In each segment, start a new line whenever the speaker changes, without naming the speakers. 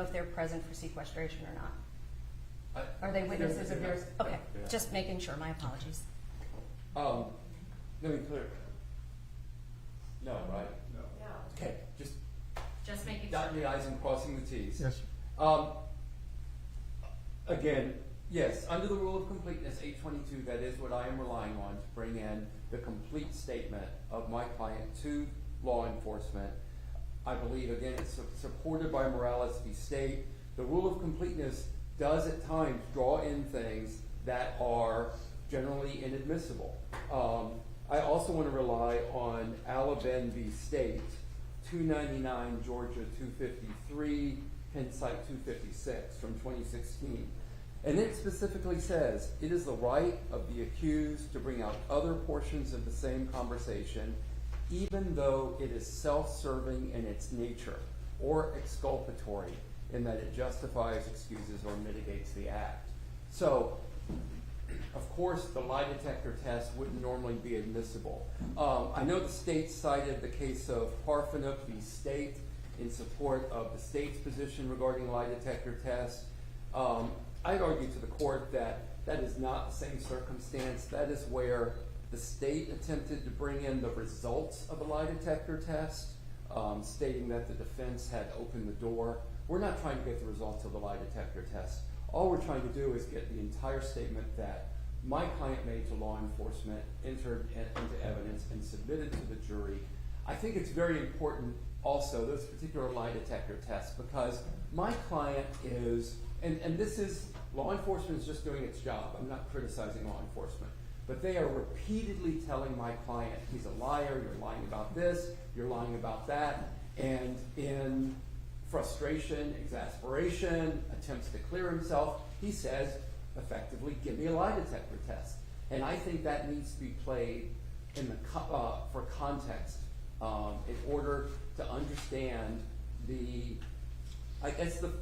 if they're present for sequestration or not? Are they witnesses of yours? Okay, just making sure. My apologies.
Let me clear. No, right?
No.
Okay,
Just making
dotting the I's and crossing the T's.
Yes.
Again, yes, under the rule of completeness, 822, that is what I am relying on to bring in the complete statement of my client to law enforcement. I believe, again, it's supported by Morales v. State. The rule of completeness does at times draw in things that are generally inadmissible. I also want to rely on Alaben v. State, 299 Georgia 253, Penn Site 256 from 2016. And it specifically says, it is the right of the accused to bring out other portions of the same conversation, even though it is self-serving in its nature or exculpatory in that it justifies, excuses, or mitigates the act. So, of course, the lie detector test wouldn't normally be admissible. I know the state cited the case of Parfenook v. State in support of the state's position regarding lie detector tests. I'd argue to the court that that is not the same circumstance. That is where the state attempted to bring in the results of a lie detector test, stating that the defense had opened the door. We're not trying to get the results of the lie detector test. All we're trying to do is get the entire statement that my client made to law enforcement, entered into evidence, and submitted to the jury. I think it's very important also, those particular lie detector tests, because my client is, and this is, law enforcement is just doing its job. I'm not criticizing law enforcement. But they are repeatedly telling my client, he's a liar, you're lying about this, you're lying about that, and in frustration, exasperation, attempts to clear himself, he says, effectively, give me a lie detector test. And I think that needs to be played in the for context in order to understand the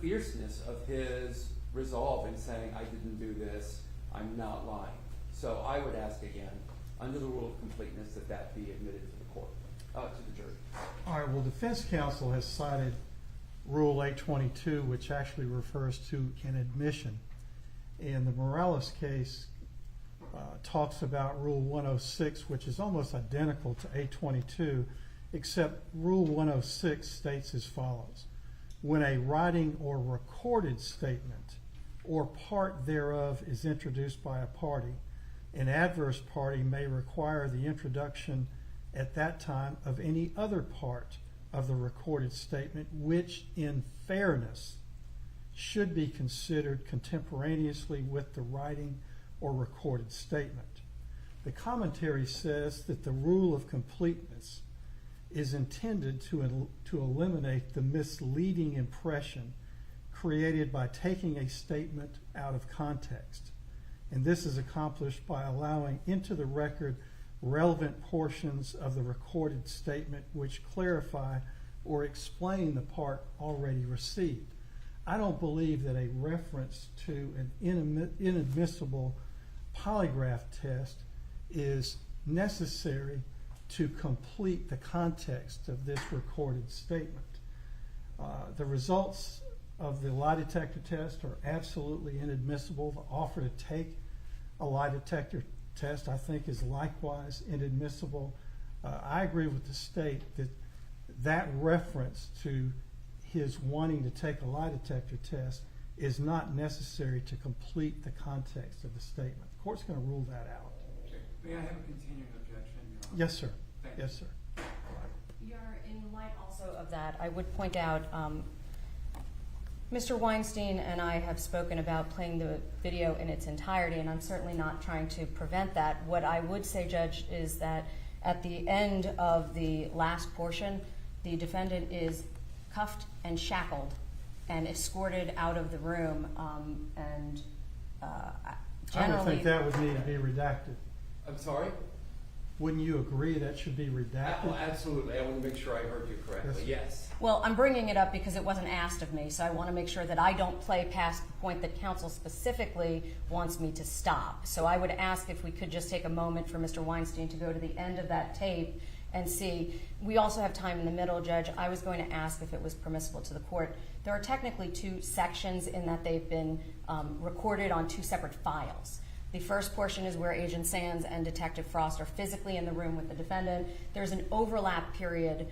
fierceness of his resolve in saying, I didn't do this, I'm not lying. So I would ask again, under the rule of completeness, that be admitted to the court, to the jury.
All right, well, defense counsel has cited Rule 822, which actually refers to an admission. And the Morales case talks about Rule 106, which is almost identical to 822, except Rule 106 states as follows. When a writing or recorded statement or part thereof is introduced by a party, an adverse party may require the introduction at that time of any other part of the recorded statement, which in fairness should be considered contemporaneously with the writing or recorded statement. The commentary says that the rule of completeness is intended to eliminate the misleading impression created by taking a statement out of context. And this is accomplished by allowing into the record relevant portions of the recorded statement which clarify or explain the part already received. I don't believe that a reference to an inadmissible polygraph test is necessary to complete the context of this recorded statement. The results of the lie detector test are absolutely inadmissible. The offer to take a lie detector test, I think, is likewise inadmissible. I agree with the state that that reference to his wanting to take a lie detector test is not necessary to complete the context of the statement. The court's going to rule that out.
May I have a continuing objection, Your Honor?
Yes, sir.
Thank you.
Yes, sir.
Your Honor, in light also of that, I would point out Mr. Weinstein and I have spoken about playing the video in its entirety, and I'm certainly not trying to prevent that. What I would say, Judge, is that at the end of the last portion, the defendant is cuffed and shackled and escorted out of the room, and generally...
I would think that would need to be redacted.
I'm sorry?
Wouldn't you agree that should be redacted?
Well, absolutely. I want to make sure I heard you correctly. Yes.
Well, I'm bringing it up because it wasn't asked of me, so I want to make sure that I don't play past the point that counsel specifically wants me to stop. So I would ask if we could just take a moment for Mr. Weinstein to go to the end of that tape and see. We also have time in the middle, Judge. I was going to ask if it was permissible to the court. There are technically two sections in that they've been recorded on two separate files. The first portion is where Agent Sands and Detective Frost are physically in the room with the defendant. There's an overlap period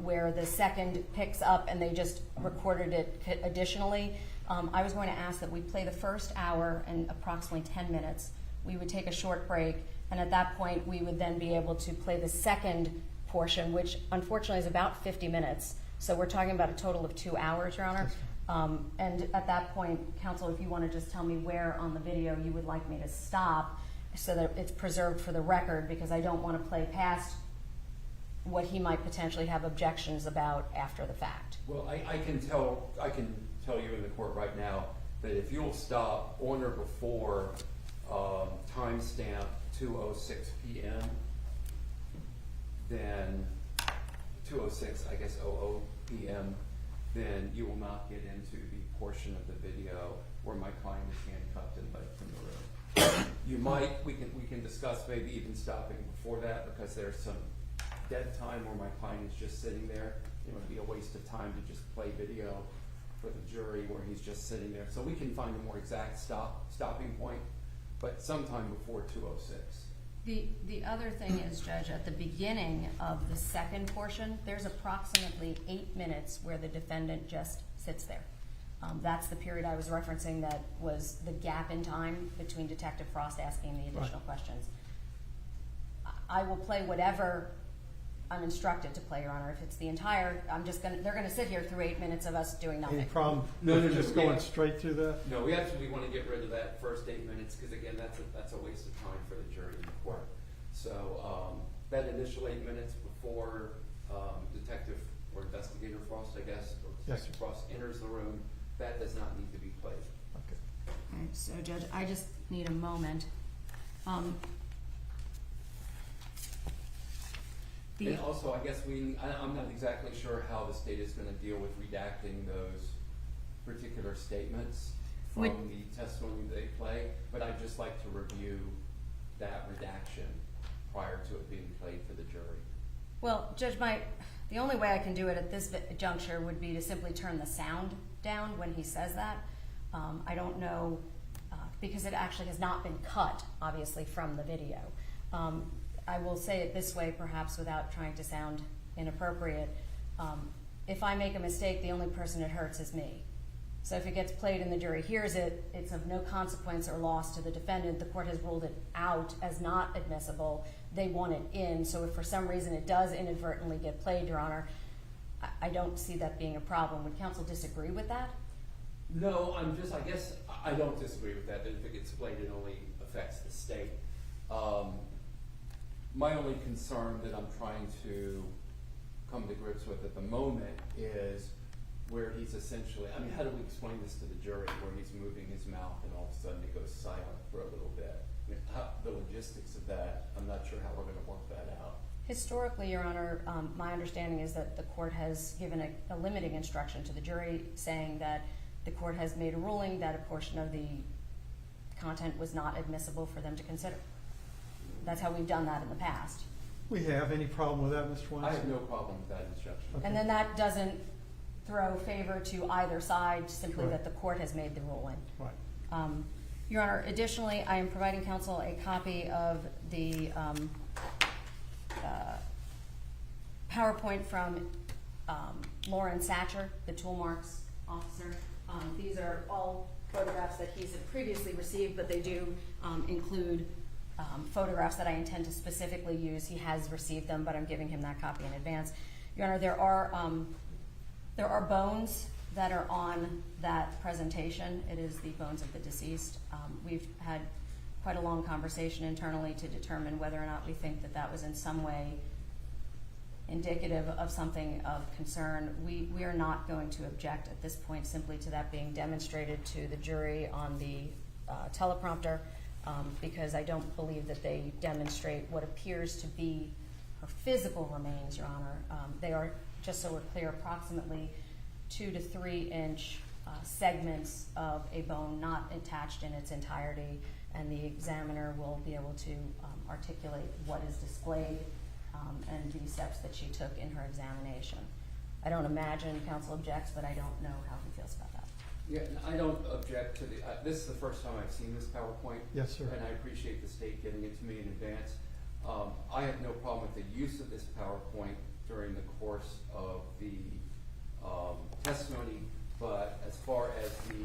where the second picks up and they just recorded it additionally. I was going to ask that we play the first hour and approximately 10 minutes. We would take a short break, and at that point we would then be able to play the second portion, which unfortunately is about 50 minutes. So we're talking about a total of 2 hours, Your Honor. And at that point, counsel, if you want to just tell me where on the video you would like me to stop so that it's preserved for the record, because I don't want to play past what he might potentially have objections about after the fact.
Well, I can tell you in the court right now that if you'll stop on or before timestamp 2:06 p.m., then 2:06, I guess 00 p.m., then you will not get into the portion of the video where my client is handcuffed and led from the room. You might, we can discuss maybe even stopping before that, because there's some dead time where my client is just sitting there. It would be a waste of time to just play video for the jury where he's just sitting there. So we can find a more exact stopping point, but sometime before 2:06.
The other thing is, Judge, at the beginning of the second portion, there's approximately 8 minutes where the defendant just sits there. That's the period I was referencing that was the gap in time between Detective Frost asking the additional questions. I will play whatever I'm instructed to play, Your Honor. If it's the entire, they're gonna sit here through 8 minutes of us doing nothing.
Any problem
No,
just going straight through that?
No, we absolutely want to get rid of that first 8 minutes, because again, that's a waste of time for the jury in the court. So that initial 8 minutes before Detective or Investigator Frost, I guess, or Detective Frost enters the room, that does not need to be played.
Okay.
All right, so Judge, I just need a moment.
And also, I guess I'm not exactly sure how the state is going to deal with redacting those particular statements from the testimony they play, but I'd just like to review that redaction prior to it being played for the jury.
Well, Judge, the only way I can do it at this juncture would be to simply turn the sound down when he says that. I don't know, because it actually has not been cut, obviously, from the video. I will say it this way, perhaps without trying to sound inappropriate. If I make a mistake, the only person it hurts is me. So if it gets played and the jury hears it, it's of no consequence or loss to the defendant. The court has ruled it out as not admissible. They want it in. So if for some reason it does inadvertently get played, Your Honor, I don't see that being a problem. Would counsel disagree with that?
No, I guess I don't disagree with that if it gets played, it only affects the state. My only concern that I'm trying to come to grips with at the moment is where he's essentially, how do we explain this to the jury, where he's moving his mouth and all of a sudden it goes silent for a little bit? The logistics of that, I'm not sure how we're going to work that out.
Historically, Your Honor, my understanding is that the court has given a limiting instruction to the jury saying that the court has made a ruling that a portion of the content was not admissible for them to consider. That's how we've done that in the past.
We have any problem with that, Mr. Weinstein?
I have no problem with that instruction.
Okay.
And then that doesn't throw favor to either side, simply
Right.
that the court has made the ruling.
Right.
Your Honor, additionally, I am providing counsel a copy of the PowerPoint from Lauren Satcher, the tool marks officer. These are all photographs that he's previously received, but they do include photographs that I intend to specifically use. He has received them, but I'm giving him that copy in advance. Your Honor, there are bones that are on that presentation. It is the bones of the deceased. We've had quite a long conversation internally to determine whether or not we think that that was in some way indicative of something of concern. We are not going to object at this point simply to that being demonstrated to the jury on the teleprompter, because I don't believe that they demonstrate what appears to be her physical remains, Your Honor. They are, just so we're clear, approximately 2 to 3 inch segments of a bone, not attached in its entirety, and the examiner will be able to articulate what is displayed and the steps that she took in her examination. I don't imagine counsel objects, but I don't know how he feels about that.
Yeah, and I don't object to the, this is the first time I've seen this PowerPoint.
Yes, sir.
And I appreciate the state getting it to me in advance. I have no problem with the use of this PowerPoint during the course of the testimony, but as far as the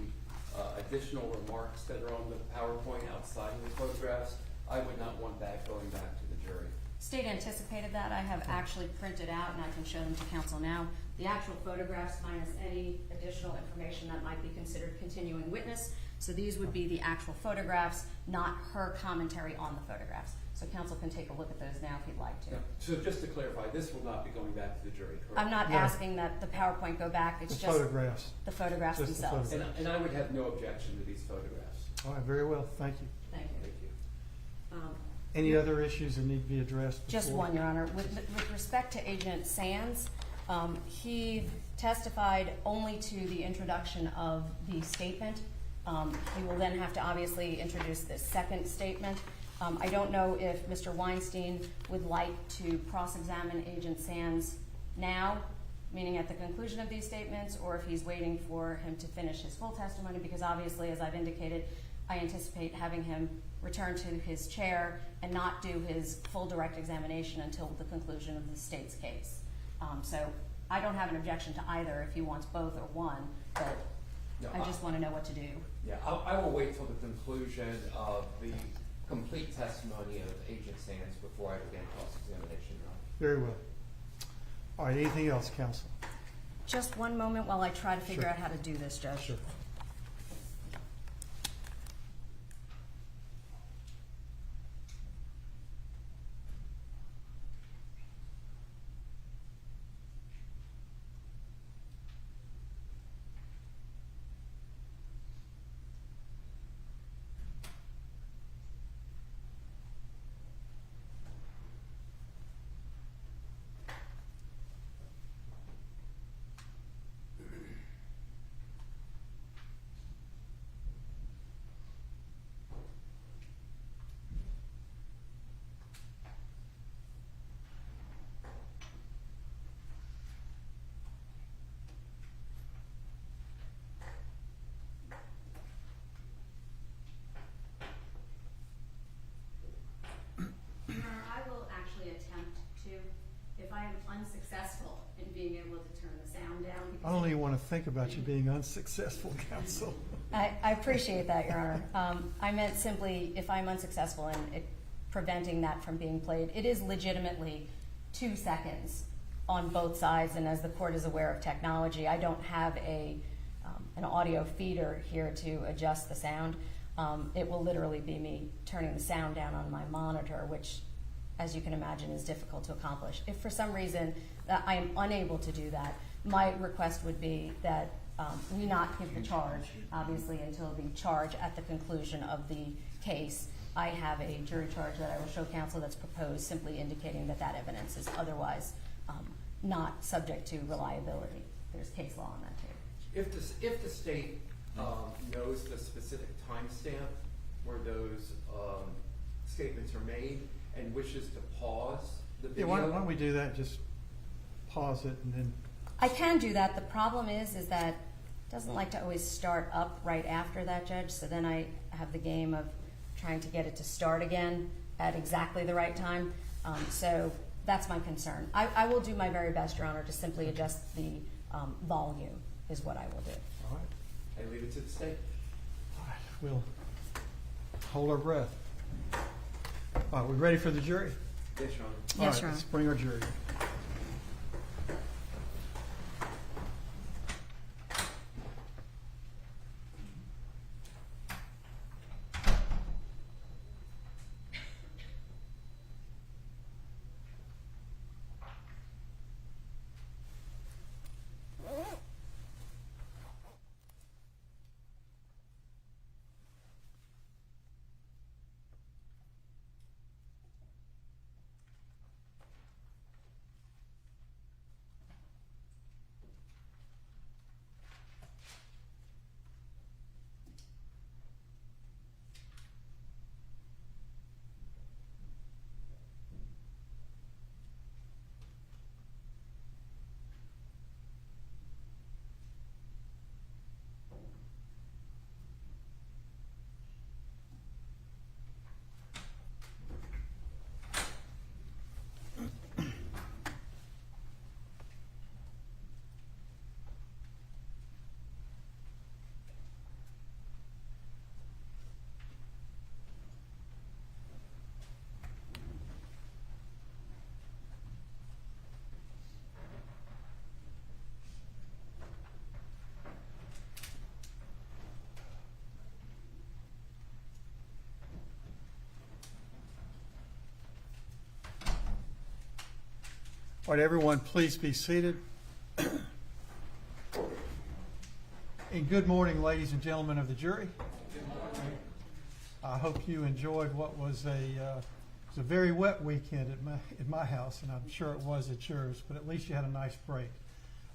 additional remarks that are on the PowerPoint outside of the photographs, I would not want that going back to the jury.
State anticipated that. I have actually printed out, and I can show them to counsel now, the actual photographs minus any additional information that might be considered continuing witness. So these would be the actual photographs, not her commentary on the photographs. So counsel can take a look at those now if you'd like to.
Yeah. So just to clarify, this will not be going back to the jury, correct?
I'm not
No.
asking that the PowerPoint go back. It's
The
just
photographs.
the photographs
Just the
themselves.
photographs.
And I would have no objection to these photographs.
All right, very well, thank you.
Thank you.
Thank you.
Any other issues that need to be addressed before?
Just one, Your Honor. With respect to Agent Sands, he testified only to the introduction of the statement. He will then have to obviously introduce the second statement. I don't know if Mr. Weinstein would like to cross-examine Agent Sands now, meaning at the conclusion of these statements, or if he's waiting for him to finish his full testimony, because obviously, as I've indicated, I anticipate having him return to his chair and not do his full direct examination until the conclusion of the state's case. So I don't have an objection to either if he wants both or one, but
No,
I just want to know what to do.
Yeah, I will wait till the conclusion of the complete testimony of Agent Sands before I begin cross-examination, Your Honor.
Very well. All right, anything else, counsel?
Just one moment while I try to figure
Sure.
out how to do this, Judge.
Sure.
I will actually attempt to, if I am unsuccessful in being able to turn the sound down.
I don't even want to think about you being unsuccessful, counsel.
I appreciate that, Your Honor. I meant simply if I'm unsuccessful in preventing that from being played. It is legitimately 2 seconds on both sides, and as the court is aware of technology, I don't have an audio feeder here to adjust the sound. It will literally be me turning the sound down on my monitor, which, as you can imagine, is difficult to accomplish. If for some reason that I am unable to do that, my request would be that we not give the charge, obviously, until the charge at the conclusion of the case. I have a jury charge that I will show counsel that's proposed, simply indicating that that evidence is otherwise not subject to reliability. There's case law on that too.
If the state knows the specific timestamp where those statements are made and wishes to pause the
Yeah,
video.
why don't we do that? Just pause it and then.
I can do that. The problem is that it doesn't like to always start up right after that, Judge. So then I have the game of trying to get it to start again at exactly the right time. So that's my concern. I will do my very best, Your Honor, to simply adjust the volume is what I will do.
All right.
And leave it to the state.
All right, we'll hold our breath. All right, we ready for the jury?
Yes, Your Honor.
Yes,
All right,
Your
let's
Honor.
bring our jury. All right, everyone, please be seated. And good morning, ladies and gentlemen of the jury. I hope you enjoyed what was a very wet weekend at my house, and I'm sure it was at yours, but at least you had a nice break.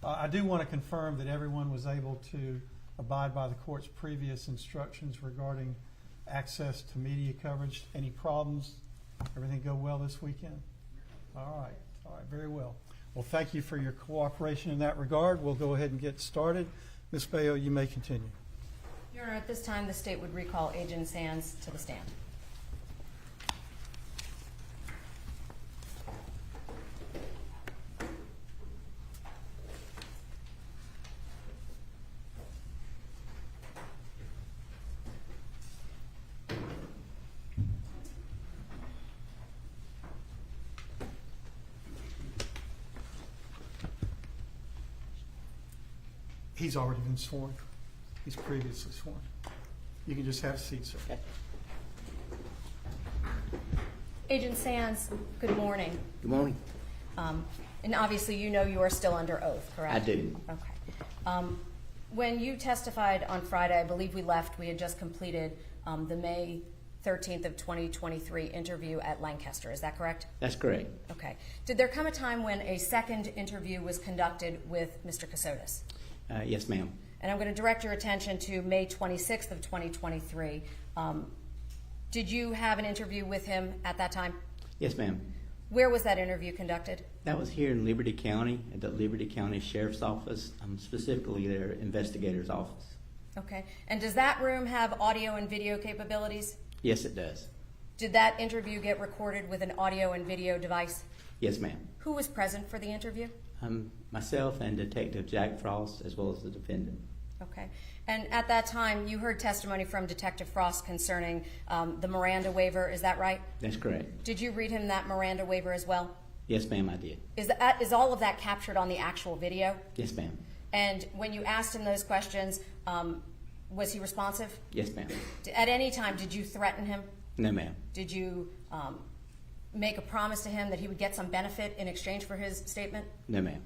I do want to confirm that everyone was able to abide by the court's previous instructions regarding access to media coverage. Any problems? Everything go well this weekend? All right, very well. Well, thank you for your cooperation in that regard. We'll go ahead and get started. Ms. Bayo, you may continue.
Your Honor, at this time, the state would recall Agent Sands to the stand.
He's already been sworn. He's previously sworn. You can just have a seat, sir.
Okay. Agent Sands, good morning.
Good morning.
And obviously you know you are still under oath, correct?
I do.
Okay. When you testified on Friday, I believe we had just completed the May 13th of 2023 interview at Lancaster. Is that correct?
That's correct.
Okay. Did there come a time when a second interview was conducted with Mr. Kassotis?
Yes, ma'am.
And I'm going to direct your attention to May 26th of 2023. Did you have an interview with him at that time?
Yes, ma'am.
Where was that interview conducted?
That was here in Liberty County, at the Liberty County Sheriff's Office, specifically their investigator's office.
Okay. And does that room have audio and video capabilities?
Yes, it does.
Did that interview get recorded with an audio and video device?
Yes, ma'am.
Who was present for the interview?
Myself and Detective Jack Frost, as well as the defendant.
Okay. And at that time, you heard testimony from Detective Frost concerning the Miranda waiver. Is that right?
That's correct.
Did you read him that Miranda waiver as well?
Yes, ma'am, I did.
Is all of that captured on the actual video?
Yes, ma'am.
And when you asked him those questions, was he responsive?
Yes, ma'am.
At any time, did you threaten him?
No, ma'am.
Did you make a promise to him that he would get some benefit in exchange for his statement?
No, ma'am.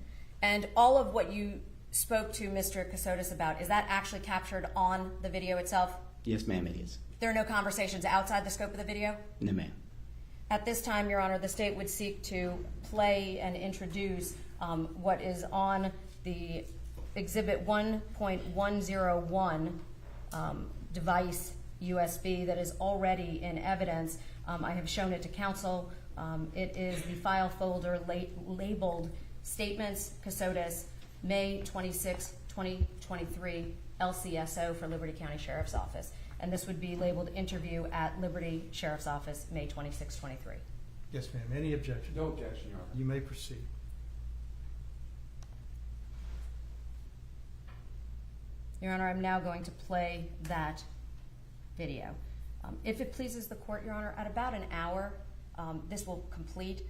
And all of what you spoke to Mr. Kassotis about, is that actually captured on the video itself?
Yes, ma'am, it is.
There are no conversations outside the scope of the video?
No, ma'am.
At this time, Your Honor, the state would seek to play and introduce what is on the Exhibit 1.101 device USB that is already in evidence. I have shown it to counsel. It is the file folder labeled Statements Kassotis, May 26, 2023, LCSO for Liberty County Sheriff's Office. And this would be labeled Interview at Liberty Sheriff's Office, May 26, 23.
Yes, ma'am. Any objection?
No objection, Your Honor.
You may proceed.
Your Honor, I'm now going to play that video. If it pleases the court, Your Honor, at about an hour, this will complete.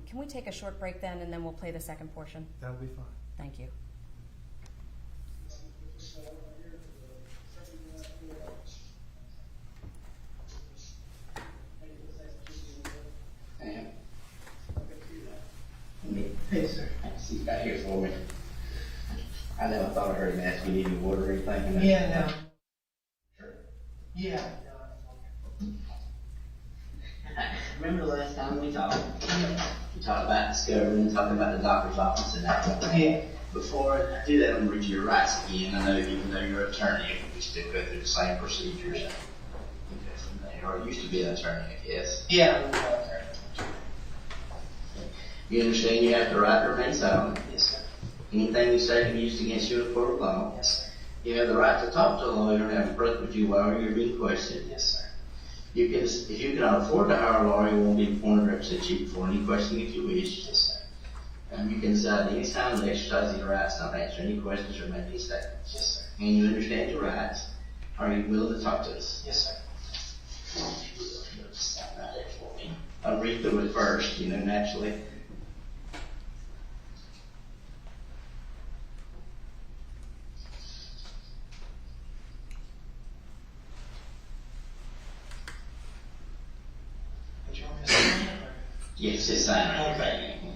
Can we take a short break then, and then we'll play the second portion?
That'll be fine.
Thank you.
Hey, sir. He's got here for me. I know. I thought I heard him ask you need any water or anything.
Yeah, no.
Sure.
Yeah.
Remember the last time we talked? We talked about discovery and talking about the doctor's office and that.
Yeah.
Before I do that, I'm going to read you your rights again. I know even though you're an attorney, we still go through the same procedures. Or used to be an attorney, I guess.
Yeah, I'm not there.
You understand you have the right to remain silent.
Yes, sir.
Anything you say can be used against you in a court of law.
Yes, sir.
You have the right to talk to a lawyer and have a break with you while you're being questioned.
Yes, sir.
You can, if you cannot afford to hire a lawyer, you won't be appointed to represent you before any questioning if you wish.
Yes, sir.
And you can decide any time to exercise your rights, not answer any questions or make any statements.
Yes, sir.
And you understand your rights. Are you willing to talk to us?
Yes, sir.
Sign right there for me. I'll read through it first, naturally.
Did you want me to sign it?
Yes, it's sign right
Okay.
there.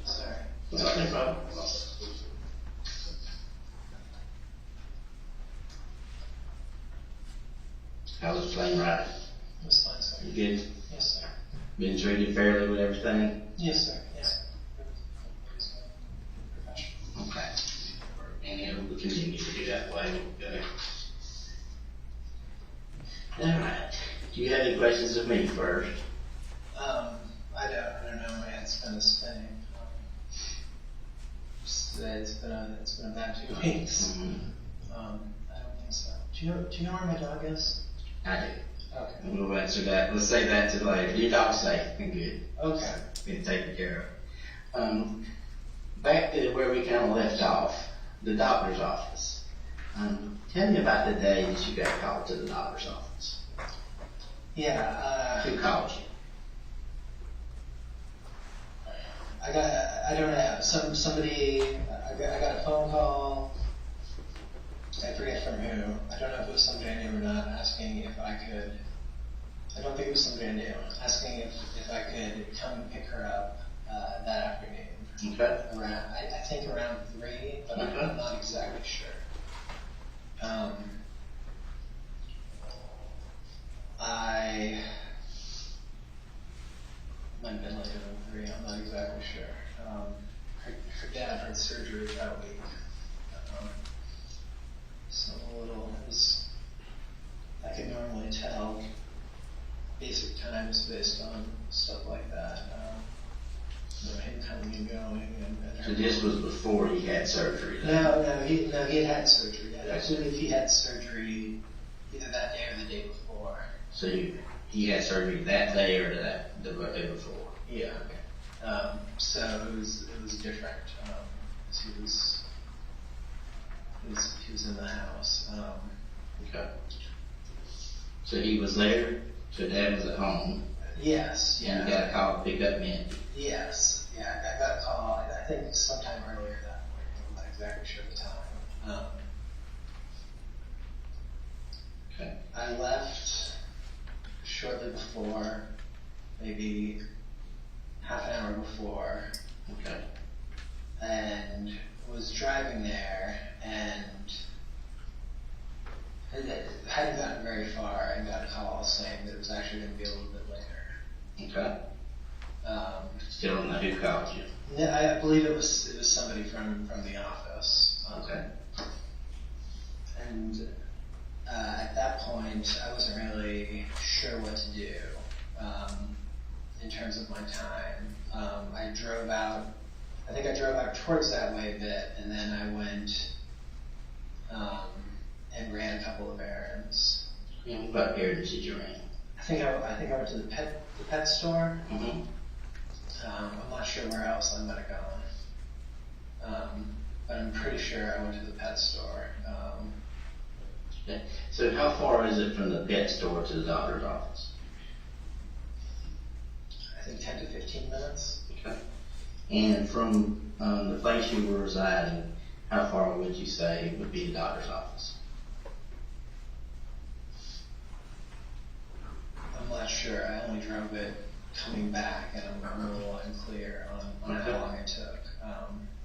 Sir.
No problem. How was the plane ride?
It was fine, sir.
You good?
Yes, sir.
Been treated fairly with everything?
Yes, sir. Yes. Professional.
Okay. And it will continue to do that way. Okay. All right. Do you have any questions of me first?
I don't know. My head's kind of spinning. It's been a bad 2 weeks. I don't think so. Do you know where my dog is?
I do.
Okay.
And we'll answer that. Let's say that to later. Your dog's safe and good.
Okay.
Been taken care of. Back to where we kind of left off, the doctor's office. Tell me about the day that you got called to the doctor's office.
Yeah.
Who called you?
I don't know. Somebody. I got a phone call. I forget from who. I don't know if it was somebody I knew or not, asking if I could. I don't think it was somebody I knew. Asking if I could come and pick her up that afternoon.
Okay.
Around, I think around 3, but
Okay.
I'm not exactly sure. I might have been later than 3. I'm not exactly sure. Her dad had surgery that week. So a little is, I can normally tell basic times based on stuff like that. Him coming and going and
So this was before he had surgery then?
No, he had surgery. I believe he had surgery either that day or the day before.
So he had surgery that day or the day before?
Yeah. So it was different. 'Cause he was in the house.
Okay. So he was there, so Dad was at home,
Yes.
and you got a call to pick up Mindy.
Yes. Yeah. I got a call. I think sometime earlier that morning. I'm not exactly sure the time.
Okay.
I left shortly before, maybe half an hour before,
Okay.
and was driving there, and hadn't gotten very far, and got a call saying that it was actually going to be a little bit later.
Okay. Still don't know who called you.
I believe it was somebody from the office.
Okay.
And at that point, I wasn't really sure what to do in terms of my time. I drove out. I think I drove out towards that way a bit, and then I went and ran a couple of errands.
Yeah, what errands did you run?
I think I went to the pet store.
Mm-hmm.
I'm not sure where else I might have gone, but I'm pretty sure I went to the pet store.
Okay. So how far is it from the pet store to the doctor's office?
I think 10 to 15 minutes.
Okay. And from the place you were residing, how far would you say would be the doctor's office?
I'm not sure. I only drove it coming back, and I'm a little unclear on
Okay.
how long it took.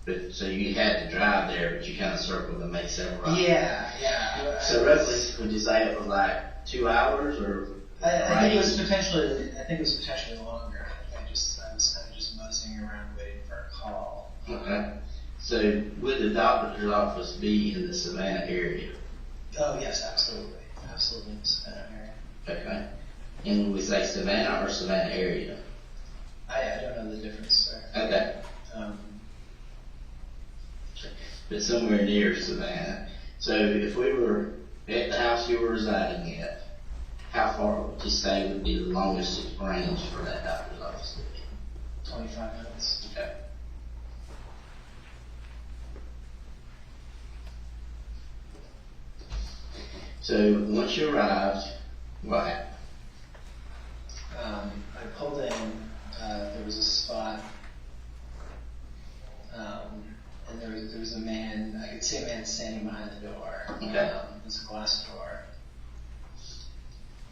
But so you had to drive there, but you kind of circled and made several routes.
Yeah.
So roughly, would you say it was like 2 hours, or?
I think it was potentially longer. I was kind of just moseying around waiting for a call.
Okay. So would the doctor's office be in the Savannah area?
Oh yes, absolutely in the Savannah area.
Okay. And would we say Savannah or Savannah area?
I don't know the difference, sir.
Okay. But somewhere near Savannah. So if we were at the house you were residing at, how far would you say would be the longest range for that doctor's office to be?
25 minutes.
Okay. So once you arrived, what happened?
I pulled in, there was a spot, and there was a man, I could see a man standing behind the door.
Okay.
It's a glass door.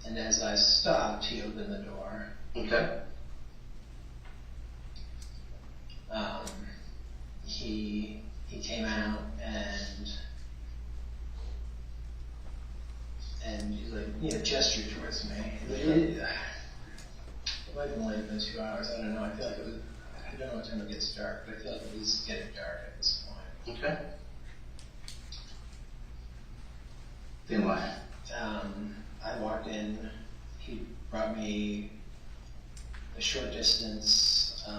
And as I stopped, he opened the door.
Okay.
he came out and he, like, you know, gestured towards me. It might have been later than 2 hours. I don't know. I feel like it was. I don't know what time it gets dark, but I feel like it was getting dark at this point.
Okay. Then what?
I walked in. He brought me a short distance. I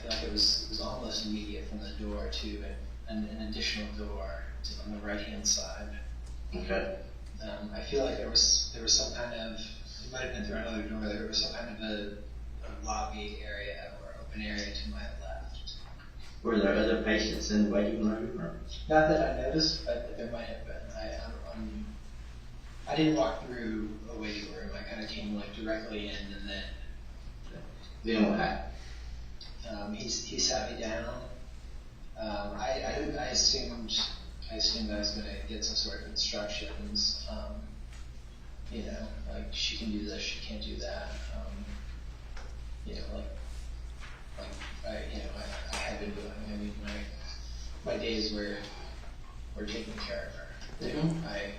feel like it was almost immediate from the door to an additional door on the right hand side.
Okay.
I feel like there was some kind of, it might have been through another door. There was some kind of a lobby area or open area to my left.
Were there other patients in the waiting room? Or?
Not that I noticed, but there might have been. I didn't walk through a waiting room. I kind of came like directly in, and
Then what happened?
he sat me down. I assumed I was going to get some sort of instructions. You know, like she can do this, she can't do that. You know, like I had been doing. I mean, my days were taking care of her.
Mhm.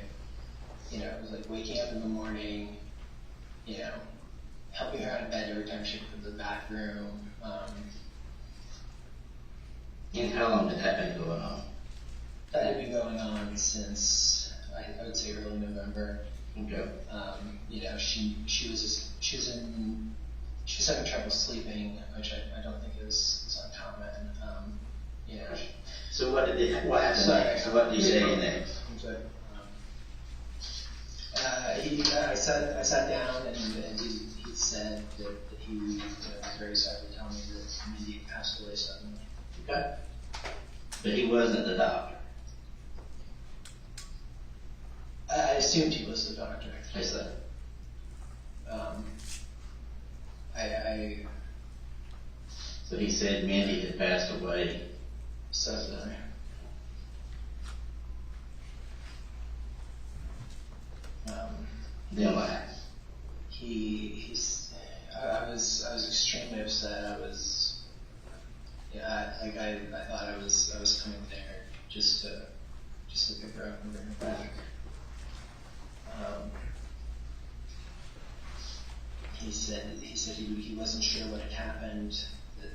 It was like waking up in the morning, you know, helping her out of bed every time she went to the bathroom.
And how long did that been going on?
That had been going on since I would say early November.
Okay.
You know, she was having trouble sleeping, which I don't think is uncommon. You know.
So what happened
Sorry.
next? So what did you say next?
I'm sorry. I sat down and he said that he was very sorry to tell me that Mindi had passed away suddenly.
Okay. But he wasn't the doctor.
I assumed he was the doctor.
I said. So he said Mindi had passed away.
Suddenly.
Then what happened?
I was extremely upset. I thought I was coming there just to pick her up and bring her back. He said he wasn't sure what had happened, that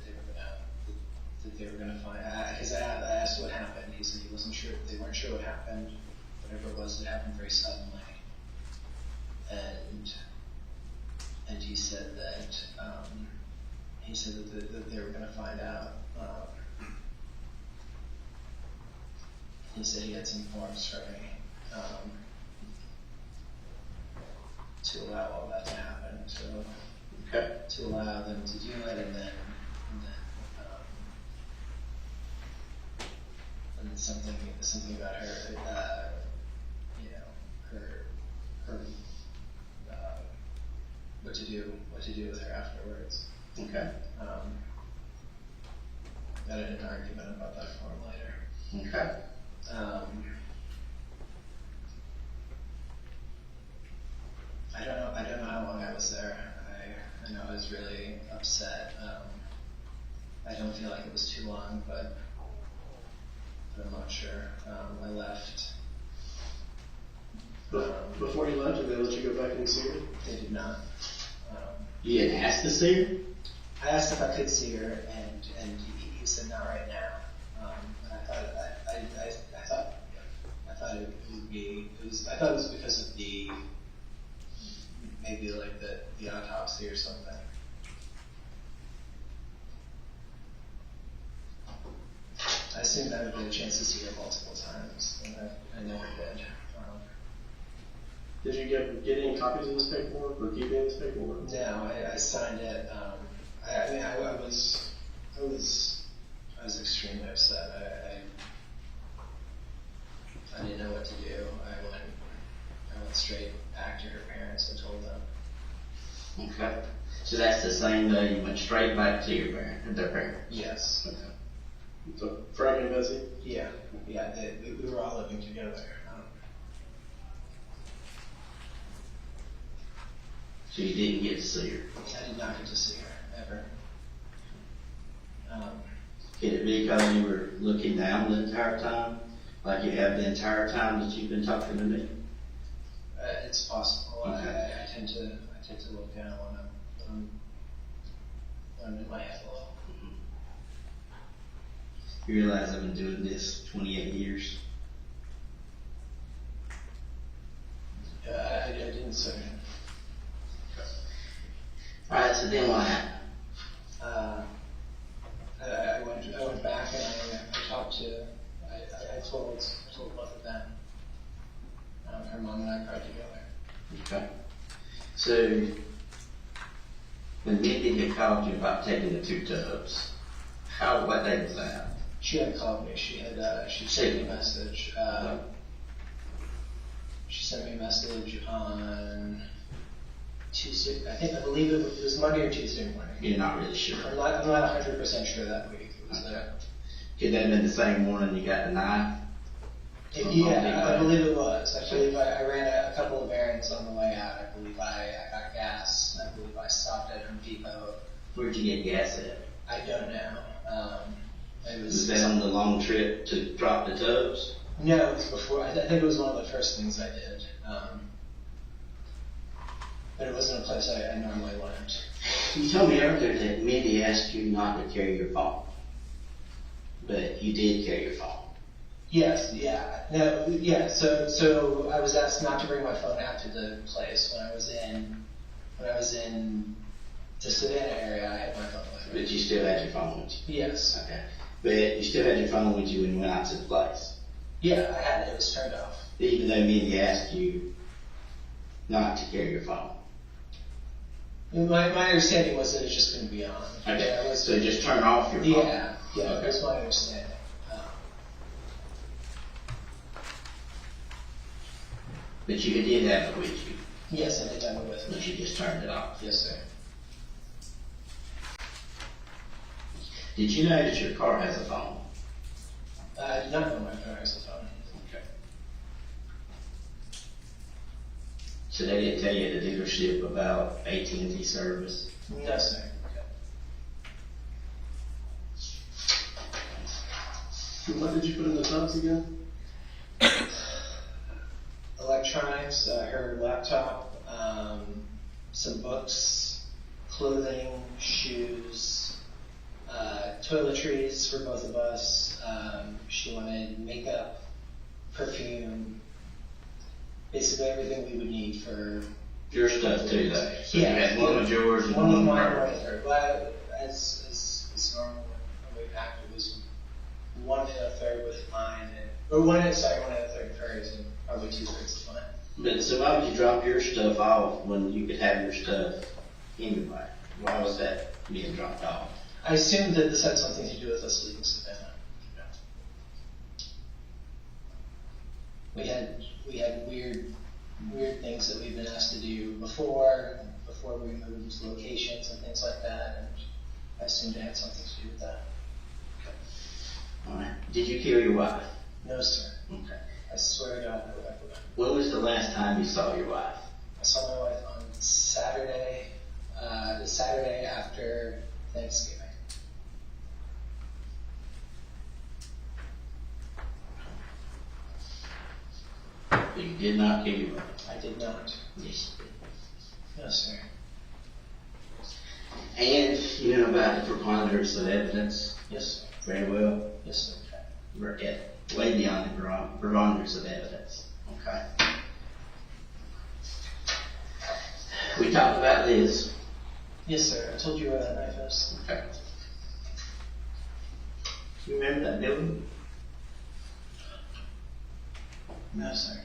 they were gonna find. Because I asked what happened. He said he wasn't sure. They weren't sure what happened. Whatever it was, it happened very suddenly. And he said that that they were going to find out. He said he had some forms for me to allow all that to happen. So
Okay.
to allow them to do it, and then something about her. You know, her. What to do with her afterwards.
Okay.
Got in an argument about that form later.
Okay.
I don't know how long I was there. I know I was really upset. I don't feel like it was too long, but I'm not sure. I left.
Before you left, did they let you go back and see her?
They did not.
You didn't ask to see her?
I asked if I could see her, and he said not right now. I thought it would be. I thought it was because of maybe like the autopsy or something. I assumed I would get a chance to see her multiple times, and I never did.
Did you get any copies of this paperwork or keep any of this paperwork?
No, I signed it. I was extremely upset. I didn't know what to do. I went straight back to her parents and told them.
Okay. So that's the same day you went straight back to their parents?
Yes.
Okay.
So Frank and Bessie?
Yeah. We were all living together.
So you didn't get to see her?
I did not get to see her ever.
Could it be because you were looking down the entire time, like you have the entire time that you've been talking to me?
It's possible.
Okay.
I tend to look down when I'm in my head a little.
You realize I've been doing this 28 years?
I didn't say.
Alright, so then what happened?
I went back and I talked to, I told both of them. Her mom and I cried together.
Okay. So, when Mindi had called you about taking the 2 tubs, what day was that?
She had called me. She sent me a message. She sent me a message on Tuesday. I believe it was Monday or Tuesday morning.
You're not really sure.
I'm not 100% sure that week. It was there.
Could that have been the same morning you got the knife?
Yeah, I believe it was. I believe I ran a couple of errands on the way out. I believe I got gas. I believe I stopped at Home Depot.
Where'd you get gas at?
I don't know.
Was that on the long trip to drop the tubs?
No, it was before. I think it was one of the first things I did. But it wasn't a place I normally went.
You told me earlier that Mindi asked you not to carry your phone, but you did carry your phone.
Yes, yeah. No, yeah, so I was asked not to bring my phone out to the place when I was in the Savannah area. I had my phone with me.
But you still had your phone with you?
Yes.
Okay. But you still had your phone with you when you went out to the place?
Yeah, I had it. It was turned off.
Even though Mindi asked you not to carry your phone?
My understanding was that it was just going to be on.
Okay,
Yeah,
so just turn off your phone?
Yeah,
Okay.
that was my understanding.
But you did have it with you?
Yes, I did have it with me.
But you just turned it off?
Yes, sir.
Did you know that your car has a phone?
I did not know my car has a phone.
Okay. So they didn't tell you at the dealership about AT&T service?
No, sir.
What did you put in the tubs again?
Electronics, her laptop, some books, clothing, shoes, toiletries for both of us. She wanted makeup, perfume, basically everything we would need for
Your stuff too, though? So
Yeah.
you had one with yours and
one
one
of
with
mine,
hers?
one with her. Well, as normal when we packed, it was one and a third with mine, one and a third of hers, and probably 2/3 of mine.
But so why would you drop your stuff off when you could have your stuff anyway? Why was that being dropped off?
I assumed that this had something to do with us leaving Savannah. We had weird things that we've been asked to do before we moved locations and things like that, and I assumed it had something to do with that.
Alright. Did you kill your wife?
No, sir.
Okay.
I swear to God, no, I forgot.
When was the last time you saw your wife?
I saw my wife on Saturday, the Saturday after Thanksgiving.
You did not kill your wife?
I did not.
Yes, you did.
No, sir.
And you know about the preponderance of evidence?
Yes, sir.
Very well.
Yes, sir.
We're way beyond the preponderance of evidence. Okay. We talked about this.
Yes, sir. I told you where that knife is.
Okay. You remember that building?
No, sir.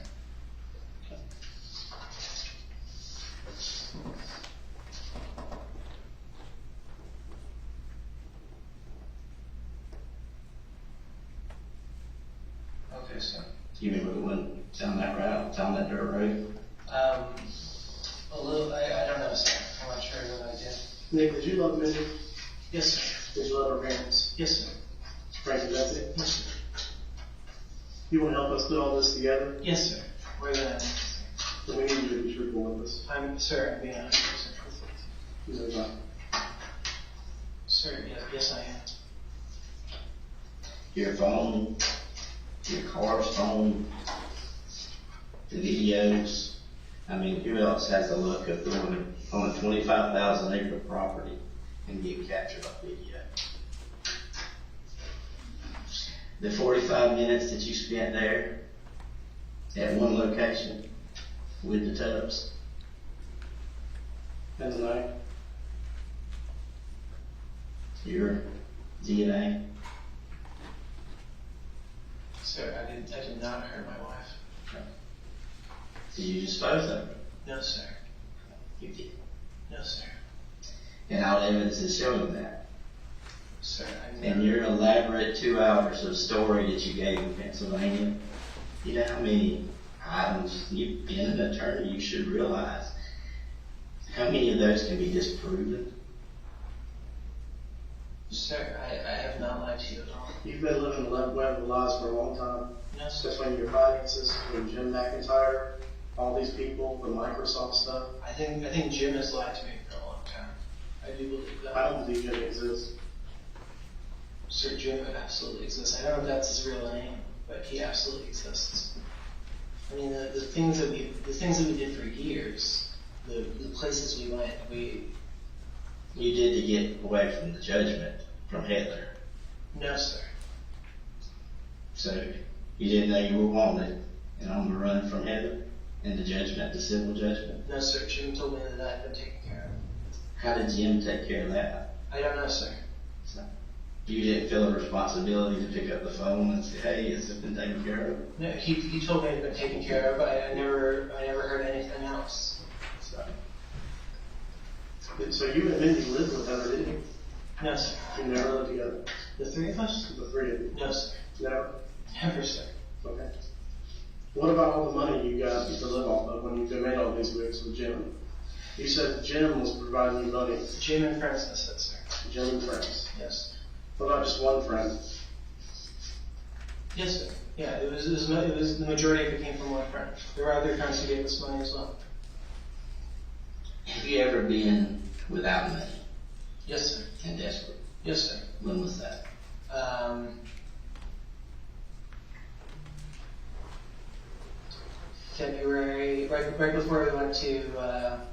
Okay, sir.
Do you remember the one down that route, down that dirt road?
A little, I don't know, sir. I'm not sure what I did.
Nick, did you love Mindi?
Yes, sir.
Did you love her parents?
Yes, sir.
Frankie, that's it?
Yes, sir.
You want to help us put all this together?
Yes, sir. Where that?
So we need you to be truthful with us.
I'm being 100% truthful.
Who's our God?
Sir, yes, I am.
your phone, your car's phone, the videos. I mean, who else has the luck of going on a 25,000 acre property and getting captured on video? The 45 minutes that you spent there at one location with the tubs.
And tonight,
Your DNA.
Sir, I did not hurt my wife.
Did you dispose of it?
No, sir.
You did.
No, sir.
And all evidence is showing that.
Sir, I
And
never.
your elaborate 2 hours of story that you gave in Pennsylvania, you know how many items, you've been an attorney, you should realize how many of those can be disproven.
Sir, I have not lied to you at all.
you've been living the web of lies for a long time.
No, sir.
Between your finances, between Jim McIntyre, all these people, the Microsoft stuff.
I think Jim has lied to me for a long time. I do believe that.
I don't believe Jim exists.
Sir, Jim absolutely exists. I don't know if that's his real name, but he absolutely exists. I mean, the things that we did for years, the places we went,
You did to get away from the judgment from Heather.
no, sir.
So you didn't know you were wanted and on the run from Heather and the judgment, the civil judgment.
No, sir. Jim told me that I'd been taken care of.
How did Jim take care of that?
I don't know, sir.
So you didn't feel a responsibility to pick up the phone and say, hey, has it been taken care of?
No, he told me it had been taken care of, but I never heard anything else.
So
So you and Mindy lived with her, didn't you?
No, sir.
You never lived together.
The three of us?
The three of you.
No, sir.
Never?
Never, sir.
Okay. What about all the money you got to live off of when you made all these moves with Jim? You said Jim was providing you money.
Jim and friends, I said, sir.
Jim and friends.
Yes.
What about just one friend?
Yes, sir. Yeah, it was the majority of it came from one friend. There were other friends who gave us money as well.
have you ever been without money
Yes, sir.
and desperate?
Yes, sir.
When was that?
February, right before we went to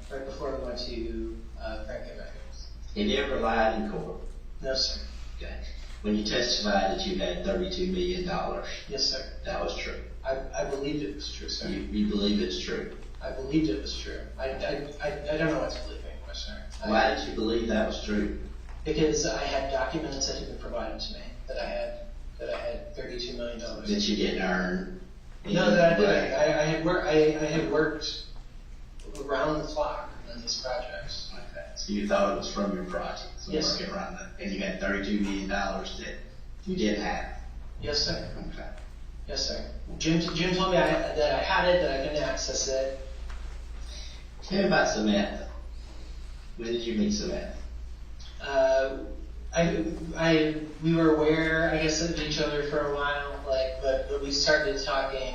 Franklin Records.
Have you ever lied in court?
No, sir.
Okay. When you testified that you had $32 million,
Yes, sir.
that was true.
I believed it was true, sir.
You believe it's true.
I believed it was true. I don't know what to believe anymore, sir.
Why did you believe that was true?
Because I had documents that had been provided to me that I had $32 million.
That you didn't earn?
No, that I didn't. I had worked around the clock on these projects.
Okay. So you thought it was from your projects?
Yes.
Working around and you had $32 million that you didn't have?
Yes, sir.
Okay.
Yes, sir. Jim told me that I had it, that I couldn't access it.
Tell me about Samantha. When did you meet Samantha?
We were aware, I guess, of each other for a while, but we started talking.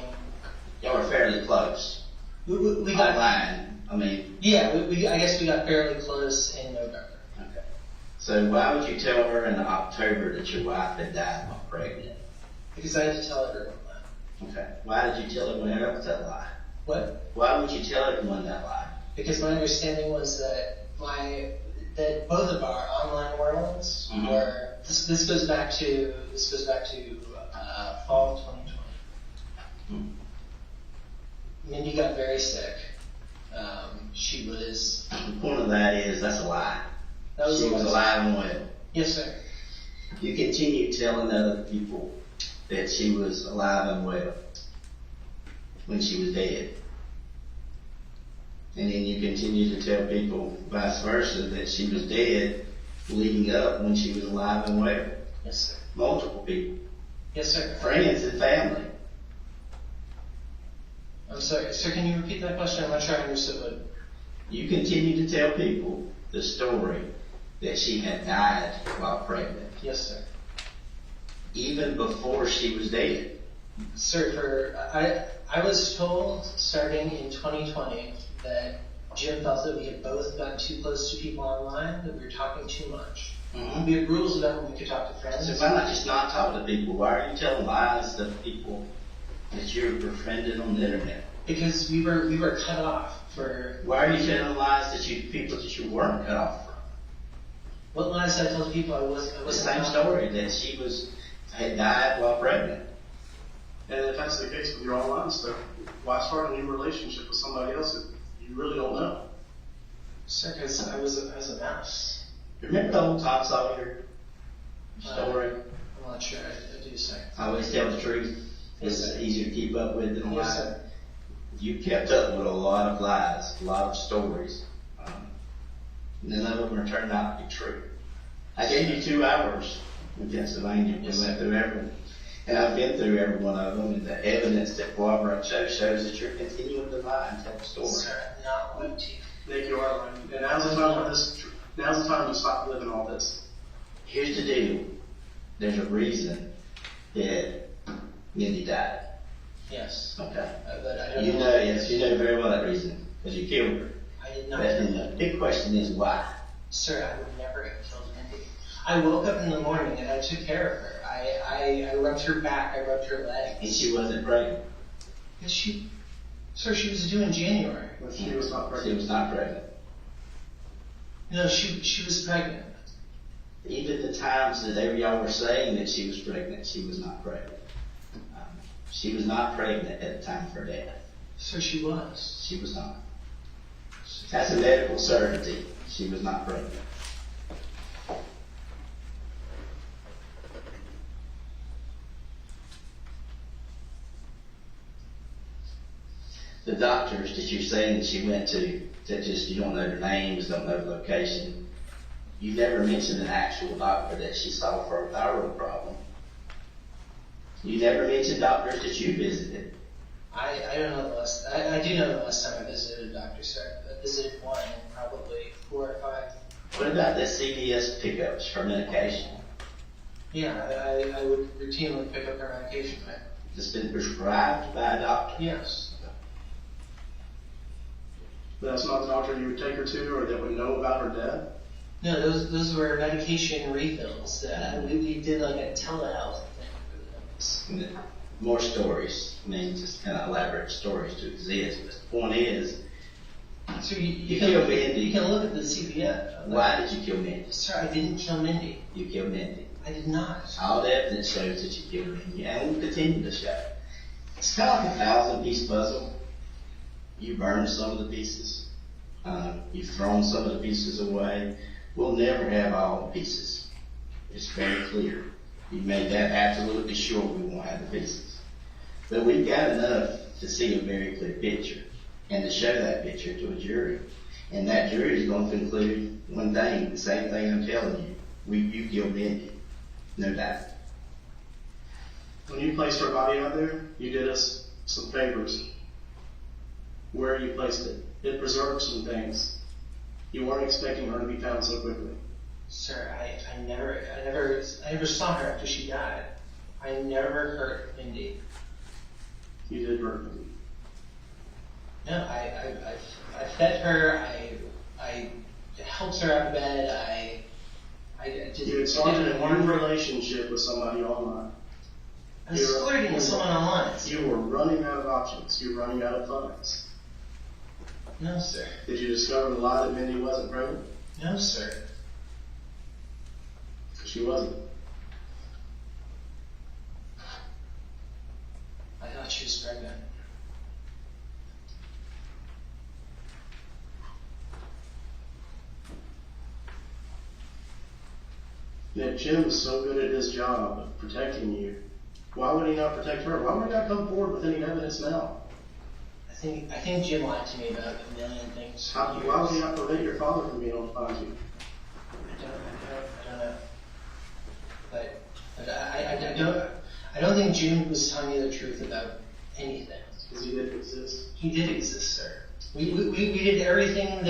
Y'all were fairly close.
We got
Online, I mean.
Yeah, I guess we got fairly close in November.
Okay. So why would you tell her in October that your wife had died while pregnant?
Because I had to tell everyone that.
Okay. Why did you tell everyone else that lie?
What?
Why would you tell everyone that lie?
Because my understanding was that both of our online worlds
Mhm.
were. This goes back to fall of 2020. Mindy got very sick. She was.
The point of that is that's a lie.
That was
She
the
was
one-
alive and well.
Yes, sir.
You continue telling other people that she was alive and well when she was dead. And then you continue to tell people vice versa that she was dead leading up when she was alive and well.
Yes, sir.
Multiple people.
Yes, sir.
Friends and family.
I'm sorry, sir. Can you repeat that question? I'm not sure I understood what.
You continue to tell people the story that she had died while pregnant,
Yes, sir.
even before she was dead.
Sir, I was told starting in 2020 that Jim felt that we had both gotten too close to people online, that we were talking too much. We have rules about when we could talk to friends.
So why not just not talk to people? Why are you telling lies to people that you're befriended on the internet?
Because we were cut off for.
Why are you telling lies that people that you weren't cut off from?
What lies did I tell people I was?
The same story that she had died while pregnant.
And if that's the case with your online stuff, why start a new relationship with somebody else that you really don't know?
Sir, because I was a mouse.
Remember the old Tom Sawyer story?
I'm not sure. I do, sir.
I always tell the truth.
Yes,
It's
sir.
easier to keep up with than
Yes,
lie.
sir.
You kept up with a lot of lies, a lot of stories. None of them are turned out to be true. I gave you 2 hours in Pennsylvania. We
Yes,
went
sir.
through everyone. And I've been through every one of them, and the evidence that corroborates shows that you're continuing to lie and tell a story.
Sir, I'm not lying to you.
Nick, you are lying. And now's the time for this. Now's the time to stop living all this.
Here's the deal. There's a reason that Mindi died.
Yes.
Okay.
But I don't
You know, yes, you know very well that reason. Because you killed her.
I did not.
But the big question is why?
Sir, I would never have killed Mindi. I woke up in the morning and I took care of her. I rubbed her back, I rubbed her legs.
And she wasn't pregnant.
Yes, sir, she was due in January.
But she was not
She
pregnant.
was not pregnant.
No, she was pregnant.
Even the times that y'all were saying that she was pregnant, she was not pregnant. She was not pregnant at the time of her death.
Sir, she was.
She was not. That's a medical certainty. She was not pregnant. The doctors that you're saying that she went to, that just you don't know their names, don't know the location, you never mentioned an actual doctor that she saw for a thyroid problem. You never mentioned doctors that you visited.
I don't know the last. I do know the last time I visited a doctor, sir. I visited one in probably 4 or 5.
What about the CVS pickups for medication?
Yeah, I would routinely pick up her medication.
It's been prescribed by a doctor.
Yes.
That's not the doctor you would take her to or that would know about her death?
No, those were medication refills. We did like a telehealth thing.
More stories. I mean, just kind of elaborate stories to exist. But the point is,
So
You
can
killed
look,
Mindi.
you can look at the CPF.
why did you kill Mindi?
Sir, I didn't kill Mindi.
You killed Mindi.
I did not.
All the evidence shows that you killed Mindi, and will continue to show. It's kind of like a 1,000-piece puzzle. You burned some of the pieces. You've thrown some of the pieces away. We'll never have all the pieces. It's very clear. You made that absolutely sure we won't have the pieces. But we've got enough to see a very clear picture and to show that picture to a jury. And that jury is going to conclude one thing, the same thing I'm telling you. You killed Mindi. No doubt.
When you placed her body out there, you did us some favors. Where you placed it, it preserved some things. You weren't expecting her to be found so quickly.
Sir, I never saw her after she died. I never hurt Mindi.
You did hurt me.
No, I fed her. I helped her out of bed. I did.
You had started a new relationship with somebody online.
I was flirting with someone online.
You were running out of options. You were running out of funds.
No, sir.
Did you discover the lie that Mindi wasn't pregnant?
No, sir.
She wasn't.
I thought she was pregnant.
If Jim was so good at his job of protecting you, why would he not protect her? Why would he not come forward with any evidence now?
I think Jim lied to me about a million things.
Why would he not prevent your father from being able to find you?
I don't know. But I don't think Jim was telling you the truth about anything.
Because he did exist.
He did exist, sir. We did everything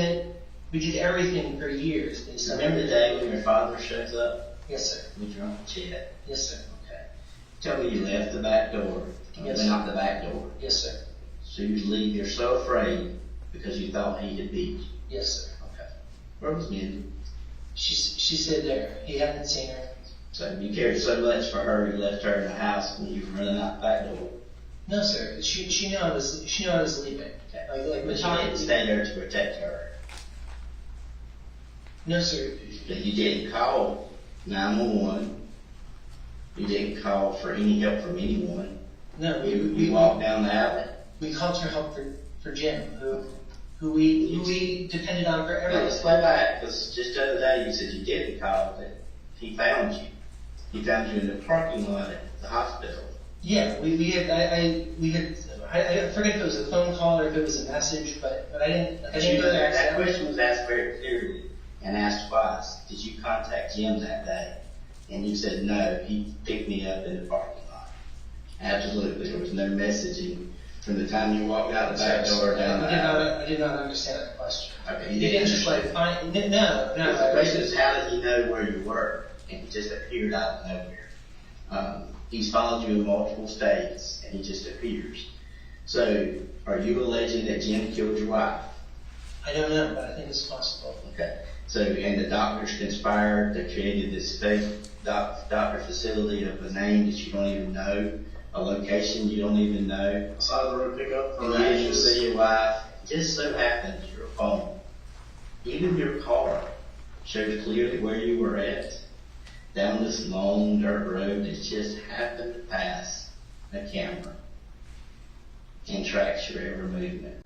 for years.
Remember the day when your father shows up
Yes, sir.
with your Uncle Chet?
Yes, sir.
Okay. Tell me you left the back door.
Yes,
Went
sir.
out the back door.
Yes, sir.
So you leave, you're so afraid because you thought he had beat you.
Yes, sir.
Okay. Where was Mindi?
She She stayed there. He hadn't seen her.
So you cared so much for her, you left her in the house when you were running out the back door.
No, sir. She knew I was leaving. Like
But you didn't stay there to protect her.
No, sir.
You didn't call 911. You didn't call for any help from anyone.
No,
You walked down the alley.
we called for help for Jim, who we depended on for
Now,
everything.
let's play back, because just the other day you said you didn't call, but he found you. He found you in the parking lot at the hospital.
Yeah, we had I forget if it was a phone call or if it was a message, but I didn't go there.
That question was asked very clearly and asked twice. Did you contact Jim that day? And you said no, he picked me up in the parking lot. Absolutely, there was no messaging from the time you walked out the back door down the alley.
I did not understand that question.
Okay,
He didn't just like find, no.
The question is, how did he know where you were? And he just appeared out of nowhere. He's followed you in multiple states, and he just appears. So, are you alleging that Jim killed your wife?
I don't know, but I think it's possible.
Okay. So, and the doctors conspired, they created this fake doctor facility of a name that you don't even know, a location you don't even know.
Side of the road pickup for
And you didn't
ashes.
see your wife. It just so happens your phone, even your car, shows clearly where you were at. Down this long dirt road that just happened to pass a camera and tracks your every movement.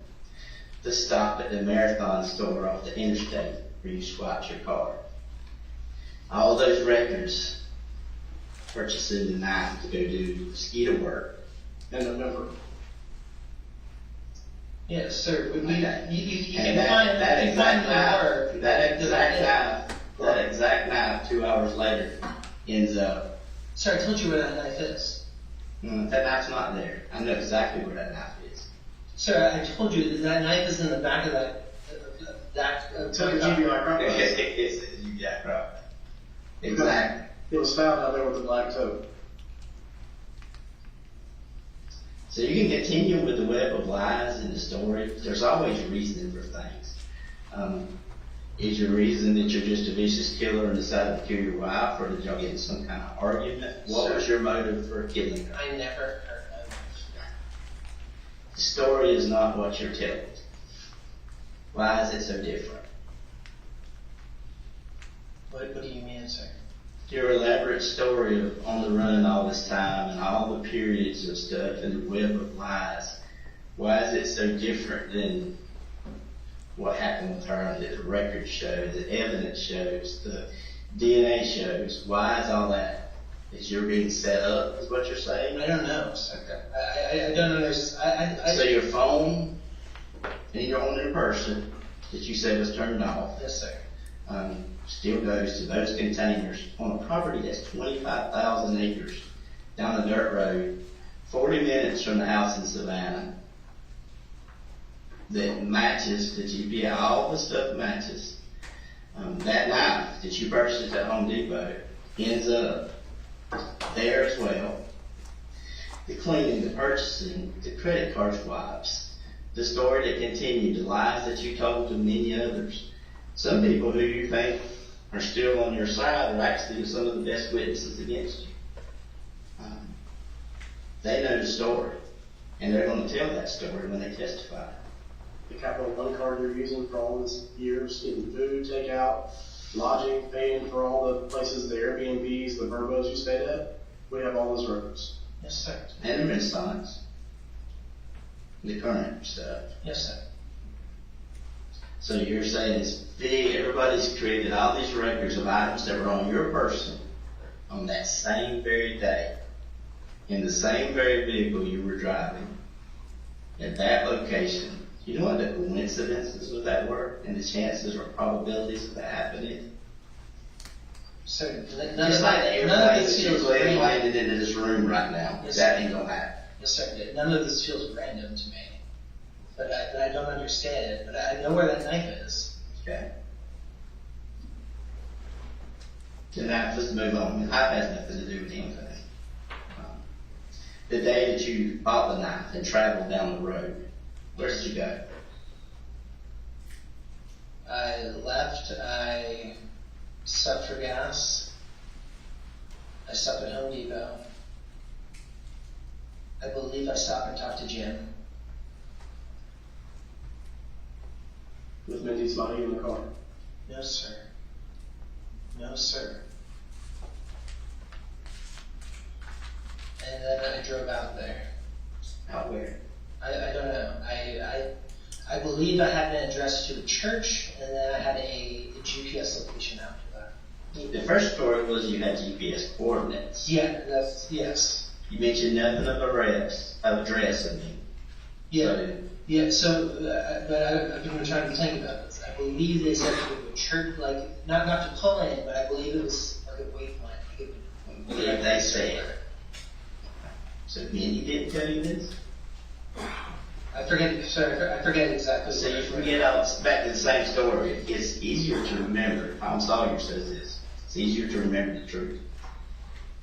The stop at the Marathon store off the interstate where you swapped your car. All those records, purchasing the knife to go do mosquito work.
In November.
Yes, sir. You
And
can find the work.
that exact knife 2 hours later ends up.
Sir, I told you where that knife is.
That knife's not there. I know exactly where that knife is.
Sir, I told you that knife is in the back of that.
Took a GBI crop.
It's yeah, right. Exactly.
It was found out there with the black toe.
So you can continue with the web of lies in the story. There's always reason for things. Is your reason that you're just a vicious killer and decided to kill your wife, or did y'all get in some kind of argument? What was your motive for killing her?
I never heard of.
The story is not what you're telling. Why is it so different?
What do you mean, sir?
Your elaborate story of on the run all this time and all the periods of stuff and the web of lies. Why is it so different than what happened with her that the records show, the evidence shows, the DNA shows? Why is all that? Is you're being set up, is what you're saying?
I don't know, sir. I don't understand.
So your phone and your only person that you said was turned off,
Yes, sir.
still goes to those containers on a property that's 25,000 acres down a dirt road, 40 minutes from the house in Savannah, that matches the GPS, all the stuff matches. That knife that you purchased at Home Depot ends up there as well. The cleaning, the purchasing, the credit card swipes, the story that continued, the lies that you told to many others. Some people who you think are still on your side are actually some of the best witnesses against you. They know the story, and they're going to tell that story when they testify.
The Capital One card you're using for all these years, getting food, takeout, lodging, paying for all the places, the Airbnbs, the Verbos you stayed at, we have all those records.
Yes, sir.
And the Renaissance, the current stuff.
Yes, sir.
So you're saying it's big, everybody's created all these records of items that were on your person on that same very day, in the same very vehicle you were driving, at that location. You know what the coincidences of that were, and the chances or probabilities of that happening?
Sir, none
Just
of
like the
none of
airplane
this
that you
feels
landed
random.
into this room right now,
Yes,
that
sir.
ain't gonna happen.
Yes, sir. None of this feels random to me. But I don't understand it. But I know where that knife is.
Okay. So now let's move on. The knife has nothing to do with anything. The day that you bought the knife and traveled down the road, where did you go?
I left. stopped for gas. I stopped at Home Depot. I believe I stopped and talked to Jim.
With Mindy's body in the car.
No, sir. No, sir. And then I drove out there.
Out where?
I don't know. I believe I had an address to a church, and then I had a GPS location after that.
The first story was you had GPS coordinates.
Yeah, yes.
You mentioned nothing of address, I mean.
Yeah, yeah. So, but I've been trying to think about this. I believe they said it was a church, like not to pull in, but I believe it was like a waypoint.
I believe they said. So Mindy didn't tell you this?
I forget. Sorry, I forget exactly.
So you forget all back to the same story. It's easier to remember. Tom Sawyer says this. It's easier to remember the truth.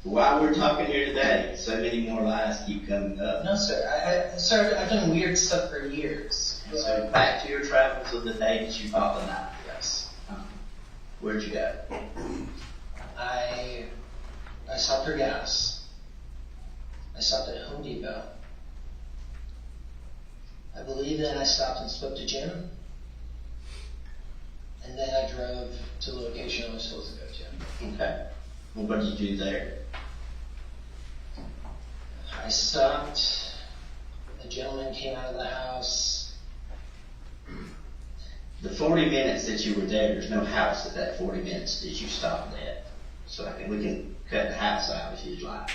While we're talking here today, so many more lies keep coming up.
No, sir. Sir, I've done weird stuff for years.
So back to your travels of the day that you bought the knife.
Yes.
Where'd you go?
I stopped for gas. I stopped at Home Depot. I believe then I stopped and spoke to Jim. And then I drove to the location I was supposed to go to.
Okay. Well, what did you do there?
I stopped. A gentleman came out of the house.
The 40 minutes that you were there, there's no house at that 40 minutes that you stopped at. So we can cut the house out if you'd like.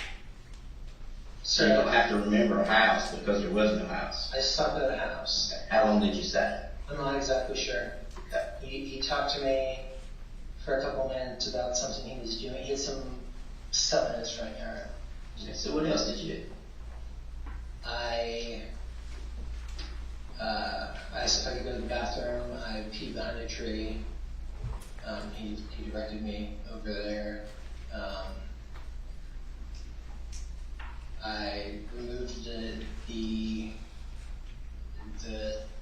So you don't have to remember a house because there was no house.
I stopped at a house.
Okay. How long did you stay?
I'm not exactly sure.
Okay.
He talked to me for a couple minutes about something he was doing. He had some stuff in his front yard.
Okay. So what else did you do?
I asked if I could go to the bathroom. I peed behind a tree. He directed me over there. I removed the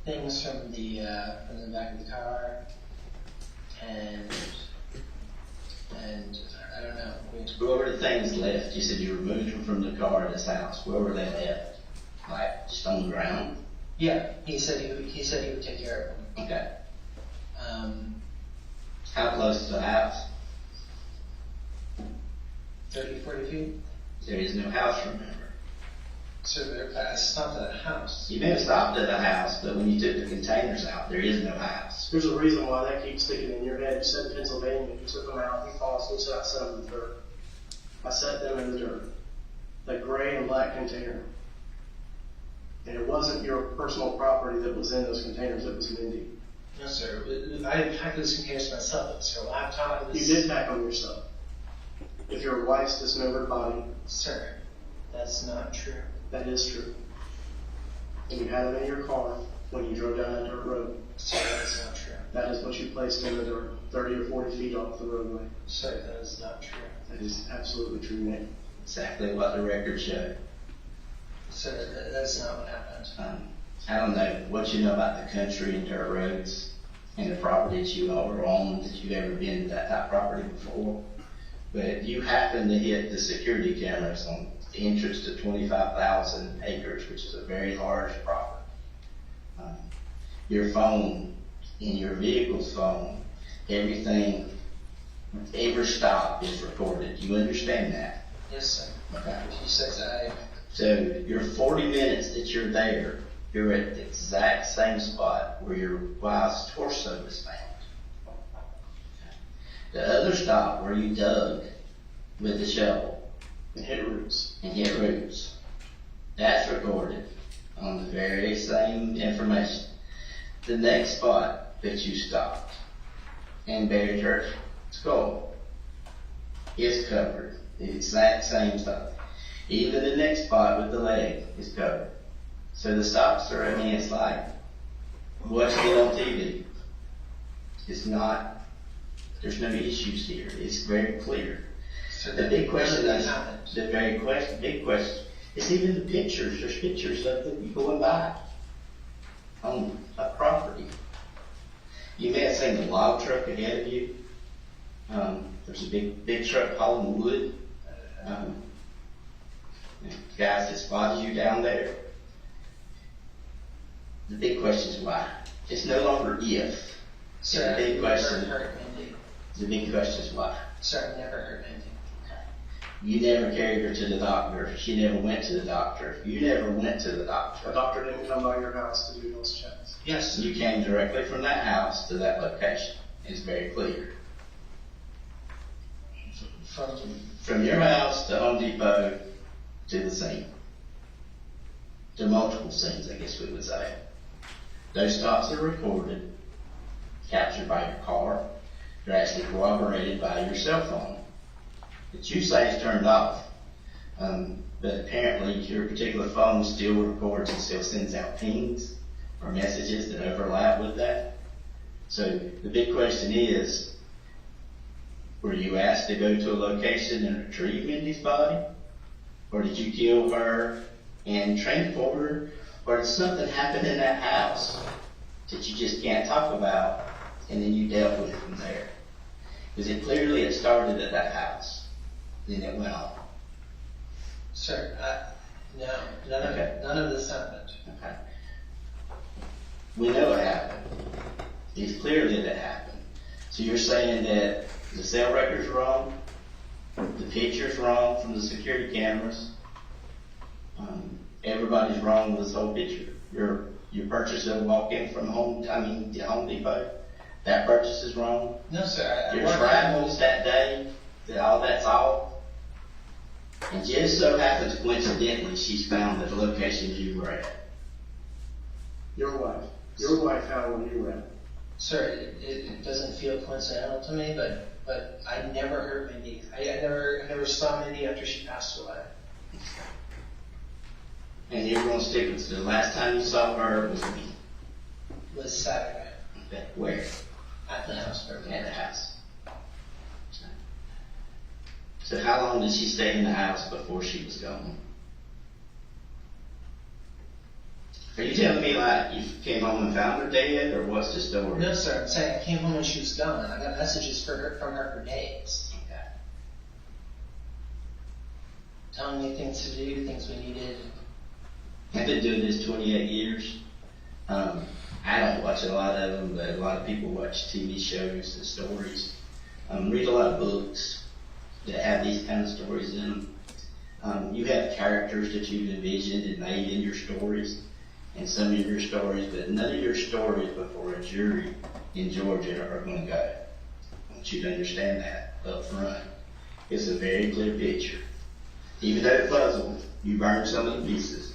things from the back of the car, and I don't know.
Where were the things left? You said you removed them from the car at his house. Where were they left? Like just on the ground?
Yeah, he said he would take care of them.
Okay. How close to the house?
30, 40 feet.
There is no house, remember.
So I stopped at a house.
You may have stopped at the house, but when you took the containers out, there is no house.
There's a reason why that keeps sticking in your head. You said Pennsylvania, you took them out, you falsely said I set them in the dirt. I set them in the dirt. The gray and black container. And it wasn't your personal property that was in those containers, it was Mindy.
No, sir. I didn't pack those containers myself. It was her laptop. It was...
You did pack them yourself. With your wife's dismembered body.
Sir, that's not true.
That is true. And you had them in your car when you drove down that dirt road.
Sir, that's not true.
That is what you placed in the dirt, 30 or 40 feet off the roadway.
Sir, that is not true.
That is absolutely true, Nick.
Exactly what the records show.
Sir, that's not what happened.
I don't know what you know about the country and dirt roads and the property that you all own, that you've ever been to that type of property before. But if you happen to hit the security cameras on the entrance to 25,000 acres, which is a very large property, your phone, in your vehicle's phone, everything, every stop is recorded. You understand that?
Yes, sir.
Okay.
She says
So your 40 minutes that you're there, you're at the exact same spot where your wife's torso was found. The other stop where you dug with the shovel
And hit roots.
and hit roots, that's recorded on the very same information. The next spot that you stopped and buried her skull is covered. The exact same stuff. Even the next spot with the leg is covered. So the stops are, I mean, it's like watching it on TV. It's not, there's no issues here. It's very clear.
So
The big question
that
is,
happened.
the very question, big question, it's even the pictures. There's pictures of you going by on a property. You may have seen the log truck ahead of you. There's a big truck hauling wood. Guys that spotted you down there. The big question is why. It's no longer if.
Sir,
The big
I've
question.
never hurt Mindy.
The big question is why.
Sir, I've never hurt Mindy.
You never carried her to the doctor. She never went to the doctor. You never went to the
A
doctor.
doctor didn't come by your house to do those checks.
Yes.
You came directly from that house to that location. It's very clear. From your house to Home Depot to the scene. To multiple scenes, I guess we would say. Those stops are recorded, captured by your car. They're actually corroborated by your cell phone that you say is turned off. But apparently your particular phone still records and still sends out pings or messages that overlap with that. So the big question is, were you asked to go to a location and retrieve Mindy's body? Or did you kill her and transport her? Or did something happen in that house that you just can't talk about and then you dealt with it from there? Because it clearly started at that house. Then it went on.
Sir, no,
Okay.
none of this happened.
Okay. We know it happened. It's clear that it happened. So you're saying that the cell record's wrong, the picture's wrong from the security cameras, everybody's wrong with this whole picture. Your purchase of walk-in from Home Depot, that purchase is wrong.
No, sir.
Your travels that day, all that's all. And just so happens coincidentally, she's found at the location you were at.
Your wife, how when you were at?
Sir, it doesn't feel coincidental to me, but I never hurt Mindy. I never saw Mindy after she passed away.
And you're going to stick with the last time you saw her was me.
It was Saturday
Where?
at the house.
At the house. So how long did she stay in the house before she was gone? Are you telling me like you came home and found her dead, or what's the story?
No, sir. I'm saying I came home and she was gone. I got messages from her for days,
Okay.
telling me things to do, things we needed.
I've been doing this 28 years. I don't watch a lot of them, but a lot of people watch TV shows and stories. Read a lot of books that have these kind of stories in them. You have characters that you've envisioned and made in your stories, and some of your stories, but none of your stories before a jury in Georgia are going to go. I want you to understand that up front. It's a very clear picture. Even though it puzzled, you burned some of the pieces.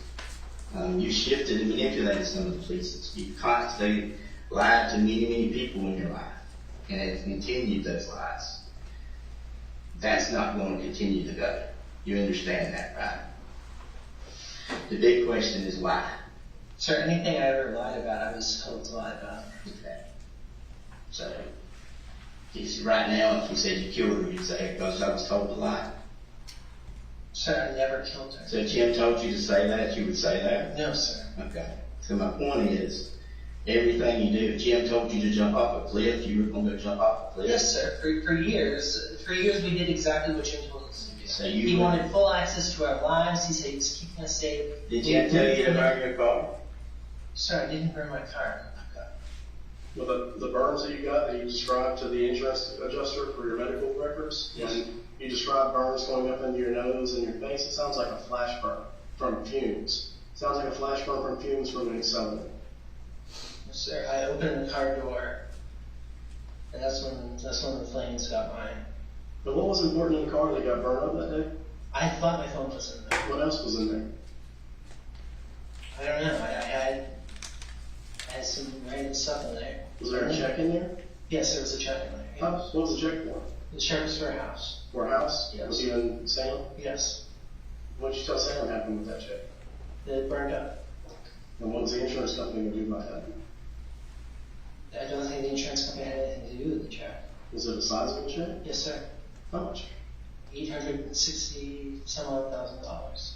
You shifted and manipulated some of the pieces. You constantly lied to many, many people in your life, and have continued those lies. That's not going to continue to go. You understand that, right? The big question is why.
Sir, anything I ever lied about, I was told to lie about.
Okay. So, right now, if you said you killed her, you'd say it because I was told to lie.
Sir, I never killed her.
So if Jim told you to say that, you would say that?
No, sir.
Okay. So my point is, everything you do, if Jim told you to jump off a cliff, you were going to jump off a cliff?
Yes, sir. For years we did exactly what Jim told us to do.
So
He wanted full access to our lives. He said he was keeping us safe.
Did Jim tell you to burn your car?
Sir, I didn't burn my car.
Well, the burns that you got that you described to the insurance adjuster for your medical records,
Yes.
when you described burns going up into your nose and your face, it sounds like a flash burn from fumes. It sounds like a flash burn from fumes from an accelerant.
Yes, sir. I opened the car door, and that's when the flames got mine.
But what was important in the car that got burned up that day?
I thought my phone was in there.
What else was in there?
I don't know. I had some random stuff in there.
Was there a check in there?
Yes, there was a check in there.
What was the check for?
The check was for a house.
For a house?
Yes.
Was he in Salem?
Yes.
What did you tell Salem happened with that check?
It burned up.
And what was the insurance company going to do about that?
I don't think the insurance company had anything to do with the check.
Was it a sizable check?
Yes, sir.
How much?
$860 some odd $1,000.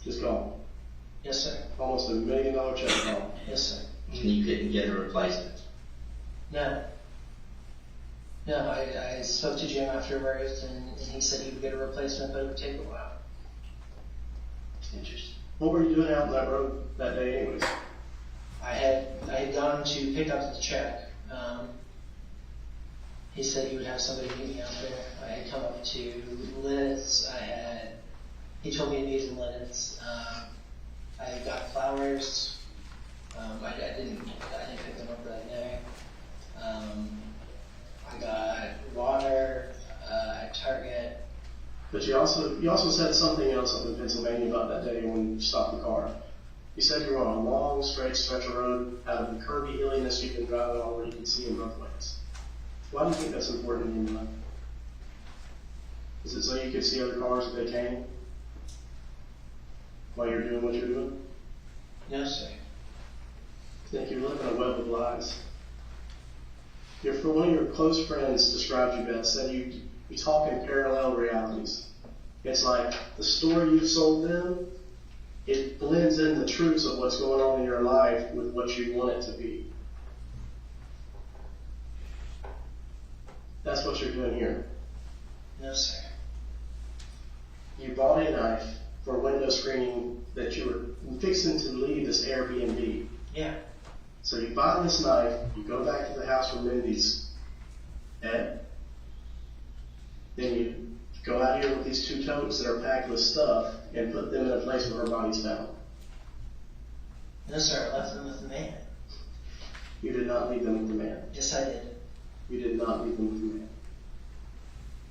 Just gone.
Yes, sir.
Almost $1 million check gone.
Yes, sir.
And you couldn't get a replacement.
No. No, I spoke to Jim afterwards, and he said he would get a replacement, but it would take a while.
Interesting. What were you doing out on that road that day anyways?
I had gone to pick up the check. He said he would have somebody meet me out there. I had come up to Liz. He told me to meet in Liz. I got flowers. I didn't pick them up that day. I got water at Target.
But you also said something else up in Pennsylvania about that day when you stopped the car. You said you were on a long, straight stretch of road out of the curvy hilliness you've been driving on where you can see in both ways. Why do you think that's important in your life? Is it so you could see other cars if they came while you're doing what you're doing?
No, sir.
I think you're living a web of lies. One of your close friends described you best, said you talk in parallel realities. It's like the story you've sold them, it blends in the truths of what's going on in your life with what you want it to be. That's what you're doing here.
No, sir.
You bought a knife for window screening that you were fixing to leave this Airbnb.
Yeah.
So you buy this knife, you go back to the house where Mindy's at, then you go out here with these 2 totes that are packed with stuff and put them in a place where her body's found.
No, sir. I left them with the man.
You did not leave them with the man.
Yes, I did.
You did not leave them with the man.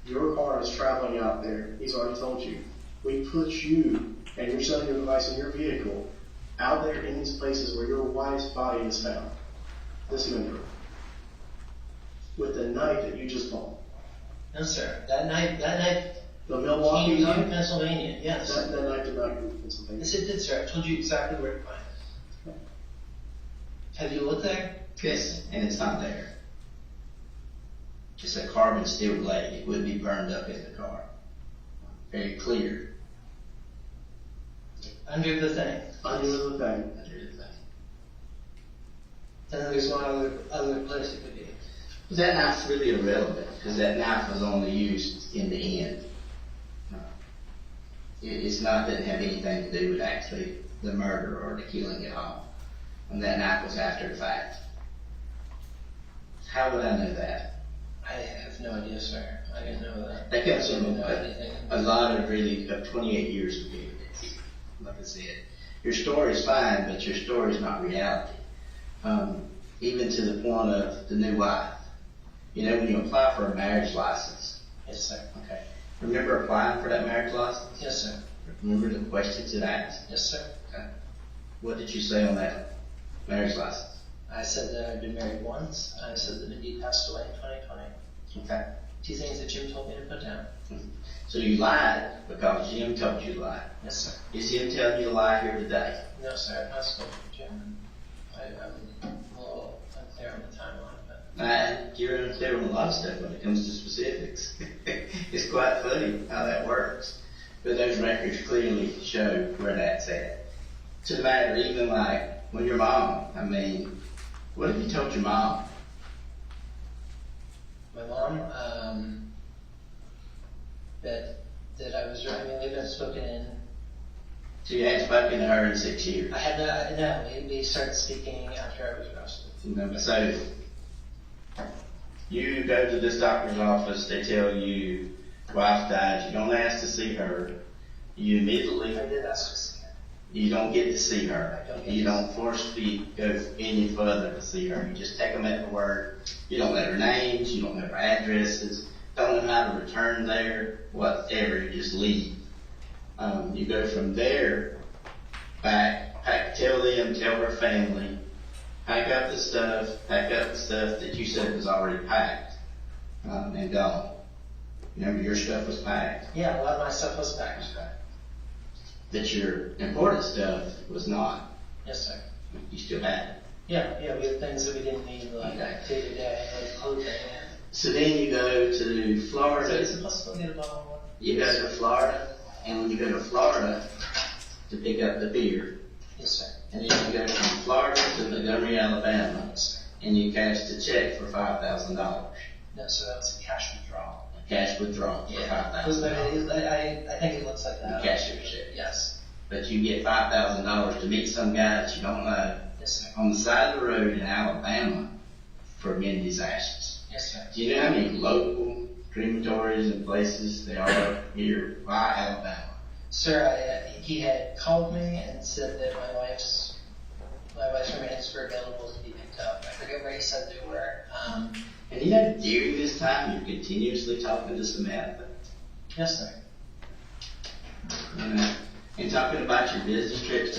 Your car is traveling out there. He's already told you. We put you and your cellular device in your vehicle out there in these places where your wife's body is found. Dismembered. With the knife that you just bought.
No, sir. That knife.
The Milwaukee
came to
knife?
Pennsylvania. Yes.
That knife did not come from Pennsylvania.
Yes, it did, sir. I told you exactly where to find it. Have you looked there?
Yes, and it's not there. It's a carbon steel blade. It would be burned up in the car. Very clear.
Under the thing.
Under the thing.
Under the thing.
Then there's one other place it could be.
But that knife's really irrelevant because that knife was only used in the end. It's not doesn't have anything to do with actually the murder or the killing at all. And that knife was after the fact. How would I know that?
I have no idea, sir. I didn't know that.
That comes
I
from
didn't know anything.
a lot of 28 years of doing this. Like I said, your story's fine, but your story's not reality. Even to the point of the new wife. You know, when you apply for a marriage license.
Yes, sir.
Okay. Remember applying for that marriage license?
Yes, sir.
Remember the questions it asked?
Yes, sir.
Okay. What did you say on that marriage license?
I said that I'd been married once. I said that Mindi passed away in 2020.
Okay.
2 things that Jim told me to put down.
So you lied because Jim told you to lie.
Yes, sir.
Is Jim telling you to lie here today?
No, sir. I spoke to Jim. I'm a little unclear on the timeline, but
You're unclear on a lot of stuff when it comes to specifics. It's quite funny how that works. But those records clearly show where that's at. To the matter, even like when your mom, what have you told your mom?
my mom, that I was driving. We've been spoken in.
So you hadn't spoken to her in 6 years?
I had no. We started speaking after I was arrested.
So you go to this doctor's office, they tell you wife died, you don't ask to see her, you immediately,
I did ask to see her.
you don't get to see her,
I don't get
you
to
don't forcefully go any further to see her, you just take them at the word, you don't know her names, you don't know her addresses, don't know how to return there, whatever, you just leave. You go from there back, tell her family, pack up the stuff that you said was already packed, and gone. Remember, your stuff was packed.
Yeah, a lot of my stuff was packed.
That your important stuff was not.
Yes, sir.
You still had it.
Yeah, we had things that we didn't need, like
Okay.
day to day, like clothing.
So then you go to
So
Florida.
is it possible to get a bottle of water?
You go to Florida, and when you go to Florida to pick up the beer,
Yes, sir.
and then you go from Florida to Montgomery, Alabama,
Yes, sir.
and you cashed a check for $5,000.
No, so that was a cash withdrawal.
Cash withdrawal for
It was,
$5,000.
I think it looks like that.
Cashier check.
Yes.
But you get $5,000 to meet some guy that you don't know
Yes, sir.
on the side of the road in Alabama for Mindy's ashes.
Yes, sir.
Do you know how many local crematories and places there are here by Alabama?
Sir, he had called me and said that my wife's remains were available to be picked up. I forget where he said they were.
And you know, during this time, you're continuously talking to Samantha.
Yes, sir.
You know, and talking about your business trips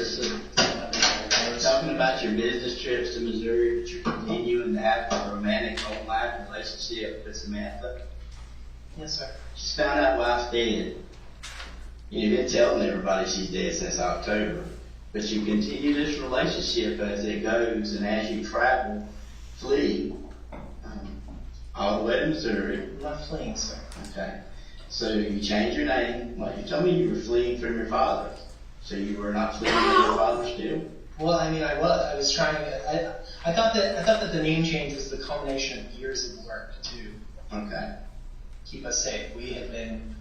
to Missouri, but you're continuing to have a romantic online relationship with Samantha.
Yes, sir.
She's found out wife's dead. You've been telling everybody she's dead since October, but you continue this relationship as it goes and as you travel, flee, all the way to Missouri.
I'm not fleeing, sir.
Okay. So you change your name. Well, you told me you were fleeing from your father. So you were not fleeing from your father still?
Well, I mean, I was trying to. I thought that the name change was the culmination of years of work to
Okay.
keep us safe. We have been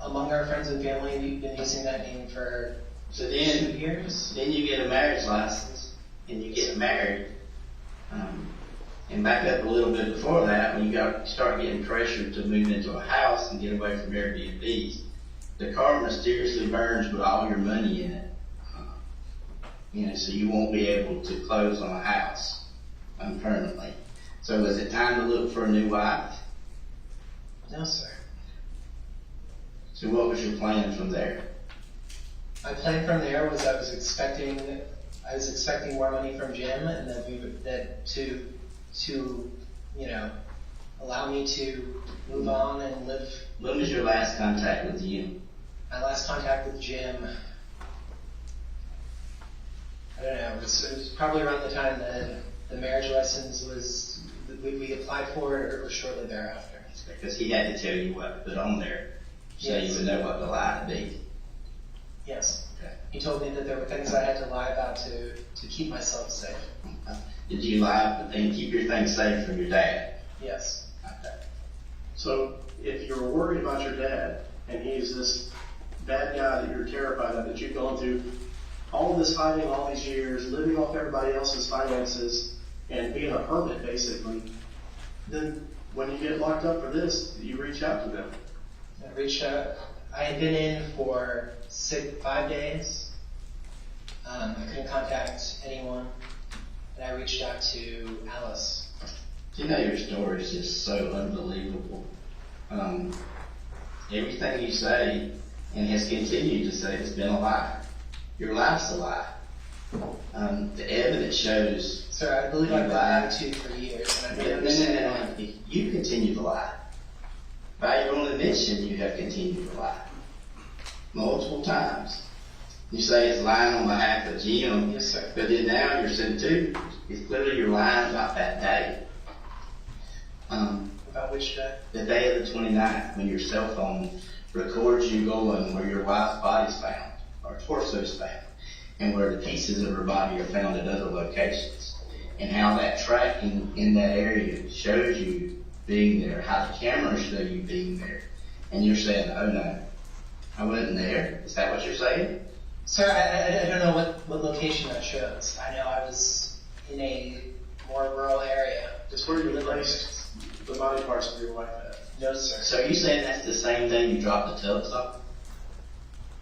among our friends and family. We've been using that name for
So
2
then,
years.
then you get a marriage license and you get married. And back up a little bit before that, when you start getting pressured to move into a house and get away from Airbnbs, the car mysteriously burns with all your money in it. So you won't be able to close on a house permanently. So is it time to look for a new wife?
No, sir.
So what was your plan from there?
My plan from there was I was expecting more money from Jim, and to allow me to move on and live.
When was your last contact with Jim?
My last contact with Jim, I don't know, it was probably around the time that the marriage license was, we applied for it, or shortly thereafter.
Because he had to tell you what to put on there, so
Yes.
you would know what to lie to be.
Yes.
Okay.
He told me that there were things I had to lie about to keep myself safe.
Did you lie and keep your things safe from your dad?
Yes.
Okay.
So if you're worried about your dad, and he's this bad guy that you're terrified of, that you've gone through all of this hiding all these years, living off everybody else's finances, and being a hermit basically, then when you get locked up for this, you reach out to them.
I reached out. I had been in for 5 days. I couldn't contact anyone, and I reached out to Alice.
You know, your story is just so unbelievable. Everything you say, and has continued to say, has been a lie. Your life's a lie. The evidence shows.
Sir, I believe I've been lied to for years, and I've been understanding why.
You continue to lie. By your own admission, you have continued to lie. Multiple times. You say it's lying on behalf of Jim.
Yes, sir.
But then now you're saying too, it's clearly you're lying about that day.
About which day?
The day of the 29th, when your cell phone records you going where your wife's body's found, or torso's found, and where the pieces of her body are found at other locations. And how that tracking in that area shows you being there, how the cameras show you being there. And you're saying, oh no, I wasn't there. Is that what you're saying?
Sir, I don't know what location that shows. I know I was in a more rural area.
It's where you placed the body parts of your wife at.
No, sir.
So are you saying that's the same day you dropped the tubs off?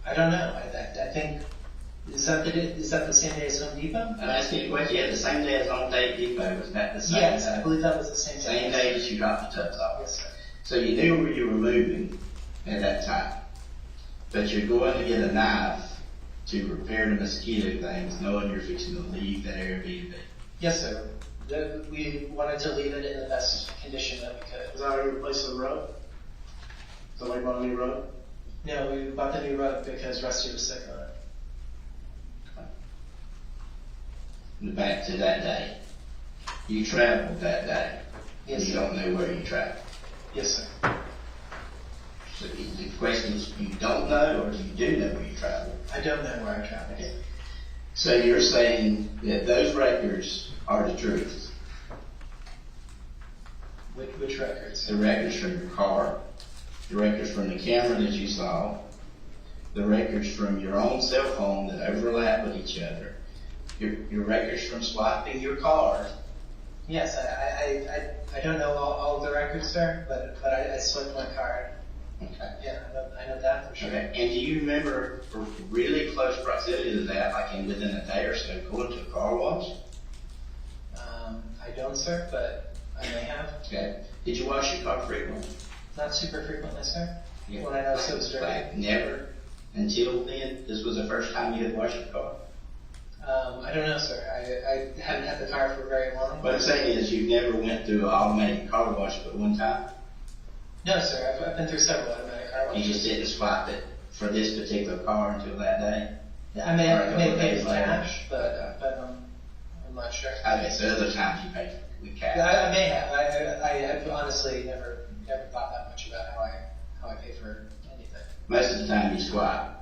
I don't know. I think, is that the same day as Home Depot?
I'm asking you a question. Yeah, the same day as on Depot. Was that the same
Yes,
day?
I believe that was the same day.
Same day that you dropped the tubs off.
Yes, sir.
So you knew where you were moving at that time. But you're going to get a knife to repair the mosquito things, knowing you're fixing to leave that Airbnb.
Yes, sir. We wanted to leave it in the best condition that we could.
Is that how you replaced the rug? Is that why you bought a new rug?
No, we bought the new rug because Rusty was sick on it.
Back to that day. You traveled that day.
Yes,
You
sir.
don't know where you traveled.
Yes, sir.
So the question is, you don't know or you do know where you traveled?
I don't know where I traveled.
Okay. So you're saying that those records are the truth?
Which records?
The records from your car, the records from the camera that you saw, the records from your own cell phone that overlap with each other, your records from swiping your card.
Yes, I don't know all of the records, sir, but I swiped my card.
Okay.
Yeah, I know that for sure.
Okay. And do you remember for really close proximity to that, like within a day or so, going to a car wash?
I don't, sir, but I may have.
Okay. Did you wash your car frequently?
Not super frequently, sir.
Yeah.
When I noticed it was dirty.
Like never until then? This was the first time you had washed your car?
I don't know, sir. I haven't had the car for very long.
What I'm saying is you never went through an automatic car wash but one time?
No, sir. I've been through several automatic car
You
washes.
just didn't swipe it for this particular car until that day?
I may have
Or a couple
paid
days
with
later?
cash, but I'm not sure.
Okay, so other times you paid with cash.
I may have. I've honestly never thought that much about how I pay for anything.
Most of the time you swipe.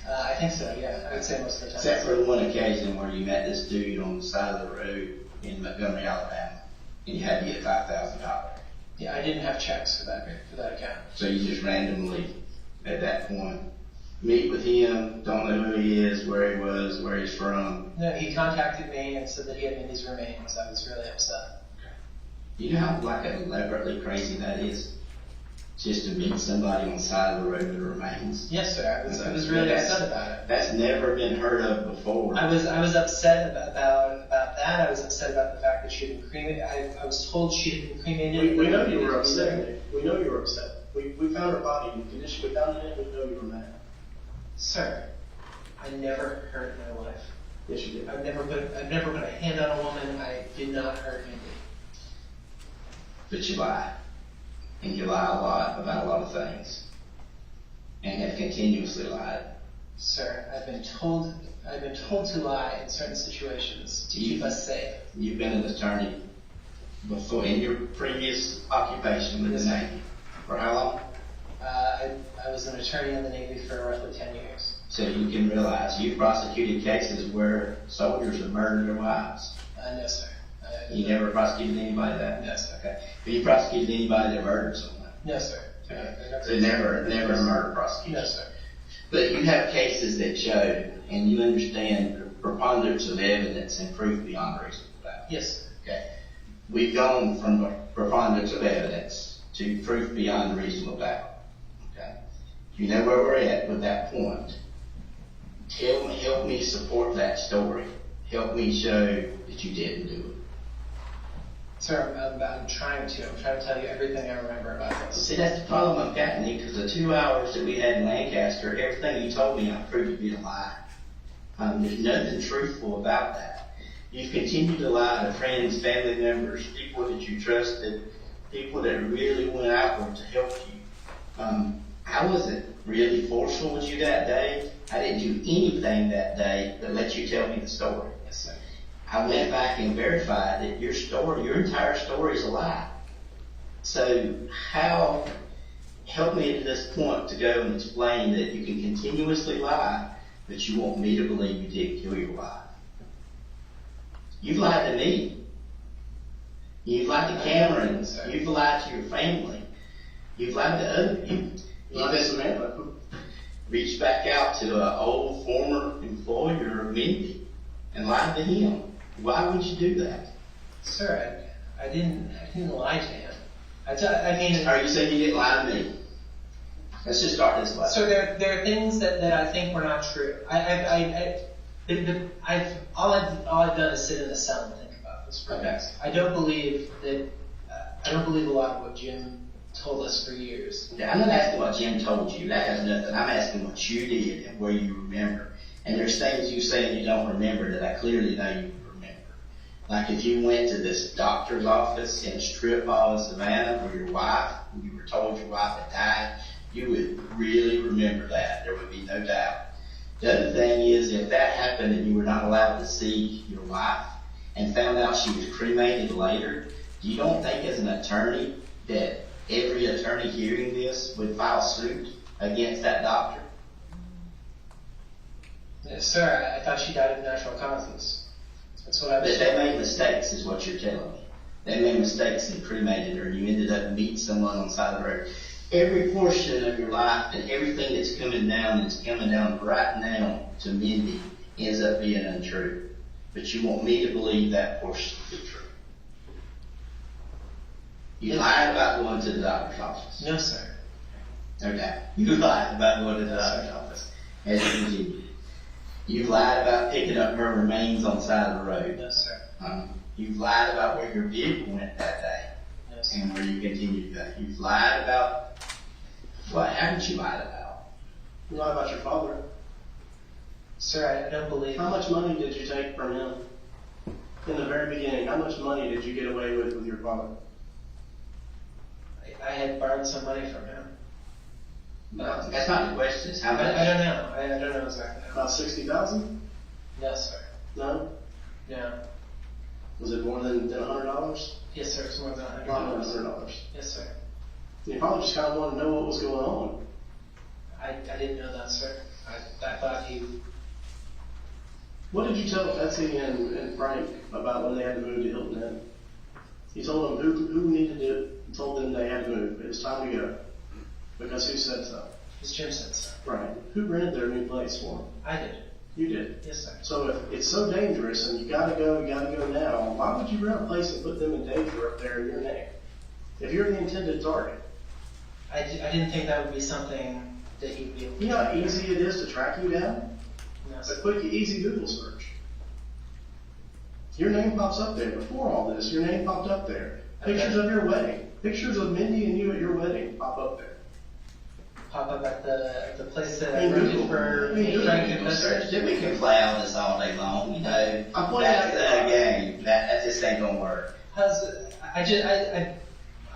I think so. Yeah, I would say most of the time.
Except for one occasion where you met this dude on the side of the road in Montgomery, Alabama, and you had to get $5,000.
Yeah, I didn't have checks for that account.
So you just randomly, at that point, meet with him, don't know who he is, where he was, where he's from.
No, he contacted me and said that he had Mindy's remains. I was really upset.
You know how like elaborately crazy that is? Just to meet somebody on the side of the road with remains.
Yes, sir. I was really upset about it.
That's never been heard of before.
I was upset about that. I was upset about the fact that she had been cremated. I was told she had been cremated.
We know you were upset. We know you were upset. We found her body in the condition we found it in. We know you were mad.
Sir, I never hurt my wife.
Yes, you did.
I've never put a hand on a woman. I did not hurt Mindy.
But you lie. And you lie a lot about a lot of things. And have continuously lied.
Sir, I've been told to lie in certain situations to keep us safe.
You've been an attorney before in your previous occupation with the Navy. For how long?
I was an attorney in the Navy for roughly 10 years.
So you can realize you've prosecuted cases where soldiers have murdered their wives.
No, sir.
You never prosecuted anybody that?
No, sir.
Okay. Have you prosecuted anybody that murdered someone?
No, sir.
Okay. So never a murder prosecution?
No, sir.
But you have cases that show, and you understand preponderance of evidence and proof beyond reasonable doubt.
Yes, sir.
Okay. We've gone from preponderance of evidence to proof beyond reasonable doubt. Okay. You know where we're at with that point. Help me support that story. Help me show that you didn't do it.
Sir, I'm trying to tell you everything I remember about this.
See, that's the problem I've got, Nick, because the 2 hours that we had in Lancaster, everything you told me, I proved to be a lie. There's nothing truthful about that. You've continued to lie to friends, family members, people that you trusted, people that really went outward to help you. I wasn't really forceful with you that day. I didn't do anything that day that let you tell me the story.
Yes, sir.
I went back and verified that your entire story is a lie. So help me at this point to go and explain that you can continuously lie, but you want me to believe you did kill your wife. You've lied to me. You've lied to Cameron. You've lied to your family. You've lied to other people. You've reached back out to an old former employer of Mindi and lied to him. Why would you do that?
Sir, I didn't lie to him. I mean,
Are you saying you didn't lie to me? Let's just start this way.
So there are things that I think were not true. All I've done is sit in a cell and think about this for days. I don't believe a lot of what Jim told us for years.
Okay, I'm not asking what Jim told you. That has nothing. I'm asking what you did and where you remember. And there's things you say and you don't remember that I clearly know you remember. Like if you went to this doctor's office in a strip mall in Savannah where you were told your wife had died, you would really remember that. There would be no doubt. The other thing is, if that happened and you were not allowed to see your wife and found out she was cremated later, you don't think as an attorney that every attorney hearing this would file suit against that doctor?
Yes, sir, I thought she died of natural causes. That's what I was
That they made mistakes is what you're telling me. they made mistakes and cremated her, and you ended up meeting someone on the side of the road. Every portion of your life and everything that's coming down right now to Mindi ends up being untrue. But you want me to believe that portion to be true. You lied about going to the doctor's office.
No, sir.
Okay. You lied about going to the doctor's office. As you continue. You lied about picking up her remains on the side of the road.
No, sir.
You've lied about where your vehicle went that day.
No, sir.
And where you continue to go. You've lied about what haven't you lied about?
You lied about your father.
Sir, I don't believe.
How much money did you take from him? In the very beginning, how much money did you get away with your father?
I had borrowed some money from him.
No, that's not the question. It's how much.
I don't know. I don't know exactly how.
About $60,000?
No, sir.
No?
No.
Was it more than $100?
Yes, sir. It's more than
A lot more than
$100.
$100.
Yes, sir.
You probably just kind of wanted to know what was going on.
I didn't know that, sir. I thought he.
What did you tell Betsy and Frank about when they had to move to Hilton Head? You told them who needed to, told them they had to move. It was time to go. Because who said so?
Mr. Jim said so.
Right. Who rented their new place for them?
I did.
You did.
Yes, sir.
So if it's so dangerous and you gotta go now, why would you rent a place and put them in danger up there in your name? If you're the intended target.
I didn't think that would be something that he would be able to.
You know how easy it is to track you down?
No,
It's a
sir.
quick, easy Google search. Your name pops up there. Before all this, your name popped up there. Pictures of your wedding. Pictures of Mindi and you at your wedding pop up there.
Pop up at the place that I
In
rented
Google.
for
In Google.
Frank and
Google search.
Betsy.
We can play on this all day long, you know.
I'm pointing
That's
out-
the game. That just ain't gonna work.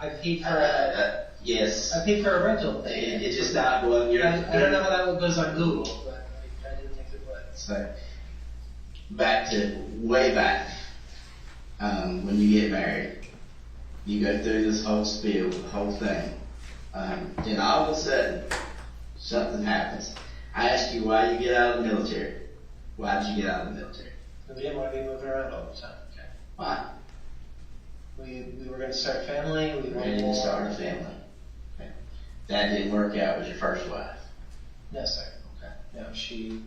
I paid for
Yes.
I paid for a rental.
It's just not going.
I don't know how that goes on Google, but I didn't think it would.
So, back to way back, when you get married, you go through this whole spiel, the whole thing. Then all of a sudden, something happens. I ask you why you get out of the military. Why did you get out of the military?
We didn't want to be moving around all the time. Okay.
Why?
We were going to start a family. We
Ready to start a family. Okay. That didn't work out with your first wife.
No, sir.
Okay.
No, she.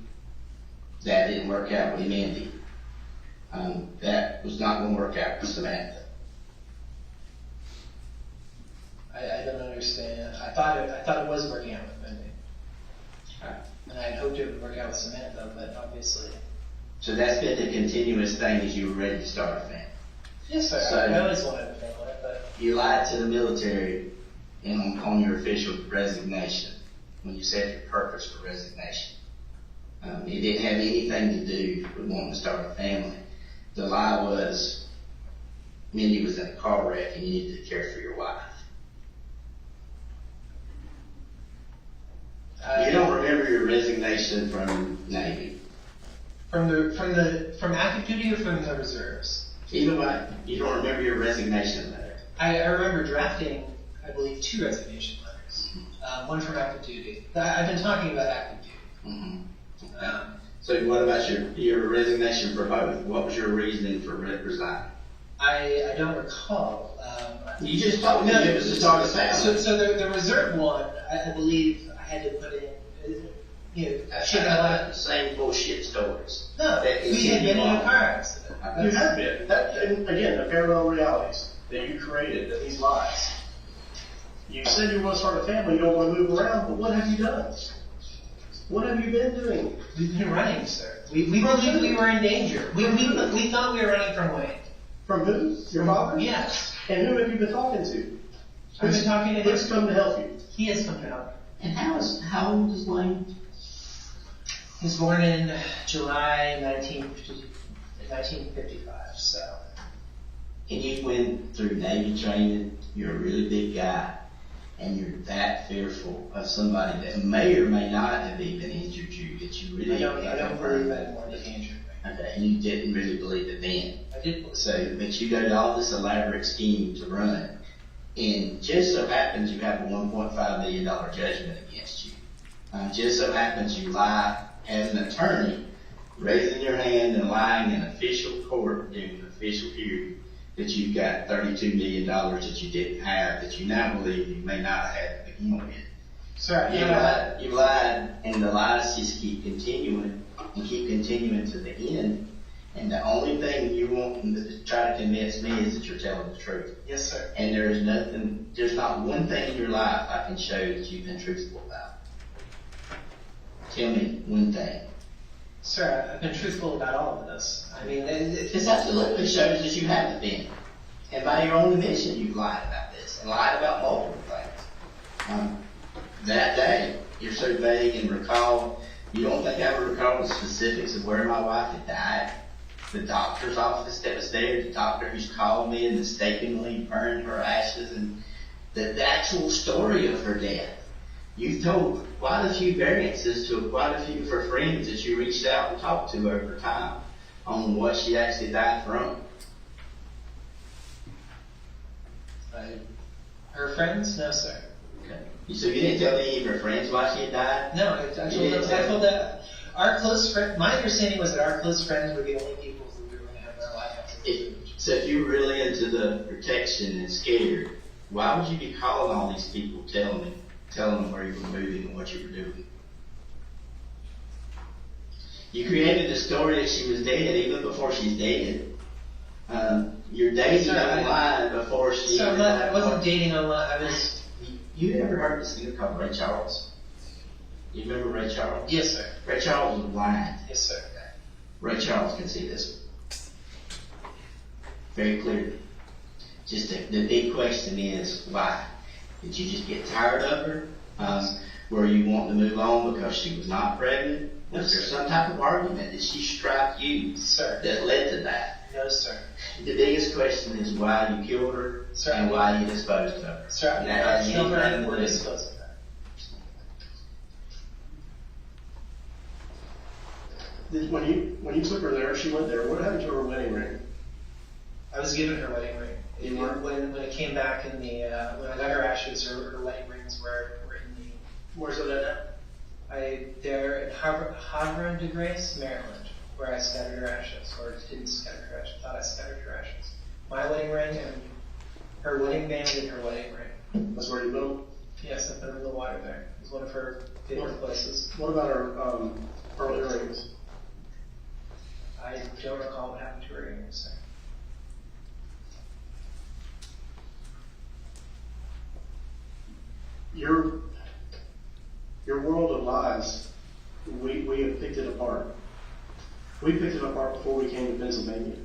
That didn't work out with Mindi. That was not going to work out with Samantha.
I don't understand. I thought it was working out with Mindi.
Okay.
And I had hoped it would work out with Samantha, but obviously.
So that's been the continuous thing as you were ready to start a family.
Yes, sir.
So-
I always wanted a family, but
You lied to the military on your official resignation when you said your purpose for resignation. It didn't have anything to do with wanting to start a family. The lie was Mindi was in a car wreck and you needed to care for your wife. You don't remember your resignation from Navy.
from active duty or from the reserves.
Either way, you don't remember your resignation letter.
I remember drafting, I believe, 2 resignation letters. One from active duty. I've been talking about active duty.
Mm-hmm. So what about your resignation for both? What was your reasoning for resigning?
I don't recall.
You just told me it was to start a family.
So the reserve one, I believe I had to put in, should I let
The same bullshit stories.
No,
That
we had been in a
continue
car
on.
accident.
You have been. And again, the parallel realities that you created, that these lies. You said you want to start a family, you don't want to move around, but what have you done? What have you been doing?
We've been running, sir. We believed we were in danger. We thought we were running from Wayne.
From who? Your father?
Yes.
And who have you been talking to?
I've been talking to him.
Who's come to help you?
He has come to help.
And how old is Wayne?
He was born in July 1955, so.
And you went through Navy training, you're a really big guy, and you're that fearful of somebody that may or may not have even injured you, that you really
I don't believe anyone has injured me.
Okay, and you didn't really believe it then.
I did believe
So, but you go to all this elaborate scheme to run, and just so happens you have a $1.5 million judgment against you. Just so happens you lie as an attorney, raising your hand and lying in official court during an official hearing that you've got $32 million that you didn't have, that you now believe you may not have had to begin with.
Sir,
You lied, and the lies just keep continuing and keep continuing to the end. And the only thing you want to try to convince me is that you're telling the truth.
Yes, sir.
And there's not one thing in your life I can show that you've been truthful about. Tell me one thing.
Sir, I've been truthful about all of this. I mean,
This absolutely shows that you haven't been. And by your own admission, you've lied about this and lied about multiple things. That day, you're so vague and recall, you don't think I would recall the specifics of where my wife had died? The doctor's office that was there, the doctor who's called me and mistakenly burned her ashes, and the actual story of her death. You've told quite a few variances to quite a few of her friends that you reached out and talked to over time on what she actually died from.
her friends? No, sir.
Okay. So you didn't tell any of her friends why she had died?
No, I told that our close friend. My understanding was that our close friends were the only people who we were going to have in our life after we moved.
So if you were really into the protection and scared, why would you be calling all these people, telling them where you were moving and what you were doing? You created a story that she was dead even before she's dead. You're dating online before she.
So I wasn't dating online. I was.
You ever heard of a singer called Ray Charles? You remember Ray Charles?
Yes, sir.
Ray Charles was blind.
Yes, sir.
Ray Charles can see this very clearly. Just the big question is why? Did you just get tired of her? Were you wanting to move on because she was not pregnant? Was there some type of argument? Did she strike you,
sir,
that led to that?
No, sir.
The biggest question is why you killed her,
sir,
and why you disposed of her.
Sir, I
That
killed her and we're disposed of her.
When you took her there, she went there. What happened to her wedding ring?
I was given her wedding ring.
You were?
When it came back in the when I got her ashes, her wedding rings were in the.
Where's it at now?
They're in Havre de Grace, Maryland, where I scattered her ashes, or didn't scatter her ashes. Thought I scattered her ashes. My wedding ring and her wedding band and her wedding ring.
That's where you put them?
Yes, I put them in the water there. It was one of her favorite places.
What about her pearl earrings?
I don't recall what happened to her earrings, sir.
Your world of lies, we have picked it apart. We picked it apart before we came to Pennsylvania.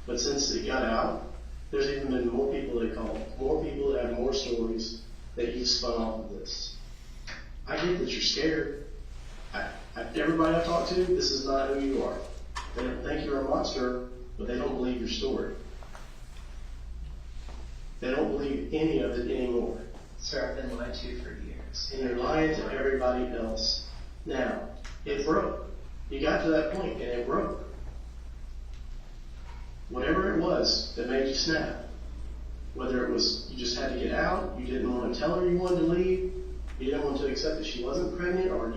But since it got out, there's even been more people that call, more people that have more stories that you've spun off of this. I get that you're scared. Everybody I talk to, this is not who you are. They don't think you're a monster, but they don't believe your story. They don't believe any of it anymore.
Sir, I've been lied to for years.
And you're lying to everybody else. Now, it broke. You got to that point and it broke. Whatever it was that made you snap, whether it was you just had to get out, you didn't want to tell her you wanted to leave, you didn't want to accept that she wasn't pregnant, or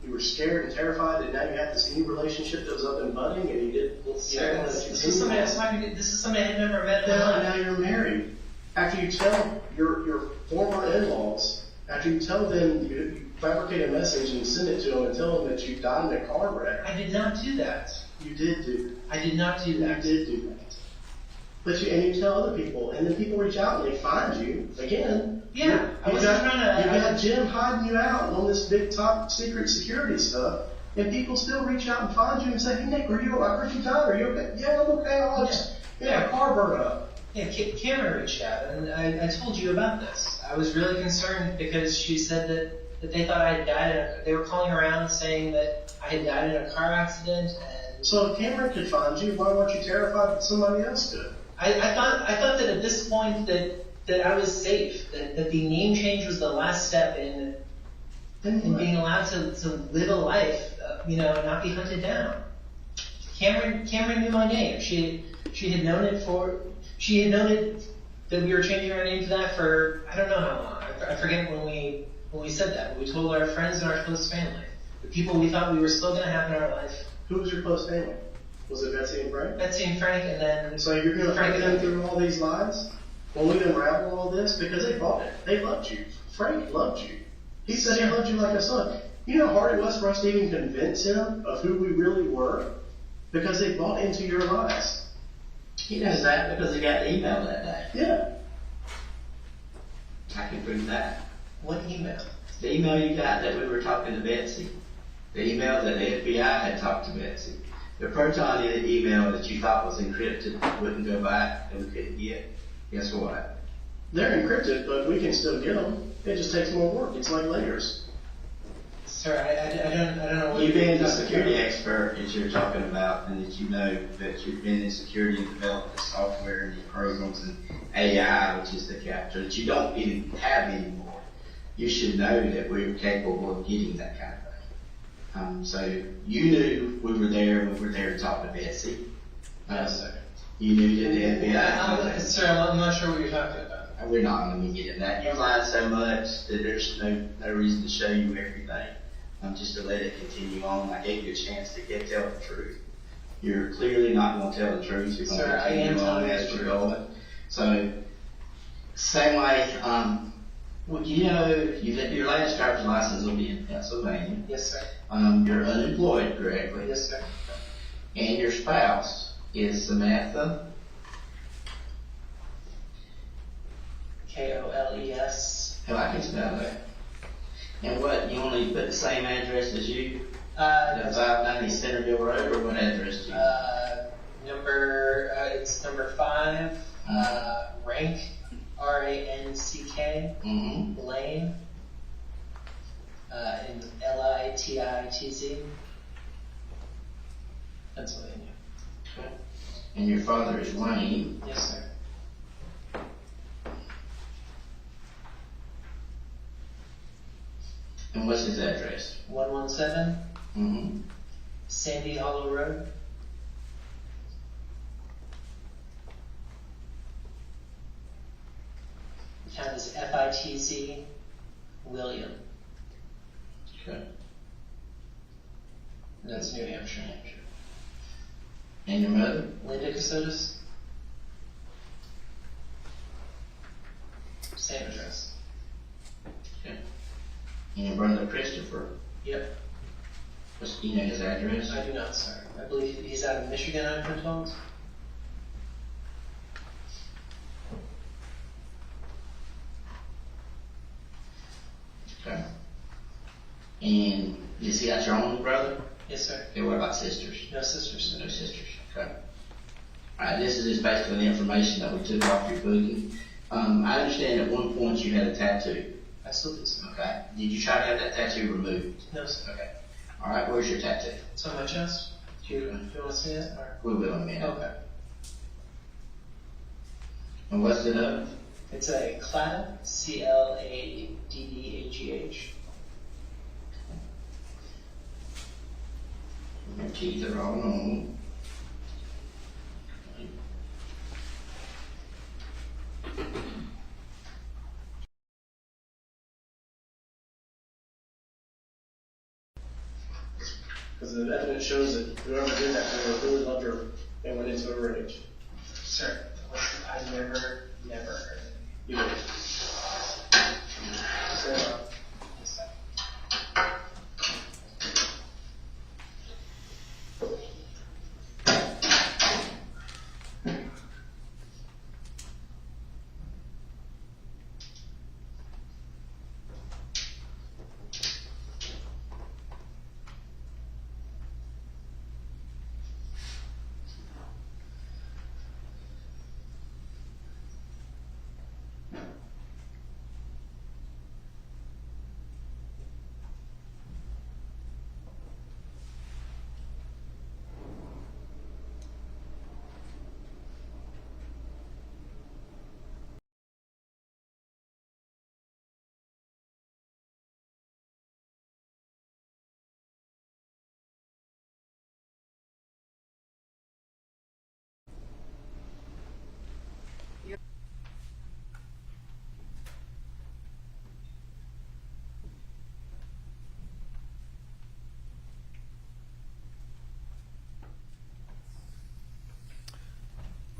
you were scared and terrified that now you had this new relationship that was up and budding and you didn't want to continue.
This is somebody I was talking to. This is somebody I had never met.
Now you're married. After you tell your former in-laws, after you tell them, you fabricate a message and send it to them and tell them that you died in a car wreck.
I did not do that.
You did do that.
I did not do that.
You did do that. But you tell other people, and then people reach out and they find you again.
Yeah, I wasn't trying to.
You got Jim hiding you out on this big top secret security stuff, and people still reach out and find you and say, "Hey Nick, I heard you died. Are you okay?" "Yeah, I'm okay. I just a car burned up."
Yeah, Cameron reached out, and I told you about this. I was really concerned because she said that they thought I had died. They were calling around saying that I had died in a car accident. And
so if Cameron could find you, why weren't you terrified that somebody else could?
I thought that at this point that I was safe. That the name change was the last step in being allowed to live a life, and not be hunted down. Cameron knew my name. She had known it that we were changing our name to that for I don't know how long. I forget when we said that. We told our friends and our close family, the people we thought we were still going to have in our life.
Who was your close family? Was it Betsy and Frank?
Betsy and Frank, and then
So you're going to
Frank
put
and
them through all these lies? When we unravel all this, because they bought it. They loved you. Frank loved you. He said he loved you like a son. You know how hard it was for us to even convince him of who we really were? Because they bought into your lies.
He knows that because he got the email that day.
Yeah.
I can prove that.
what email?
The email you got that we were talking to Betsy. The email that the FBI had talked to Betsy. The Proton email that you thought was encrypted wouldn't go back and we couldn't get. Guess what?
They're encrypted, but we can still get them. It just takes more work. It's like layers.
Sir, I don't know what
You being the
you're
security expert that you're talking about, and that you know that you've been in security and developed the software and the programs and AI, which is the capture, that you don't even have anymore. You should know that we're capable of getting that kind of thing. So you knew we were there to talk to Betsy.
Yes, sir.
You knew that the FBI.
Sir, I'm not sure what you're talking about.
We're not going to get into that. You've lied so much that there's no reason to show you everything. Just to let it continue on. I gave you a chance to tell the truth. You're clearly not going to tell the truth. You're going
Sir,
to
I am
continue on
telling
as
the
we're
truth.
going. So, same way, well, you know, your last driver's license will be in Pennsylvania.
Yes, sir.
You're unemployed, correctly.
Yes, sir.
And your spouse is Samantha.
Koles.
How I can spell that. And what, you only put the same address as you?
Uh,
590 Centerville Road, or what address do you?
It's number 5, rank, R-A-N-C-K,
Mm-hmm.
Lane, in Lititz, Pennsylvania.
Okay. And your father is Wayne.
Yes, sir.
And what's his address?
117
Mm-hmm.
Sandy Hollow Road. The town is F-I-T-Z, William.
Okay.
And that's New Hampshire.
And your mother?
Linda Kassotis. Same address.
Okay. And your brother Christopher?
Yep.
Do you know his address?
I do not, sir. I believe he's out of Michigan, I've been told.
Okay. And does he got your only brother?
Yes, sir.
Okay, what about sisters?
No sisters.
No sisters. Okay. Alright, this is just based on the information that we took off your booking. I understand at one point you had a tattoo.
I still do, sir.
Okay. Did you try to have that tattoo removed?
No, sir.
Okay. Alright, where's your tattoo?
It's on my chest. Do you want to see it? Or?
We will in a minute.
Okay.
And what's it of?
It's a clad, C-L-A-D-D-A-G-H.
Your teeth are all normal.
Because the evidence shows that whoever did that really loved her and went into a rage.
Sir, I never heard it.
You did. Say it.
Yes, sir.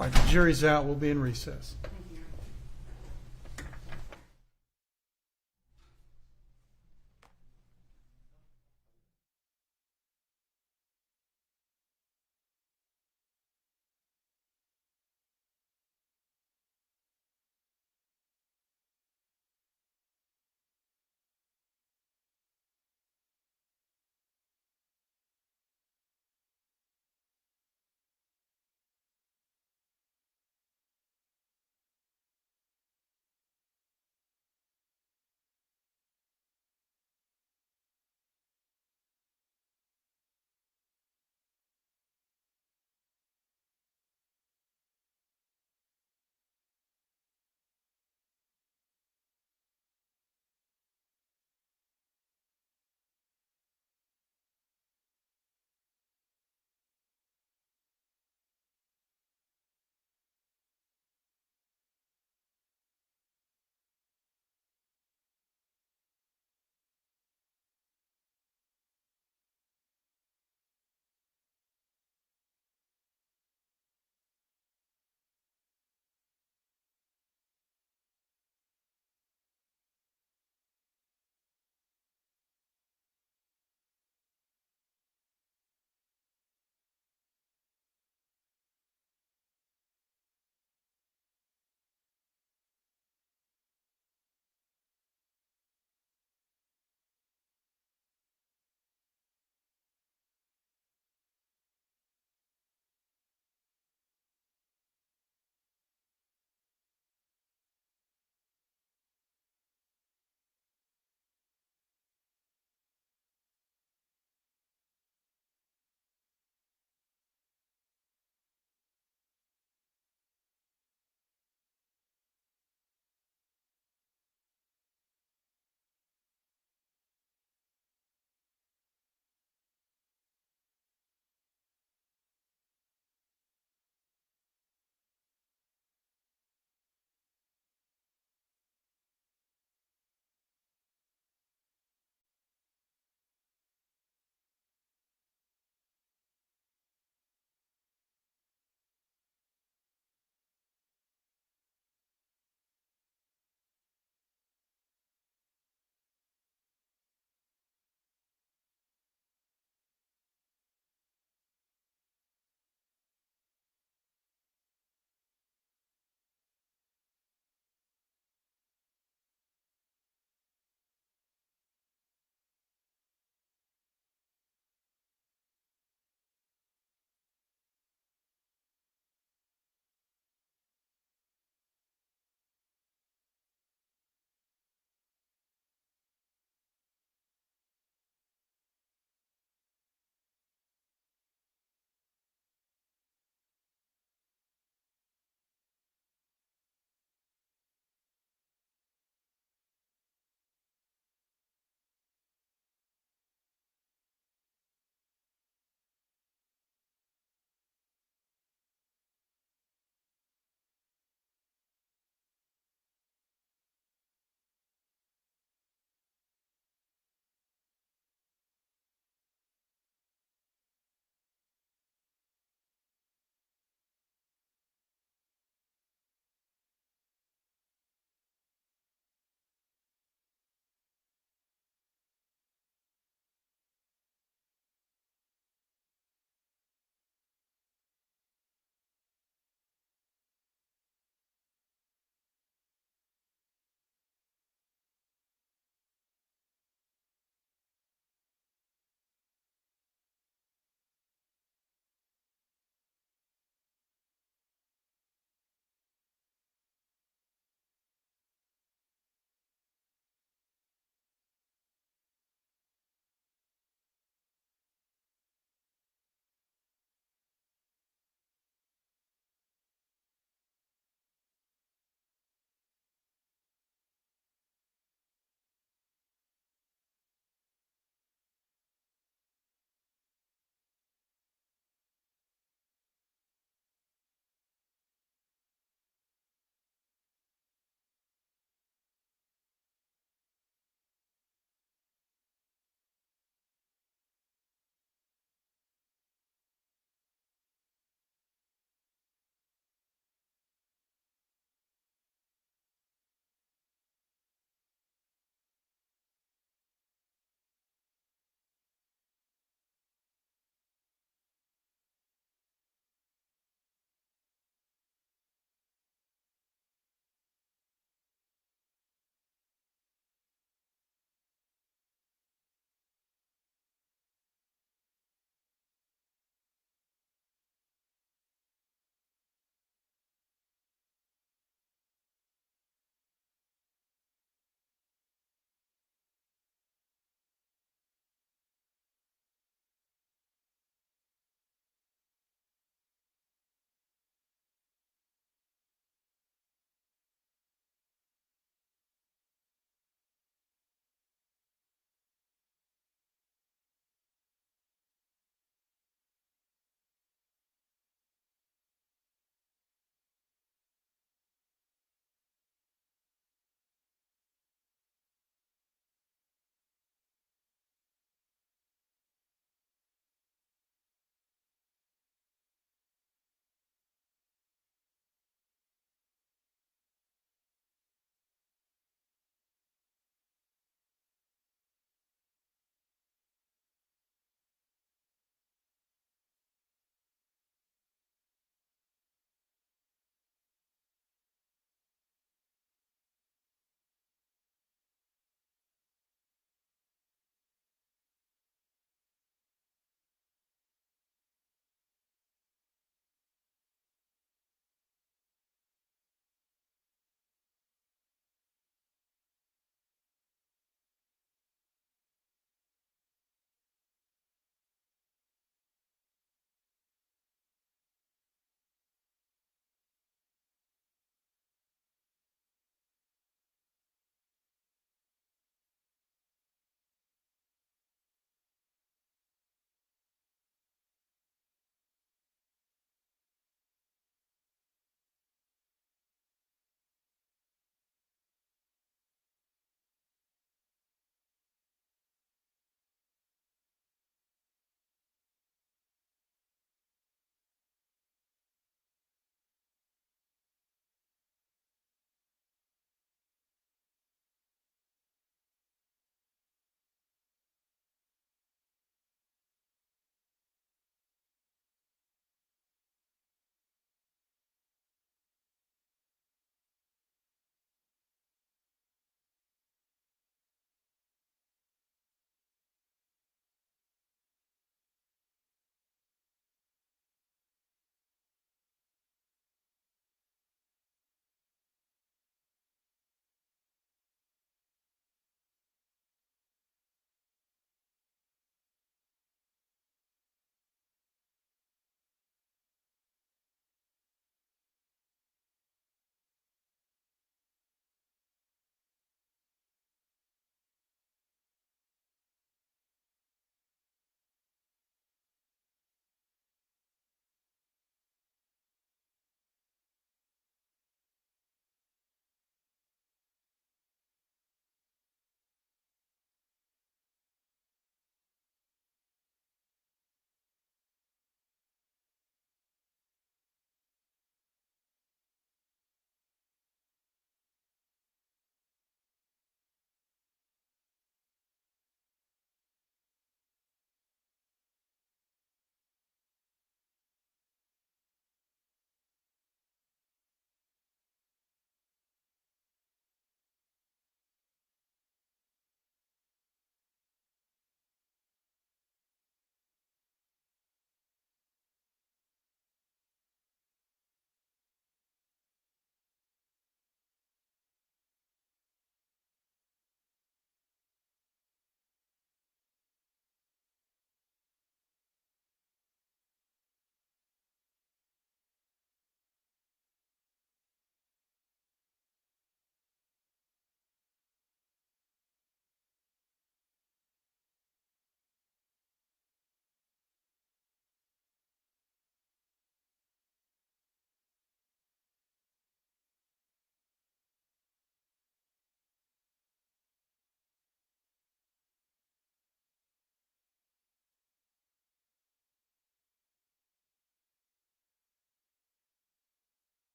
All right, the jury's out. We'll be in recess.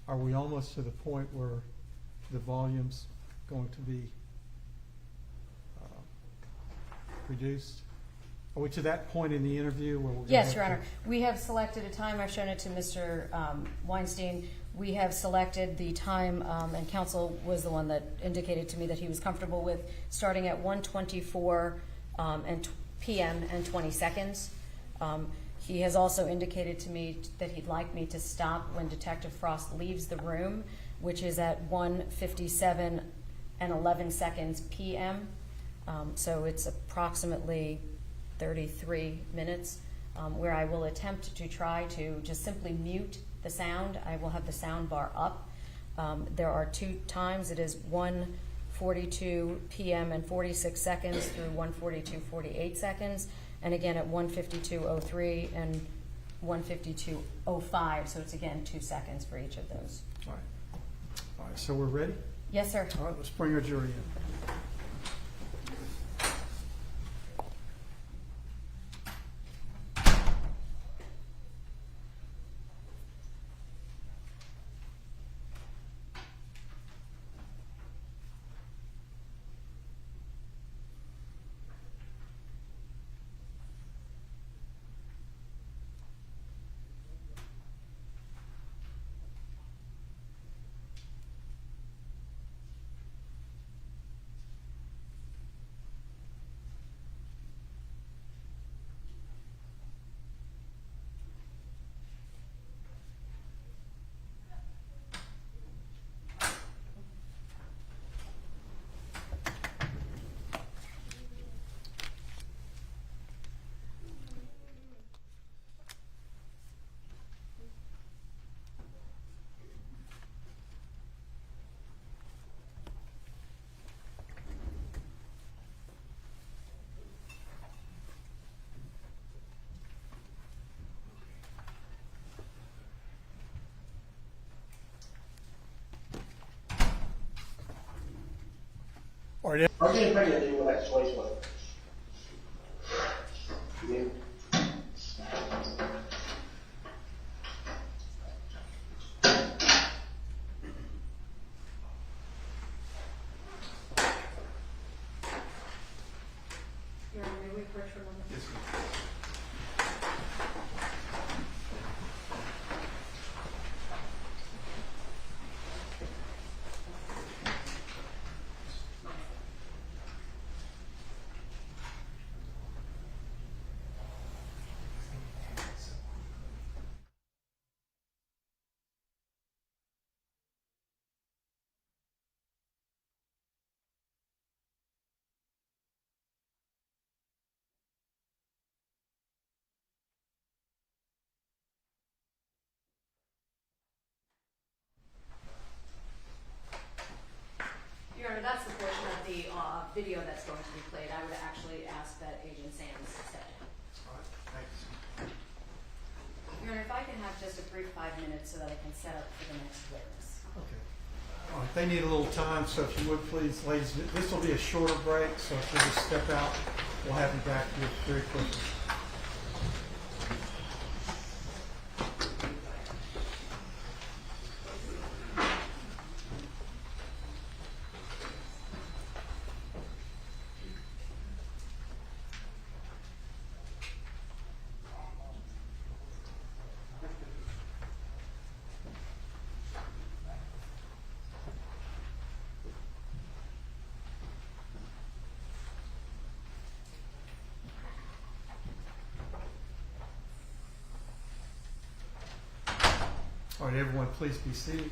are we almost to the point where the volume's going to be reduced? Are we to that point in the interview where we're going to
Yes, Your Honor. We have selected a time. I've shown it to Mr. Weinstein. We have selected the time, and counsel was the one that indicated to me that he was comfortable with starting at 1:24 p.m. and 20 seconds. He has also indicated to me that he'd like me to stop when Detective Frost leaves the room, which is at 1:57 and 11 seconds p.m. So it's approximately 33 minutes, where I will attempt to try to just simply mute the sound. I will have the sound bar up. There are two times. It is 1:42 p.m. and 46 seconds through 1:42:48 seconds, and again at 1:52:03 and 1:52:05. So it's again 2 seconds for each of those.
All right. All right, so we're ready?
Yes, sir.
All right, let's bring our jury in. All right,
I'm getting pregnant in the next 2020. Yeah.
Your Honor, may we approach for a moment?
Yes, sir.
Your Honor, that's the portion of the video that's going to be played. I would actually ask that Agent Sands step in.
All right, thanks.
Your Honor, if I can have just a brief 5 minutes so that I can set up for the next witness.
Okay. All right, they need a little time, so if you would please, ladies, this will be a shorter break, so if you just step out, we'll have you back here very quickly. All right, everyone, please be seated.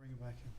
Bring it back in.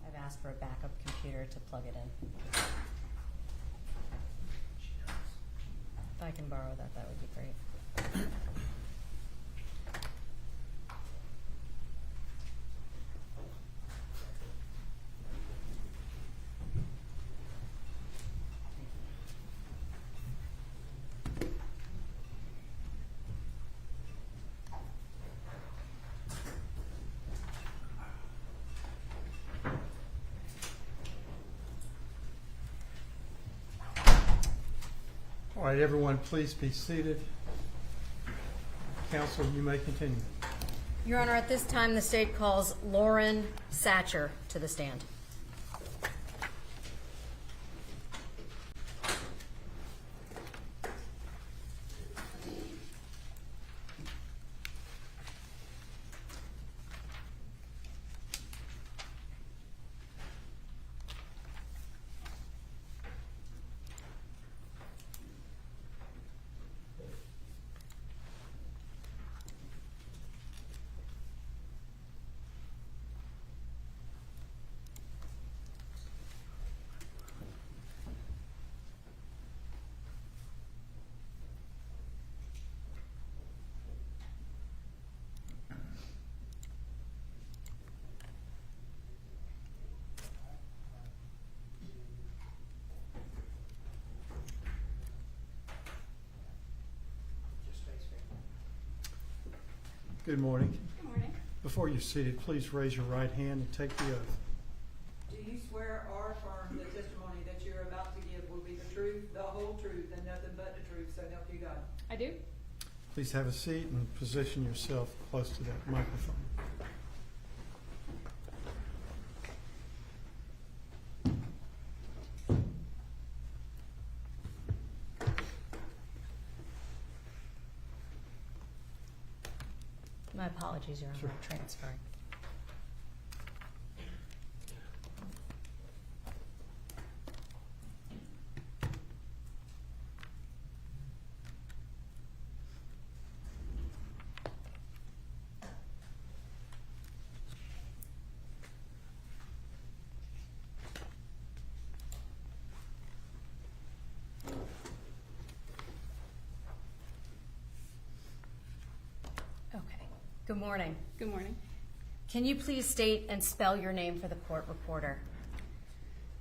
I've asked for a backup computer to plug it in. If I can borrow that, that would be great.
All right, everyone, please be seated. Counsel, you may continue.
Your Honor, at this time, the state calls Lauren Satcher to the stand.
Good morning.
Good morning.
Before you're seated, please raise your right hand and take the oath.
Do you swear or affirm the testimony that you're about to give will be the truth, the whole truth, and nothing but the truth, so help you God?
I do.
Please have a seat and position yourself close to that microphone.
My apologies, Your Honor,
Sure.
I'm transferring. Okay. Good morning.
Good morning.
Can you please state and spell your name for the court reporter?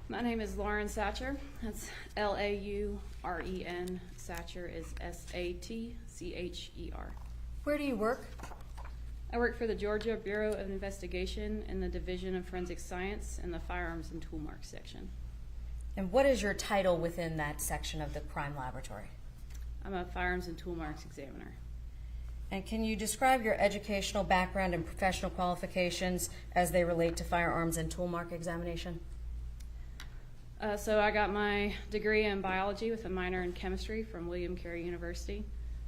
My name is Lauren Satcher. That's Lauren. Satcher is Satcher.
Where do you work?
I work for the Georgia Bureau of Investigation in the Division of Forensic Science in the Firearms and Toolmarks section.
And what is your title within that section of the crime laboratory?
I'm a Firearms and Toolmarks examiner.
And can you describe your educational background and professional qualifications as they relate to firearms and tool mark examination?
So I got my degree in biology with a minor in chemistry from William Carey University.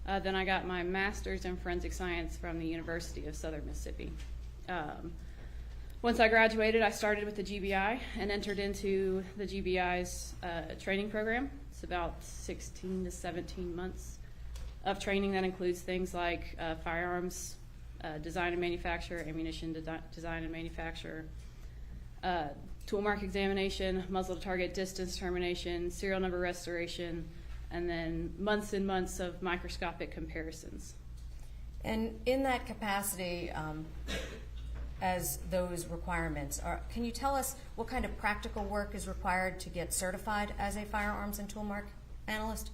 Then I got my master's in forensic science from the University of Southern Mississippi. Once I graduated, I started with the GBI and entered into the GBI's training program. It's about 16 to 17 months of training that includes things like firearms design and manufacture, ammunition design and manufacture, tool mark examination, muzzle to target distance determination, serial number restoration, and then months and months of microscopic comparisons.
And in that capacity, as those requirements are, can you tell us what kind of practical work is required to get certified as a firearms and tool mark analyst?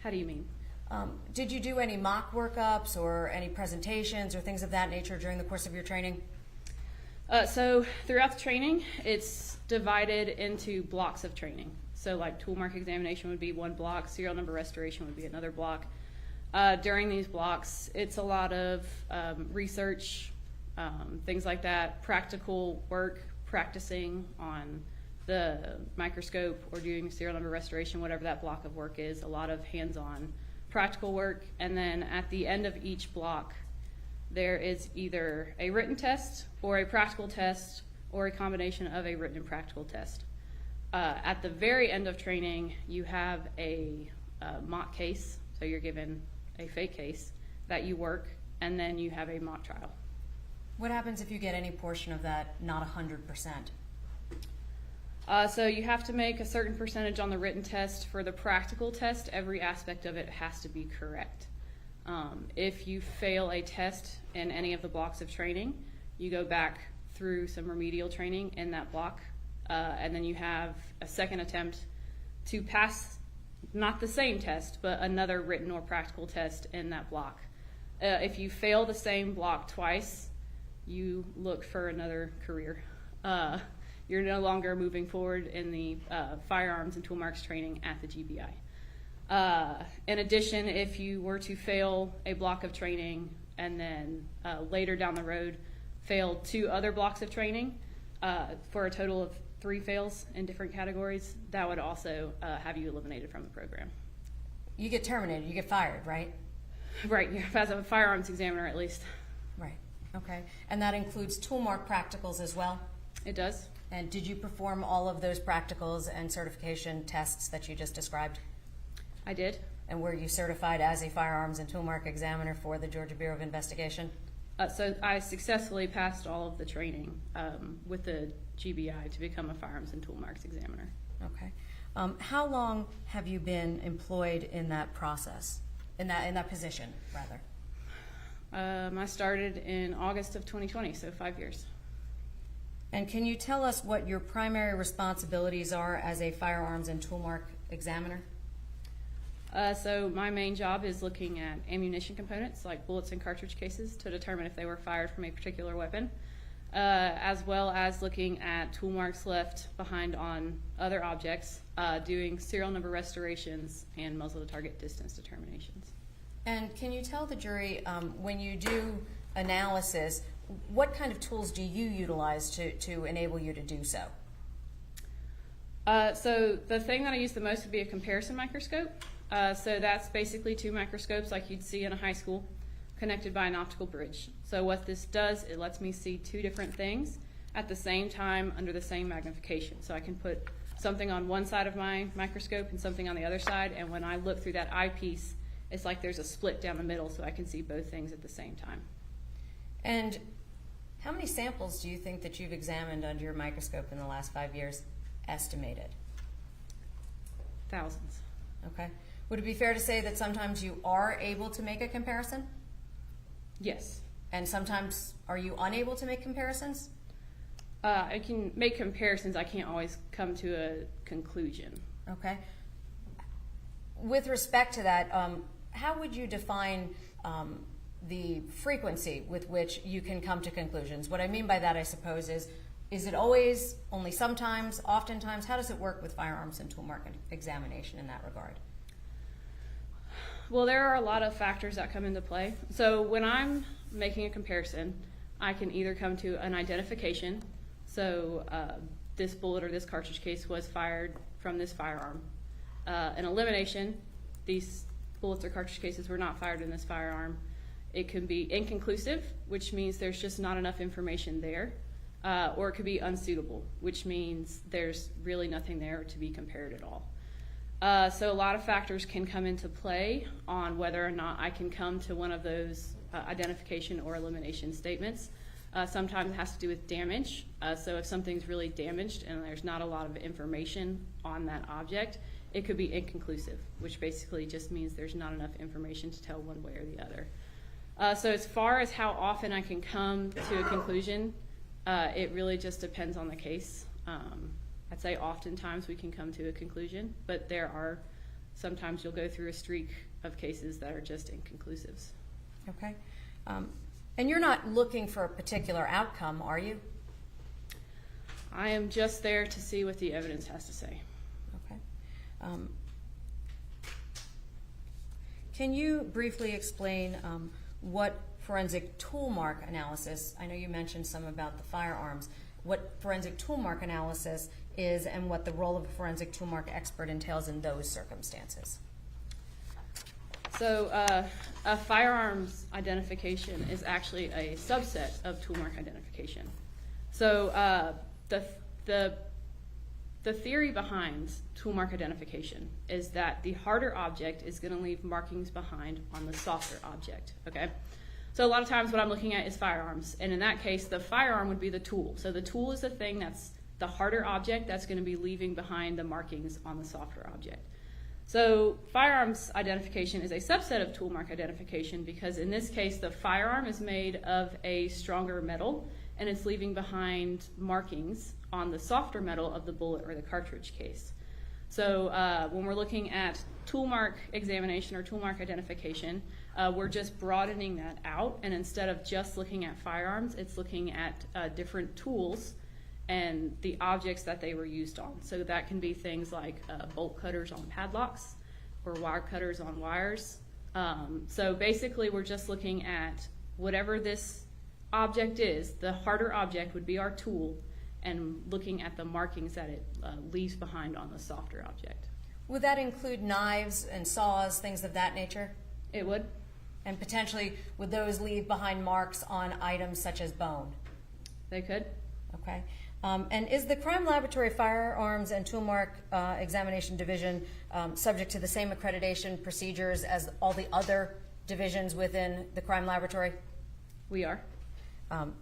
How do you mean?
Did you do any mock workups or any presentations or things of that nature during the course of your training?
So throughout the training, it's divided into blocks of training. So like tool mark examination would be one block, serial number restoration would be another block. During these blocks, it's a lot of research, things like that, practical work, practicing on the microscope or doing serial number restoration, whatever that block of work is, a lot of hands-on practical work. And then at the end of each block, there is either a written test or a practical test or a combination of a written and practical test. At the very end of training, you have a mock case, so you're given a fake case that you work, and then you have a mock trial.
What happens if you get any portion of that not 100%?
So you have to make a certain percentage on the written test. For the practical test, every aspect of it has to be correct. If you fail a test in any of the blocks of training, you go back through some remedial training in that block, and then you have a second attempt to pass not the same test, but another written or practical test in that block. If you fail the same block twice, you look for another career. You're no longer moving forward in the firearms and tool marks training at the GBI. In addition, if you were to fail a block of training and then later down the road fail 2 other blocks of training for a total of 3 fails in different categories, that would also have you eliminated from the program.
You get terminated, you get fired, right?
Right, as a firearms examiner at least.
Right, okay. And that includes tool mark practicals as well?
It does.
And did you perform all of those practicals and certification tests that you just described?
I did.
And were you certified as a firearms and tool mark examiner for the Georgia Bureau of Investigation?
So I successfully passed all of the training with the GBI to become a firearms and tool marks examiner.
Okay. How long have you been employed in that process, in that position, rather?
I started in August of 2020, so 5 years.
And can you tell us what your primary responsibilities are as a firearms and tool mark examiner?
So my main job is looking at ammunition components like bullets and cartridge cases to determine if they were fired from a particular weapon, as well as looking at tool marks left behind on other objects, doing serial number restorations and muzzle to target distance determinations.
And can you tell the jury, when you do analysis, what kind of tools do you utilize to enable you to do so?
So the thing that I use the most would be a comparison microscope. So that's basically 2 microscopes like you'd see in a high school connected by an optical bridge. So what this does, it lets me see 2 different things at the same time under the same magnification. So I can put something on one side of my microscope and something on the other side, and when I look through that eyepiece, it's like there's a split down the middle so I can see both things at the same time.
And how many samples do you think that you've examined under your microscope in the last 5 years, estimated?
Thousands.
Okay. Would it be fair to say that sometimes you are able to make a comparison?
Yes.
And sometimes are you unable to make comparisons?
I can make comparisons. I can't always come to a conclusion.
Okay. With respect to that, how would you define the frequency with which you can come to conclusions? What I mean by that, I suppose, is it always, only sometimes, oftentimes? How does it work with firearms and tool mark examination in that regard?
Well, there are a lot of factors that come into play. So when I'm making a comparison, I can either come to an identification, so this bullet or this cartridge case was fired from this firearm. An elimination, these bullets or cartridge cases were not fired in this firearm. It can be inconclusive, which means there's just not enough information there, or it could be unsuitable, which means there's really nothing there to be compared at all. So a lot of factors can come into play on whether or not I can come to one of those identification or elimination statements. Sometimes it has to do with damage. So if something's really damaged and there's not a lot of information on that object, it could be inconclusive, which basically just means there's not enough information to tell one way or the other. So as far as how often I can come to a conclusion, it really just depends on the case. I'd say oftentimes we can come to a conclusion, but there are sometimes you'll go through a streak of cases that are just inconclusives.
Okay. And you're not looking for a particular outcome, are you?
I am just there to see what the evidence has to say.
Okay. Can you briefly explain what forensic tool mark analysis, I know you mentioned some about the firearms, what forensic tool mark analysis is and what the role of a forensic tool mark expert entails in those circumstances?
So a firearms identification is actually a subset of tool mark identification. So the theory behind tool mark identification is that the harder object is going to leave markings behind on the softer object, okay? So a lot of times what I'm looking at is firearms, and in that case, the firearm would be the tool. So the tool is the thing that's the harder object that's going to be leaving behind the markings on the softer object. So firearms identification is a subset of tool mark identification because in this case, the firearm is made of a stronger metal and it's leaving behind markings on the softer metal of the bullet or the cartridge case. So when we're looking at tool mark examination or tool mark identification, we're just broadening that out, and instead of just looking at firearms, it's looking at different tools and the objects that they were used on. So that can be things like bolt cutters on padlocks or wire cutters on wires. So basically we're just looking at whatever this object is, the harder object would be our tool, and looking at the markings that it leaves behind on the softer object.
Would that include knives and saws, things of that nature?
It would.
And potentially, would those leave behind marks on items such as bone?
They could.
Okay. And is the Crime Laboratory Firearms and Tool Mark Examination Division subject to the same accreditation procedures as all the other divisions within the Crime Laboratory?
We are.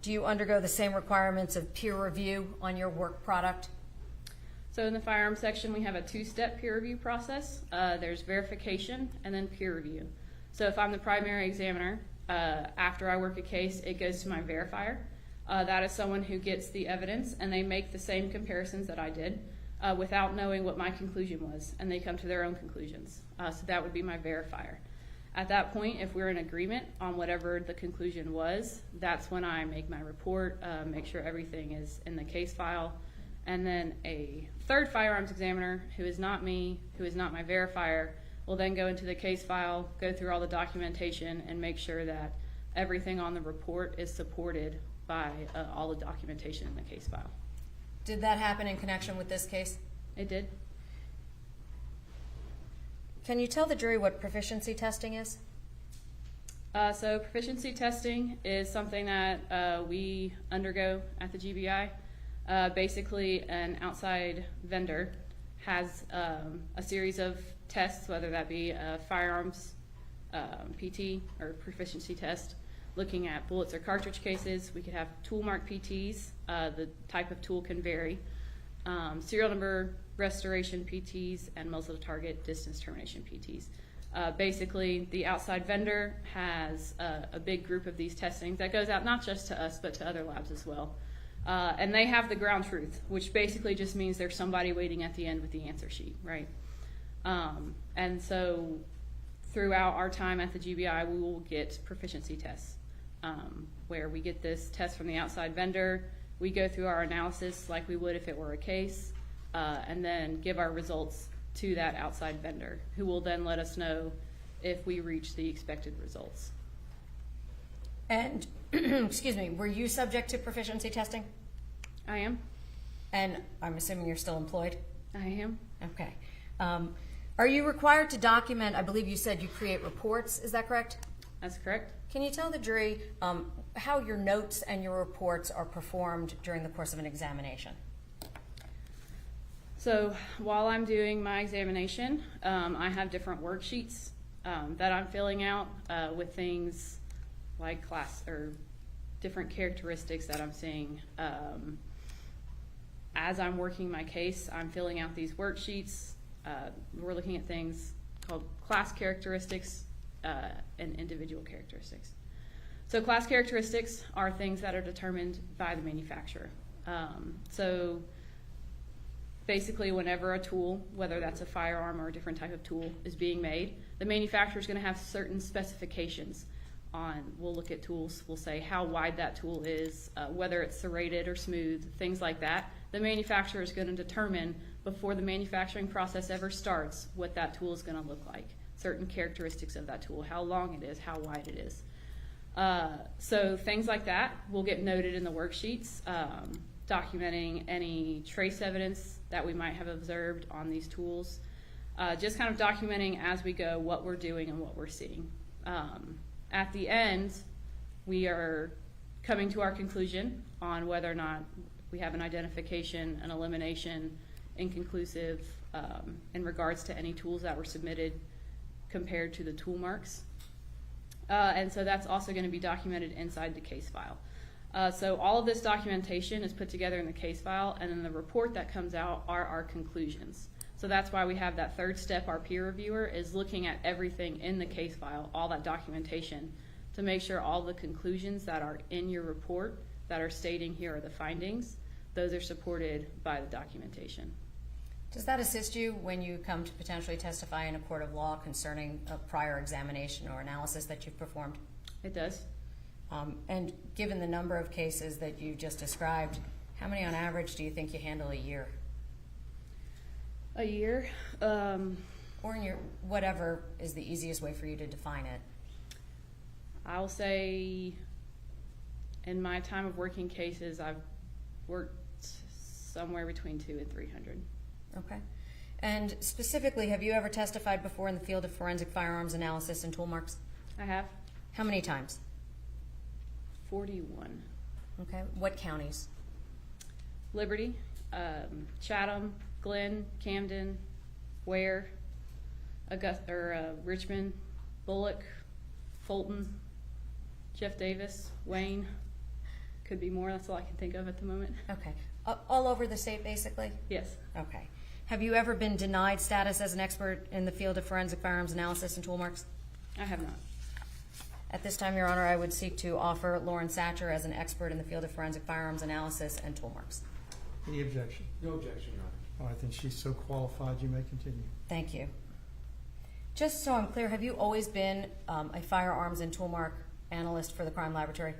Do you undergo the same requirements of peer review on your work product?
So in the firearms section, we have a two-step peer review process. There's verification and then peer review. So if I'm the primary examiner, after I work a case, it goes to my verifier. That is someone who gets the evidence and they make the same comparisons that I did without knowing what my conclusion was, and they come to their own conclusions. So that would be my verifier. At that point, if we're in agreement on whatever the conclusion was, that's when I make my report, make sure everything is in the case file, and then a third firearms examiner, who is not me, who is not my verifier, will then go into the case file, go through all the documentation, and make sure that everything on the report is supported by all the documentation in the case file.
Did that happen in connection with this case?
It did.
Can you tell the jury what proficiency testing is?
So proficiency testing is something that we undergo at the GBI. Basically, an outside vendor has a series of tests, whether that be a firearms PT or proficiency test, looking at bullets or cartridge cases. We could have tool mark PTs. The type of tool can vary. Serial number restoration PTs and muzzle to target distance termination PTs. Basically, the outside vendor has a big group of these testings that goes out not just to us, but to other labs as well. And they have the ground truth, which basically just means there's somebody waiting at the end with the answer sheet, right? And so throughout our time at the GBI, we will get proficiency tests, where we get this test from the outside vendor. We go through our analysis like we would if it were a case, and then give our results to that outside vendor, who will then let us know if we reach the expected results.
And, excuse me, were you subject to proficiency testing?
I am.
And I'm assuming you're still employed?
I am.
Okay. Are you required to document, I believe you said you create reports, is that correct?
That's correct.
Can you tell the jury how your notes and your reports are performed during the course of an examination?
So while I'm doing my examination, I have different worksheets that I'm filling out with things like class or different characteristics that I'm seeing. As I'm working my case, I'm filling out these worksheets. We're looking at things called class characteristics and individual characteristics. So class characteristics are things that are determined by the manufacturer. So basically whenever a tool, whether that's a firearm or a different type of tool, is being made, the manufacturer is going to have certain specifications on, we'll look at tools, we'll say how wide that tool is, whether it's serrated or smooth, things like that. The manufacturer is going to determine before the manufacturing process ever starts what that tool is going to look like, certain characteristics of that tool, how long it is, how wide it is. So things like that will get noted in the worksheets, documenting any trace evidence that we might have observed on these tools, just kind of documenting as we go what we're doing and what we're seeing. At the end, we are coming to our conclusion on whether or not we have an identification, an elimination, inconclusive in regards to any tools that were submitted compared to the tool marks. And so that's also going to be documented inside the case file. So all of this documentation is put together in the case file, and then the report that comes out are our conclusions. So that's why we have that third step, our peer reviewer is looking at everything in the case file, all that documentation, to make sure all the conclusions that are in your report that are stating here are the findings, those are supported by the documentation.
Does that assist you when you come to potentially testify in a court of law concerning a prior examination or analysis that you've performed?
It does.
And given the number of cases that you just described, how many on average do you think you handle a year?
A year?
Or in your, whatever is the easiest way for you to define it.
I'll say in my time of working cases, I've worked somewhere between 200 and 300.
Okay. And specifically, have you ever testified before in the field of forensic firearms analysis and tool marks?
I have.
How many times?
41.
Okay. What counties?
Liberty, Chatham, Glenn, Camden, Ware, Richmond, Bullock, Fulton, Jeff Davis, Wayne. Could be more. That's all I can think of at the moment.
Okay. All over the state, basically?
Yes.
Okay. Have you ever been denied status as an expert in the field of forensic firearms analysis and tool marks?
I have not.
At this time, Your Honor, I would seek to offer Lauren Satcher as an expert in the field of forensic firearms analysis and tool marks.
Any objection?
No objection, Your Honor.
All right, then she's so qualified, you may continue.
Thank you. Just so I'm clear, have you always been a firearms and tool mark analyst for the crime laboratory?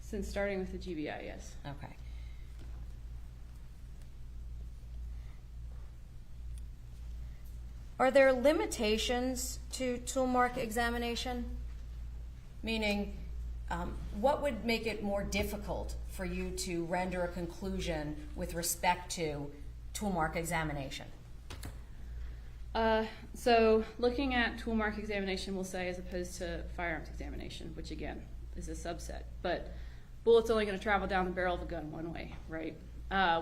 Since starting with the GBI, yes.
Okay. Are there limitations to tool mark examination? Meaning, what would make it more difficult for you to render a conclusion with respect to tool mark examination?
So looking at tool mark examination, we'll say, as opposed to firearms examination, which again is a subset, but bullet's only going to travel down the barrel of a gun one way, right?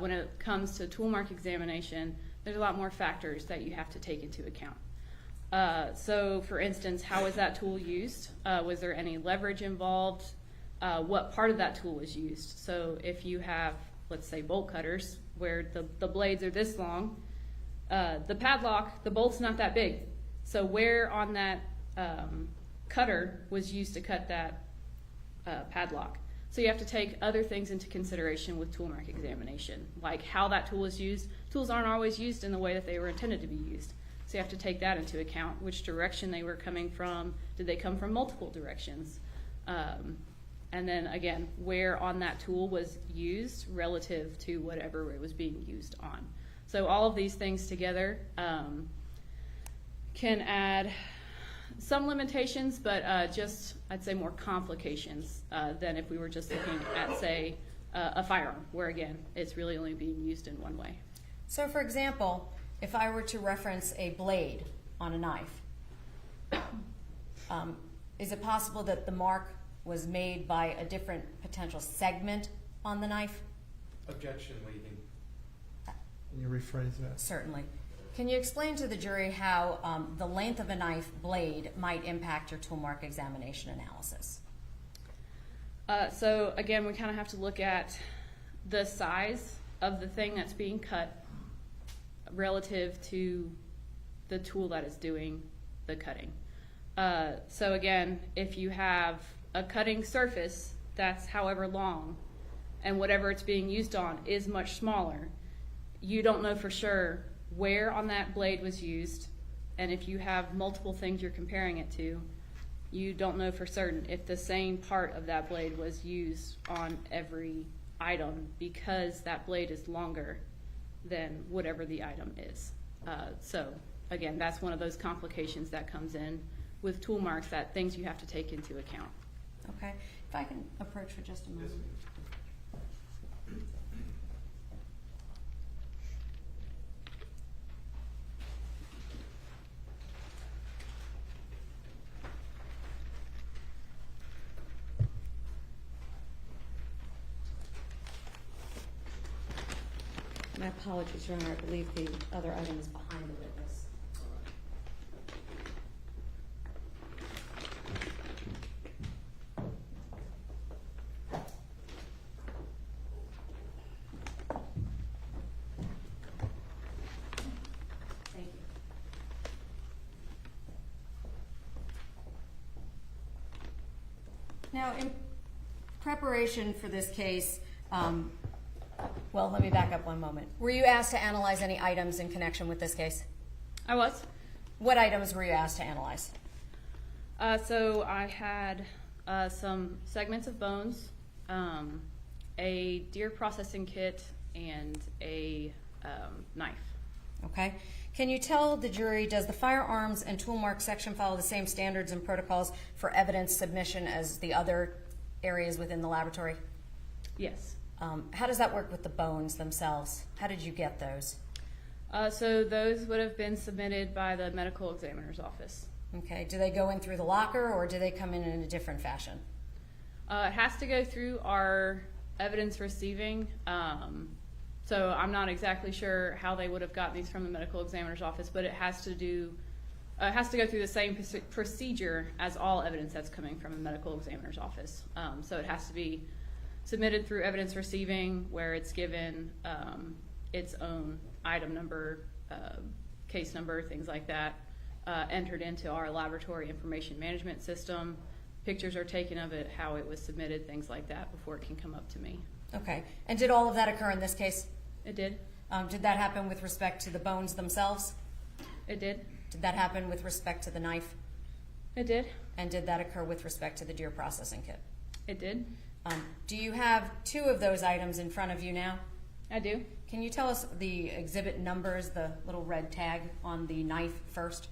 When it comes to tool mark examination, there's a lot more factors that you have to take into account. So for instance, how was that tool used? Was there any leverage involved? What part of that tool was used? So if you have, let's say, bolt cutters where the blades are this long, the padlock, the bolt's not that big. So where on that cutter was used to cut that padlock? So you have to take other things into consideration with tool mark examination, like how that tool is used. Tools aren't always used in the way that they were intended to be used. So you have to take that into account, which direction they were coming from. Did they come from multiple directions? And then again, where on that tool was used relative to whatever it was being used on. So all of these things together can add some limitations, but just, I'd say, more complications than if we were just looking at, say, a firearm, where again, it's really only being used in one way.
So for example, if I were to reference a blade on a knife, is it possible that the mark was made by a different potential segment on the knife?
Objection, leading.
Can you rephrase that?
Certainly. Can you explain to the jury how the length of a knife blade might impact your tool mark examination analysis?
So again, we kind of have to look at the size of the thing that's being cut relative to the tool that is doing the cutting. So again, if you have a cutting surface that's however long and whatever it's being used on is much smaller, you don't know for sure where on that blade was used, and if you have multiple things you're comparing it to, you don't know for certain if the same part of that blade was used on every item, because that blade is longer than whatever the item is. So again, that's one of those complications that comes in with tool marks, that things you have to take into account.
Okay, if I can approach for just a moment. My apologies, Your Honor, I believe the other item is behind the witness. Thank you. Now, in preparation for this case, well, let me back up one moment. Were you asked to analyze any items in connection with this case?
I was.
What items were you asked to analyze?
So I had some segments of bones, a deer processing kit, and a knife.
Okay. Can you tell the jury, does the firearms and tool mark section follow the same standards and protocols for evidence submission as the other areas within the laboratory?
Yes.
How does that work with the bones themselves? How did you get those?
So those would have been submitted by the medical examiner's office.
Okay. Do they go in through the locker, or do they come in a different fashion?
It has to go through our evidence receiving. So I'm not exactly sure how they would have gotten these from the medical examiner's office, but it has to go through the same procedure as all evidence that's coming from the medical examiner's office. So it has to be submitted through evidence receiving, where it's given its own item number, case number, things like that, entered into our laboratory information management system. Pictures are taken of it, how it was submitted, things like that, before it can come up to me.
Okay. And did all of that occur in this case?
It did.
Did that happen with respect to the bones themselves?
It did.
Did that happen with respect to the knife?
It did.
And did that occur with respect to the deer processing kit?
It did.
Do you have two of those items in front of you now?
I do.
Can you tell us the exhibit numbers, the little red tag on the knife first?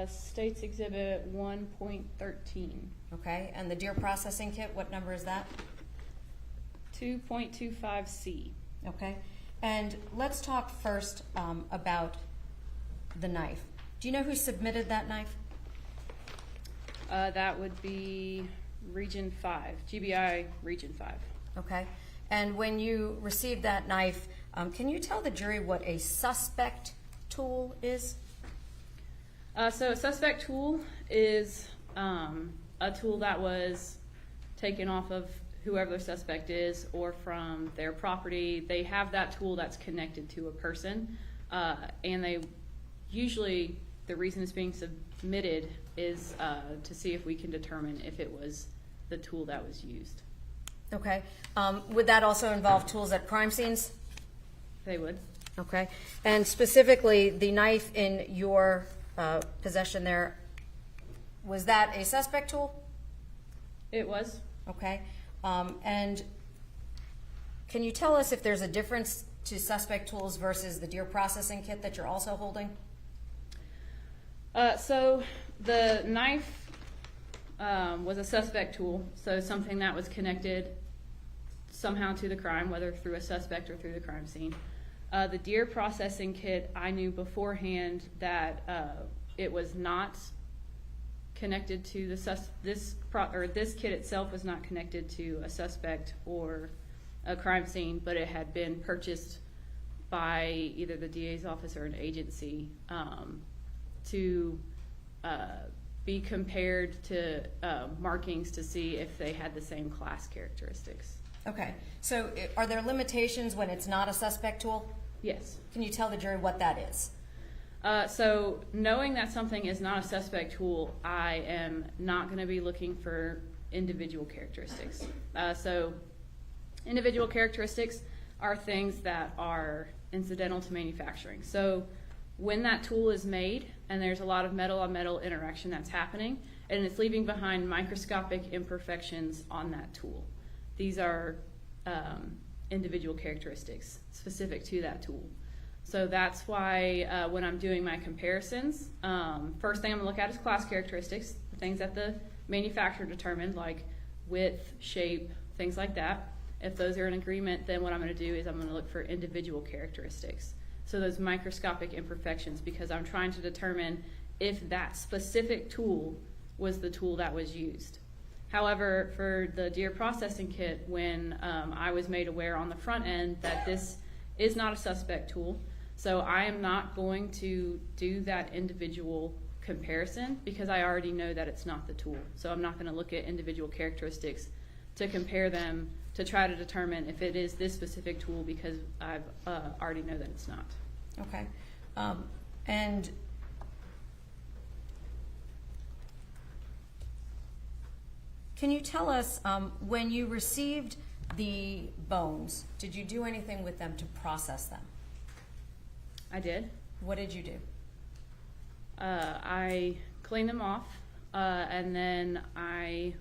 States Exhibit 1.13.
Okay, and the deer processing kit, what number is that?
2.25C.
Okay, and let's talk first about the knife. Do you know who submitted that knife?
That would be Region 5, GBI Region 5.
Okay, and when you received that knife, can you tell the jury what a suspect tool is?
So a suspect tool is a tool that was taken off of whoever the suspect is or from their property. They have that tool that's connected to a person, and they usually, the reason it's being submitted is to see if we can determine if it was the tool that was used.
Okay, would that also involve tools at crime scenes?
They would.
Okay, and specifically the knife in your possession there, was that a suspect tool?
It was.
Okay, and can you tell us if there's a difference to suspect tools versus the deer processing kit that you're also holding?
So the knife was a suspect tool, so something that was connected somehow to the crime, whether through a suspect or through the crime scene. The deer processing kit, I knew beforehand that it was not connected to the this kit itself was not connected to a suspect or a crime scene, but it had been purchased by either the DA's office or an agency to be compared to markings to see if they had the same class characteristics.
Okay, so are there limitations when it's not a suspect tool?
Yes.
Can you tell the jury what that is?
So knowing that something is not a suspect tool, I am not going to be looking for individual characteristics. So individual characteristics, are things that are incidental to manufacturing. So when that tool is made and there's a lot of metal on metal interaction that's happening, and it's leaving behind microscopic imperfections on that tool. These are individual characteristics specific to that tool. So that's why when I'm doing my comparisons, first thing I'm gonna look at is class characteristics, the things that the manufacturer determined, like width, shape, things like that. If those are in agreement, then what I'm gonna do is I'm gonna look for individual characteristics. So those microscopic imperfections, because I'm trying to determine if that specific tool was the tool that was used. However, for the deer processing kit, when I was made aware on the front end that this is not a suspect tool, so I am not going to do that individual comparison because I already know that it's not the tool. So I'm not going to look at individual characteristics to compare them to try to determine if it is this specific tool because I've already know that it's not.
Okay. And can you tell us, when you received the bones, did you do anything with them to process them?
I did.
What did you do?
I cleaned them off, and then I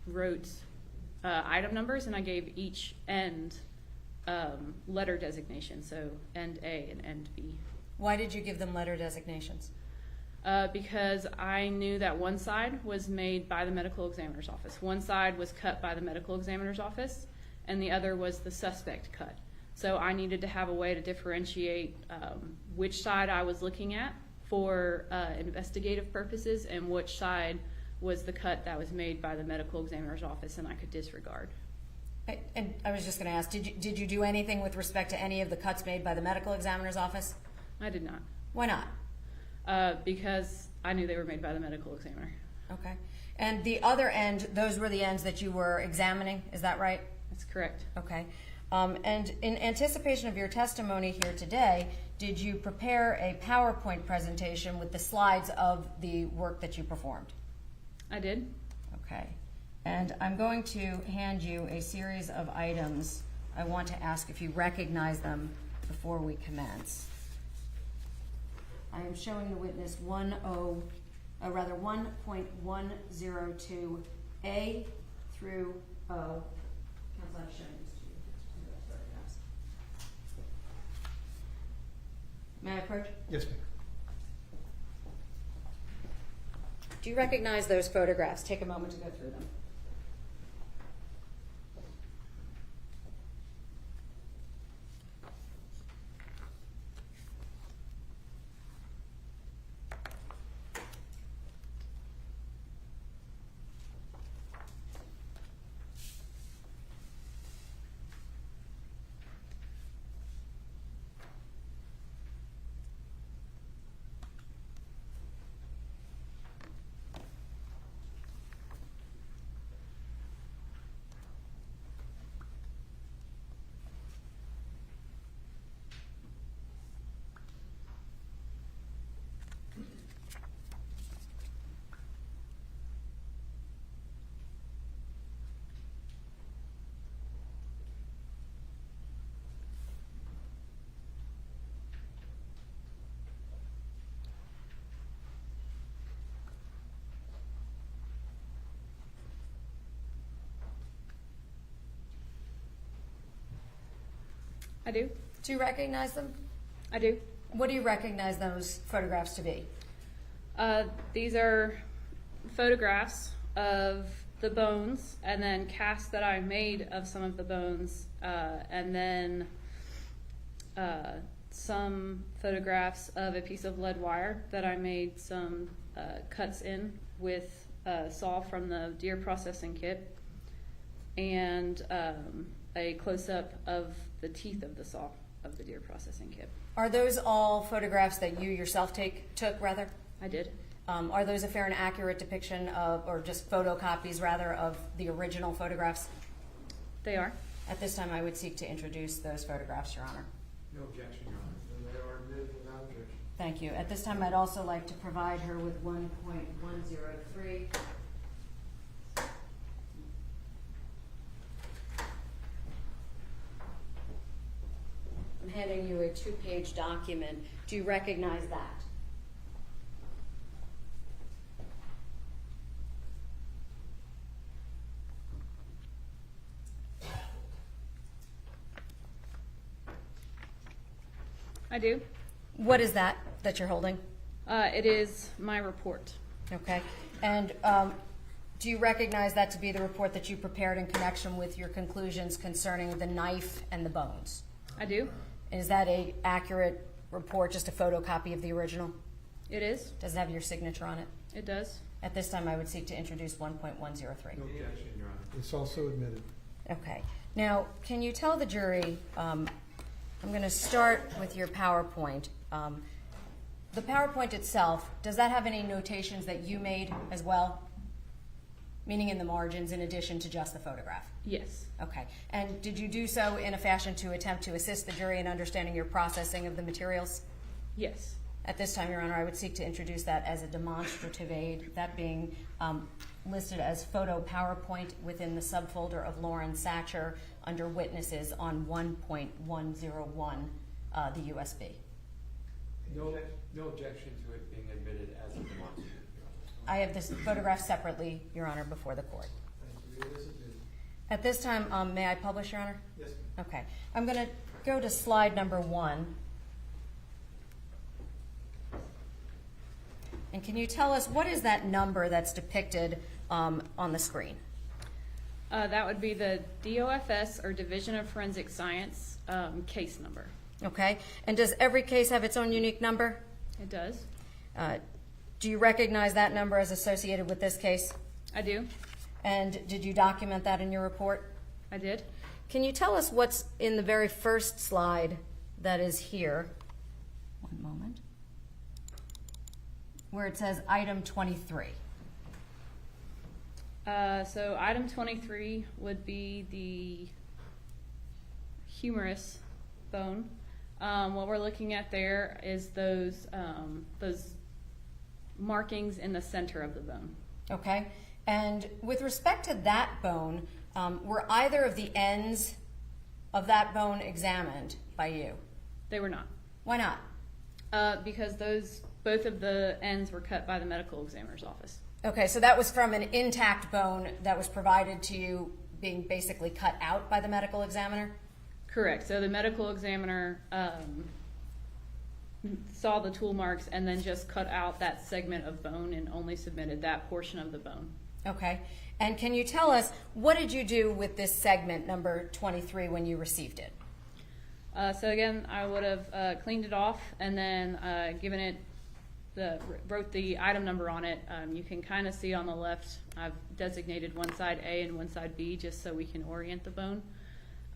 wrote item numbers, and I gave each end letter designation, so end A and end B.
Why did you give them letter designations?
Because I knew that one side was made by the medical examiner's office. One side was cut by the medical examiner's office, and the other was the suspect cut. So I needed to have a way to differentiate which side I was looking at for investigative purposes and which side was the cut that was made by the medical examiner's office and I could disregard.
And I was just going to ask, did you do anything with respect to any of the cuts made by the medical examiner's office?
I did not.
Why not?
Because I knew they were made by the medical examiner.
Okay. And the other end, those were the ends that you were examining, is that right?
That's correct.
Okay. And in anticipation of your testimony here today, did you prepare a PowerPoint presentation with the slides of the work that you performed?
I did.
Okay. And I'm going to hand you a series of items. I want to ask if you recognize them before we commence. I am showing the witness 1.102A through O. Counsel, I'm showing this to you. Photographs. May I approach?
Yes, ma'am.
Do you recognize those photographs? Take a moment to go through them.
I do.
Do you recognize them?
I do.
What do you recognize those photographs to be?
These are photographs of the bones and then casts that I made of some of the bones and then some photographs of a piece of lead wire that I made some cuts in with saw from the deer processing kit and a close-up of the teeth of the saw of the deer processing kit.
Are those all photographs that you yourself took, rather?
I did.
Are those a fair and accurate depiction of, or just photocopies, rather, of the original photographs?
They are.
At this time, I would seek to introduce those photographs, Your Honor.
No objection, Your Honor. Then they are admitted without objection.
Thank you. At this time, I'd also like to provide her with 1.103. handing you a 2-page document. Do you recognize that?
I do.
What is that you're holding?
It is my report.
Okay. And do you recognize that to be the report that you prepared in connection with your conclusions concerning the knife and the bones?
I do.
Is that a accurate report, just a photocopy of the original?
It is.
Does it have your signature on it?
It does.
At this time, I would seek to introduce 1.103.
No objection, Your Honor.
It's also admitted.
Okay. Now, can you tell the jury, I'm going to start with your PowerPoint. The PowerPoint itself, does that have any notations that you made as well? Meaning in the margins in addition to just the photograph?
Yes.
Okay. And did you do so in a fashion to attempt to assist the jury in understanding your processing of the materials?
Yes.
At this time, Your Honor, I would seek to introduce that as a demonstrative aid, that being listed as photo PowerPoint within the subfolder of Lauren Satcher under witnesses on 1.101, the USB.
No objection to it being admitted as a demonstrative.
I have this photograph separately, Your Honor, before the court.
Thank you. It is admitted.
At this time, may I publish, Your Honor?
Yes, ma'am.
Okay. I'm going to go to slide number 1. And can you tell us what is that number that's depicted on the screen?
That would be the DOFS, or Division of Forensic Science, case number.
Okay. And does every case have its own unique number?
It does.
Do you recognize that number as associated with this case?
I do.
And did you document that in your report?
I did.
Can you tell us what's in the very first slide that is here? One moment. Where it says item 23.
So item 23 would be the humerus bone. What we're looking at there is those markings in the center of the bone.
Okay. And with respect to that bone, were either of the ends of that bone examined by you?
They were not.
Why not?
Because both of the ends were cut by the medical examiner's office.
Okay, so that was from an intact bone that was provided to you being basically cut out by the medical examiner?
Correct. So the medical examiner saw the tool marks and then just cut out that segment of bone and only submitted that portion of the bone.
Okay. And can you tell us, what did you do with this segment, number 23, when you received it?
So again, I would have cleaned it off and then given it wrote the item number on it. You can kind of see on the left, I've designated one side A and one side B just so we can orient the bone.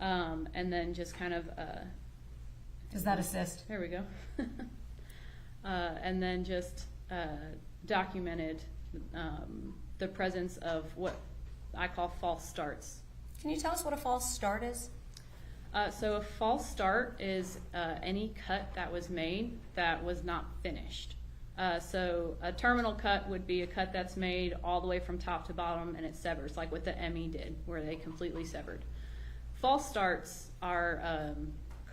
And then just kind of...
Does that assist?
There we go. And then just documented the presence of what I call false starts.
Can you tell us what a false start is?
So a false start is any cut that was made that was not finished. So a terminal cut would be a cut that's made all the way from top to bottom and it severs, like what the ME did, where they completely severed. False starts are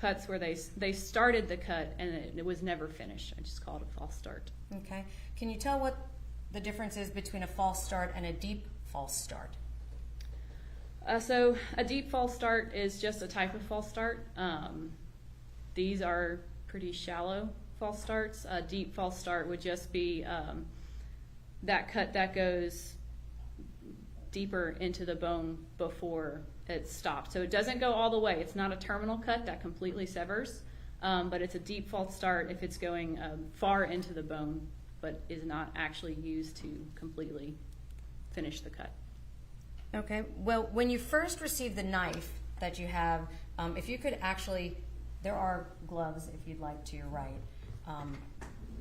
cuts where they started the cut and it was never finished. I just call it a false start.
Okay. Can you tell what the difference is between a false start and a deep false start?
So a deep false start is just a type of false start. These are pretty shallow false starts. A deep false start would just be that cut that goes deeper into the bone before it stopped. So it doesn't go all the way. It's not a terminal cut that completely severs, but it's a deep false start if it's going far into the bone but is not actually used to completely finish the cut.
Okay. Well, when you first received the knife that you have, if you could actually, there are gloves if you'd like to your right.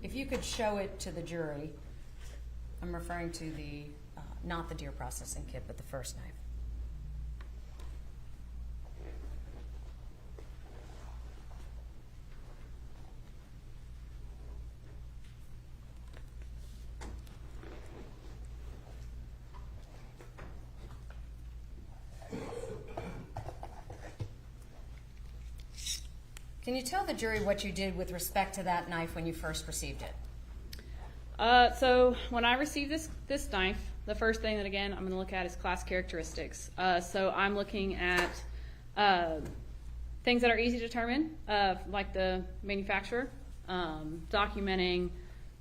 If you could show it to the jury, I'm referring to the, not the deer processing kit, but the first knife. Can you tell the jury what you did with respect to that knife when you first received it?
So when I received this knife, the first thing that, again, I'm going to look at is class characteristics. So I'm looking at things that are easy to determine, like the manufacturer, documenting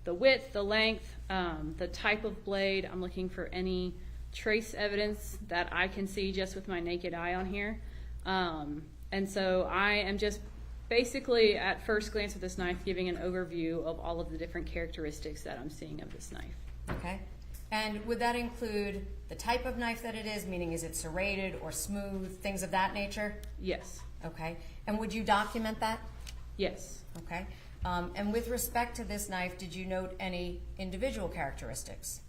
the width, the length, the type of blade. I'm looking for any trace evidence that I can see just with my naked eye on here. And so I am just basically, at first glance of this knife, giving an overview of all of the different characteristics that I'm seeing of this knife.
Okay. And would that include the type of knife that it is, meaning is it serrated or smooth, things of that nature?
Yes.
Okay. And would you document that?
Yes.
Okay. And with respect to this knife, did you note any individual characteristics?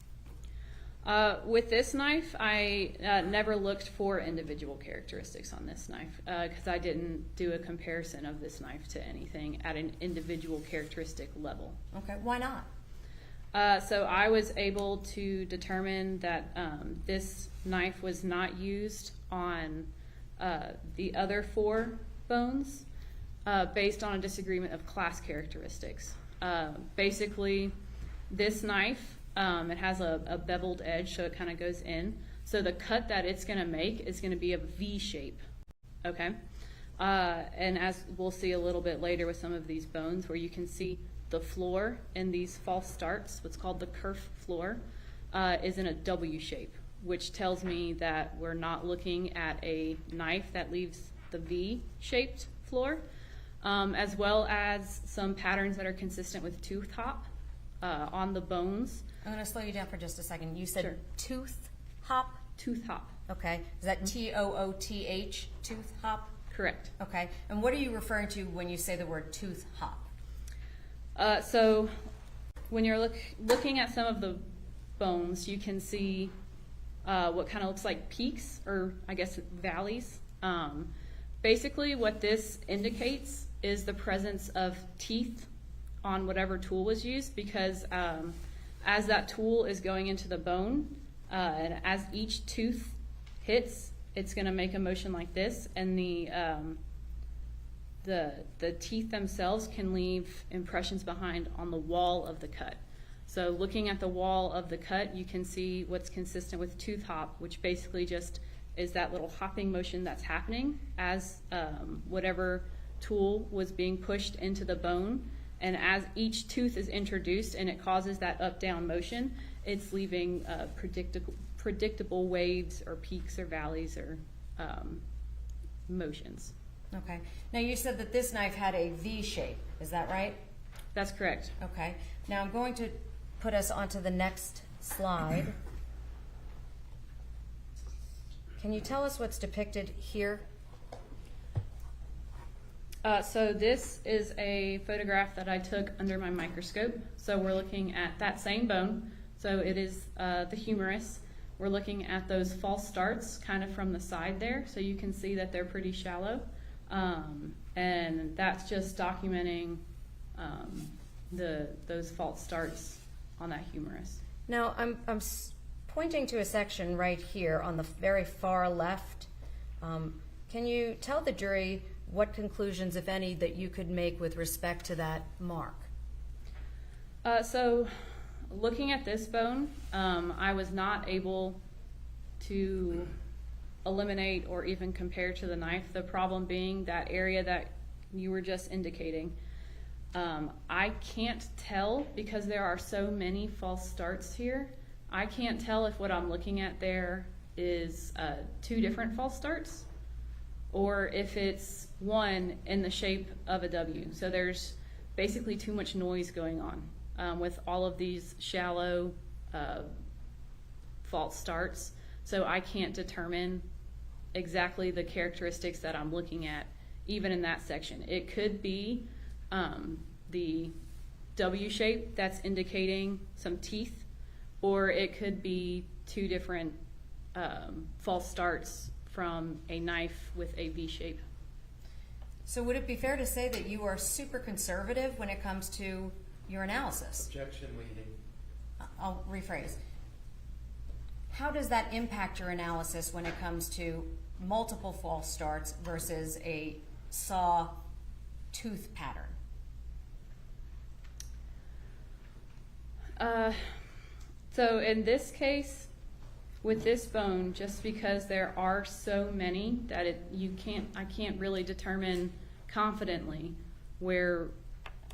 With this knife, I never looked for individual characteristics on this knife because I didn't do a comparison of this knife to anything at an individual characteristic level.
Okay. Why not?
So I was able to determine that this knife was not used on the other 4 bones based on a disagreement of class characteristics. Basically, this knife, it has a beveled edge, so it kind of goes in. So the cut that it's going to make is going to be a V shape, okay? And as we'll see a little bit later with some of these bones, where you can see the floor in these false starts, what's called the kerf floor, is in a W shape, which tells me that we're not looking at a knife that leaves the V-shaped floor, as well as some patterns that are consistent with tooth hop on the bones.
I'm going to slow you down for just a second. You said
Sure.
tooth hop?
Tooth hop.
Okay. Is that T-O-O-T-H, tooth hop?
Correct.
Okay. And what are you referring to when you say the word tooth hop?
So when you're looking at some of the bones, you can see what kind of looks like peaks, or I guess valleys. Basically what this indicates is the presence of teeth on whatever tool was used, because as that tool is going into the bone, and as each tooth hits, it's going to make a motion like this, and the teeth themselves can leave impressions behind on the wall of the cut. So looking at the wall of the cut, you can see what's consistent with tooth hop, which basically just is that little hopping motion that's happening as whatever tool was being pushed into the bone. And as each tooth is introduced and it causes that up-down motion, it's leaving predictable waves or peaks or valleys or motions.
Okay. Now you said that this knife had a V shape. Is that right?
That's correct.
Okay. Now I'm going to put us onto the next slide. Can you tell us what's depicted here?
So this is a photograph that I took under my microscope. So we're looking at that same bone. So it is the humerus. We're looking at those false starts kind of from the side there. So you can see that they're pretty shallow. And that's just documenting those false starts on that humerus.
Now I'm pointing to a section right here on the very far left. Can you tell the jury what conclusions, if any, that you could make with respect to that mark?
So looking at this bone, I was not able to eliminate or even compare to the knife, the problem being that area that you were just indicating. I can't tell, because there are so many false starts here, I can't tell if what I'm looking at there is 2 different false starts or if it's one in the shape of a W. So there's basically too much noise going on with all of these shallow false starts. So I can't determine exactly the characteristics that I'm looking at, even in that section. It could be the W shape that's indicating some teeth, or it could be 2 different false starts from a knife with a V shape.
So would it be fair to say that you are super conservative when it comes to your analysis?
Objection leading.
I'll rephrase. How does that impact your analysis when it comes to multiple false starts versus a saw tooth pattern?
So in this case, with this bone, just because there are so many that I can't really determine confidently where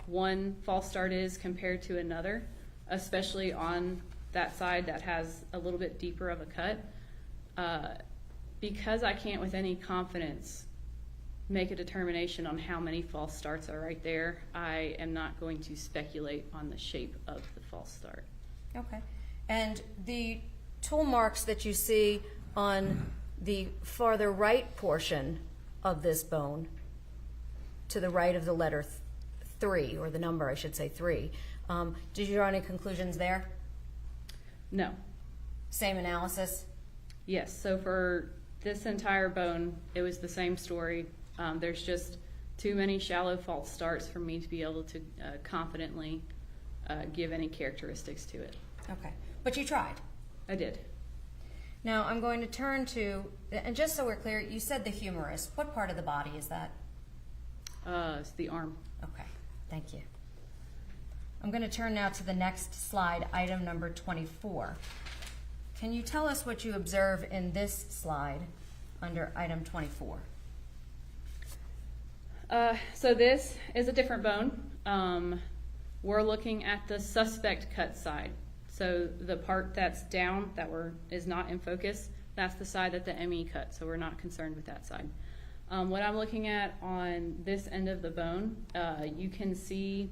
one false start is compared to another, especially on that side that has a little bit deeper of a cut. Because I can't with any confidence make a determination on how many false starts are right there, I am not going to speculate on the shape of the false start.
Okay. And the tool marks that you see on the farther right portion of this bone, to the right of the letter 3, or the number, I should say 3, did you draw any conclusions there?
No.
Same analysis?
Yes, so for this entire bone, it was the same story. There's just too many shallow false starts for me to be able to confidently give any characteristics to it.
Okay. But you tried?
I did.
Now I'm going to turn to, and just so we're clear, you said the humerus. What part of the body is that?
It's the arm.
Okay, thank you. I'm going to turn now to the next slide, item number 24. Can you tell us what you observe in this slide under item 24?
So this is a different bone. We're looking at the suspect cut side. So the part that's down, that is not in focus, that's the side that the ME cut, so we're not concerned with that side. What I'm looking at on this end of the bone, you can see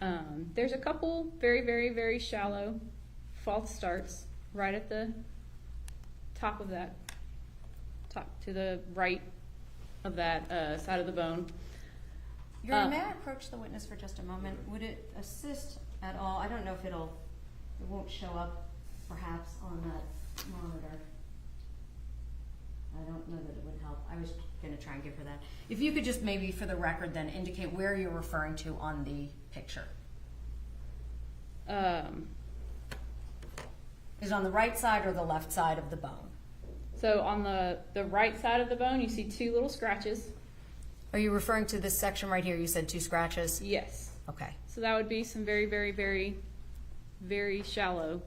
there's a couple very, very, very shallow false starts right at the top of that, to the right of that side of the bone.
Your Honor, may I approach the witness for just a moment? Would it assist at all? I don't know if it won't show up perhaps on that monitor. I don't know that it would help. I was going to try and give her that. If you could just maybe for the record then indicate where you're referring to on the picture. Is it on the right side or the left side of the bone?
So on the right side of the bone, you see 2 little scratches.
Are you referring to this section right here? You said 2 scratches?
Yes.
Okay.
So that would be some very, very, very, very shallow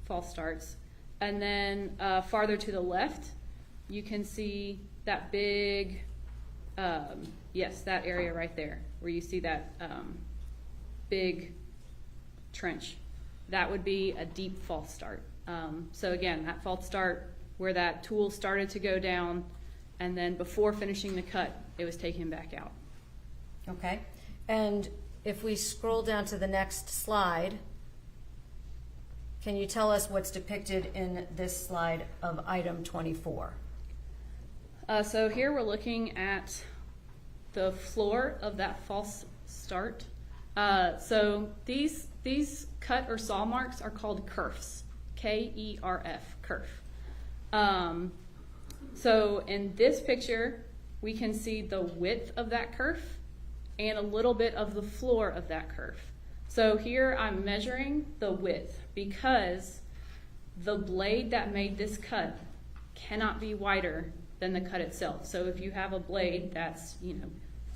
false starts. And then farther to the left, you can see that big, yes, that area right there, where you see that big trench. That would be a deep false start. So again, that false start where that tool started to go down, and then before finishing the cut, it was taken back out.
Okay. And if we scroll down to the next slide, can you tell us what's depicted in this slide of item 24?
So here we're looking at the floor of that false start. So these cut or saw marks are called kerfs, K-E-R-F, kerf. So in this picture, we can see the width of that kerf and a little bit of the floor of that kerf. So here I'm measuring the width because the blade that made this cut cannot be wider than the cut itself. So if you have a blade that's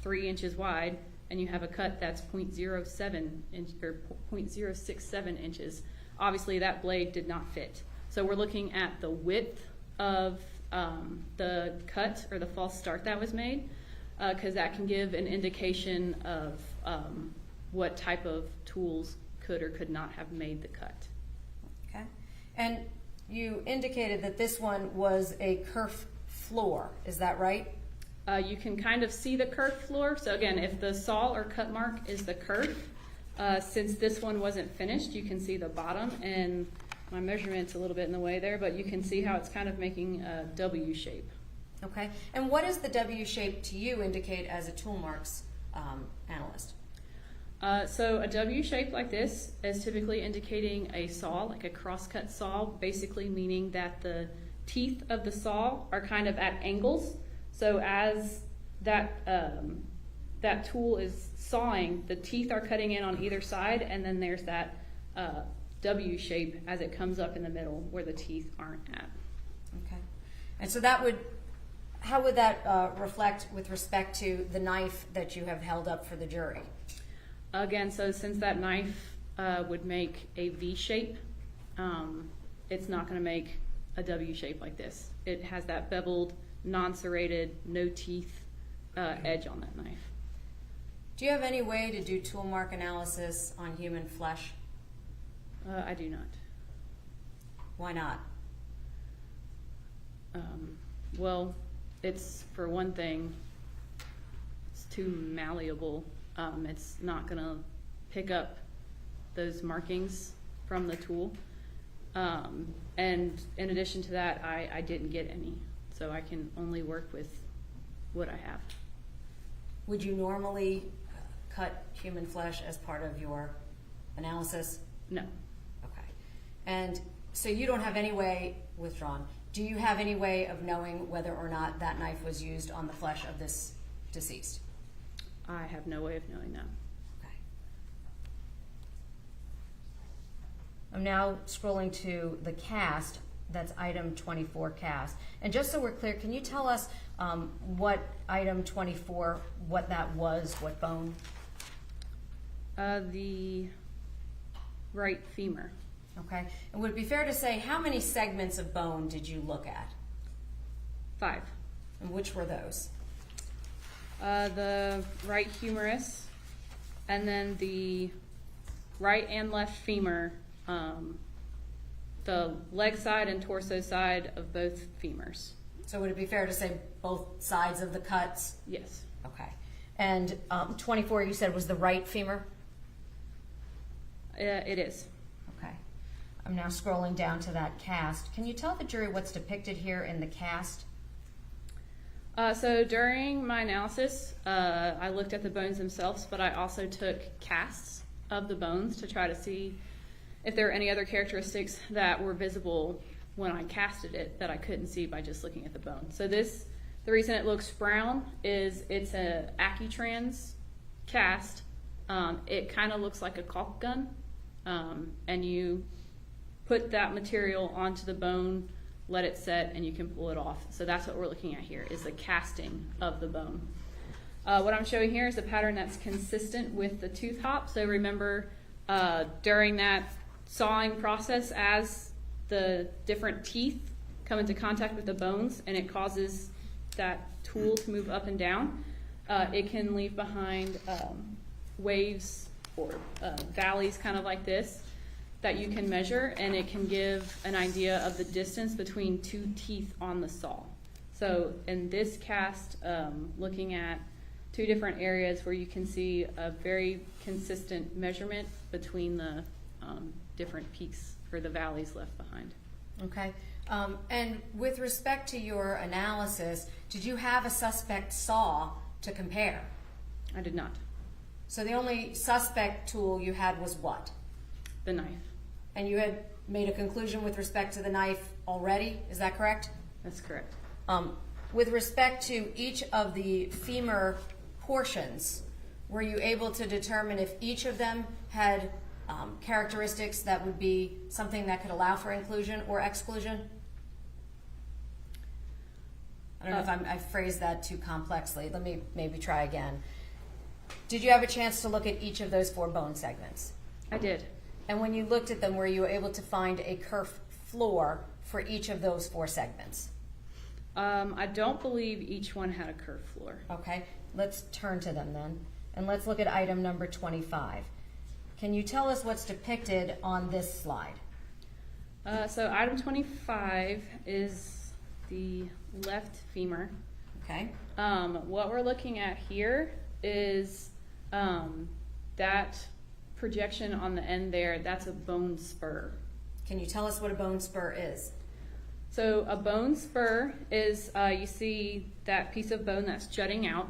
3 inches wide and you have a cut that's 0.07 inch or 0.067 inches, obviously that blade did not fit. So we're looking at the width of the cut or the false start that was made, because that can give an indication of what type of tools could or could not have made the cut.
Okay. And you indicated that this one was a kerf floor. Is that right?
You can kind of see the kerf floor. So again, if the saw or cut mark is the kerf, since this one wasn't finished, you can see the bottom, and my measurement's a little bit in the way there, but you can see how it's kind of making a W shape.
Okay. And what does the W shape to you indicate as a tool marks analyst?
So a W shape like this is typically indicating a saw, like a cross-cut saw, basically meaning that the teeth of the saw are kind of at angles. So as that tool is sawing, the teeth are cutting in on either side, and then there's that W shape as it comes up in the middle where the teeth aren't at.
Okay. And so that would, How would that reflect with respect to the knife that you have held up for the jury?
Again, so since that knife would make a V shape, it's not going to make a W shape like this. It has that beveled, non-serrated, no teeth edge on that knife.
Do you have any way to do tool mark analysis on human flesh?
I do not.
Why not?
Well, it's, for one thing, it's too malleable. It's not going to pick up those markings from the tool. And in addition to that, I didn't get any, so I can only work with what I have.
Would you normally cut human flesh as part of your analysis?
No.
Okay. And so you don't have any way, withdrawn, do you have any way of knowing whether or not that knife was used on the flesh of this deceased?
I have no way of knowing that.
Okay. I'm now scrolling to the cast, that's item 24 cast. And just so we're clear, can you tell us what item 24, what that was, what bone?
The right femur.
Okay. And would it be fair to say, how many segments of bone did you look at?
5.
And which were those?
The right humerus, and then the right and left femur, the leg side and torso side of both femurs.
So would it be fair to say both sides of the cuts?
Yes.
Okay. And 24, you said, was the right femur?
It is.
Okay. I'm now scrolling down to that cast. Can you tell the jury what's depicted here in the cast?
So during my analysis, I looked at the bones themselves, but I also took casts of the bones to try to see if there were any other characteristics that were visible when I casted it that I couldn't see by just looking at the bone. So the reason it looks brown is it's a Accutrans cast. It kind of looks like a caulk gun, and you put that material onto the bone, let it set, and you can pull it off. So that's what we're looking at here, is the casting of the bone. What I'm showing here is a pattern that's consistent with the tooth hop. So remember, during that sawing process, as the different teeth come into contact with the bones and it causes that tool to move up and down, it can leave behind waves or valleys kind of like this that you can measure, and it can give an idea of the distance between two teeth on the saw. So in this cast, looking at 2 different areas where you can see a very consistent measurement between the different peaks or the valleys left behind.
Okay. And with respect to your analysis, did you have a suspect saw to compare?
I did not.
So the only suspect tool you had was what?
The knife.
And you had made a conclusion with respect to the knife already, is that correct?
That's correct.
With respect to each of the femur portions, were you able to determine if each of them had characteristics that would be something that could allow for inclusion or exclusion? I don't know if I phrased that too complexly. Let me maybe try again. Did you have a chance to look at each of those 4 bone segments?
I did.
And when you looked at them, were you able to find a kerf floor for each of those 4 segments?
I don't believe each one had a curved floor.
Okay, let's turn to them then. And let's look at item number 25. Can you tell us what's depicted on this slide?
So item 25 is the left femur.
Okay.
What we're looking at here is that projection on the end there, that's a bone spur.
Can you tell us what a bone spur is?
So a bone spur is, you see that piece of bone that's jutting out.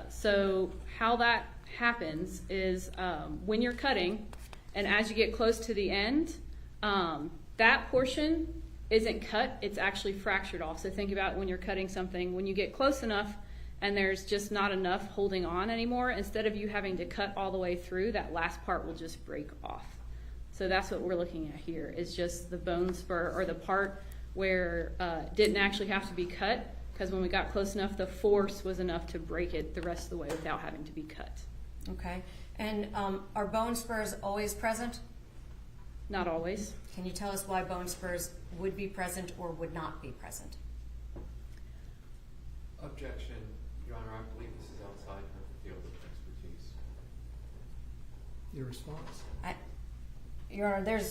So how that happens is when you're cutting, and as you get close to the end, that portion isn't cut, it's actually fractured off. So think about when you're cutting something, when you get close enough and there's just not enough holding on anymore, instead of you having to cut all the way through, that last part will just break off. So that's what we're looking at here, is just the bone spur, or the part where it didn't actually have to be cut, because when we got close enough, the force was enough to break it the rest of the way without having to be cut.
Okay. And are bone spurs always present?
Not always.
Can you tell us why bone spurs would be present or would not be present?
Objection, Your Honor, I believe this is outside her field of expertise.
Your response?
Your Honor,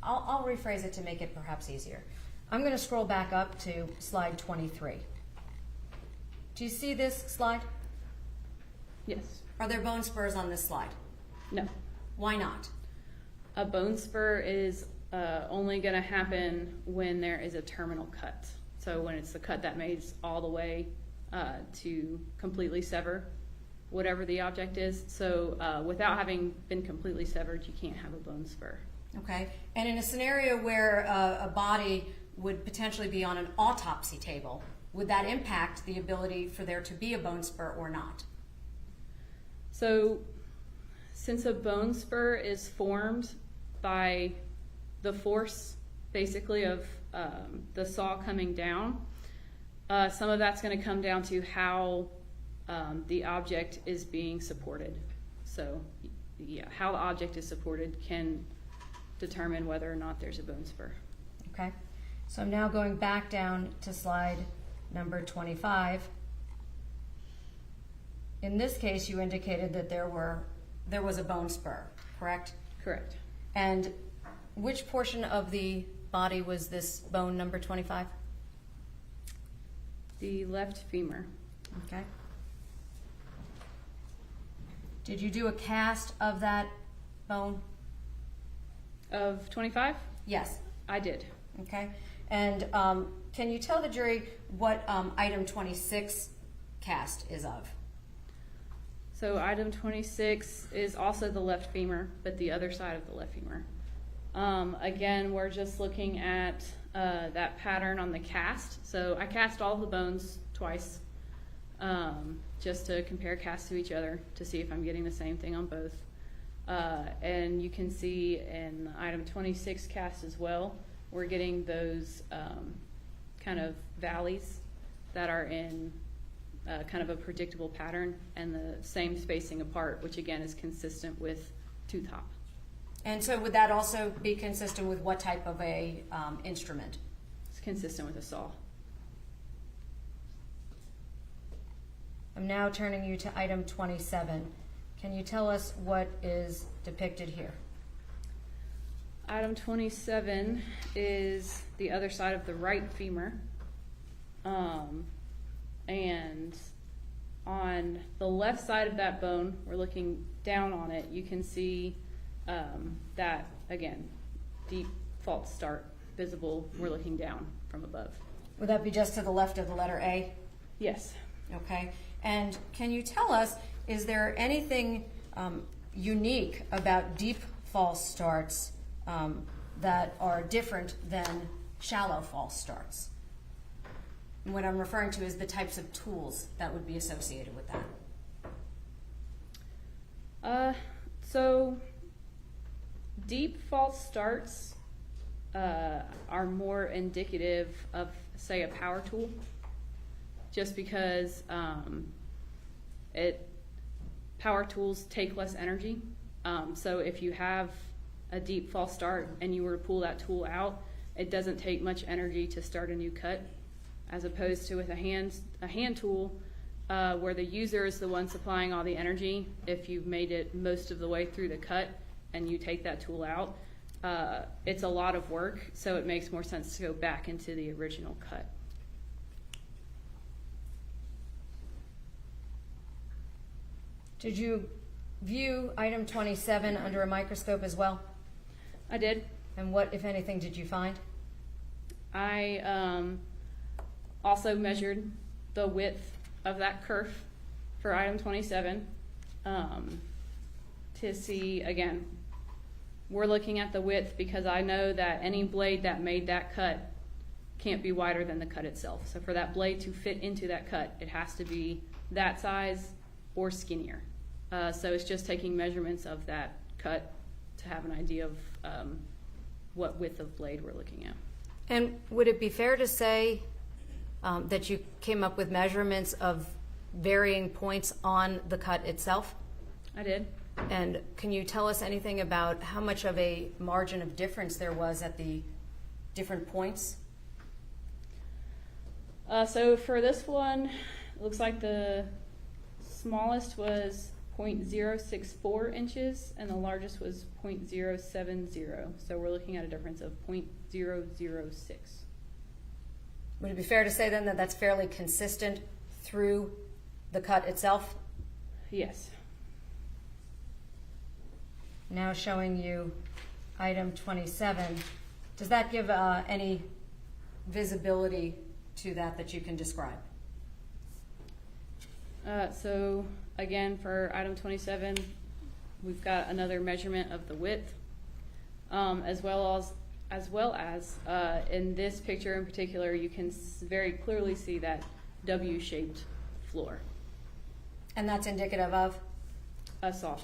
I'll rephrase it to make it perhaps easier. I'm going to scroll back up to slide 23. Do you see this slide?
Yes.
Are there bone spurs on this slide?
No.
Why not?
A bone spur is only going to happen when there is a terminal cut. So when it's the cut that makes all the way to completely sever whatever the object is. So without having been completely severed, you can't have a bone spur.
Okay. And in a scenario where a body would potentially be on an autopsy table, would that impact the ability for there to be a bone spur or not?
So since a bone spur is formed by the force basically of the saw coming down, some of that's going to come down to how the object is being supported. So yeah, how the object is supported can determine whether or not there's a bone spur.
Okay. So I'm now going back down to slide number 25. In this case, you indicated that there was a bone spur, correct?
Correct.
And which portion of the body was this bone number 25?
The left femur.
Okay. Did you do a cast of that bone?
Of 25?
Yes.
I did.
Okay. And can you tell the jury what item 26 cast is of?
So item 26 is also the left femur, but the other side of the left femur. Again, we're just looking at that pattern on the cast. So I cast all the bones twice, just to compare casts to each other to see if I'm getting the same thing on both. And you can see in item 26 cast as well, we're getting those kind of valleys that are in kind of a predictable pattern and the same spacing apart, which again is consistent with tooth hop.
And so would that also be consistent with what type of a instrument?
It's consistent with a saw.
I'm now turning you to item 27. Can you tell us what is depicted here?
Item 27 is the other side of the right femur. And on the left side of that bone, we're looking down on it, you can see that, again, deep false start visible. We're looking down from above.
Would that be just to the left of the letter A?
Yes.
Okay. And can you tell us, is there anything unique about deep false starts that are different than shallow false starts? And what I'm referring to is the types of tools that would be associated with that.
So deep false starts are more indicative of, say, a power tool, just because power tools take less energy. So if you have a deep false start and you were to pull that tool out, it doesn't take much energy to start a new cut, as opposed to with a hand tool where the user is the one supplying all the energy. If you've made it most of the way through the cut and you take that tool out, it's a lot of work, so it makes more sense to go back into the original cut.
Did you view item 27 under a microscope as well?
I did.
And what, if anything, did you find?
I also measured the width of that kerf for item 27 to see, again, we're looking at the width because I know that any blade that made that cut can't be wider than the cut itself. So for that blade to fit into that cut, it has to be that size or skinnier. So it's just taking measurements of that cut to have an idea of what width of blade we're looking at.
And would it be fair to say that you came up with measurements of varying points on the cut itself?
I did.
And can you tell us anything about how much of a margin of difference there was at the different points?
So for this one, it looks like the smallest was 0.064 inches and the largest was 0.070. So we're looking at a difference of 0.006.
Would it be fair to say then that that's fairly consistent through the cut itself?
Yes.
Now showing you item 27. Does that give any visibility to that you can describe?
So again, for item 27, we've got another measurement of the width, as well as in this picture in particular, you can very clearly see that W-shaped floor.
And that's indicative of?
A saw.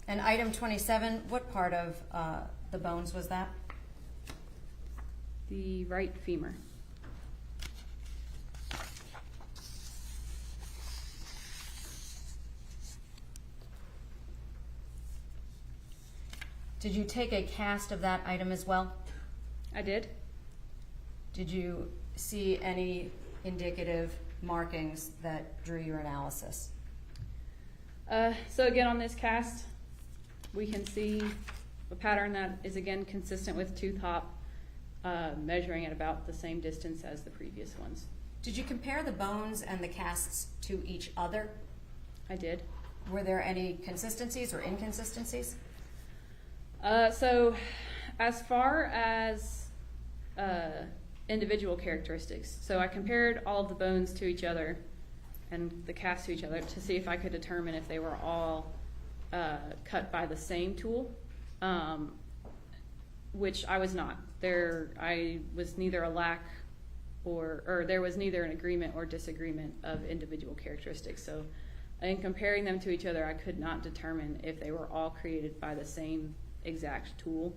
And item 27, what part of the bones was that?
The right femur.
Did you take a cast of that item as well?
I did.
Did you see any indicative markings that drew your analysis?
So again, on this cast, we can see a pattern that is again consistent with tooth hop, measuring at about the same distance as the previous ones.
Did you compare the bones and the casts to each other?
I did.
Were there any consistencies or inconsistencies?
So as far as individual characteristics, so I compared all of the bones to each other and the casts to each other to see if I could determine if they were all cut by the same tool, which I was not. I was neither a lack or there was neither an agreement or disagreement of individual characteristics. So in comparing them to each other, I could not determine if they were all created by the same exact tool.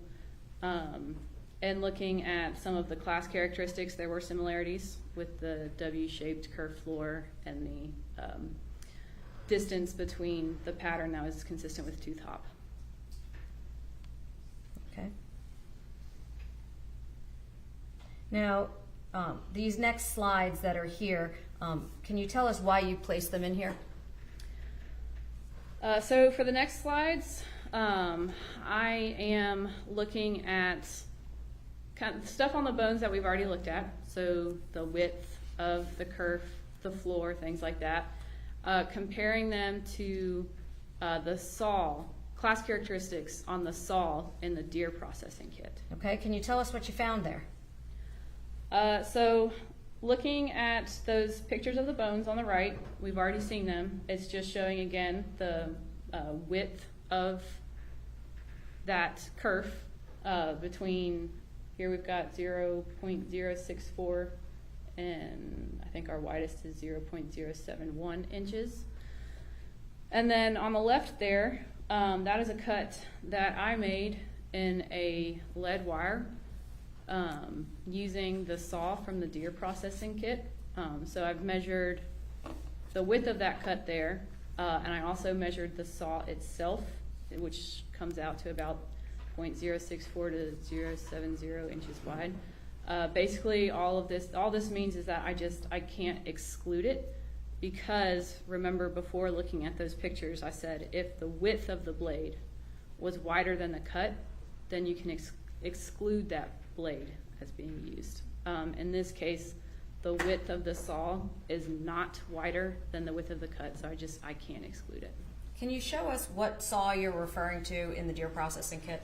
And looking at some of the class characteristics, there were similarities with the W-shaped curved floor and the distance between the pattern that was consistent with tooth hop.
Okay. Now, these next slides that are here, can you tell us why you placed them in here?
So for the next slides, I am looking at kind of stuff on the bones that we've already looked at. So the width of the kerf, the floor, things like that. Comparing them to the saw, class characteristics on the saw in the deer processing kit.
Okay, can you tell us what you found there?
So looking at those pictures of the bones on the right, we've already seen them. It's just showing again the width of that kerf between, here we've got 0.064 and I think our widest is 0.071 inches. And then on the left there, that is a cut that I made in a lead wire using the saw from the deer processing kit. So I've measured the width of that cut there, and I also measured the saw itself, which comes out to about 0.064 to 0.070 inches wide. Basically, all this means is that I can't exclude it, because remember before looking at those pictures, I said if the width of the blade was wider than the cut, then you can exclude that blade as being used. In this case, the width of the saw is not wider than the width of the cut, so I can't exclude it.
Can you show us what saw you're referring to in the deer processing kit?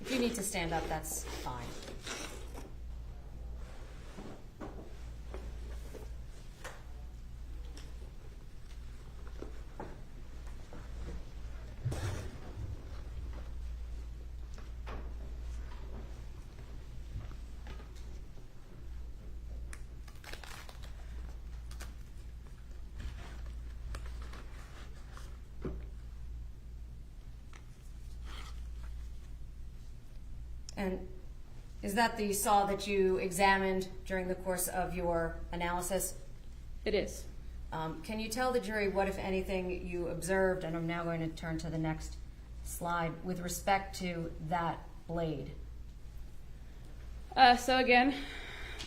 If you need to stand up, that's fine. And is that the saw that you examined during the course of your analysis?
It is.
Can you tell the jury what, if anything, you observed, and I'm now going to turn to the next slide, with respect to that blade?
So again,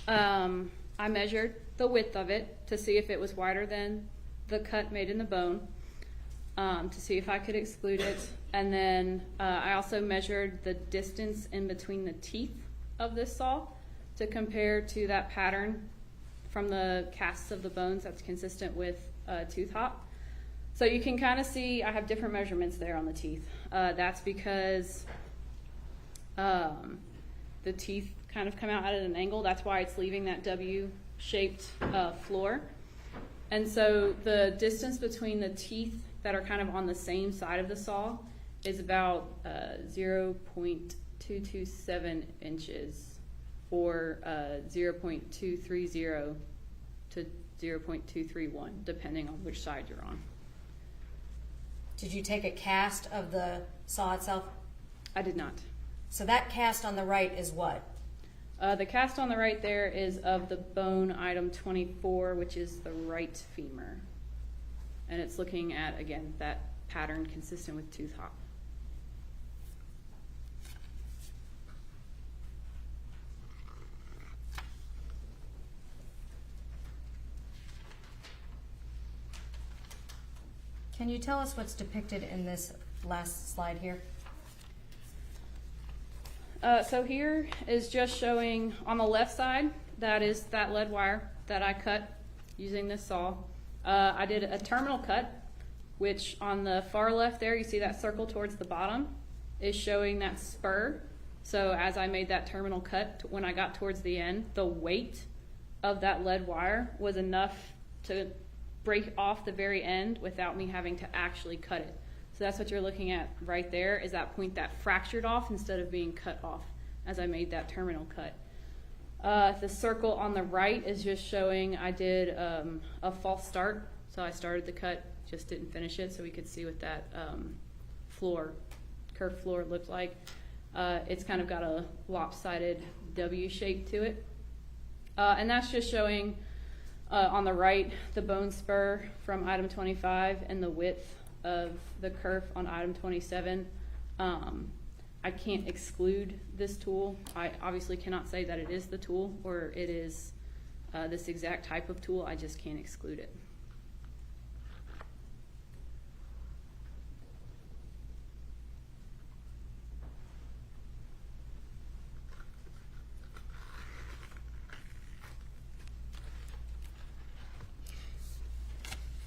I measured the width of it to see if it was wider than the cut made in the bone, to see if I could exclude it. And then I also measured the distance in between the teeth of this saw to compare to that pattern from the casts of the bones that's consistent with tooth hop. So you can kind of see I have different measurements there on the teeth. That's because the teeth kind of come out at an angle. That's why it's leaving that W-shaped floor. And so the distance between the teeth that are kind of on the same side of the saw is about 0.227 inches, or 0.230 to 0.231, depending on which side you're on.
Did you take a cast of the saw itself?
I did not.
So that cast on the right is what?
The cast on the right there is of the bone item 24, which is the right femur. And it's looking at, again, that pattern consistent with tooth hop.
Can you tell us what's depicted in this last slide here?
So here is just showing on the left side, that is that lead wire that I cut using this saw. I did a terminal cut, which on the far left there, you see that circle towards the bottom is showing that spur. So as I made that terminal cut, when I got towards the end, the weight of that lead wire was enough to break off the very end without me having to actually cut it. So that's what you're looking at right there, is that point that fractured off instead of being cut off as I made that terminal cut. The circle on the right is just showing I did a false start. So I started the cut, just didn't finish it, so we could see what that curved floor looked like. It's kind of got a lopsided W shape to it. And that's just showing on the right the bone spur from item 25 and the width of the kerf on item 27. I can't exclude this tool. I obviously cannot say that it is the tool or it is this exact type of tool. I just can't exclude it.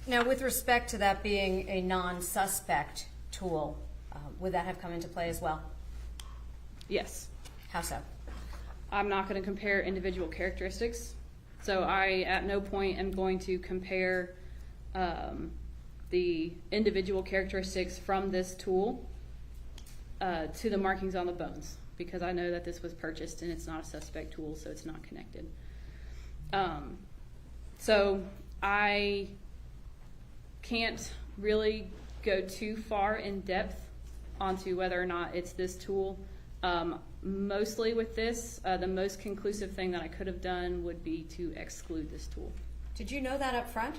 Now, with respect to that being a non-suspect tool, would that have come into play as well?
Yes.
How so?
I'm not going to compare individual characteristics. So I, at no point, am going to compare the individual characteristics from this tool to the markings on the bones, because I know that this was purchased and it's not a suspect tool, so it's not connected. So I can't really go too far in depth onto whether or not it's this tool. Mostly with this, the most conclusive thing that I could have done would be to exclude this tool.
Did you know that up front?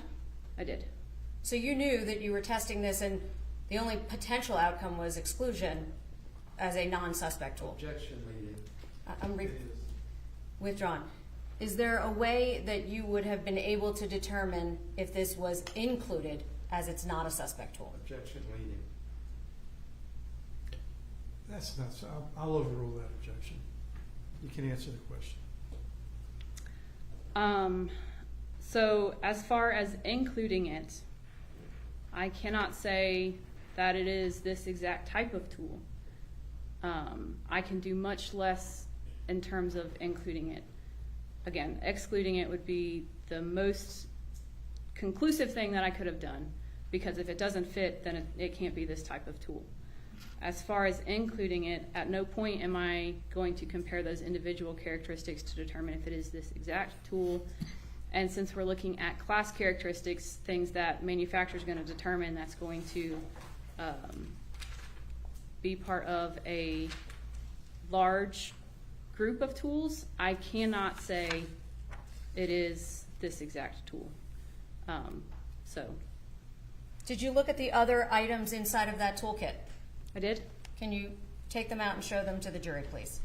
I did.
So you knew that you were testing this and the only potential outcome was exclusion as a non-suspect tool?
Objection, lady.
Withdrawn. Is there a way that you would have been able to determine if this was included as it's not a suspect tool?
Objection, leading.
That's not so. I'll overrule that objection. You can answer the question.
So as far as including it, I cannot say that it is this exact type of tool. I can do much less in terms of including it. Again, excluding it would be the most conclusive thing that I could have done, because if it doesn't fit, then it can't be this type of tool. As far as including it, at no point am I going to compare those individual characteristics to determine if it is this exact tool. And since we're looking at class characteristics, things that manufacturer's going to determine, that's going to be part of a large group of tools, I cannot say it is this exact tool. So
Did you look at the other items inside of that toolkit?
I did.
Can you take them out and show them to the jury, please?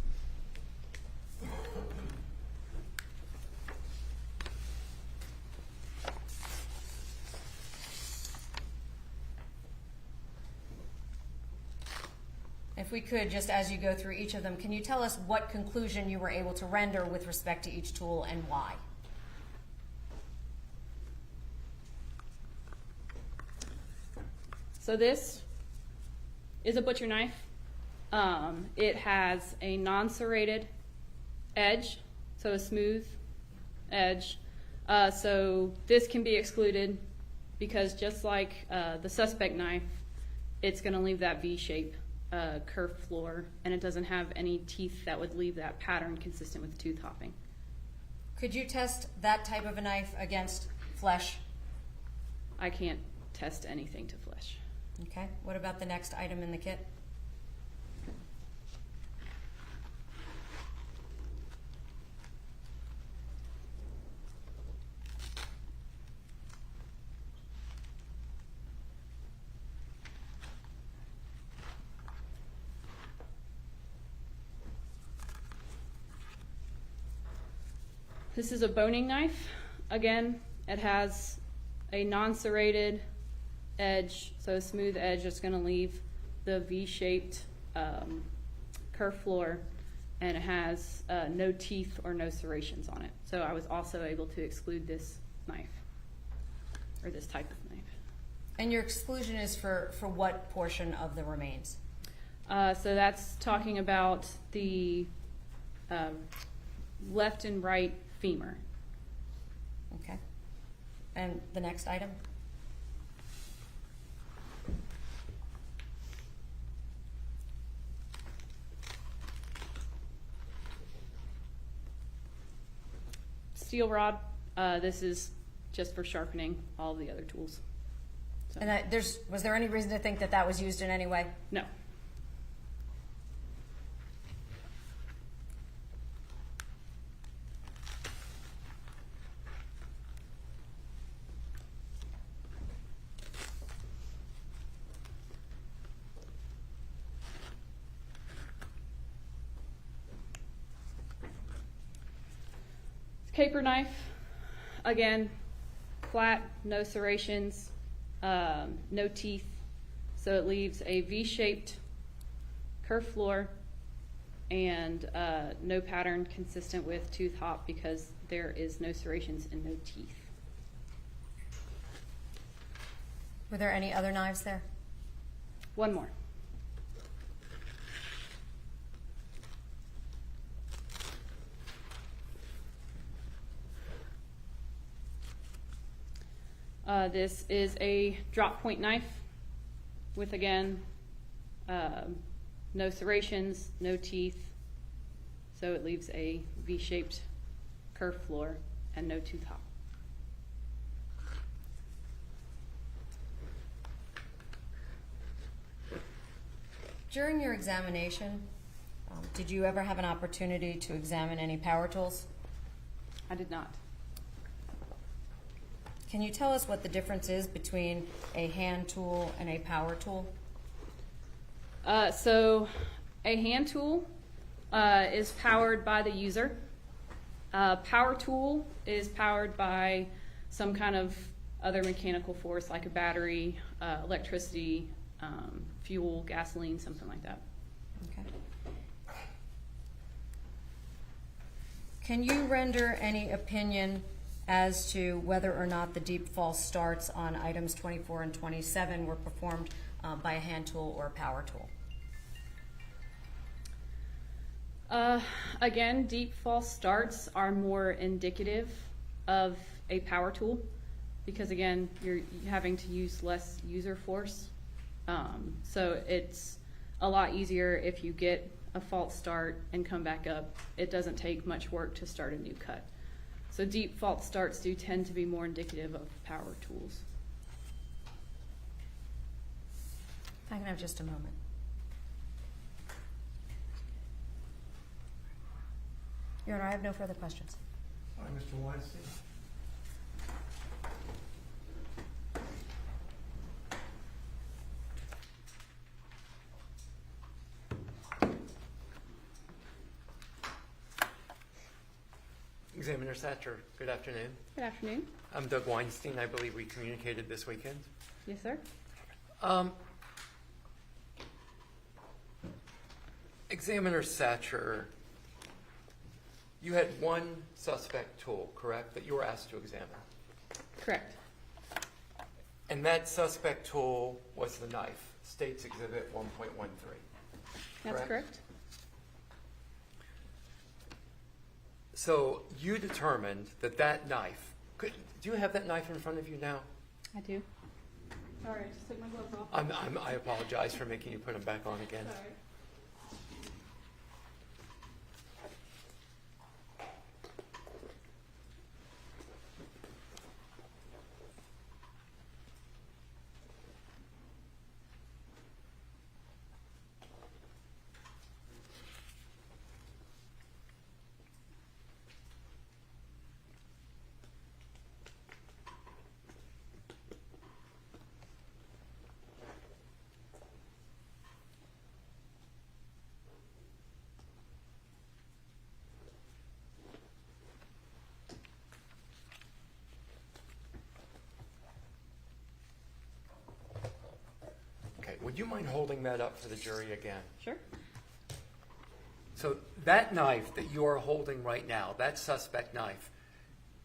If we could, just as you go through each of them, can you tell us what conclusion you were able to render with respect to each tool and why?
So this is a butcher knife. It has a non-serrated edge, so a smooth edge. So this can be excluded because just like the suspect knife, it's going to leave that V-shape curved floor, and it doesn't have any teeth that would leave that pattern consistent with tooth hopping.
Could you test that type of a knife against flesh?
I can't test anything to flesh.
Okay. What about the next item in the kit?
This is a boning knife. Again, it has a non-serrated edge, so a smooth edge that's going to leave the V-shaped curved floor, and it has no teeth or no serrations on it. So I was also able to exclude this knife, or this type of knife.
And your exclusion is for what portion of the remains?
So that's talking about the left and right femur.
Okay. And the next item?
Steel rod. This is just for sharpening all the other tools. So,
And was there any reason to think that that was used in any way?
no. Caper knife, again, flat, no serrations, no teeth, so it leaves a V-shaped curved floor and no pattern consistent with tooth hop because there is no serrations and no teeth.
Were there any other knives there?
One more. This is a drop point knife with, again, no serrations, no teeth, so it leaves a V-shaped curved floor and no tooth hop.
During your examination, did you ever have an opportunity to examine any power tools?
I did not.
Can you tell us what the difference is between a hand tool and a power tool?
So a hand tool is powered by the user. Power tool is powered by some kind of other mechanical force like a battery, electricity, fuel, gasoline, something like that.
Okay. Can you render any opinion as to whether or not the deep false starts on items 24 and 27 were performed by a hand tool or a power tool?
Again, deep false starts are more indicative of a power tool because, again, you're having to use less user force. So it's a lot easier if you get a false start and come back up. It doesn't take much work to start a new cut. So deep false starts do tend to be more indicative of power tools.
If I can have just a moment. Your Honor, I have no further questions.
All right, Mr. Weinstein.
Examiner Satcher, good afternoon.
Good afternoon.
I'm Doug Weinstein. I believe we communicated this weekend.
Yes, sir.
Examiner Satcher, you had one suspect tool, correct, that you were asked to examine?
Correct.
And that suspect tool was the knife, States Exhibit 1.13.
That's correct.
So you determined that that knife, do you have that knife in front of you now?
I do. Sorry, I just took my gloves off.
I apologize for making you put them back on again.
Sorry.
Okay, would you mind holding that up for the jury again?
Sure.
So that knife that you are holding right now, that suspect knife,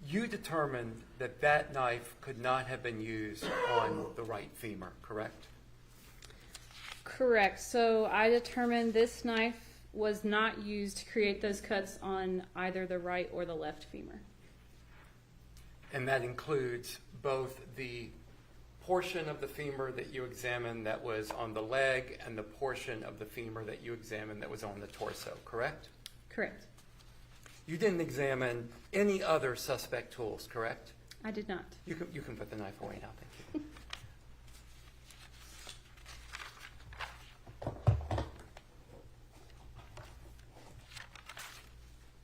you determined that that knife could not have been used on the right femur, correct?
Correct. So I determined this knife was not used to create those cuts on either the right or the left femur.
And that includes both the portion of the femur that you examined that was on the leg and the portion of the femur that you examined that was on the torso, correct?
Correct.
You didn't examine any other suspect tools, correct?
I did not.
You can put the knife away now, thank you.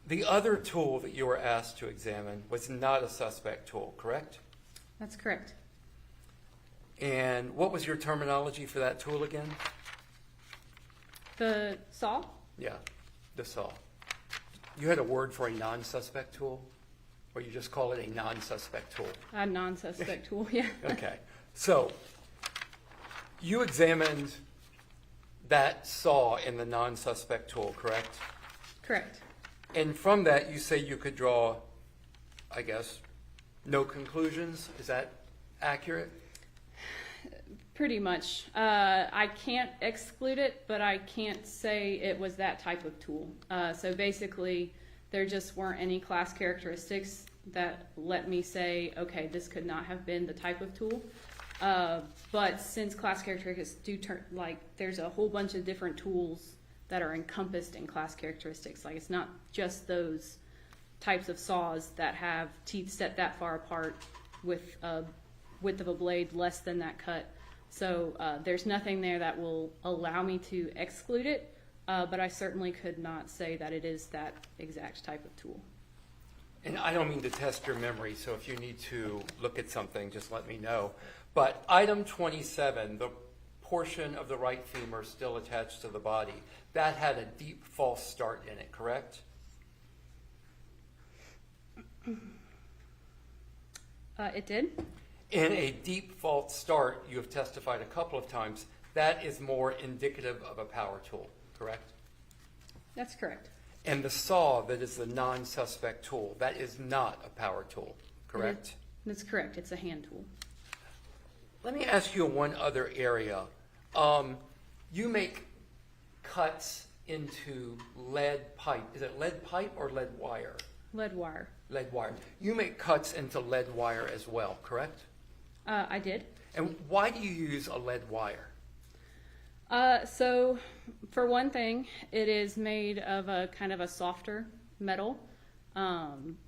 The other tool that you were asked to examine was not a suspect tool, correct?
That's correct.
And what was your terminology for that tool again?
The saw?
Yeah, the saw. You had a word for a non-suspect tool? Or you just call it a non-suspect tool?
A non-suspect tool, yeah.
Okay, so you examined that saw in the non-suspect tool, correct?
Correct.
And from that, you say you could draw, I guess, no conclusions? Is that accurate?
Pretty much. I can't exclude it, but I can't say it was that type of tool. So basically, there just weren't any class characteristics that let me say, okay, this could not have been the type of tool. But since class characteristics do turn, like, there's a whole bunch of different tools that are encompassed in class characteristics. Like, it's not just those types of saws that have teeth set that far apart with a width of a blade less than that cut. So there's nothing there that will allow me to exclude it, but I certainly could not say that it is that exact type of tool.
And I don't mean to test your memory, so if you need to look at something, just let me know. But item 27, the portion of the right femur still attached to the body, that had a deep false start in it, correct?
It did?
In a deep false start, you have testified a couple of times, that is more indicative of a power tool, correct?
That's correct.
And the saw that is the non-suspect tool, that is not a power tool, correct?
That's correct. It's a hand tool.
Let me ask you one other area. You make cuts into lead pipe. Is it lead pipe or lead wire?
Lead wire.
Lead wire. You make cuts into lead wire as well, correct?
I did.
And why do you use a lead wire?
So, for one thing, it is made of a kind of a softer metal.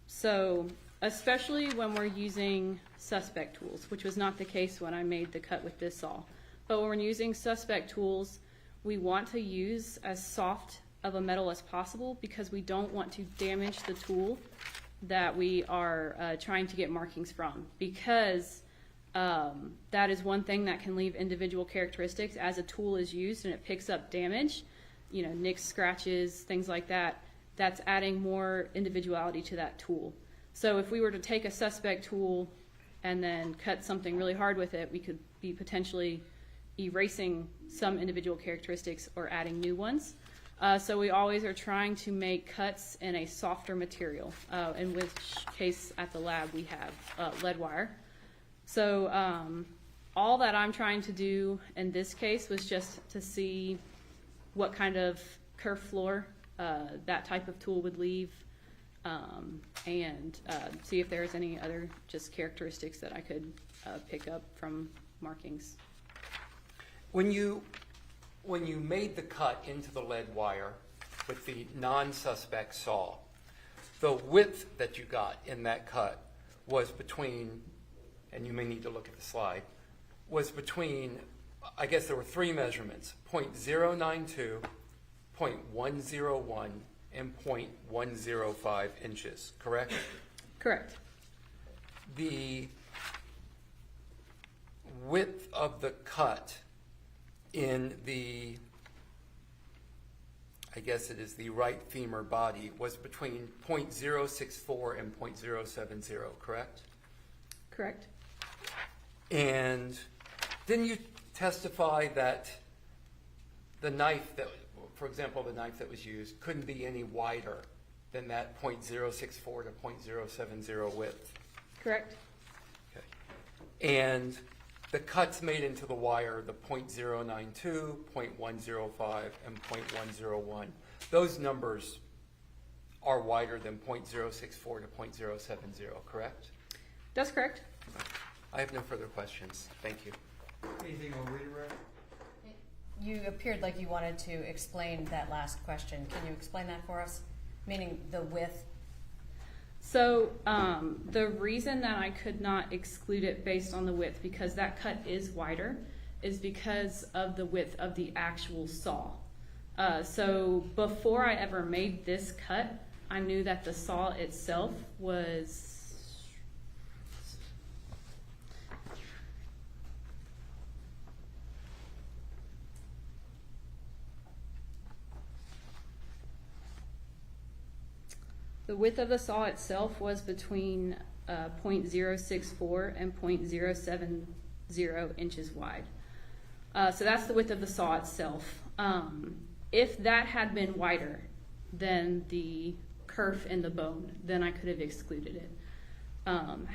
So, especially when we're using suspect tools, which was not the case when I made the cut with this saw. But when we're using suspect tools, we want to use as soft of a metal as possible because we don't want to damage the tool that we are trying to get markings from, because that is one thing that can leave individual characteristics as a tool is used and it picks up damage, you know, nicks, scratches, things like that. That's adding more individuality to that tool. So if we were to take a suspect tool and then cut something really hard with it, we could be potentially erasing some individual characteristics or adding new ones. So we always are trying to make cuts in a softer material, in which case at the lab we have lead wire. So all that I'm trying to do in this case was just to see what kind of kerf floor that type of tool would leave, and see if there's any other just characteristics that I could pick up from markings.
When you made the cut into the lead wire with the non-suspect saw, the width that you got in that cut was between, and you may need to look at the slide, was between, I guess there were three measurements, 0.092, 0.101, and 0.105 inches, correct?
Correct.
The width of the cut in the, I guess it is the right femur body, was between 0.064 and 0.070, correct?
Correct.
And didn't you testify that the knife that, for example, the knife that was used couldn't be any wider than that 0.064 to 0.070 width?
Correct.
Okay. And the cuts made into the wire, the 0.092, 0.105, and 0.101, those numbers are wider than 0.064 to 0.070, correct?
That's correct.
I have no further questions. Thank you.
Anything on redirect?
You appeared like you wanted to explain that last question. Can you explain that for us? Meaning the width.
So the reason that I could not exclude it based on the width, because that cut is wider, is because of the width of the actual saw. So before I ever made this cut, I knew that the saw itself was the width of the saw itself was between 0.064 and 0.070 inches wide. So that's the width of the saw itself. If that had been wider than the kerf in the bone, then I could have excluded it.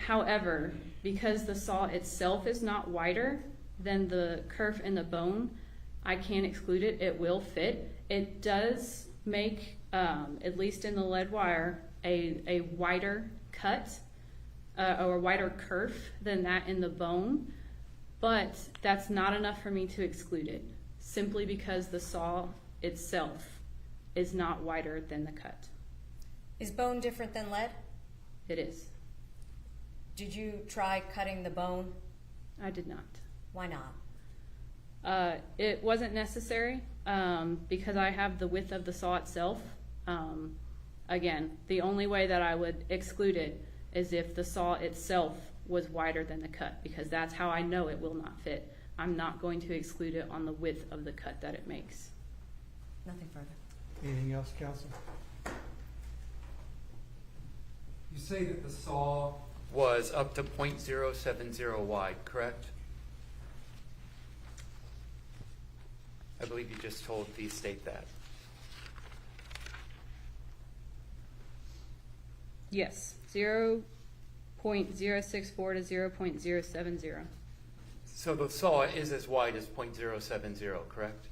However, because the saw itself is not wider than the kerf in the bone, I can't exclude it. It will fit. It does make, at least in the lead wire, a wider cut or a wider kerf than that in the bone, but that's not enough for me to exclude it, simply because the saw itself is not wider than the cut.
Is bone different than lead?
It is.
Did you try cutting the bone?
I did not.
Why not?
It wasn't necessary because I have the width of the saw itself. Again, the only way that I would exclude it is if the saw itself was wider than the cut, because that's how I know it will not fit. I'm not going to exclude it on the width of the cut that it makes.
Nothing further.
Anything else, counsel?
You say that the saw was up to 0.070 wide, correct? I believe you just told the state that.
Yes, 0.064 to 0.070.
So the saw is as wide as 0.070, correct?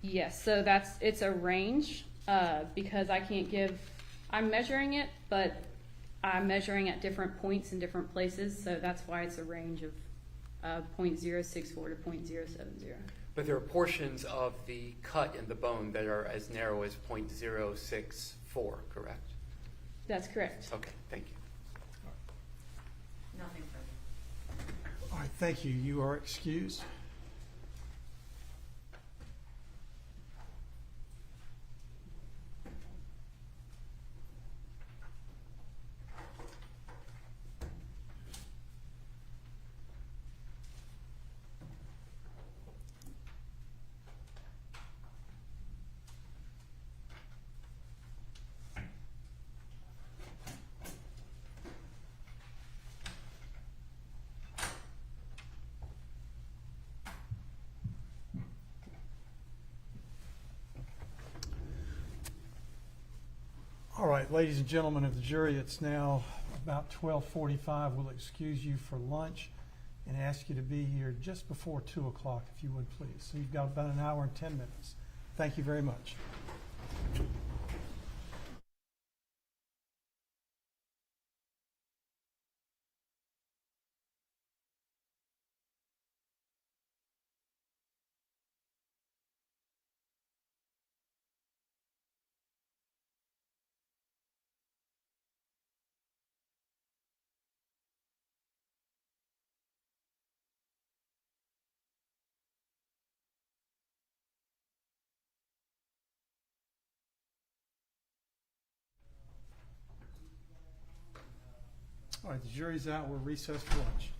Yes, so it's a range because I can't give, I'm measuring it, but I'm measuring at different points in different places, so that's why it's a range of 0.064 to 0.070.
But there are portions of the cut in the bone that are as narrow as 0.064, correct?
That's correct.
Okay, thank you.
Nothing further.
All right, thank you. You are excused. All right, ladies and gentlemen of the jury, it's now about 12:45. We'll excuse you for lunch and ask you to be here just before 2 o'clock, if you would, please. So you've got about an hour and 10 minutes. Thank you very much. All right, the jury's out. We're recessed for lunch.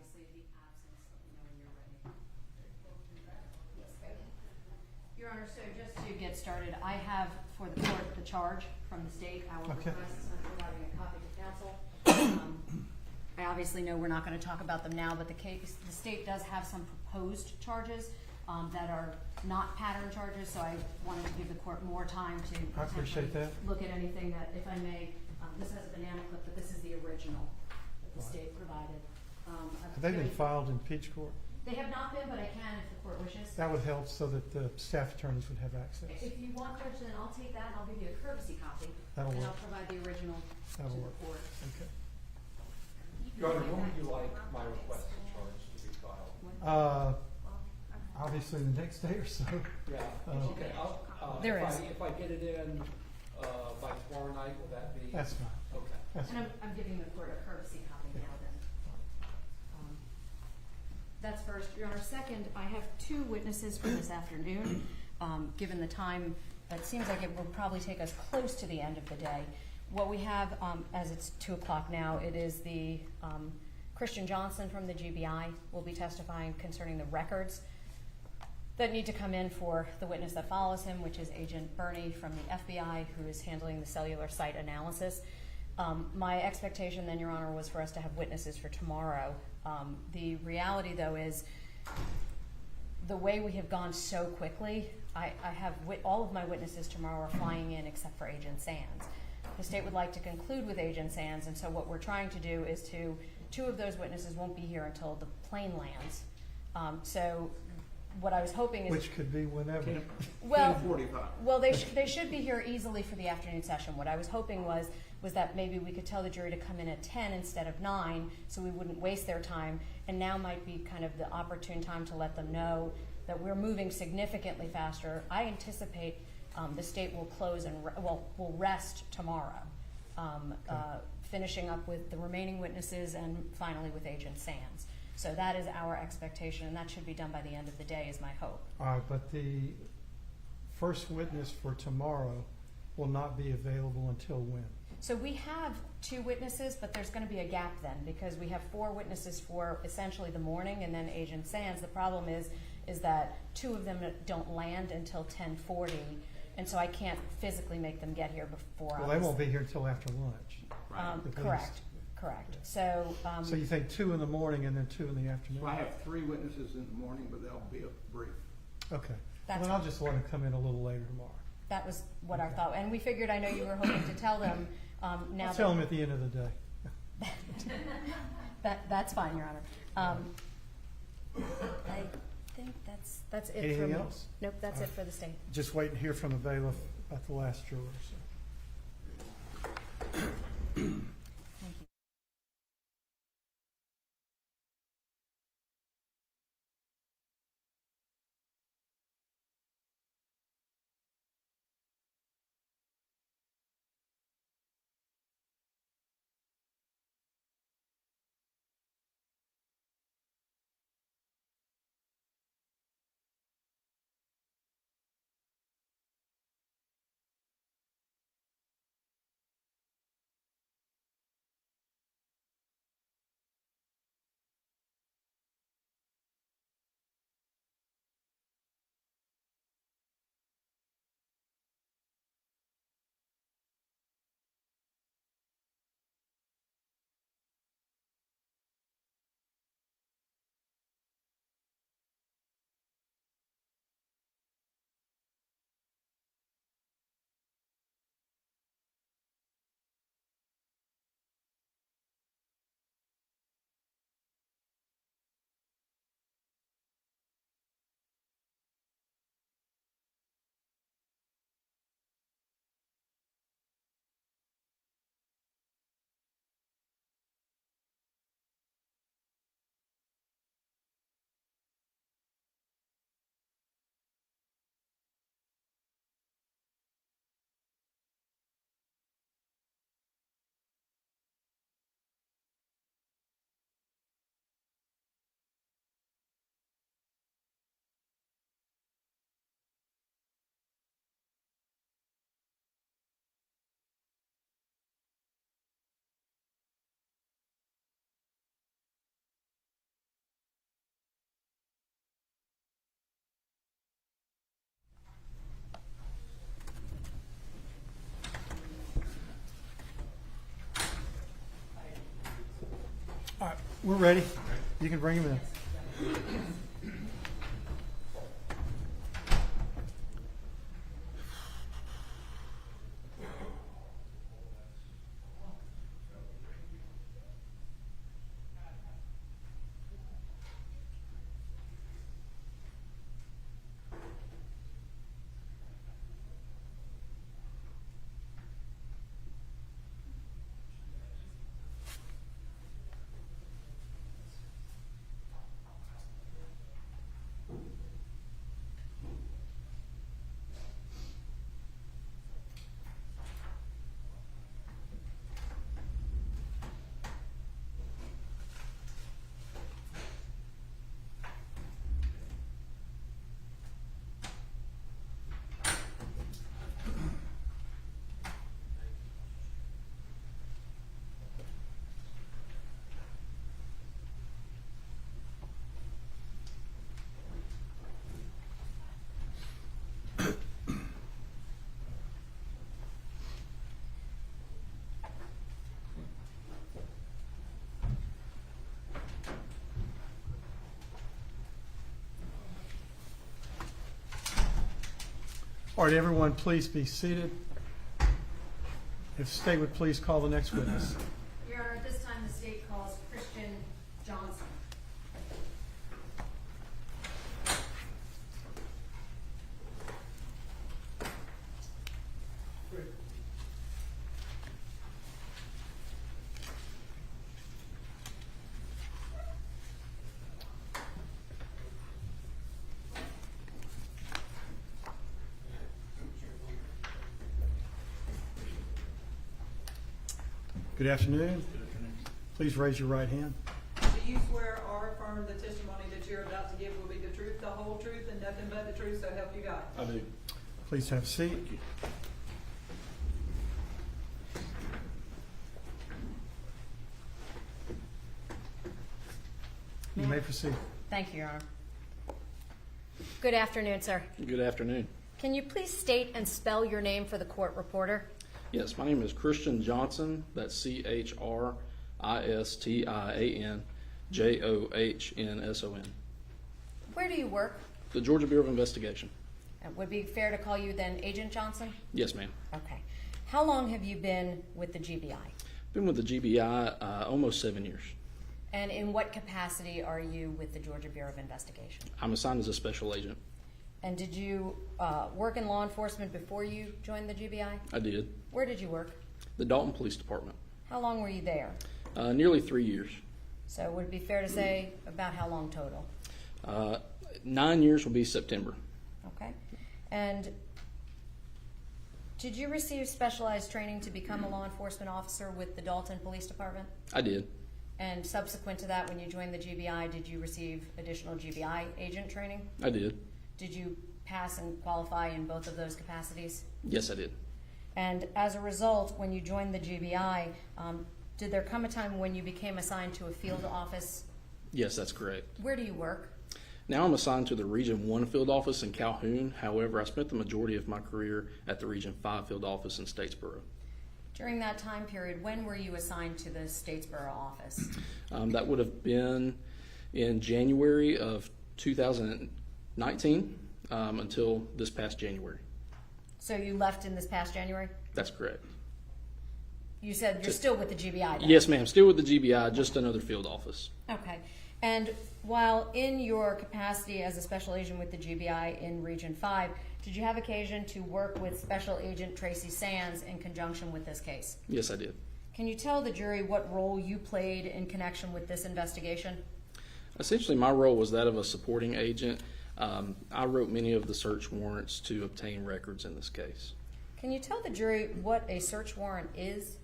obviously the absence, let me know when you're ready. Yes. Your Honor, so just to get started, I have for the court the charge from the state. Our
Okay.
request is I'm providing a copy to counsel. I obviously know we're not going to talk about them now, but the state does have some proposed charges that are not pattern charges, so I wanted to give the court more time to
I appreciate that.
look at anything that, if I may, this has a banana clip, but this is the original that the
Right.
state provided.
Have they been filed in Peach Court?
They have not been, but I can if the court wishes.
That would help so that the staff attorneys would have access.
If you want, Judge, then I'll take that and I'll give you a courtesy copy.
That'll
And
work.
I'll provide the original to
That'll
the
work.
court.
Okay.
Your Honor, when would you like my requested charge to be filed?
Obviously the next day or so.
Yeah, okay,
There is.
if I get it in, by tomorrow night, will that be?
That's fine.
Okay.
That's
And
fine.
I'm giving the court a courtesy copy now then. That's first. Your Honor, second, I have two witnesses for this afternoon. Given the time, it seems like it will probably take us close to the end of the day. What we have, as it's 2 o'clock now, it is the Christian Johnson from the GBI will be testifying concerning the records that need to come in for the witness that follows him, which is Agent Burney from the FBI, who is handling the cellular site analysis. My expectation then, Your Honor, was for us to have witnesses for tomorrow. The reality, though, is the way we have gone so quickly, I have all of my witnesses tomorrow are flying in except for Agent Sands. The state would like to conclude with Agent Sands, and so what we're trying to do is two of those witnesses won't be here until the plane lands. So what I was hoping is...
Which could be whenever.
Well, they should be here easily for the afternoon session. What I was hoping was that maybe we could tell the jury to come in at 10 instead of 9, so we wouldn't waste their time. And now might be kind of the opportune time to let them know that we're moving significantly faster. I anticipate the state will close and will rest tomorrow, finishing up with the remaining witnesses and finally with Agent Sands. So that is our expectation, and that should be done by the end of the day, is my hope.
All right, but the first witness for tomorrow will not be available until when?
So we have 2 witnesses, but there's going to be a gap then, because we have 4 witnesses for essentially the morning and then Agent Sands. The problem is that 2 of them don't land until 10:40, and so I can't physically make them get here before.
Well, they won't be here until after lunch. At
Correct.
least.
Correct. So,
So you think 2 in the morning and then 2 in the afternoon?
Well, I have 3 witnesses in the morning, but they'll be brief.
Okay.
That's
Well, then I'll just let them come in a little later tomorrow.
that was what I thought, and we figured. I know you were hoping to tell them. Now
I'll tell them at the end of the day.
That's fine, Your Honor. I think that's it for
Anything
me.
else?
Nope, that's it for the state.
Just wait and hear from the bailiff about the last juror. So. We're ready. You can bring him in. All right, everyone, please be seated. If the state would please call the next witness.
Your Honor, at this time, the state calls Christian Johnson.
Good afternoon. Please raise your right hand.
Do you swear or affirm the testimony that you're about to give will be the truth, the whole truth, and nothing but the truth, so help you God?
I do.
Please have a seat. You may proceed.
Thank you, Your Honor. Good afternoon, sir.
Good afternoon.
Can you please state and spell your name for the court reporter?
Yes, my name is Christian Johnson. That's CHRISTIANJOHNSON.
Where do you work?
The Georgia Bureau of Investigation.
Would it be fair to call you then Agent Johnson?
Yes, ma'am.
Okay. How long have you been with the GBI?
Been with the GBI almost 7 years.
And in what capacity are you with the Georgia Bureau of Investigation?
I'm assigned as a special agent.
And did you work in law enforcement before you joined the GBI?
I did.
Where did you work?
The Dalton Police Department.
How long were you there?
Nearly 3 years.
So would it be fair to say about how long total?
9 years will be September.
Okay. And did you receive specialized training to become a law enforcement officer with the Dalton Police Department?
I did.
And subsequent to that, when you joined the GBI, did you receive additional GBI agent training?
I did.
Did you pass and qualify in both of those capacities?
Yes, I did.
And as a result, when you joined the GBI, did there come a time when you became assigned to a field office?
Yes, that's correct.
Where do you work?
Now I'm assigned to the Region 1 field office in Calhoun. However, I spent the majority of my career at the Region 5 field office in Statesboro.
During that time period, when were you assigned to the Statesboro office?
That would have been in January of 2019 until this past January.
So you left in this past January?
That's correct.
You said you're still with the GBI then?
Yes, ma'am. Still with the GBI, just another field office.
Okay. And while in your capacity as a special agent with the GBI in Region 5, did you have occasion to work with Special Agent Tracy Sands in conjunction with this case?
Yes, I did.
Can you tell the jury what role you played in connection with this investigation?
Essentially, my role was that of a supporting agent. I wrote many of the search warrants to obtain records in this case.
Can you tell the jury what a search warrant is?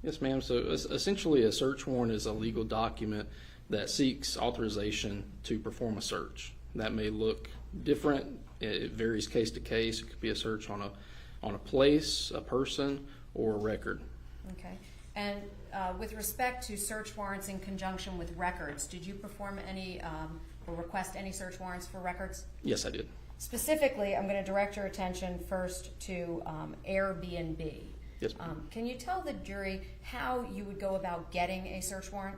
Yes, ma'am. So essentially, a search warrant is a legal document that seeks authorization to perform a search. That may look different. It varies case to case. It could be a search on a place, a person, or a record.
Okay. And with respect to search warrants in conjunction with records, did you perform any or request any search warrants for records?
Yes, I did.
Specifically, I'm going to direct your attention first to Airbnb.
Yes, ma'am.
Can you tell the jury how you would go about getting a search warrant?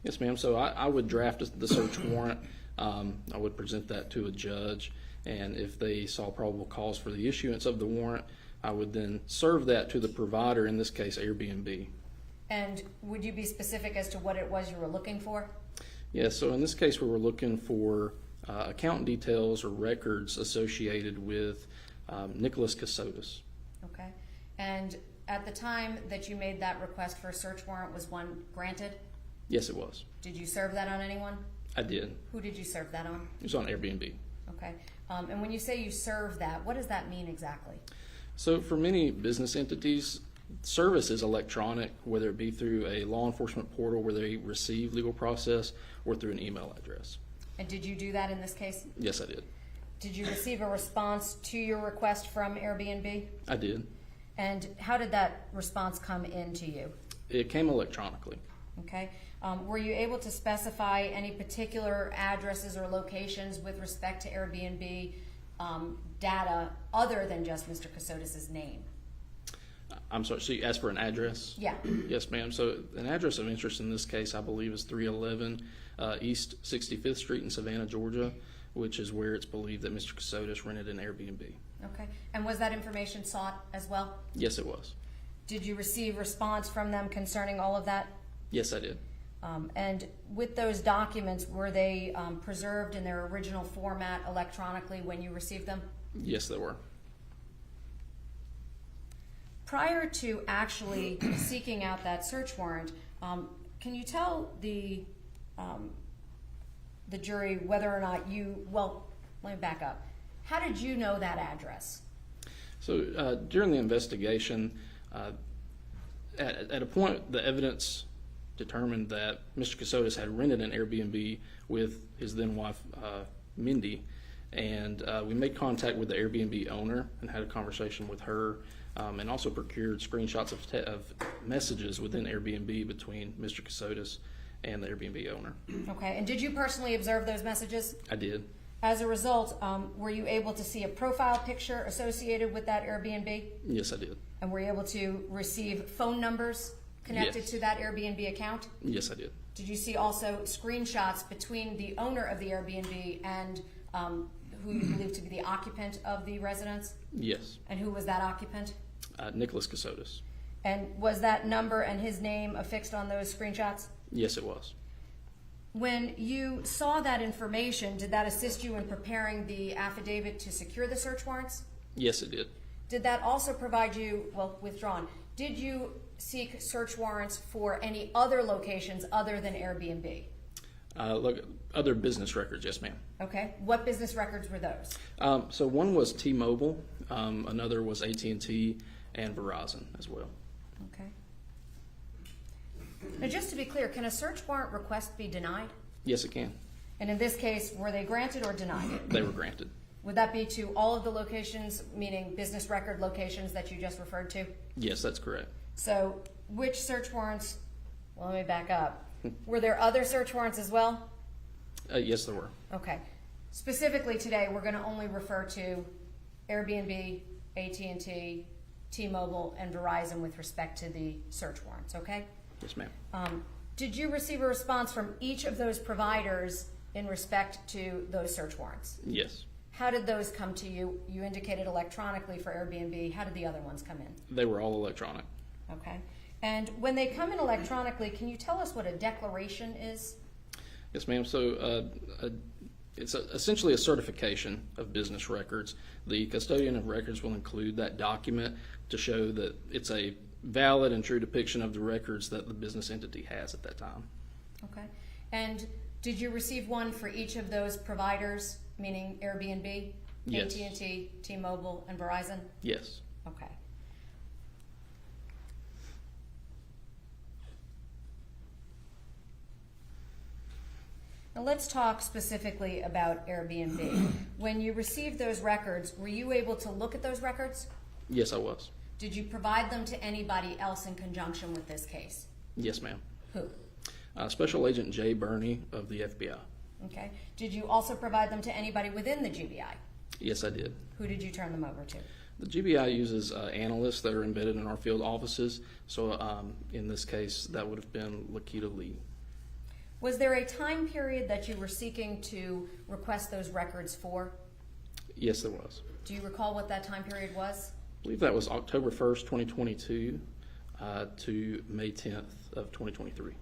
Yes, ma'am. So I would draft the search warrant. I would present that to a judge, and if they saw probable cause for the issuance of the warrant, I would then serve that to the provider, in this case Airbnb.
And would you be specific as to what it was you were looking for?
Yes, so in this case we were looking for account details or records associated with Nicholas Kassotis.
Okay. And at the time that you made that request for a search warrant, was one granted?
Yes, it was.
Did you serve that on anyone?
I did.
Who did you serve that on?
It was on Airbnb.
Okay. And when you say you serve that, what does that mean exactly?
So for many business entities, service is electronic, whether it be through a law enforcement portal where they receive legal process or through an email address.
And did you do that in this case?
Yes, I did.
Did you receive a response to your request from Airbnb?
I did.
And how did that response come in to you?
It came electronically.
Okay. Were you able to specify any particular addresses or locations with respect to Airbnb data other than just Mr. Kassotis' name?
I'm sorry, so you asked for an address?
Yeah.
Yes, ma'am. So an address of interest in this case, I believe, is 311 East 65th Street in Savannah, Georgia, which is where it's believed that Mr. Kassotis rented an Airbnb.
Okay. And was that information sought as well?
Yes, it was.
Did you receive response from them concerning all of that?
Yes, I did.
And with those documents, were they preserved in their original format electronically when you received them?
Yes, they were.
Prior to actually seeking out that search warrant, can you tell the jury whether or not you, well, let me back up. How did you know that address?
So during the investigation, at a point, the evidence determined that Mr. Kassotis had rented an Airbnb with his then wife, Mindi, and we made contact with the Airbnb owner and had a conversation with her, and also procured screenshots of messages within Airbnb between Mr. Kassotis and the Airbnb owner.
Okay, and did you personally observe those messages?
I did.
As a result, were you able to see a profile picture associated with that Airbnb?
Yes, I did.
And were you able to receive phone numbers connected
Yes.
to that Airbnb account?
Yes, I did.
Did you see also screenshots between the owner of the Airbnb and who you believe to be the occupant of the residence?
Yes.
And who was that occupant?
Nicholas Kassotis.
And was that number and his name affixed on those screenshots?
Yes, it was.
When you saw that information, did that assist you in preparing the affidavit to secure the search warrants?
Yes, it did.
Did that also provide you, well, withdrawn, did you seek search warrants for any other locations other than Airbnb?
Look, other business records, yes, ma'am.
Okay, what business records were those?
So one was T-Mobile, another was AT&T, and Verizon as well.
Okay. Now, just to be clear, can a search warrant request be denied?
Yes, it can.
And in this case, were they granted or denied?
They were granted.
Would that be to all of the locations, meaning business record locations that you just referred to?
Yes, that's correct.
So which search warrants, well, let me back up. Were there other search warrants as well?
Yes, there were.
Okay. Specifically today, we're going to only refer to Airbnb, AT&T, T-Mobile, and Verizon with respect to the search warrants, okay?
Yes, ma'am.
Did you receive a response from each of those providers in respect to those search warrants?
Yes.
How did those come to you? You indicated electronically for Airbnb. How did the other ones come in?
They were all electronic.
Okay. And when they come in electronically, can you tell us what a declaration is?
Yes, ma'am. So it's essentially a certification of business records. The custodian of records will include that document to show that it's a valid and true depiction of the records that the business entity has at that time.
Okay. And did you receive one for each of those providers, meaning Airbnb,
Yes.
AT&T, T-Mobile, and Verizon?
Yes.
Okay. Now let's talk specifically about Airbnb. When you received those records, were you able to look at those records?
Yes, I was.
Did you provide them to anybody else in conjunction with this case?
Yes, ma'am.
Who?
Special Agent Jay Burney of the FBI.
Okay. Did you also provide them to anybody within the GBI?
Yes, I did.
Who did you turn them over to?
The GBI uses analysts that are embedded in our field offices. So in this case, that would have been Lakita Lee.
Was there a time period that you were seeking to request those records for?
Yes, there was.
Do you recall what that time period was?
I believe that was October 1st, 2022 to May 10th of 2023.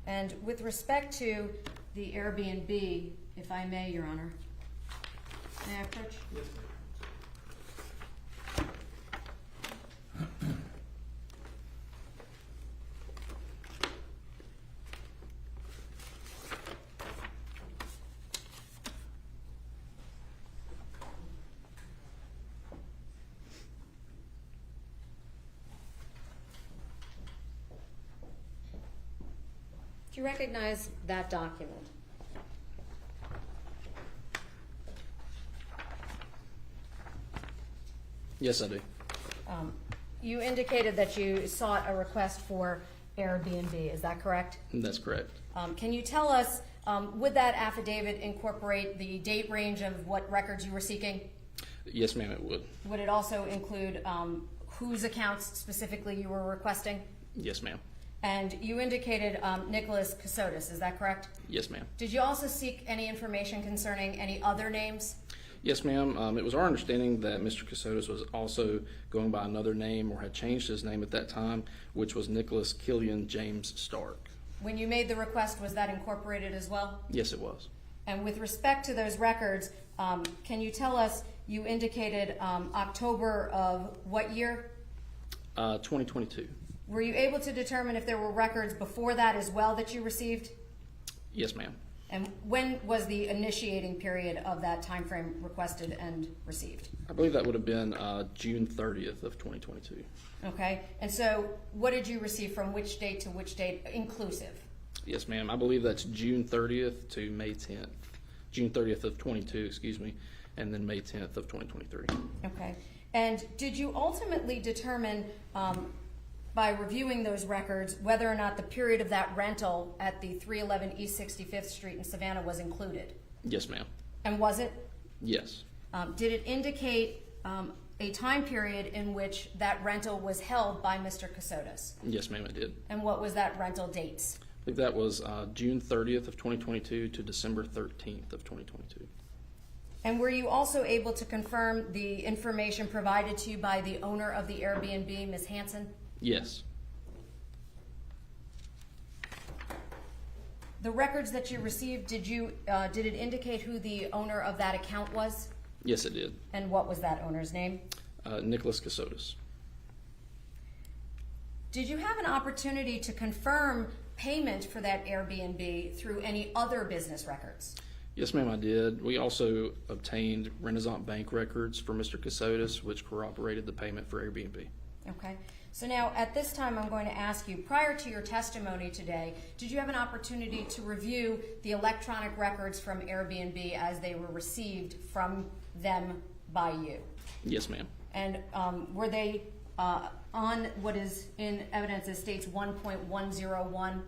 And with respect to the Airbnb, if I may, Your Honor, may I approach?
Yes,
Do you recognize that document?
Yes, I do.
You indicated that you sought a request for Airbnb, is that correct?
That's correct.
Can you tell us, would that affidavit incorporate the date range of what records you were seeking?
Yes, ma'am, it would.
Would it also include whose accounts specifically you were requesting?
Yes, ma'am.
And you indicated Nicholas Kassotis, is that correct?
Yes, ma'am.
Did you also seek any information concerning any other names?
Yes, ma'am. It was our understanding that Mr. Kassotis was also going by another name or had changed his name at that time, which was Nicholas Killian James Stark.
When you made the request, was that incorporated as well?
Yes, it was.
And with respect to those records, can you tell us, you indicated October of what year?
2022.
Were you able to determine if there were records before that as well that you received?
Yes, ma'am.
And when was the initiating period of that time frame requested and received?
I believe that would have been June 30th of 2022.
Okay, and so what did you receive from which date to which date inclusive?
Yes, ma'am. I believe that's June 30th to May 10th. June 30th of 22, excuse me, and then May 10th of 2023.
Okay, and did you ultimately determine by reviewing those records whether or not the period of that rental at the 311 East 65th Street in Savannah was included?
Yes, ma'am.
And was it?
Yes.
Did it indicate a time period in which that rental was held by Mr. Kassotis?
Yes, ma'am, it did.
And what was that rental dates?
I think that was June 30th of 2022 to December 13th of 2022.
And were you also able to confirm the information provided to you by the owner of the Airbnb, Ms. Hanson?
Yes.
The records that you received, did it indicate who the owner of that account was?
Yes, it did.
And what was that owner's name?
Nicholas Kassotis.
Did you have an opportunity to confirm payment for that Airbnb through any other business records?
Yes, ma'am, I did. We also obtained Renaissance Bank records for Mr. Kassotis, which corroborated the payment for Airbnb.
Okay. So now, at this time, I'm going to ask you, prior to your testimony today, did you have an opportunity to review the electronic records from Airbnb as they were received from them by you?
Yes, ma'am.
And were they on what is in evidence as states 1.101?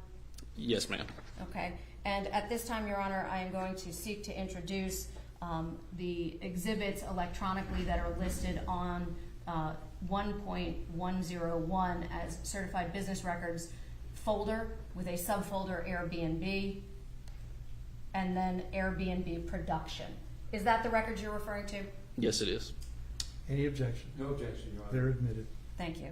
Yes, ma'am.
Okay. And at this time, Your Honor, I am going to seek to introduce the exhibits electronically that are listed on 1.101 as certified business records folder with a subfolder Airbnb and then Airbnb production. Is that the records you're referring to?
Yes, it is.
Any objection?
No objection, Your Honor.
They're admitted.
Thank you.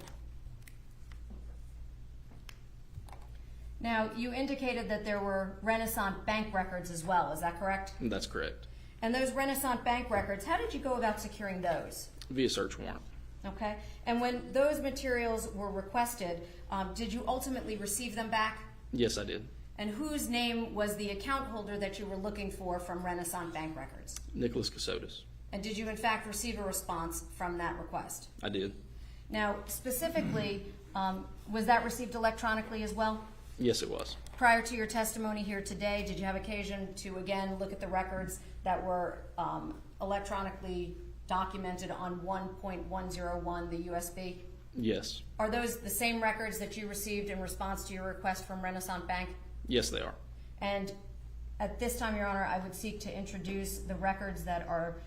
Now, you indicated that there were Renaissance Bank records as well, is that correct?
That's correct.
And those Renaissance Bank records, how did you go about securing those?
Via search warrant.
Okay. And when those materials were requested, did you ultimately receive them back?
Yes, I did.
And whose name was the account holder that you were looking for from Renaissance Bank records?
Nicholas Kassotis.
And did you in fact receive a response from that request?
I did.
Now, specifically, was that received electronically as well?
Yes, it was.
Prior to your testimony here today, did you have occasion to again look at the records that were electronically documented on 1.101, the USB?
Yes.
Are those the same records that you received in response to your request from Renaissance Bank?
Yes, they are.
And at this time, Your Honor, I would seek to introduce the records that are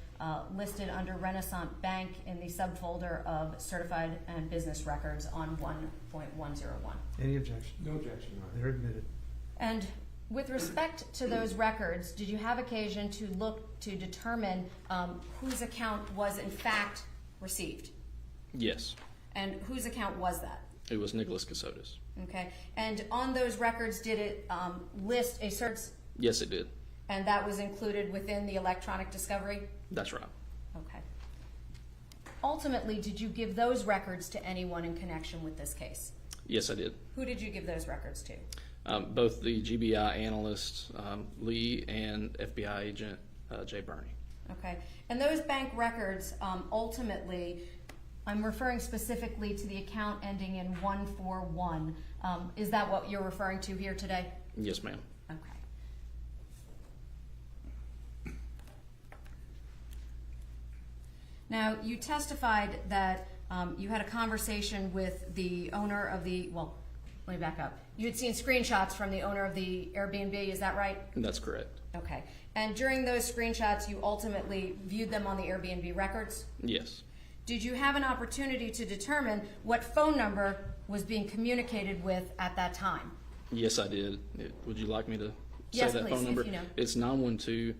listed under Renaissance Bank in the subfolder of certified and business records on 1.101.
Any objection?
No objection, Your Honor.
And With respect to those records, did you have occasion to look to determine whose account was in fact received?
Yes,
And whose account was that?
it was Nicholas Kassotis.
Okay. And on those records, did it list a search?
Yes, it did.
And that was included within the electronic discovery?
That's right.
Okay. Ultimately, did you give those records to anyone in connection with this case?
Yes, I did.
Who did you give those records to?
Both the GBI analyst, Lee, and FBI agent, Jay Burney.
Okay. And those bank records, ultimately, I'm referring specifically to the account ending in 141. Is that what you're referring to here today?
Yes, ma'am.
Okay. Now, you testified that you had a conversation with the owner of the, well, let me back up. You had seen screenshots from the owner of the Airbnb, is that right?
That's correct.
Okay. And during those screenshots, you ultimately viewed them on the Airbnb records?
Yes.
Did you have an opportunity to determine what phone number was being communicated with at that time?
Yes, I did. Would you like me to say
Yes,
that
please,
phone number?
if you know.
It's 912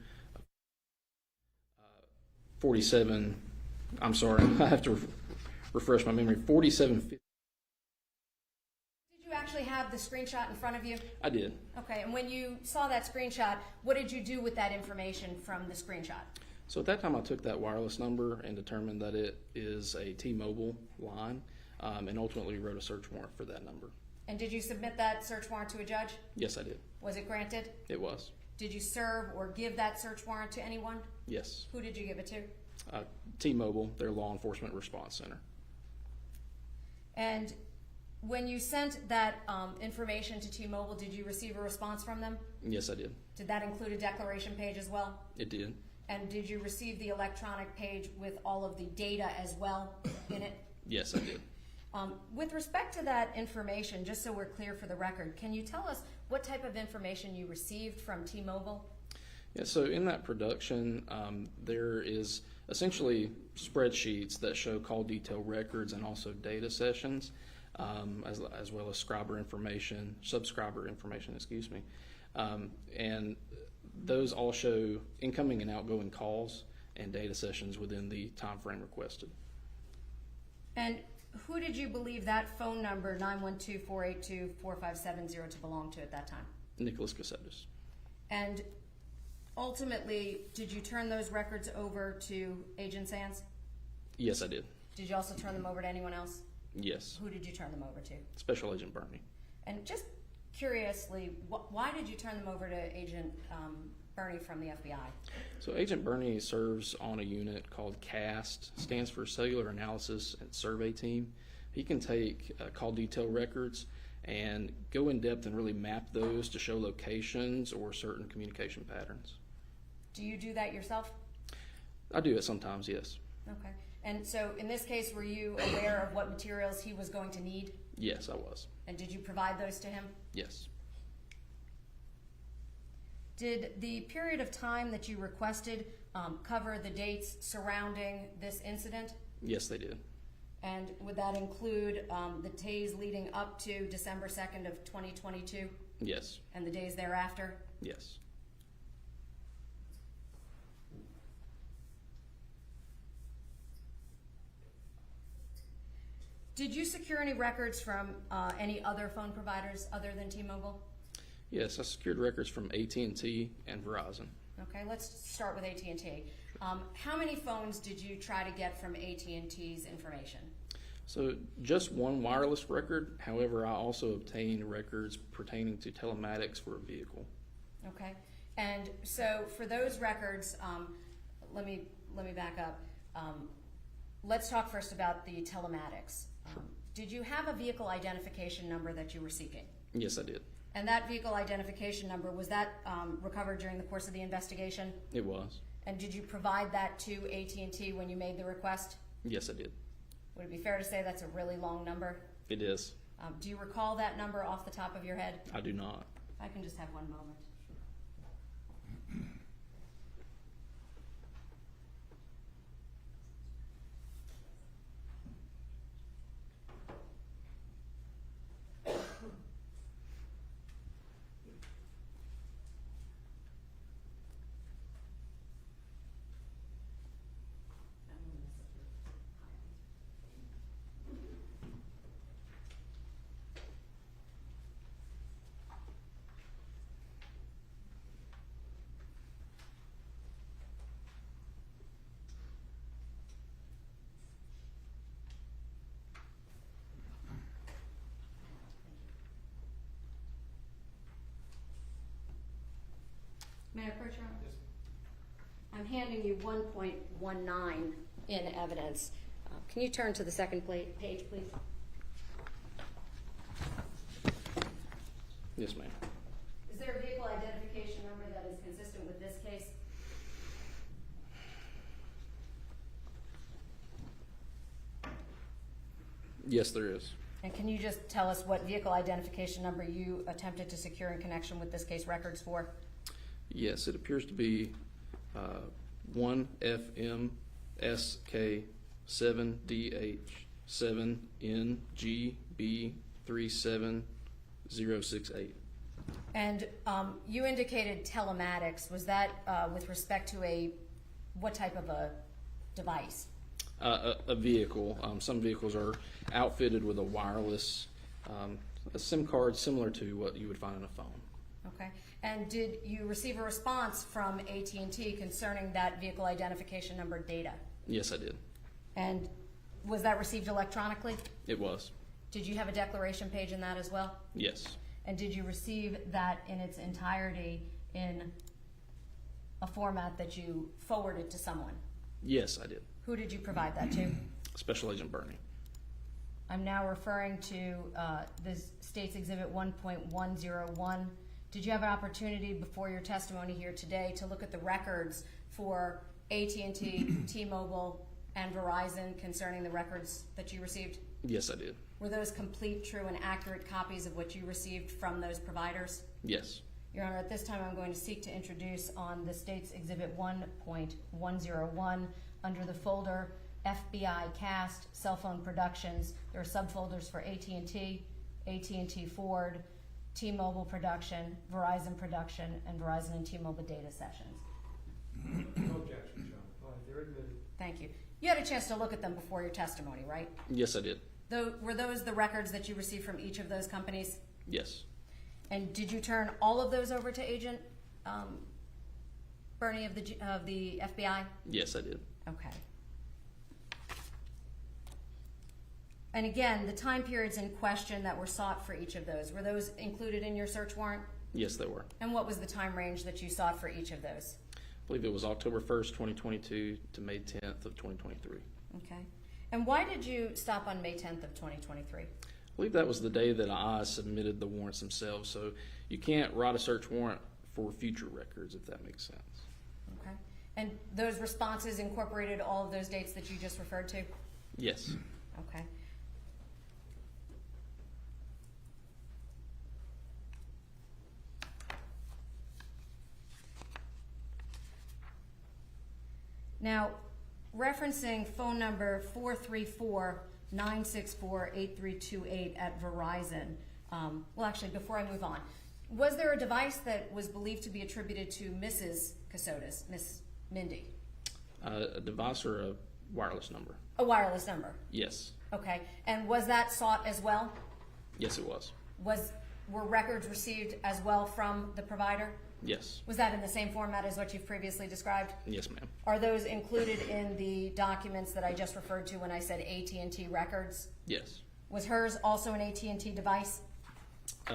47. I'm sorry, I have to refresh my memory. 4750.
Did you actually have the screenshot in front of you?
I did.
Okay, and when you saw that screenshot, what did you do with that information from the screenshot?
So at that time, I took that wireless number and determined that it is a T-Mobile line, and ultimately wrote a search warrant for that number.
And did you submit that search warrant to a judge?
Yes, I did.
Was it granted?
It was.
Did you serve or give that search warrant to anyone?
Yes.
Who did you give it to?
T-Mobile, their law enforcement response center.
And when you sent that information to T-Mobile, did you receive a response from them?
Yes, I did.
Did that include a declaration page as well?
It did.
And did you receive the electronic page with all of the data as well in it?
Yes, I did.
With respect to that information, just so we're clear for the record, can you tell us what type of information you received from T-Mobile?
Yeah, so in that production, there is essentially spreadsheets that show call detail records and also data sessions, as well as subscriber information, excuse me. And those all show incoming and outgoing calls and data sessions within the time frame requested.
And who did you believe that phone number, 912-482-4570, to belong to at that time?
Nicholas Kassotis.
And ultimately, did you turn those records over to Agent Sands?
Yes, I did.
Did you also turn them over to anyone else?
Yes.
Who did you turn them over to?
Special Agent Burney.
And just curiously, why did you turn them over to Agent Burney from the FBI?
So Agent Burney serves on a unit called CAST, stands for Cellular Analysis and Survey Team. He can take call detail records and go in depth and really map those to show locations or certain communication patterns.
Do you do that yourself?
I do it sometimes, yes.
Okay. And so in this case, were you aware of what materials he was going to need?
Yes, I was.
And did you provide those to him?
Yes.
Did the period of time that you requested cover the dates surrounding this incident?
Yes, they did.
And would that include the days leading up to December 2nd of 2022?
Yes.
And the days thereafter?
Yes.
Did you secure any records from any other phone providers other than T-Mobile?
Yes, I secured records from AT&T and Verizon.
Okay, let's start with AT&T. How many phones did you try to get from AT&T's information?
So just one wireless record. However, I also obtained records pertaining to telematics for a vehicle.
Okay, and so for those records, let me back up. Let's talk first about the telematics.
Sure.
Did you have a vehicle identification number that you were seeking?
Yes, I did.
And that vehicle identification number, was that recovered during the course of the investigation?
It was.
And did you provide that to AT&T when you made the request?
Yes, I did.
Would it be fair to say that's a really long number?
It is.
Do you recall that number off the top of your head?
I do not.
If I can just have one moment. May I approach, Your Honor? Yes. I'm handing you 1.19 in evidence. Can you turn to the second page, please?
Yes, ma'am.
Is there a vehicle identification number that is consistent with this case?
Yes, there is.
And can you just tell us what vehicle identification number you attempted to secure in connection with this case records for?
Yes, it appears to be 1FMSK7DH7NGB37068.
And you indicated telematics. Was that with respect to what type of a device?
A vehicle. Some vehicles are outfitted with a wireless a SIM card similar to what you would find on a phone.
Okay. And did you receive a response from AT&T concerning that vehicle identification number data?
Yes, I did.
And was that received electronically?
It was.
Did you have a declaration page in that as well?
Yes.
And did you receive that in its entirety in a format that you forwarded to someone?
Yes, I did.
Who did you provide that to?
Special Agent Bernie.
I'm now referring to the State's Exhibit 1.101. Did you have an opportunity before your testimony here today to look at the records for AT&T, T-Mobile, and Verizon concerning the records that you received?
Yes, I did.
Were those complete, true, and accurate copies of what you received from those providers?
Yes.
Your Honor, at this time I'm going to seek to introduce on the State's Exhibit 1.101 under the folder FBI Cast Cell Phone Productions. There are subfolders for AT&T, AT&T Ford, T-Mobile Production, Verizon Production, and Verizon and T-Mobile Data Sessions.
No objection, John. All right, they're admitted.
Thank you. You had a chance to look at them before your testimony, right?
Yes, I did.
Were those the records that you received from each of those companies?
Yes.
And did you turn all of those over to Agent Bernie of the FBI?
Yes, I did.
Okay. And again, the time periods in question that were sought for each of those, were those included in your search warrant?
Yes, they were.
And what was the time range that you sought for each of those?
I believe it was October 1st, 2022 to May 10th of 2023.
Okay. And why did you stop on May 10th of 2023?
I believe that was the day that I submitted the warrants themselves, so you can't write a search warrant for future records, if that makes sense.
Okay. And those responses incorporated all of those dates that you just referred to?
Yes.
Okay. Now, referencing phone number 434-964-8328 at Verizon, well, actually, before I move on, was there a device that was believed to be attributed to Mrs. Kassotis, Miss Mindi?
A device or a wireless number?
A wireless number?
Yes.
Okay. And was that sought as well?
Yes, it was.
Were records received as well from the provider?
Yes.
Was that in the same format as what you've previously described?
Yes, ma'am.
Are those included in the documents that I just referred to when I said AT&T records?
Yes.
Was hers also an AT&T device?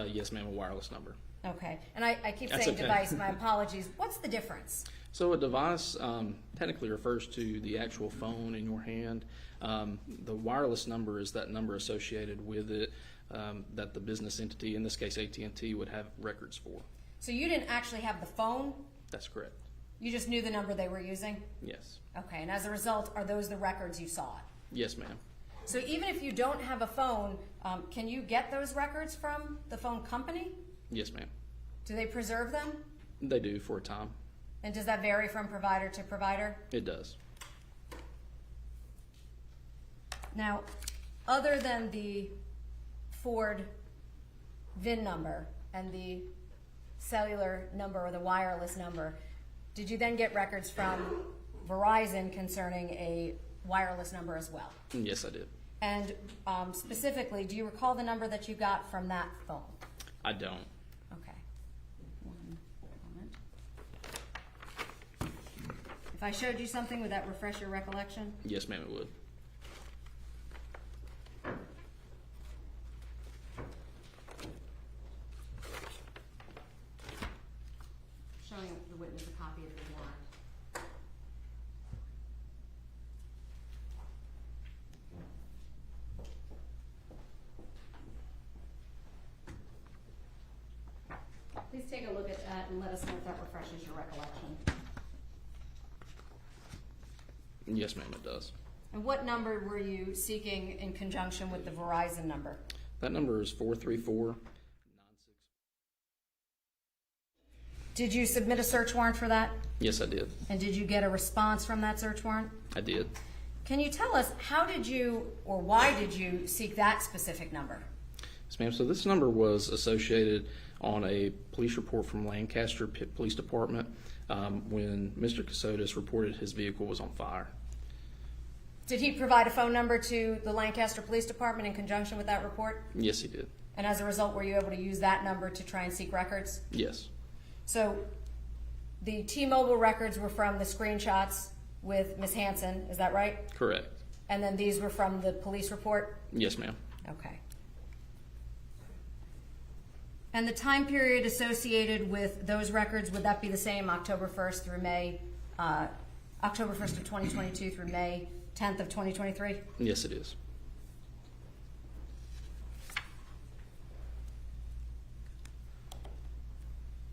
Yes, ma'am, a wireless number.
Okay. And I keep
That's
saying
okay.
device, my apologies. What's the difference?
So a device technically refers to the actual phone in your hand. The wireless number is that number associated with it that the business entity, in this case AT&T, would have records for.
So you didn't actually have the phone?
That's correct.
You just knew the number they were using?
Yes.
Okay. And as a result, are those the records you saw?
Yes, ma'am.
So even if you don't have a phone, can you get those records from the phone company?
Yes, ma'am.
Do they preserve them?
They do for a time.
And does that vary from provider to provider?
It does.
Now, other than the Ford VIN number and the cellular number or the wireless number, did you then get records from Verizon concerning a wireless number as well?
Yes, I did.
And specifically, do you recall the number that you got from that phone?
I don't.
Okay. One moment. If I showed you something, would that refresh your recollection?
Yes, ma'am, it would.
Showing the witness Please take a look at that and let us know if that refreshes your recollection.
Yes, ma'am, it does.
And what number were you seeking in conjunction with the Verizon number?
That number is 434.
Did you submit a search warrant for that?
Yes, I did.
And did you get a response from that search warrant?
I did.
Can you tell us how did you or why did you seek that specific number?
Yes, ma'am. So this number was associated on a police report from Lancaster Police Department when Mr. Kassotis reported his vehicle was on fire.
Did he provide a phone number to the Lancaster Police Department in conjunction with that report?
Yes, he did.
And as a result, were you able to use that number to try and seek records?
Yes.
So the T-Mobile records were from the screenshots with Ms. Hansen, is that right?
Correct.
And then these were from the police report?
Yes, ma'am.
Okay. And the time period associated with those records, would that be the same, October 1st through May, October 1st of 2022 through May 10th of 2023?
Yes, it is.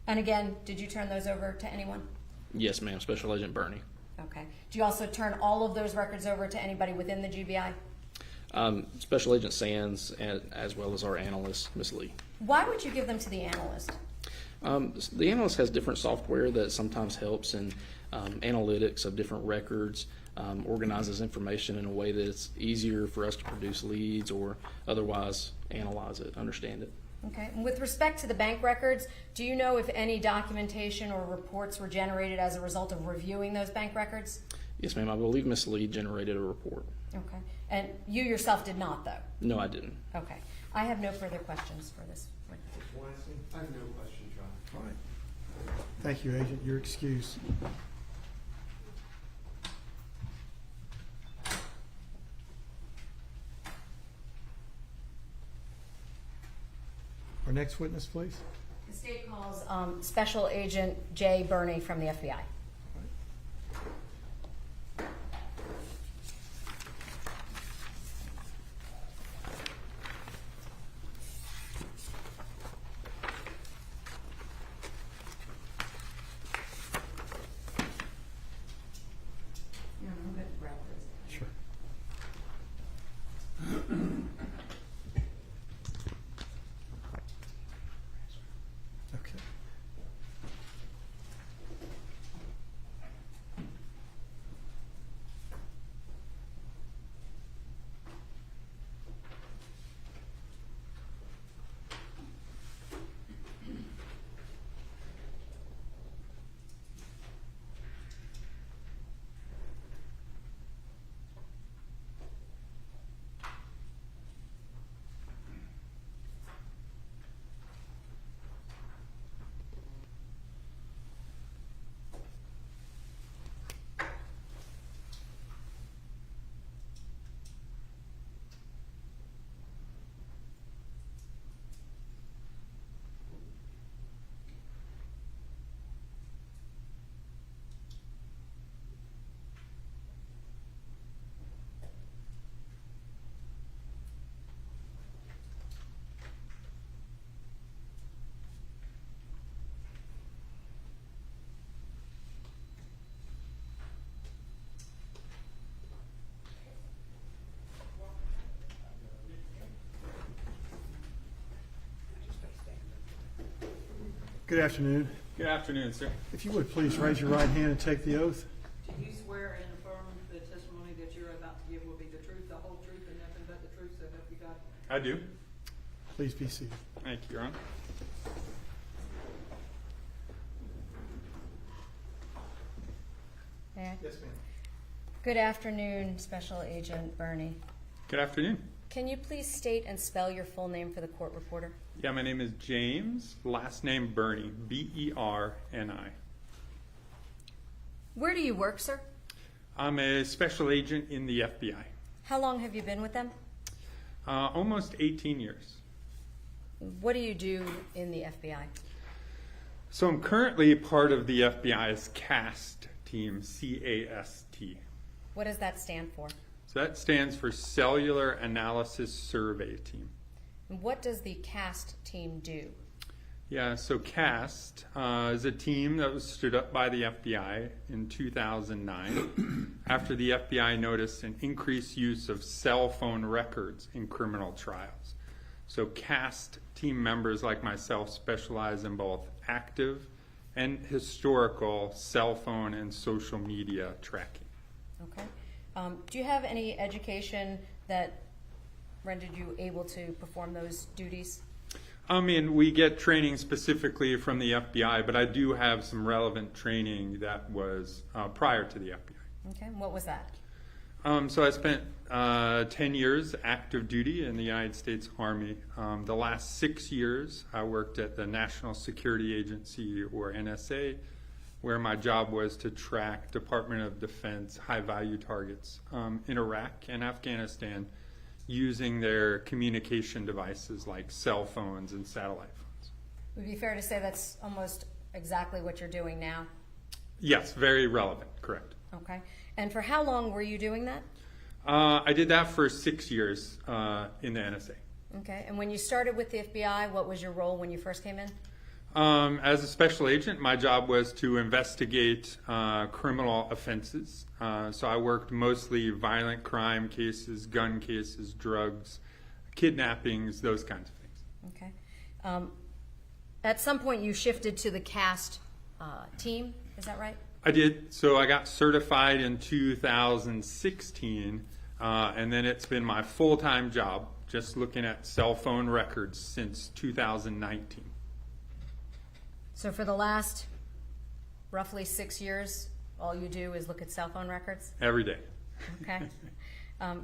And again, did you turn those over to anyone?
Yes, ma'am. Special Agent Bernie.
Okay. Do you also turn all of those records over to anybody within the GBI?
Special Agent Sands, as well as our analyst, Ms. Lee.
Why would you give them to the analyst?
The analyst has different software that sometimes helps in analytics of different records, organizes information in a way that it's easier for us to produce leads or otherwise analyze it, understand it.
Okay. And with respect to the bank records, do you know if any documentation or reports were generated as a result of reviewing those bank records?
Yes, ma'am. I believe Ms. Lee generated a report.
Okay. And you yourself did not, though?
No, I didn't.
Okay. I have no further questions for this.
I have no question, John.
All right. Thank you, Agent. You're excused. Our next witness, please.
The state calls Special Agent Jay Burney from the FBI.
Sure. Okay. Good afternoon.
Good afternoon, sir.
If you would please raise your right hand and take the oath.
Do you swear and affirm the testimony that you're about to give will be the truth, the whole truth, and nothing but the truth, so help you God?
I do.
Please be seated.
Thank you, Your Honor.
May I?
Yes, ma'am.
Good afternoon, Special Agent Burney.
Good afternoon.
Can you please state and spell your full name for the court reporter?
Yeah, my name is James, last name Bernie, B-E-R-N-I.
Where do you work, sir?
I'm a special agent in the FBI.
How long have you been with them?
Almost 18 years.
What do you do in the FBI?
So I'm currently part of the FBI's CAST team, C-A-S-T.
What does that stand for?
So that stands for Cellular Analysis Survey Team.
And what does the CAST team do?
Yeah, so CAST is a team that was stood up by the FBI in 2009 after the FBI noticed an increased use of cell phone records in criminal trials. So CAST team members like myself specialize in both active and historical cell phone and social media tracking.
Okay. Do you have any education that rendered you able to perform those duties?
I mean, we get training specifically from the FBI, but I do have some relevant training that was prior to the FBI.
Okay, and what was that?
So I spent 10 years active duty in the United States Army. The last 6 years, I worked at the National Security Agency, or NSA, where my job was to track Department of Defense high-value targets in Iraq and Afghanistan using their communication devices like cell phones and satellite phones.
Would it be fair to say that's almost exactly what you're doing now?
Yes, very relevant, correct.
Okay. And for how long were you doing that?
I did that for 6 years in the NSA.
Okay. And when you started with the FBI, what was your role when you first came in?
As a special agent, my job was to investigate criminal offenses. So I worked mostly violent crime cases, gun cases, drugs, kidnappings, those kinds of things.
Okay. At some point, you shifted to the CAST team. Is that right?
I did. So I got certified in 2016, and then it's been my full-time job, just looking at cell phone records since 2019.
So for the last roughly 6 years, all you do is look at cell phone records?
Every day.
Okay.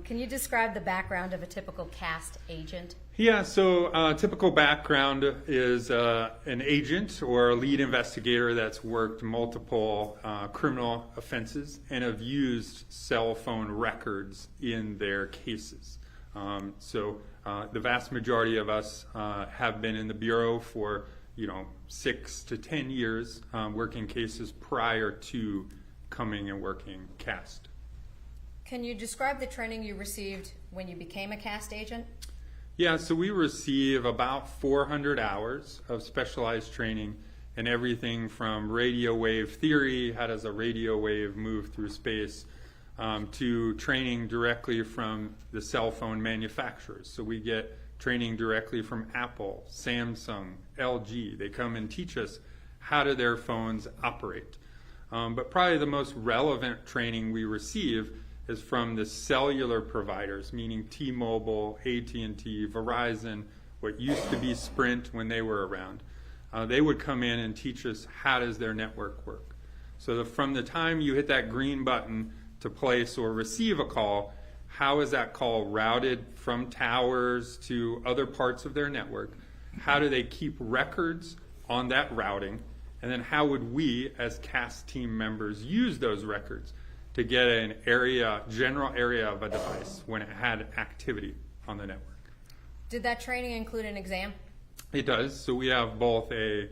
Can you describe the background of a typical CAST agent?
Yeah, so typical background is an agent or a lead investigator that's worked multiple criminal offenses and have used cell phone records in their cases. So the vast majority of us have been in the Bureau for 6 to 10 years working cases prior to coming and working CAST.
Can you describe the training you received when you became a CAST agent?
Yeah, so we receive about 400 hours of specialized training in everything from radio wave theory, how does a radio wave move through space, to training directly from the cell phone manufacturers. So we get training directly from Apple, Samsung, LG. They come and teach us how do their phones operate. But probably the most relevant training we receive is from the cellular providers, meaning T-Mobile, AT&T, Verizon, what used to be Sprint when they were around. They would come in and teach us how does their network work. So from the time you hit that green button to place or receive a call, how is that call routed from towers to other parts of their network? How do they keep records on that routing? And then how would we as CAST team members use those records to get an general area of a device when it had activity on the network?
Did that training include an exam?
It does. So we have both a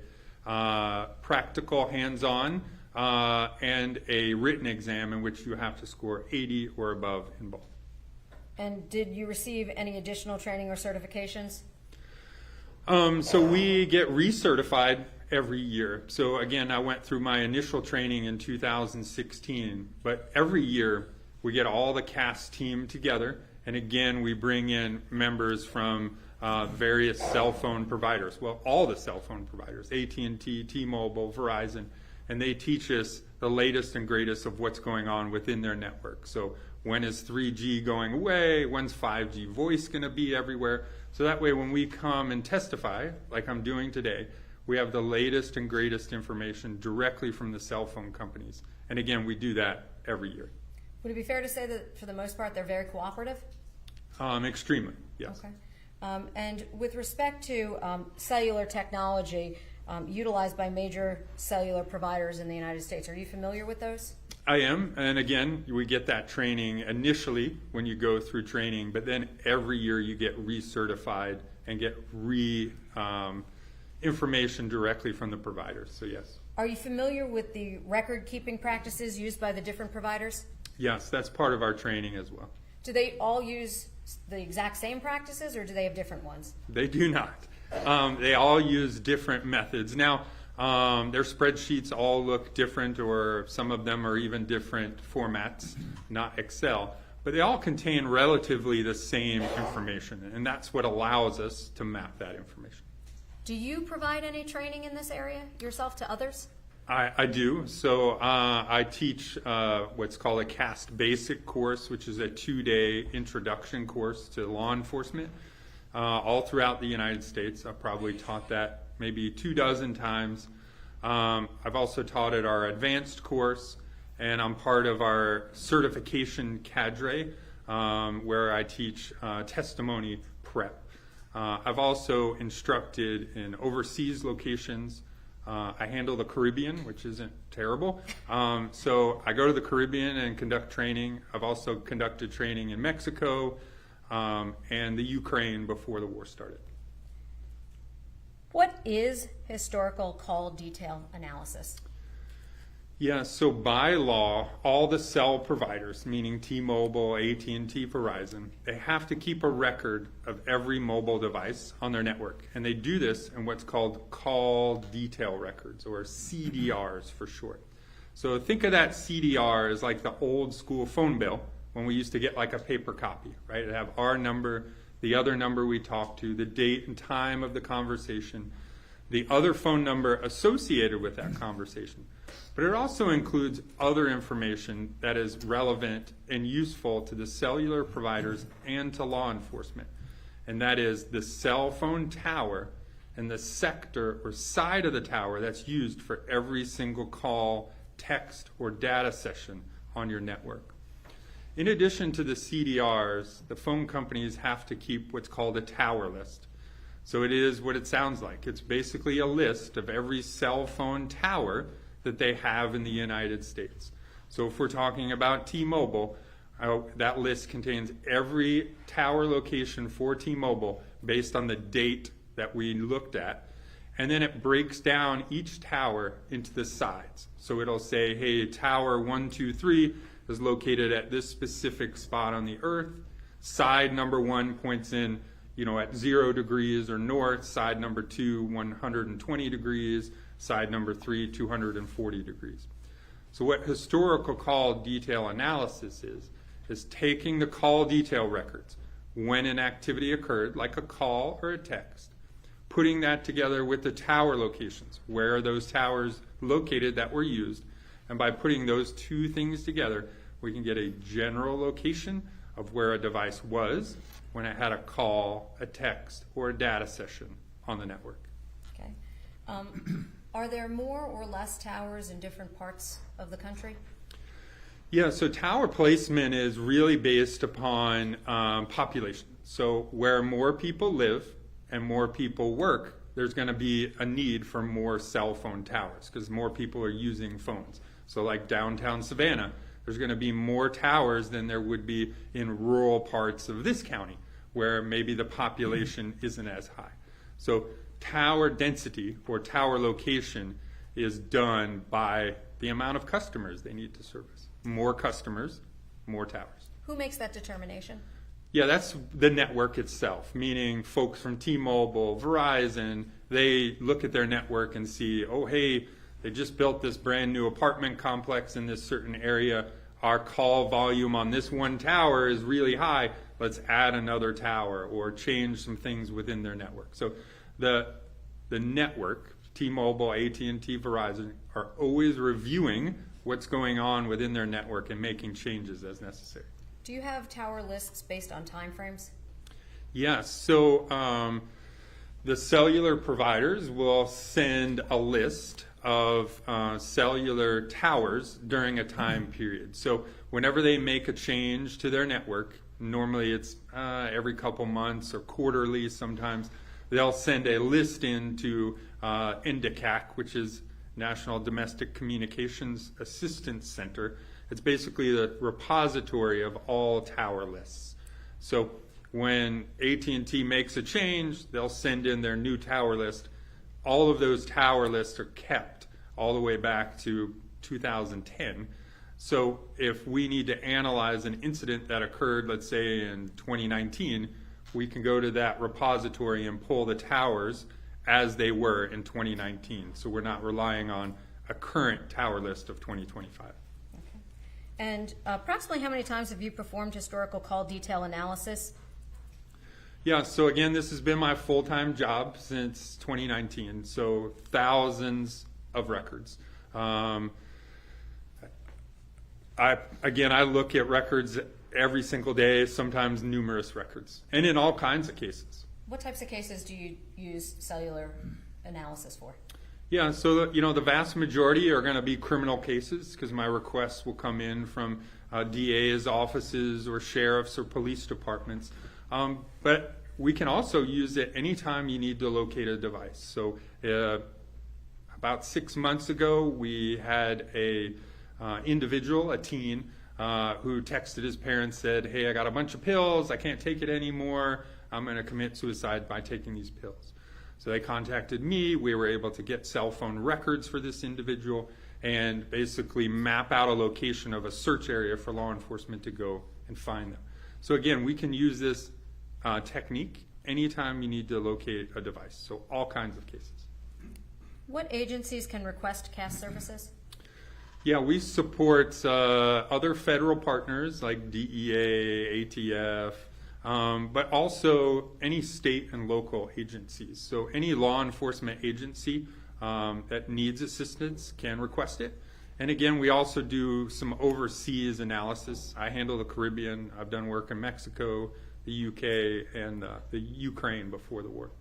practical hands-on and a written exam in which you have to score 80 or above in both.
And did you receive any additional training or certifications?
So we get recertified every year. So again, I went through my initial training in 2016, but every year we get all the CAST team together, and again we bring in members from various cell phone providers. Well, all the cell phone providers, AT&T, T-Mobile, Verizon, and they teach us the latest and greatest of what's going on within their network. So when is 3G going away? When's 5G voice going to be everywhere? So that way when we come and testify, like I'm doing today, we have the latest and greatest information directly from the cell phone companies. And again, we do that every year.
Would it be fair to say that for the most part they're very cooperative?
Extremely, yes.
Okay. And with respect to cellular technology utilized by major cellular providers in the United States, are you familiar with those?
I am, and again, we get that training initially when you go through training, but then every year you get recertified and get information directly from the providers, so yes.
Are you familiar with the record-keeping practices used by the different providers?
Yes, that's part of our training as well.
Do they all use the exact same practices, or do they have different ones?
They do not. They all use different methods. Now, their spreadsheets all look different, or some of them are even different formats, not Excel. But they all contain relatively the same information, and that's what allows us to map that information.
Do you provide any training in this area yourself to others?
I do. So I teach what's called a CAST Basic course, which is a 2-day introduction course to law enforcement all throughout the United States. I've probably taught that maybe 24 times. I've also taught at our advanced course, and I'm part of our certification cadre where I teach testimony prep. I've also instructed in overseas locations. I handle the Caribbean, which isn't terrible. So I go to the Caribbean and conduct training. I've also conducted training in Mexico and the Ukraine before the war started.
What is historical call detail analysis?
Yeah, so by law, all the cell providers, meaning T-Mobile, AT&T, Verizon, they have to keep a record of every mobile device on their network. And they do this in what's called call detail records, or CDRs for short. So think of that CDR as like the old school phone bill when we used to get like a paper copy, right? It'd have our number, the other number we talked to, the date and time of the conversation, the other phone number associated with that conversation. But it also includes other information that is relevant and useful to the cellular providers and to law enforcement. And that is the cell phone tower and the sector or side of the tower that's used for every single call, text, or data session on your network. In addition to the CDRs, the phone companies have to keep what's called a tower list. So it is what it sounds like. It's basically a list of every cell phone tower that they have in the United States. So if we're talking about T-Mobile, that list contains every tower location for T-Mobile based on the date that we looked at. And then it breaks down each tower into the sides. So it'll say, hey, tower 123 is located at this specific spot on the earth. Side number 1 points in, at 0 degrees or north. Side number 2, 120 degrees. Side number 3, 240 degrees. So what historical call detail analysis is taking the call detail records when an activity occurred, like a call or a text, putting that together with the tower locations, where are those towers located that were used, and by putting those two things together, we can get a general location of where a device was when it had a call, a text, or a data session on the network.
Okay. Are there more or less towers in different parts of the country?
Yeah, so tower placement is really based upon population. So where more people live and more people work, there's going to be a need for more cell phone towers because more people are using phones. So like downtown Savannah, there's going to be more towers than there would be in rural parts of this county where maybe the population isn't as high. So tower density or tower location is done by the amount of customers they need to service. More customers, more towers.
Who makes that determination?
Yeah, that's the network itself, meaning folks from T-Mobile, Verizon, they look at their network and see, oh, hey, they just built this brand new apartment complex in this certain area. Our call volume on this one tower is really high. Let's add another tower or change some things within their network. So the network, T-Mobile, AT&T, Verizon, are always reviewing what's going on within their network and making changes as necessary.
Do you have tower lists based on time frames?
Yes. So the cellular providers will send a list of cellular towers during a time period. So whenever they make a change to their network, normally it's every couple months or quarterly sometimes, they'll send a list into NDCAC, which is National Domestic Communications Assistance Center. It's basically the repository of all tower lists. So when AT&T makes a change, they'll send in their new tower list. All of those tower lists are kept all the way back to 2010. So if we need to analyze an incident that occurred, let's say in 2019, we can go to that repository and pull the towers as they were in 2019. So we're not relying on a current tower list of 2025.
Okay. And approximately how many times have you performed historical call detail analysis?
Yeah, so again, this has been my full-time job since 2019, so thousands of records. I look at records every single day, sometimes numerous records, and in all kinds of cases.
What types of cases do you use cellular analysis for?
Yeah, so the vast majority are going to be criminal cases because my requests will come in from DA's offices or sheriffs or police departments. But we can also use it anytime you need to locate a device. So about 6 months ago, we had a individual, a teen, who texted his parents, said, "Hey, I got a bunch of pills. I can't take it anymore. I'm going to commit suicide by taking these pills." So they contacted me. We were able to get cell phone records for this individual and basically map out a location of a search area for law enforcement to go and find them. So again, we can use this technique anytime you need to locate a device. So all kinds of cases.
What agencies can request CAS services?
Yeah, we support other federal partners like DEA, ATF, but also any state and local agencies. So any law enforcement agency that needs assistance can request it. And again, we also do some overseas analysis. I handle the Caribbean. I've done work in Mexico, the UK, and the Ukraine before the war.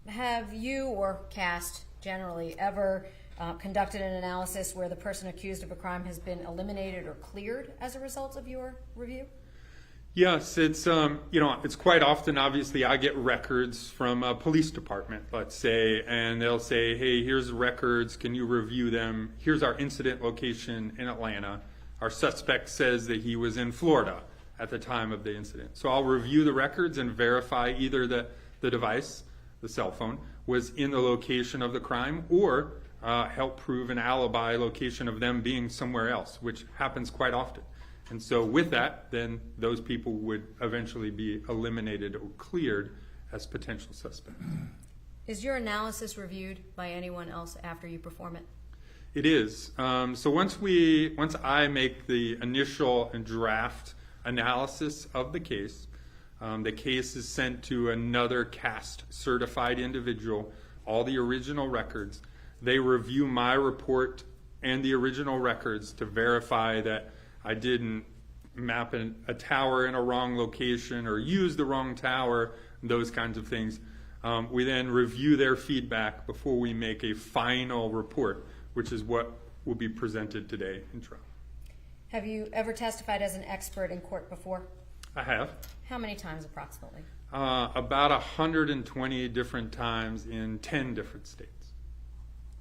Have you or CAST generally ever conducted an analysis where the person accused of a crime has been eliminated or cleared as a result of your review?
Yes, it's it's quite often. Obviously, I get records from a police department, let's say, and they'll say, "Hey, here's the records. Can you review them? Here's our incident location in Atlanta. Our suspect says that he was in Florida at the time of the incident." So I'll review the records and verify either the device, the cell phone, was in the location of the crime, or help prove an alibi location of them being somewhere else, which happens quite often. And so with that, then those people would eventually be eliminated or cleared as potential suspects.
Is your analysis reviewed by anyone else after you perform it?
It is. So once I make the initial and draft analysis of the case is sent to another CAST certified individual, all the original records. They review my report and the original records to verify that I didn't map a tower in a wrong location or use the wrong tower, those kinds of things. We then review their feedback before we make a final report, which is what will be presented today in trial.
Have you ever testified as an expert in court before?
I have.
How many times approximately?
About 120 different times in 10 different states.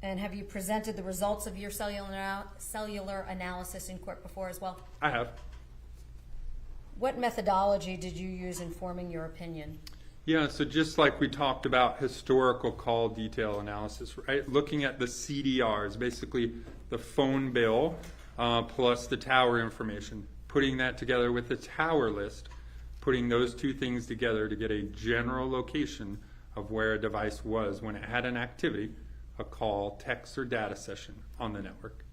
And have you presented the results of your cellular analysis in court before as well?
I have.
What methodology did you use in forming your opinion?
Yeah, so just like we talked about historical call detail analysis, right? Looking at the CDRs, basically the phone bill plus the tower information, putting that together with the tower list, putting those two things together to get a general location of where a device was when it had an activity, a call, text, or data session on the network.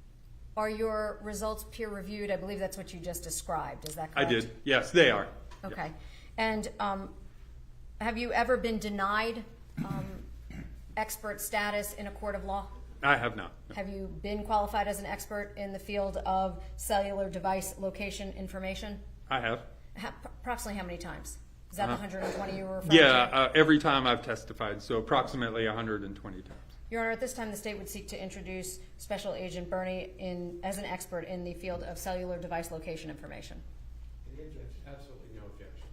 Are your results peer reviewed? I believe that's what you just described. Is that correct?
I did. Yes, they are.
Okay. And have you ever been denied expert status in a court of law?
I have not. No.
Have you been qualified as an expert in the field of cellular device location information?
I have.
Approximately how many times? Is that the 120 you were referring to?
Yeah, every time I've testified, so approximately 120 times.
Your Honor, at this time the state would seek to introduce Special Agent Burney as an expert in the field of cellular device location information.
Any objection? Absolutely no objection.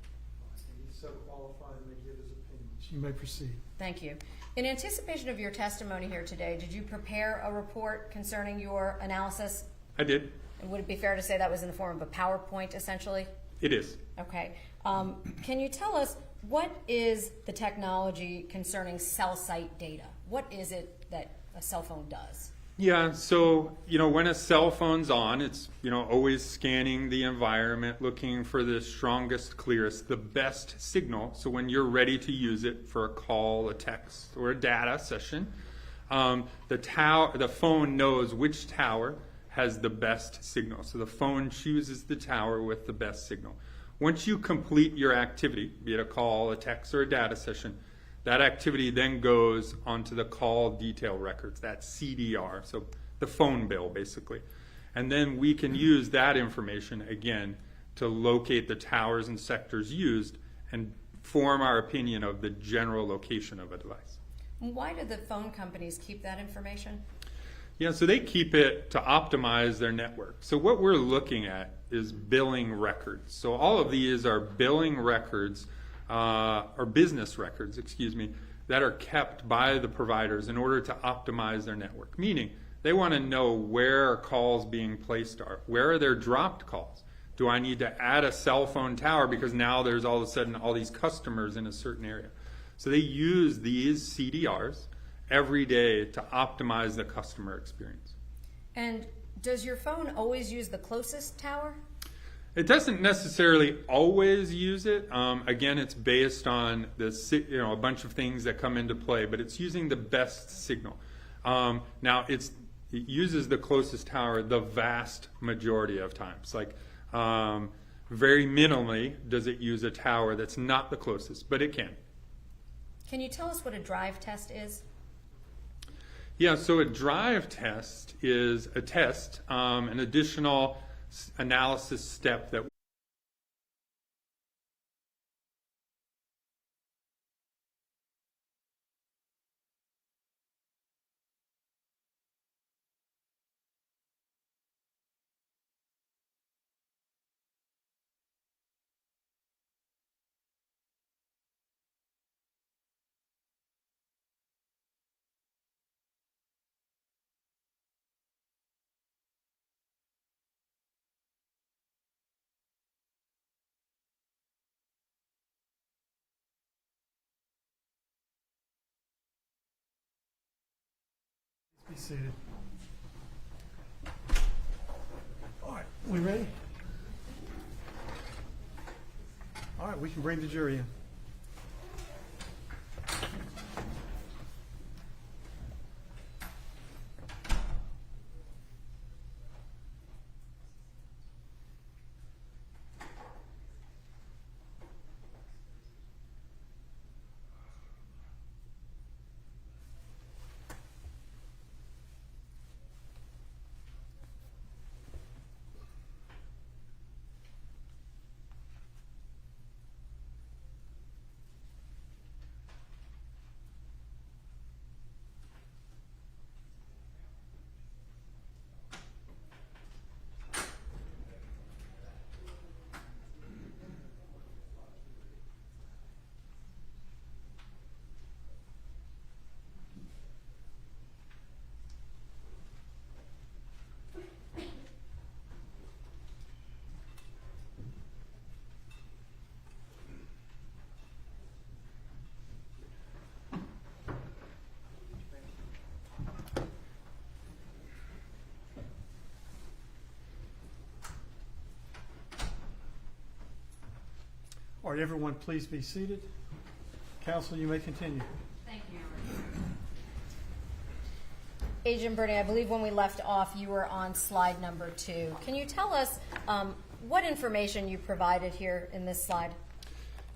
He's so qualified and may give his opinions.
You may proceed.
Thank you. In anticipation of your testimony here today, did you prepare a report concerning your analysis?
I did.
And would it be fair to say that was in the form of a PowerPoint, essentially?
It is.
Okay. Can you tell us what is the technology concerning cell site data? What is it that a cell phone does?
Yeah, so, when a cell phone's on, it's, always scanning the environment, looking for the strongest, clearest, the best signal. So when you're ready to use it for a call, a text, or a data session, the phone knows which tower has the best signal. So the phone chooses the tower with the best signal. Once you complete your activity, be it a call, a text, or a data session, that activity then goes onto the call detail records, that CDR, so the phone bill basically. And then we can use that information again to locate the towers and sectors used and form our opinion of the general location of a device.
Why do the phone companies keep that information?
Yeah, so they keep it to optimize their network. So what we're looking at is billing records. So all of these are billing records, or business records, that are kept by the providers in order to optimize their network. Meaning, they want to know where calls being placed are. Where are their dropped calls? Do I need to add a cell phone tower because now there's all of a sudden all these customers in a certain area? So they use these CDRs every day to optimize the customer experience.
And does your phone always use the closest tower?
It doesn't necessarily always use it. Again, it's based on a bunch of things that come into play, but it's using the best signal. Now, it uses the closest tower the vast majority of times. Like, very minimally does it use a tower that's not the closest, but it can.
Can you tell us what a drive test is?
Yeah, so a drive test is a test, an additional analysis step that
Be seated. All right, we ready? All right, we can bring the jury in. All right, everyone, please be seated. Counsel, you may continue.
Thank you. Agent Bernie, I believe when we left off, you were on slide number 2. Can you tell us what information you provided here in this slide?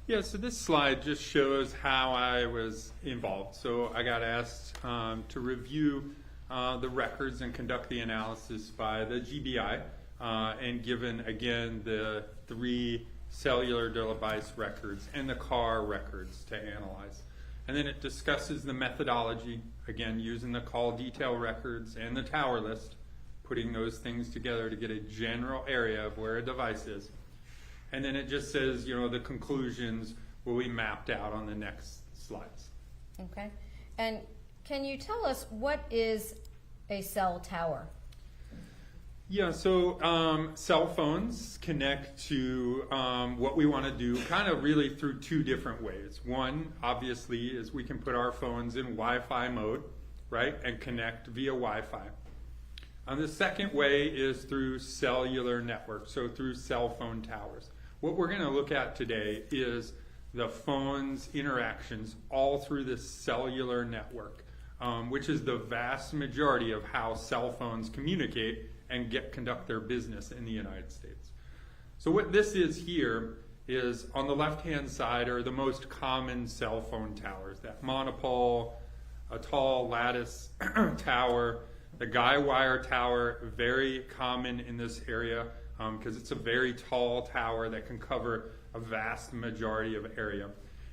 Yeah, so this slide just shows how I was involved. So I got asked to review the records and conduct the analysis by the GBI, and given, again, the 3 cellular device records and the car records to analyze. And then it discusses the methodology, again, using the call detail records and the tower list, putting those things together to get a general area of where a device is. And then it just says, the conclusions will be mapped out on the next slides.
Okay. And can you tell us what is a cell tower?
Yeah, so cell phones connect to what we want to do kind of really through 2 different ways. One, obviously, is we can put our phones in Wi-Fi mode, right, and connect via Wi-Fi. The second way is through cellular networks, so through cell phone towers. What we're going to look at today is the phone's interactions all through this cellular network, which is the vast majority of how cell phones communicate and conduct their business in the United States. So what this is here is on the left-hand side are the most common cell phone towers, that monopole, a tall lattice tower, the guy wire tower, very common in this area because it's a very tall tower that can cover a vast majority of area.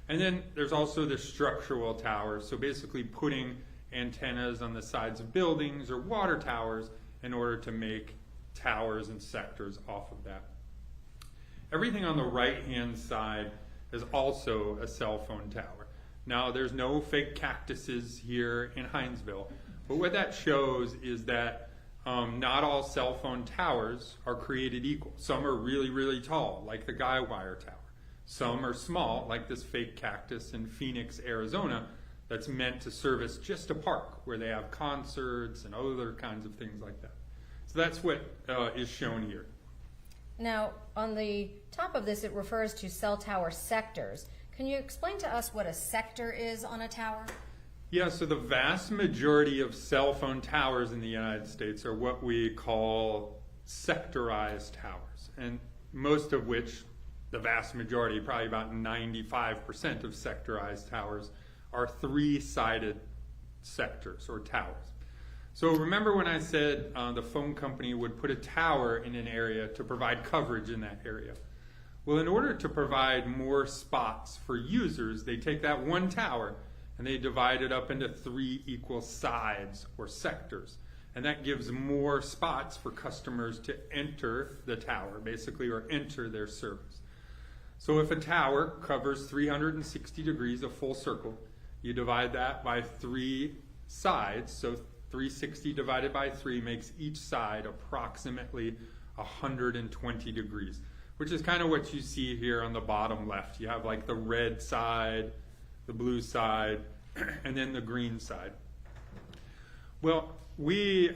And then there's also the structural towers, so basically putting antennas on the sides of buildings or water towers in order to make towers and sectors off of that. Everything on the right-hand side is also a cell phone tower. Now, there's no fake cactuses here in Hinesville, but what that shows is that not all cell phone towers are created equal. Some are really, really tall, like the guy wire tower. Some are small, like this fake cactus in Phoenix, Arizona, that's meant to service just a park where they have concerts and other kinds of things like that. So that's what is shown here.
Now, on the top of this, it refers to cell tower sectors. Can you explain to us what a sector is on a tower?
Yeah, so the vast majority of cell phone towers in the United States are what we call sectorized towers, and most of which, the vast majority, probably about 95% of sectorized towers, are three-sided sectors or towers. So remember when I said the phone company would put a tower in an area to provide coverage in that area? Well, in order to provide more spots for users, they take that one tower and they divide it up into three equal sides or sectors. And that gives more spots for customers to enter the tower, basically, or enter their service. So if a tower covers 360 degrees, a full circle, you divide that by three sides, so 360 divided by 3 makes each side approximately 120 degrees, which is kind of what you see here on the bottom left. You have like the red side, the blue side, and then the green side. Well, we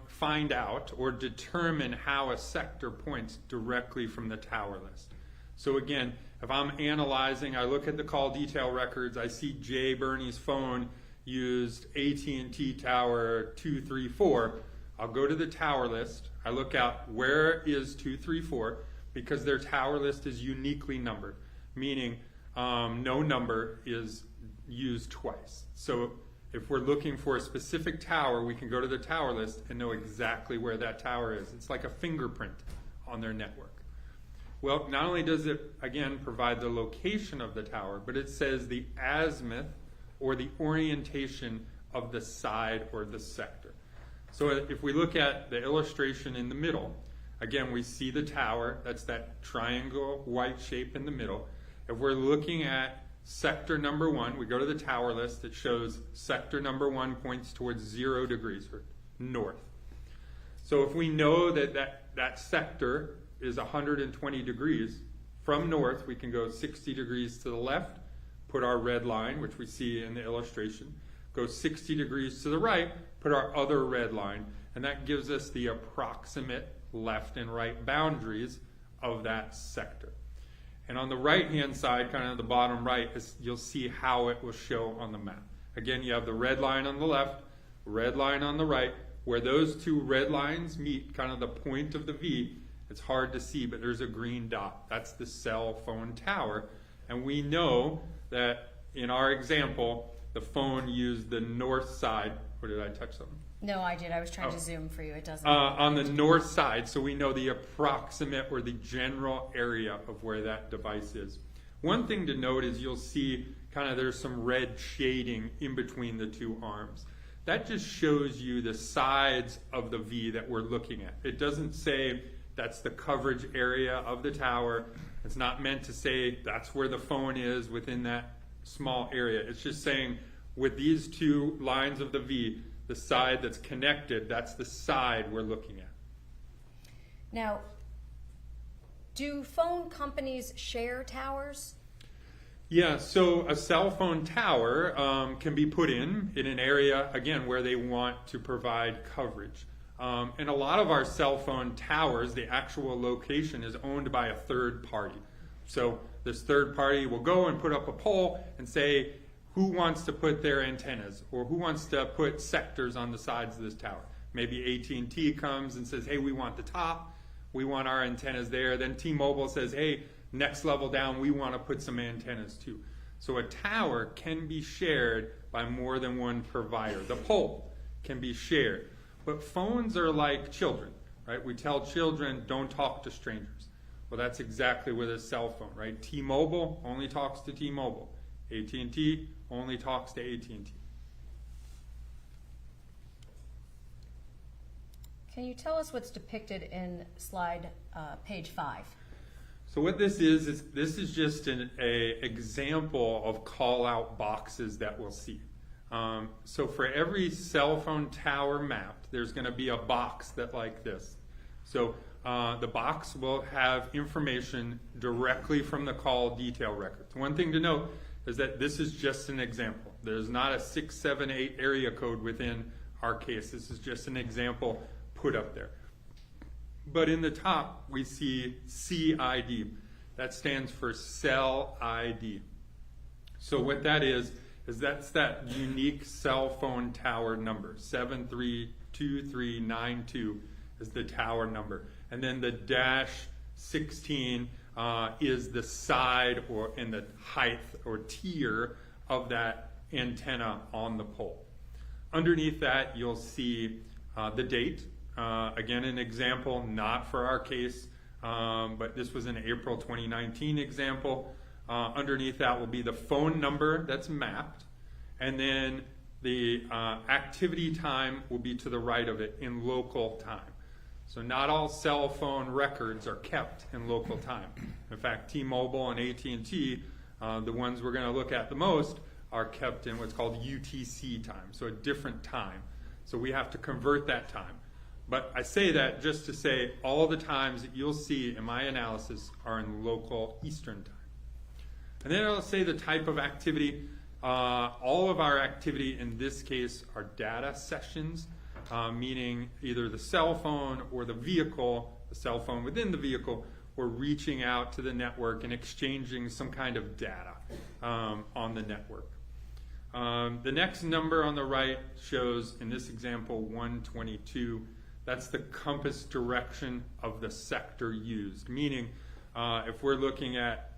find out or determine how a sector points directly from the tower list. So again, if I'm analyzing, I look at the call detail records, I see Jay Bernie's phone used AT&T Tower 234. I'll go to the tower list. I look out where is 234 because their tower list is uniquely numbered, meaning no number is used twice. So if we're looking for a specific tower, we can go to the tower list and know exactly where that tower is. It's like a fingerprint on their network. Well, not only does it, again, provide the location of the tower, but it says the azimuth or the orientation of the side or the sector. So if we look at the illustration in the middle, again, we see the tower. That's that triangle white shape in the middle. If we're looking at sector number 1, we go to the tower list. It shows sector number 1 points towards 0 degrees, or north. So if we know that that sector is 120 degrees, from north we can go 60 degrees to the left, put our red line, which we see in the illustration, go 60 degrees to the right, put our other red line, and that gives us the approximate left and right boundaries of that sector. And on the right-hand side, kind of the bottom right, you'll see how it will show on the map. Again, you have the red line on the left, red line on the right. Where those two red lines meet, kind of the point of the V, it's hard to see, but there's a green dot. That's the cell phone tower. And we know that in our example, the phone used the north side. Or did I touch something?
No, I did. I was trying to zoom for you. It doesn't.
On the north side, so we know the approximate or the general area of where that device is. One thing to note is you'll see kind of there's some red shading in between the two arms. That just shows you the sides of the V that we're looking at. It doesn't say that's the coverage area of the tower. It's not meant to say that's where the phone is within that small area. It's just saying with these two lines of the V, the side that's connected, that's the side we're looking at.
Now, do phone companies share towers?
Yeah, so a cell phone tower can be put in an area, again, where they want to provide coverage. And a lot of our cell phone towers, the actual location is owned by a third party. So this third party will go and put up a poll and say who wants to put their antennas or who wants to put sectors on the sides of this tower. Maybe AT&T comes and says, hey, we want the top, we want our antennas there. Then T-Mobile says, hey, next level down, we want to put some antennas too. So a tower can be shared by more than one provider. The pole can be shared. But phones are like children, right? We tell children, don't talk to strangers. Well, that's exactly with a cell phone, right? T-Mobile only talks to T-Mobile. AT&T only talks to AT&T.
Can you tell us what's depicted in slide page 5?
So what this is this is just an example of call-out boxes that we'll see. So for every cell phone tower mapped, there's going to be a box that like this. So the box will have information directly from the call detail records. One thing to note is that this is just an example. There's not a 6, 7, 8 area code within our case. This is just an example put up there. But in the top, we see CID. That stands for cell ID. So what that is that's that unique cell phone tower number. 732392 is the tower number. And then the -16 is the side or in the height or tier of that antenna on the pole. Underneath that, you'll see the date. Again, an example, not for our case, but this was an April 2019 example. Underneath that will be the phone number that's mapped, and then the activity time will be to the right of it in local time. So not all cell phone records are kept in local time. In fact, T-Mobile and AT&T, the ones we're going to look at the most, are kept in what's called UTC time, so a different time. So we have to convert that time. But I say that just to say all the times that you'll see in my analysis are in local Eastern time. And then I'll say the type of activity. All of our activity in this case are data sessions, meaning either the cell phone or the vehicle, the cell phone within the vehicle, or reaching out to the network and exchanging some kind of data on the network. The next number on the right shows, in this example, 122. That's the compass direction of the sector used, meaning if we're looking at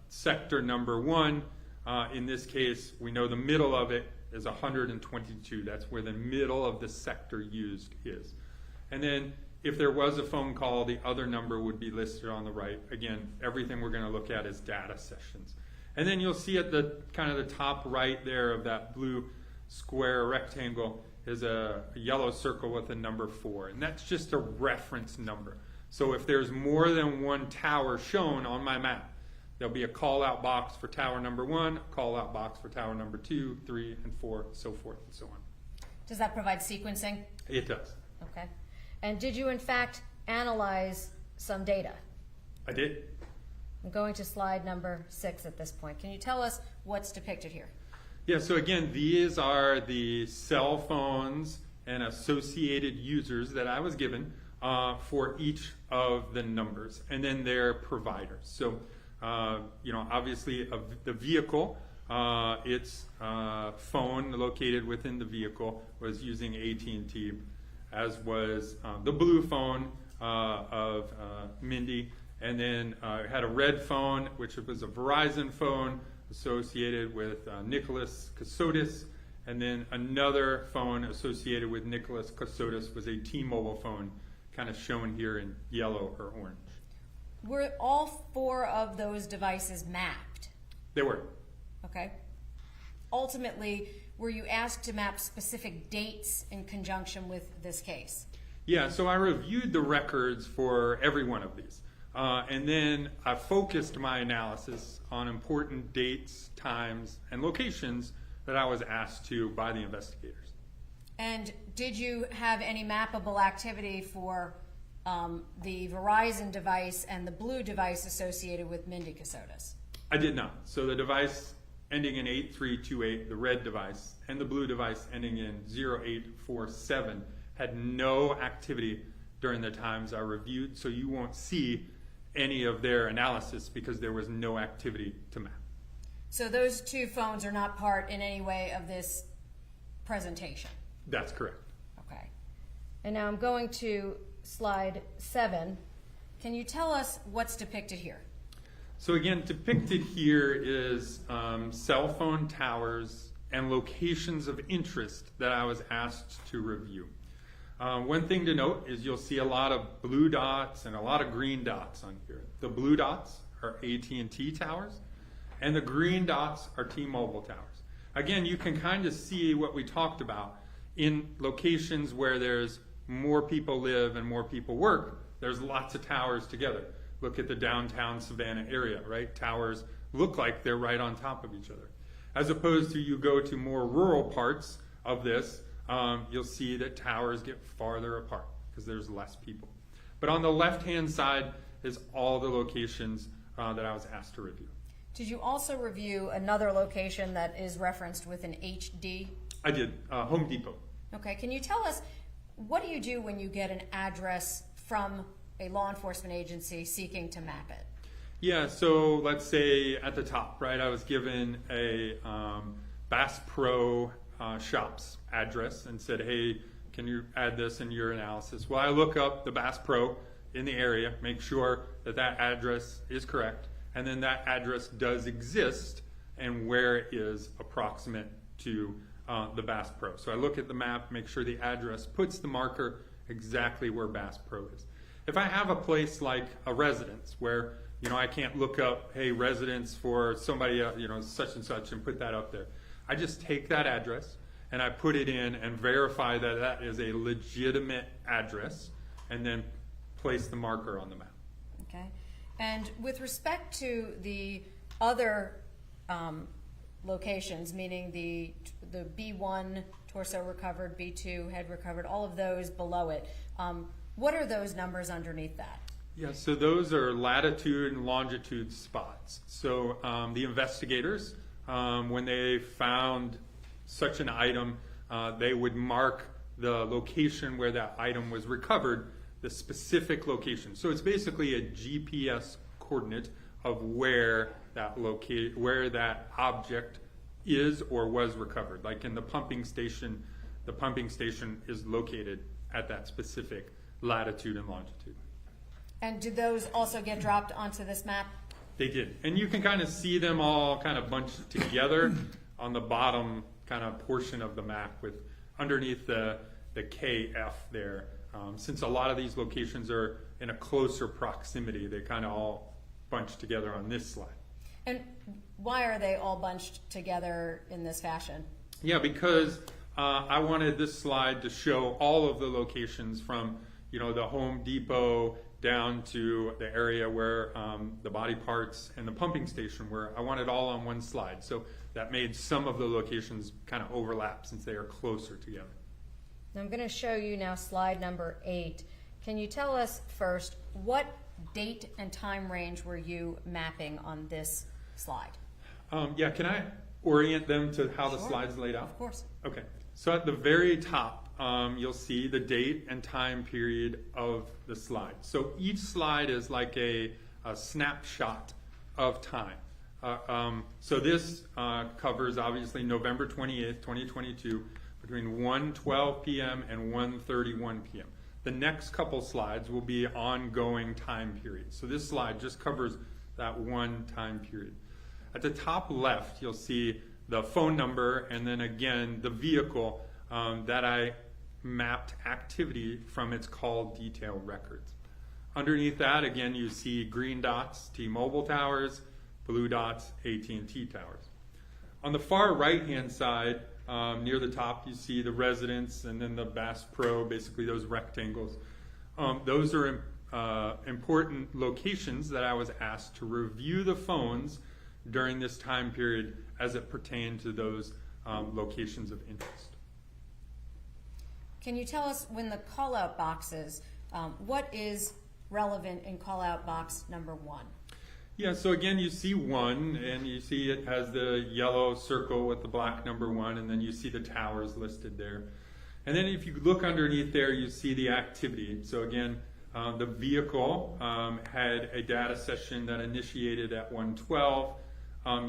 sector number 1, in this case, we know the middle of it is 122. That's where the middle of the sector used is. And then if there was a phone call, the other number would be listed on the right. Again, everything we're going to look at is data sessions. And then you'll see at the kind of the top right there of that blue square rectangle is a yellow circle with a number 4. And that's just a reference number. So if there's more than one tower shown on my map, there'll be a call-out box for tower number 1, a call-out box for tower number 2, 3, and 4, so forth and so on.
Does that provide sequencing?
It does.
Okay. And did you, in fact, analyze some data?
I did.
I'm going to slide number 6 at this point. Can you tell us what's depicted here?
Yeah, so again, these are the cell phones and associated users that I was given for each of the numbers, and then their providers. So, obviously the vehicle, its phone located within the vehicle was using AT&T, as was the blue phone of Mindi, and then had a red phone, which was a Verizon phone associated with Nicholas Kassotis, and then another phone associated with Nicholas Kassotis was a T-Mobile phone, kind of shown here in yellow or orange.
Were all 4 of those devices mapped?
They were.
Okay. Ultimately, were you asked to map specific dates in conjunction with this case?
Yeah, so I reviewed the records for every one of these. And then I focused my analysis on important dates, times, and locations that I was asked to by the investigators.
And did you have any mappable activity for the Verizon device and the blue device associated with Mindi Kassotis?
I did not. So the device ending in 8328, the red device, and the blue device ending in 0847 had no activity during the times I reviewed, so you won't see any of their analysis because there was no activity to map.
So those 2 phones are not part in any way of this presentation?
That's correct.
Okay. And now I'm going to slide 7. Can you tell us what's depicted here?
So again, depicted here is cell phone towers and locations of interest that I was asked to review. One thing to note is you'll see a lot of blue dots and a lot of green dots on here. The blue dots are AT&T towers, and the green dots are T-Mobile towers. Again, you can kind of see what we talked about. In locations where there's more people live and more people work, there's lots of towers together. Look at the downtown Savannah area, right? Towers look like they're right on top of each other. As opposed to you go to more rural parts of this, you'll see that towers get farther apart because there's less people. But on the left-hand side is all the locations that I was asked to review.
Did you also review another location that is referenced with an HD?
I did, Home Depot.
Okay, can you tell us, what do you do when you get an address from a law enforcement agency seeking to map it?
Yeah, so let's say at the top, right, I was given a Bass Pro Shops address and said, hey, can you add this in your analysis? Well, I look up the Bass Pro in the area, make sure that that address is correct, and then that address does exist and where it is approximate to the Bass Pro. So I look at the map, make sure the address puts the marker exactly where Bass Pro is. If I have a place like a residence where, you know, I can't look up, hey, residence for somebody, you know, such and such, and put that up there. I just take that address and I put it in and verify that that is a legitimate address, and then place the marker on the map.
Okay. And with respect to the other locations, meaning the B1 torso recovered, B2 head recovered, all of those below it, what are those numbers underneath that?
Yeah, so those are latitude and longitude spots. So the investigators, when they found such an item, they would mark the location where that item was recovered, the specific location. So it's basically a GPS coordinate of where that object is or was recovered. Like in the pumping station is located at that specific latitude and longitude.
And did those also get dropped onto this map?
They did. And you can kind of see them all kind of bunched together on the bottom kind of portion of the map with underneath the KF there. Since a lot of these locations are in a closer proximity, they kind of all bunched together on this slide.
And why are they all bunched together in this fashion?
Yeah, because I wanted this slide to show all of the locations from, you know, the Home Depot down to the area where the body parts and the pumping station were. I wanted all on one slide. So that made some of the locations kind of overlap since they are closer together.
I'm going to show you now slide number 8. Can you tell us first, what date and time range were you mapping on this slide?
Yeah, can I orient them to how the slide's laid out?
Of course.
Okay, so at the very top, you'll see the date and time period of the slide. So each slide is like a snapshot of time. So this covers obviously November 28th, 2022, between 1:12 p.m. and 1:31 p.m. The next couple slides will be ongoing time periods. So this slide just covers that one time period. At the top left, you'll see the phone number and then again the vehicle that I mapped activity from its call detail records. Underneath that, again, you see green dots, T-Mobile towers, blue dots, AT&T towers. On the far right-hand side, near the top, you see the residence and then the Bass Pro, basically those rectangles. Those are important locations that I was asked to review the phones during this time period as it pertained to those locations of interest.
Can you tell us, when the call-out boxes, what is relevant in call-out box number 1?
Yeah, so again, you see 1, and you see it has the yellow circle with the black number 1, and then you see the towers listed there. And then if you look underneath there, you see the activity. So again, the vehicle had a data session that initiated at 1:12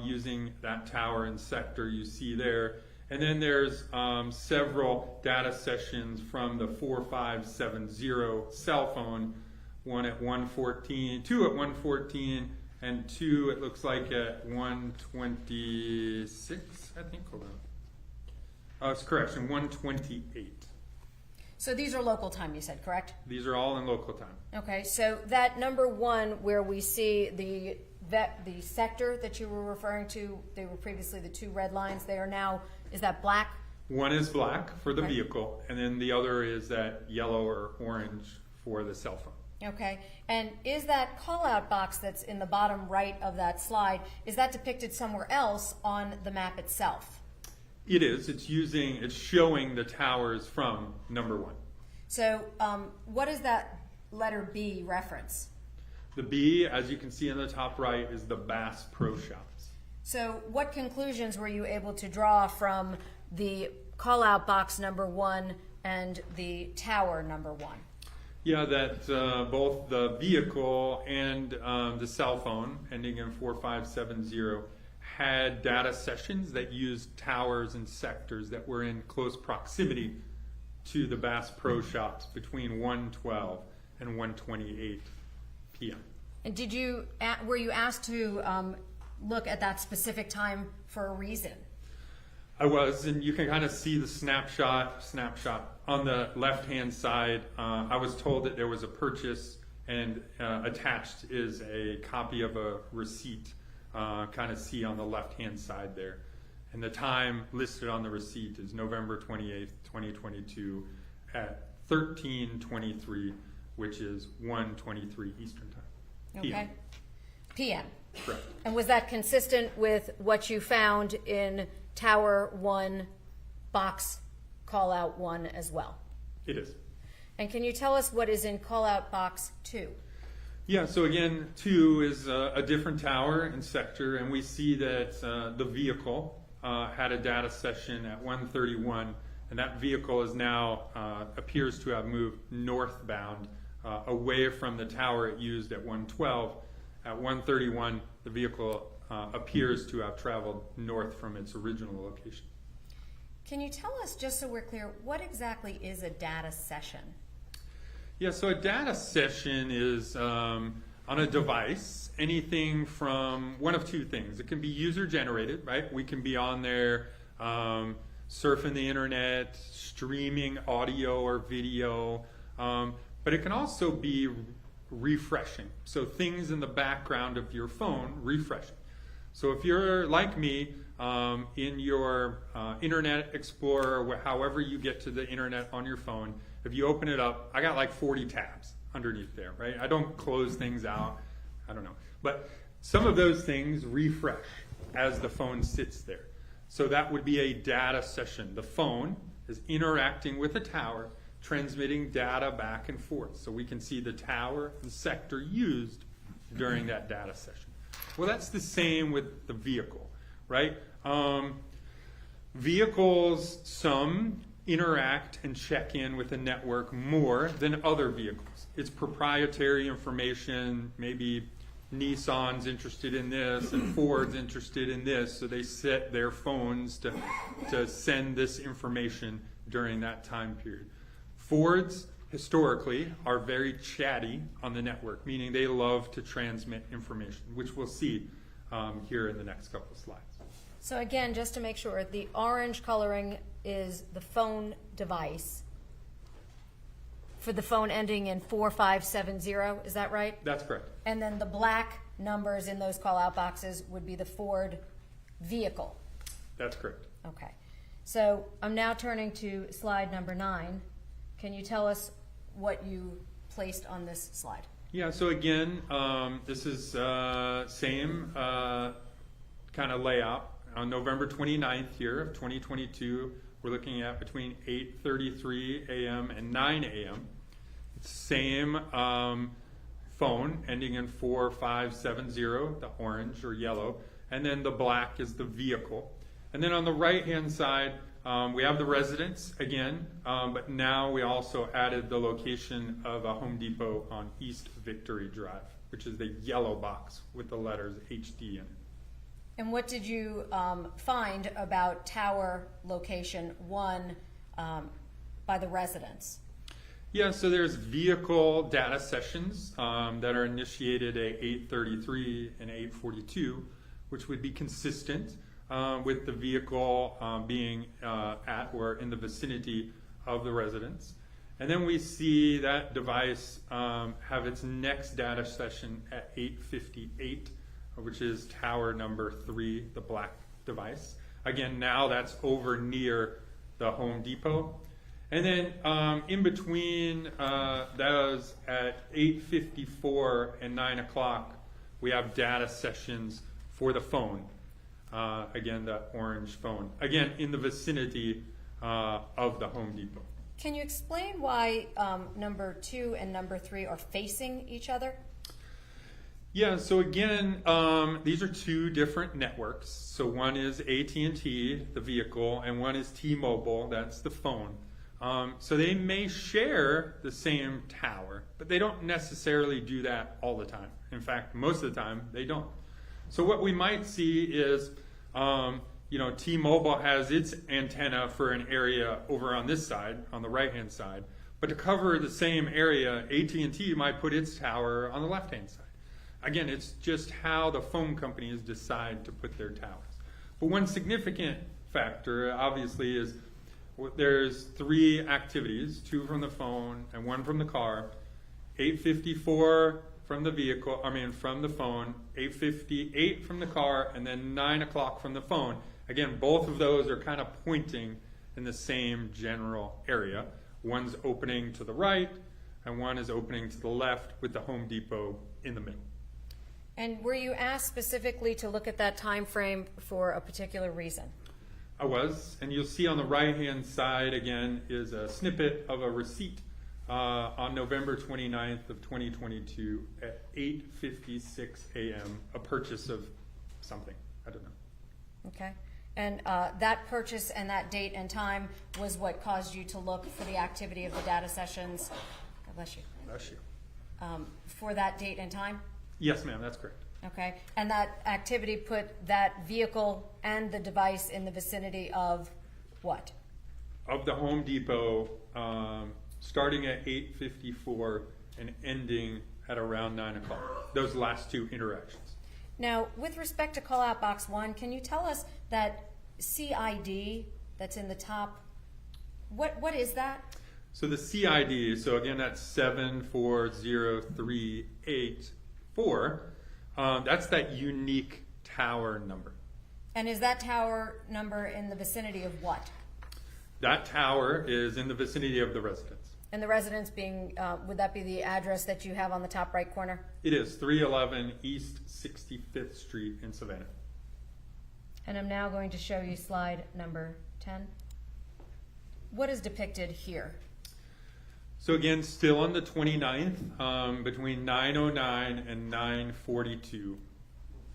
using that tower and sector you see there. And then there's several data sessions from the 4570 cell phone, one at 1:14, two at 1:14, and two, it looks like, at 1:26, I think. Hold on. It's correction, 1:28.
So these are local time, you said, correct?
These are all in local time.
Okay, so that number one where we see the sector that you were referring to, they were previously the two red lines, they are now, is that black?
One is black for the
Okay.
vehicle, and then the other is that yellow or orange for the cell phone.
Okay, and is that call-out box that's in the bottom right of that slide, is that depicted somewhere else on the map itself?
It is. It's showing the towers from number one.
So what is that letter B reference?
The B, as you can see in the top right, is the Bass Pro Shops.
So what conclusions were you able to draw from the call-out box number one and the tower number one?
Yeah, that both the vehicle and the cell phone, ending in 4570, had data sessions that used towers and sectors that were in close proximity to the Bass Pro Shops between 1:12 and 1:28 p.m.
And were you asked to look at that specific time for a reason?
I was, and you can kind of see the snapshot on the left-hand side. I was told that there was a purchase, and attached is a copy of a receipt. Kind of see on the left-hand side there. And the time listed on the receipt is November 28th, 2022 at 13:23, which is 1:23 Eastern Time.
Okay. PM.
Correct.
And was that consistent with what you found in Tower 1, Box Call-Out 1 as well?
It is.
And can you tell us what is in Call-Out Box 2?
Yeah, so again, 2 is a different tower and sector, and we see that the vehicle had a data session at 1:31, and that vehicle is now appears to have moved northbound away from the tower it used at 1:12. At 1:31, the vehicle appears to have traveled north from its original location.
Can you tell us, just so we're clear, what exactly is a data session?
Yeah, so a data session is on a device, anything from one of two things. It can be user-generated, right? We can be on there surfing the internet, streaming audio or video, but it can also be refreshing. So things in the background of your phone refreshing. So if you're like me, in your Internet Explorer, however you get to the internet on your phone, if you open it up, I got like 40 tabs underneath there, right? I don't close things out. I don't know. But some of those things refresh as the phone sits there. So that would be a data session. The phone is interacting with the tower, transmitting data back and forth. So we can see the tower and sector used during that data session. Well, that's the same with the vehicle, right? Vehicles, some interact and check in with the network more than other vehicles. It's proprietary information. Maybe Nissan's interested in this and Ford's interested in this, so they set their phones to send this information during that time period. Fords historically are very chatty on the network, meaning they love to transmit information, which we'll see here in the next couple of slides.
So again, just to make sure, the orange coloring is the phone device for the phone ending in 4570, is that right?
That's correct.
And then the black numbers in those call-out boxes would be the Ford vehicle.
That's correct.
Okay. So I'm now turning to slide number 9. Can you tell us what you placed on this slide?
Yeah, so again, this is same kind of layout. On November 29th here of 2022, we're looking at between 8:33 a.m. and 9 a.m. It's same phone ending in 4570, the orange or yellow, and then the black is the vehicle. And then on the right-hand side, We have the residence again, but now we also added the location of a Home Depot on East Victory Drive, which is the yellow box with the letters HD in it.
And what did you find about tower location 1 by the residence?
Yeah, so there's vehicle data sessions that are initiated at 8:33 and 8:42, which would be consistent with the vehicle being at or in the vicinity of the residence. And then we see that device have its next data session at 8:58, which is tower number 3, the black device. Again, now that's over near the Home Depot. And then in between those at 8:54 and 9 o'clock, we have data sessions for the phone. Again, the orange phone. Again, in the vicinity of the Home Depot.
Can you explain why number 2 and number 3 are facing each other?
Yeah, so again, these are 2 different networks. So one is AT&T, the vehicle, and one is T-Mobile, that's the phone. So they may share the same tower, but they don't necessarily do that all the time. In fact, most of the time, they don't. So what we might see is, T-Mobile has its antenna for an area over on this side, on the right-hand side, but to cover the same area, AT&T might put its tower on the left-hand side. Again, it's just how the phone companies decide to put their towers. But one significant factor, obviously, is there's 3 activities, 2 from the phone and 1 from the car, 8:54 from the phone, 8:58 from the car, and then 9 o'clock from the phone. Again, both of those are kind of pointing in the same general area. One's opening to the right, and one is opening to the left with the Home Depot in the middle.
And were you asked specifically to look at that time frame for a particular reason?
I was, and you'll see on the right-hand side, again, is a snippet of a receipt on November 29th of 2022 at 8:56 a.m., a purchase of something. I don't know.
Okay. And that purchase and that date and time was what caused you to look for the activity of the data sessions, God bless you,
Bless you.
For that date and time?
Yes, ma'am, that's correct.
Okay. And that activity put that vehicle and the device in the vicinity of what?
Of the Home Depot, starting at 8:54 and ending at around 9 o'clock. Those last 2 interactions.
Now, with respect to call out box 1, can you tell us that CID that's in the top, what is that?
So the CID, so again, that's 74038. That's that unique tower number.
And is that tower number in the vicinity of what?
That tower is in the vicinity of the residence.
And the residence being, would that be the address that you have on the top right corner?
It is 311 East 65th Street in Savannah.
And I'm now going to show you slide number 10. What is depicted here?
So again, still on the 29th, between 9:09 and 9:42.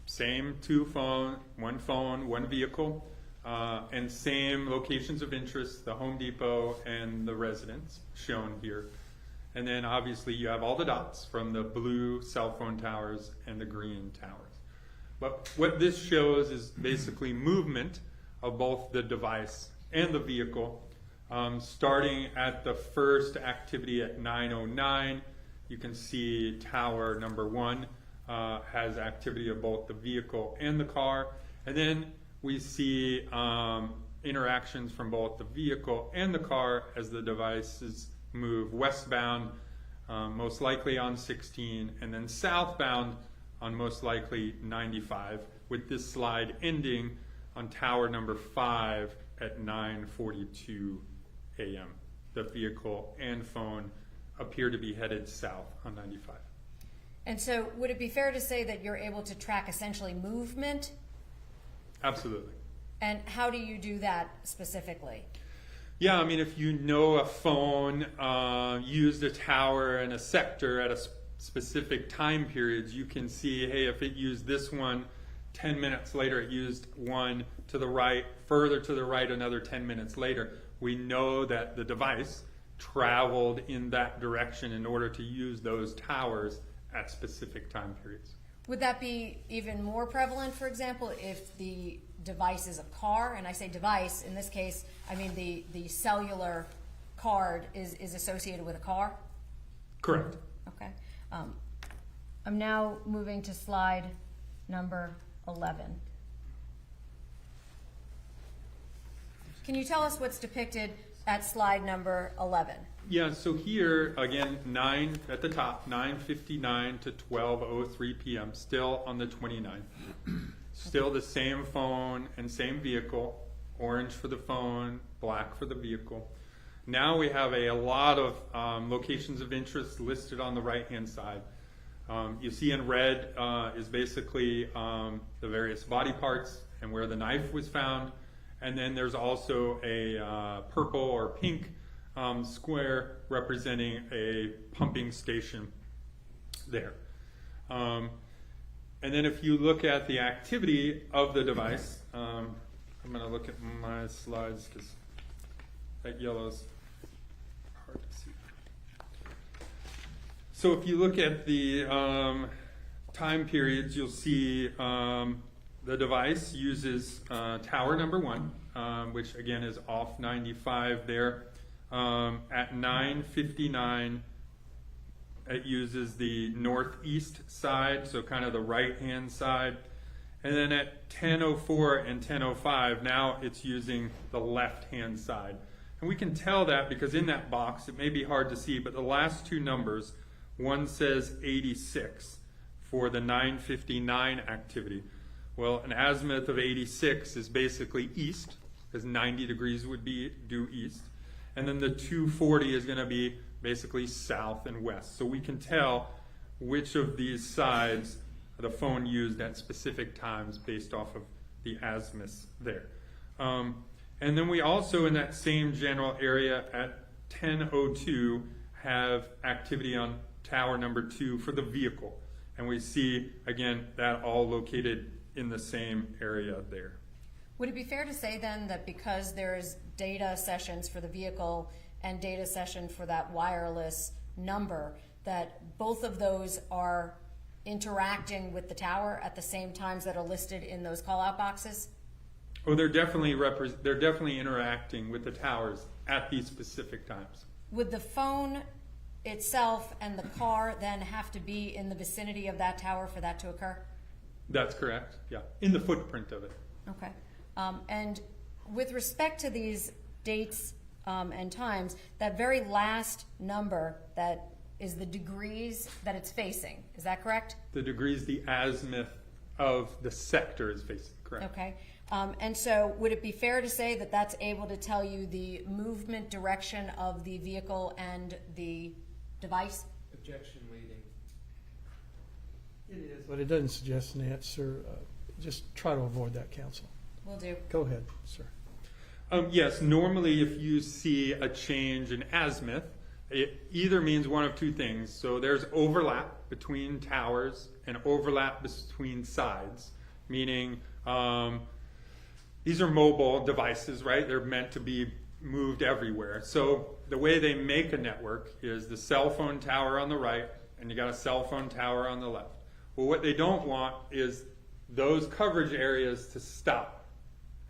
Same 2 phone, one vehicle, and same locations of interest, the Home Depot and the residence shown here. And then obviously you have all the dots from the blue cell phone towers and the green towers. But what this shows is basically movement of both the device and the vehicle. Starting at the first activity at 9:09, you can see tower number 1 has activity of both the vehicle and the car. And then we see interactions from both the vehicle and the car as the devices move westbound, most likely on 16, and then southbound on most likely 95, with this slide ending on tower number 5 at 9:42 a.m. The vehicle and phone appear to be headed south on 95.
And so would it be fair to say that you're able to track essentially movement?
Absolutely.
And how do you do that specifically?
Yeah, I mean, if you know a phone used a tower in a sector at a specific time periods, you can see, hey, if it used this one 10 minutes later it used one to the right, further to the right another 10 minutes later, we know that the device traveled in that direction in order to use those towers at specific time periods.
Would that be even more prevalent, for example, if the device is a car? And I say device, in this case, I mean the cellular card is associated with a car?
Correct.
Okay. I'm now moving to slide number 11. Can you tell us what's depicted at slide number 11?
Yeah, so here, again, 9 at the top, 9:59 to 12:03 p.m., still on the 29th. Still the same phone and same vehicle, orange for the phone, black for the vehicle. Now we have a lot of locations of interest listed on the right-hand side. You see in red is basically the various body parts and where the knife was found. And then there's also a purple or pink square representing a pumping station there. And then if you look at the activity of the device, I'm going to look at my slides because that yellow's hard to see. So if you look at the time periods, you'll see the device uses tower number 1, which again is off 95 there. At 9:59, it uses the northeast side, so kind of the right-hand side. And then at 10:04 and 10:05, now it's using the left-hand side. And we can tell that because in that box, it may be hard to see, but the last two numbers, one says 86 for the 9:59 activity. Well, an azimuth of 86 is basically east, because 90 degrees would be due east. And then the 240 is going to be basically south and west. So we can tell which of these sides the phone used at specific times based off of the azimuths there. And then we also, in that same general area at 10:02, have activity on tower number 2 for the vehicle. And we see, again, that all located in the same area there.
Would it be fair to say then that because there's data sessions for the vehicle and data session for that wireless number, that both of those are interacting with the tower at the same times that are listed in those call-out boxes?
Oh, they're definitely interacting with the towers at these specific times.
Would the phone itself and the car then have to be in the vicinity of that tower for that to occur?
That's correct, yeah, in the footprint of it.
Okay. And with respect to these dates and times, that very last number that is the degrees that it's facing, is that correct?
The degrees the azimuth of the sector is facing, correct.
Okay. And so would it be fair to say that that's able to tell you the movement direction of the vehicle and the device?
Objection leading.
It is. But it doesn't suggest an answer. Just try to avoid that, counsel.
Will do.
Go ahead, sir.
Yes, normally if you see a change in azimuth, it either means one of two things. So there's overlap between towers and overlap between sides, meaning these are mobile devices, right? They're meant to be moved everywhere. So the way they make a network is the cell phone tower on the right, and you got a cell phone tower on the left. Well, what they don't want is those coverage areas to stop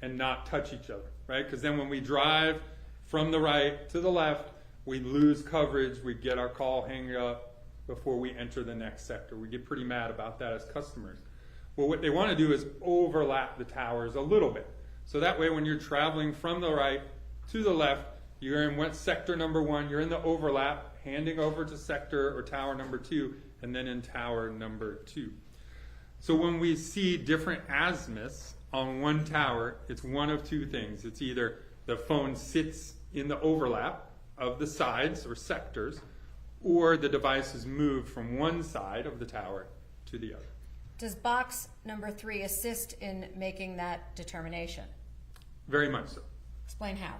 and not touch each other, right? Because then when we drive from the right to the left, we lose coverage, we get our call hang up before we enter the next sector. We get pretty mad about that as customers. Well, what they want to do is overlap the towers a little bit. So that way when you're traveling from the right to the left, you're in what sector number 1, you're in the overlap, handing over to sector or tower number 2, and then in tower number 2. So when we see different azimuths on one tower, it's one of two things. It's either the phone sits in the overlap of the sides or sectors, or the device is moved from one side of the tower to the other.
Does box number 3 assist in making that determination?
Very much so.
Explain how.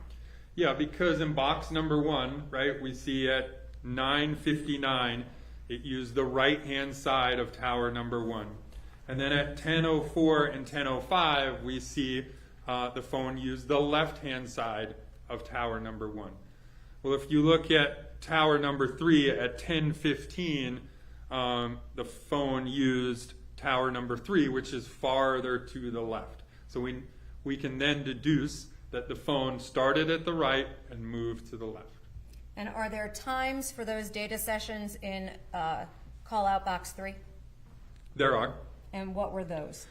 Yeah, because in box number 1, right, we see at 9:59, it used the right-hand side of tower number 1. And then at 10:04 and 10:05, we see the phone use the left-hand side of tower number 1. Well, if you look at tower number 3 at 10:15, the phone used tower number 3, which is farther to the left. So we can then deduce that the phone started at the right and moved to the left.
And are there times for those data sessions in call-out box 3?
There are.
And what were those?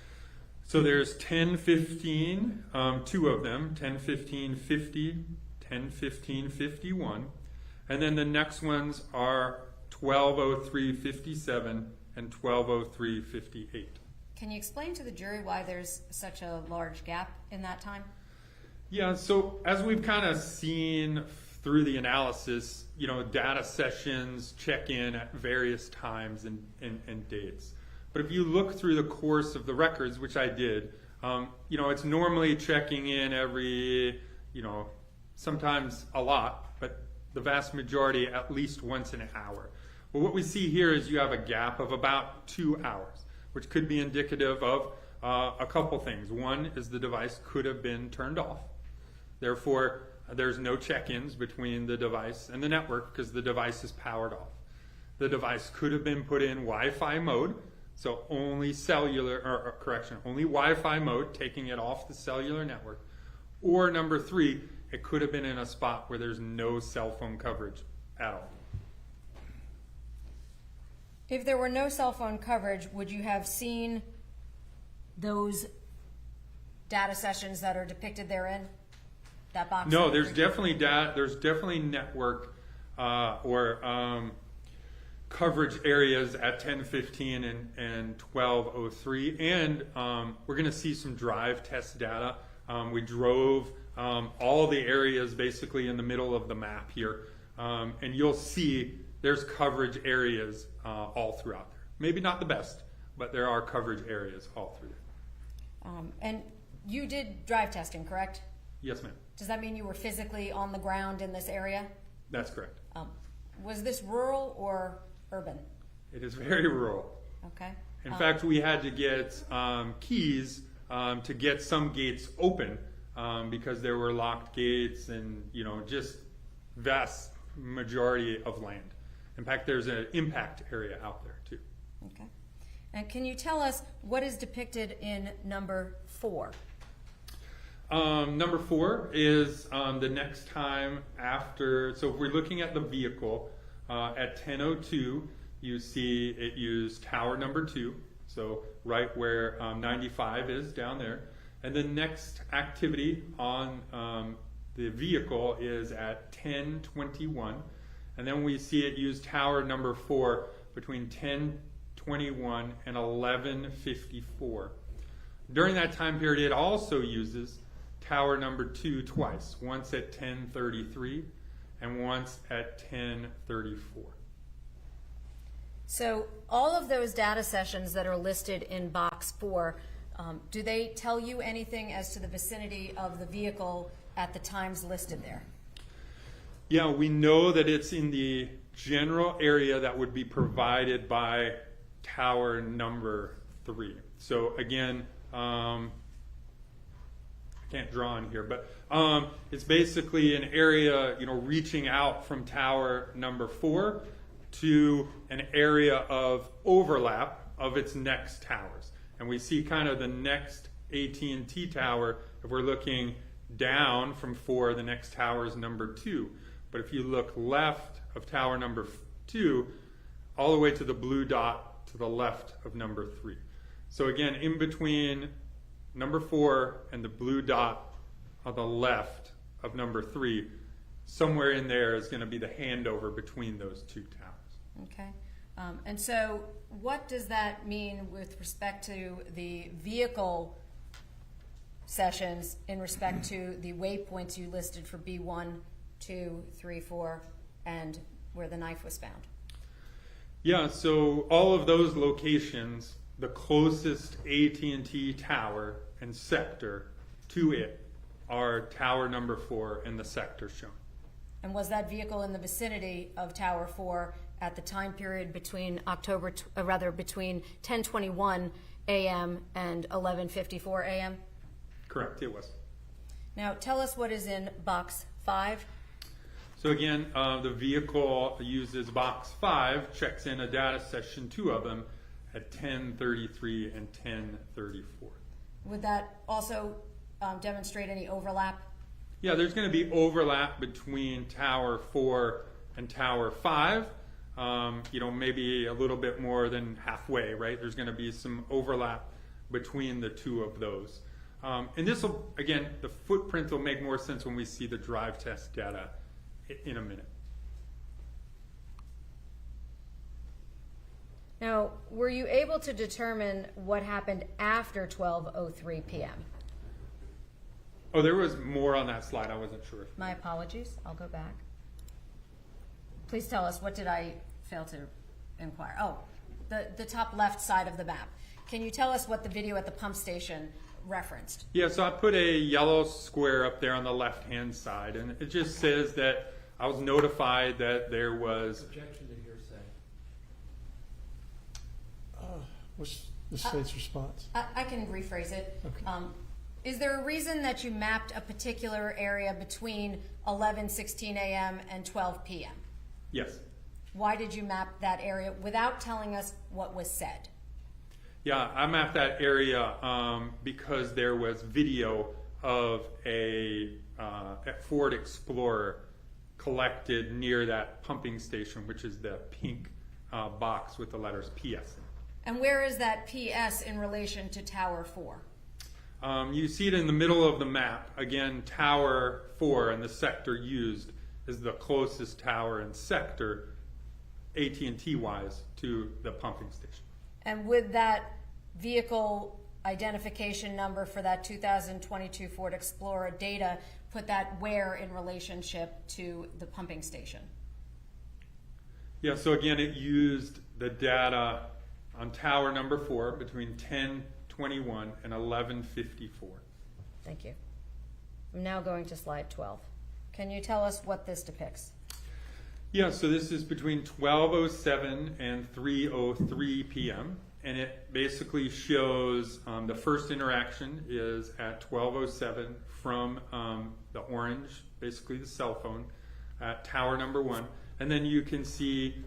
So there's 10:15, 2 of them, 10:15:50, 10:15:51, and then the next ones are 12:03:57 and 12:03:58.
Can you explain to the jury why there's such a large gap in that time?
Yeah, so as we've kind of seen through the analysis, data sessions check in at various times and dates. But if you look through the course of the records, which I did, it's normally checking in every, sometimes a lot, but the vast majority at least once an hour. Well, what we see here is you have a gap of about 2 hours, which could be indicative of a couple things. One is the device could have been turned off. Therefore, there's no check-ins between the device and the network because the device is powered off. The device could have been put in Wi-Fi mode, so only only Wi-Fi mode, taking it off the cellular network. Or number 3, it could have been in a spot where there's no cell phone coverage at all.
If there were no cell phone coverage, would you have seen those data sessions that are depicted therein? That box?
No, there's definitely network or coverage areas at 10:15 and 12:03, and we're going to see some drive test data. We drove all the areas basically in the middle of the map here, and you'll see there's coverage areas all throughout there. Maybe not the best, but there are coverage areas all through there.
And you did drive testing, correct?
Yes, ma'am.
Does that mean you were physically on the ground in this area?
That's correct.
Was this rural or urban?
It is very rural.
Okay.
In fact, we had to get keys to get some gates open because there were locked gates and, just vast majority of land. In fact, there's an impact area out there too.
Okay. And can you tell us what is depicted in number 4?
Number 4 is the next time after. So if we're looking at the vehicle at 10:02, you see it used tower number 2. So right where 95 is down there. And the next activity on the vehicle is at 10:21. And then we see it use tower number 4 between 10:21 and 11:54. During that time period, it also uses tower number 2 twice, once at 10:33 and once at 10:34.
So all of those data sessions that are listed in box 4, do they tell you anything as to the vicinity of the vehicle at the times listed there?
Yeah, we know that it's in the general area that would be provided by tower number 3. So again, I can't draw on here, but it's basically an area, reaching out from tower number 4 to an area of overlap of its next towers. And we see kind of the next AT&T tower, if we're looking down from 4, the next tower is number 2. But if you look left of tower number 2, all the way to the blue dot to the left of number 3. So again, in between number 4 and the blue dot on the left of number 3, somewhere in there is going to be the handover between those 2 towers.
Okay. And so what does that mean with respect to the vehicle sessions in respect to the waypoints you listed for B1, 2, 3, 4, and where the knife was found?
Yeah, so all of those locations, the closest AT&T tower and sector to it are tower number 4 and the sector shown.
And was that vehicle in the vicinity of tower 4 at the time period between between 10:21 a.m. and 11:54 a.m.?
Correct, it was.
Now, tell us what is in box 5.
So again, the vehicle uses box 5, checks in a data session, 2 of them, at 10:33 and 10:34.
Would that also demonstrate any overlap?
Yeah, there's going to be overlap between Tower 4 and Tower 5. Maybe a little bit more than halfway, right? There's going to be some overlap between the 2 of those. And this will, again, the footprint will make more sense when we see the drive test data in a minute.
Now, were you able to determine what happened after 12:03 p.m.?
Oh, there was more on that slide. I wasn't sure.
My apologies. I'll go back. Please tell us, what did I fail to inquire? Oh, the top left side of the map. Can you tell us what the video at the pump station referenced?
Yeah, so I put a yellow square up there on the left-hand side, and it just says that I was notified that there was...
Objection to hearsay.
What's the state's response?
I can rephrase it.
Okay.
Is there a reason that you mapped a particular area between 11:16 a.m. and 12 p.m.?
Yes.
Why did you map that area without telling us what was said?
Yeah, I mapped that area because there was video of a Ford Explorer collected near that pumping station, which is the pink box with the letters PS in it.
And where is that PS in relation to Tower 4?
You see it in the middle of the map. Again, Tower 4 and the sector used is the closest tower and sector, AT&T wise, to the pumping station.
And would that vehicle identification number for that 2022 Ford Explorer data put that where in relationship to the pumping station?
Yeah, so again, it used the data on tower number 4 between 10:21 and 11:54.
Thank you. I'm now going to slide 12. Can you tell us what this depicts?
Yeah, so this is between 12:07 and 3:03 p.m. and it basically shows the first interaction is at 12:07 from the orange, basically the cell phone, at tower number 1, and then you can see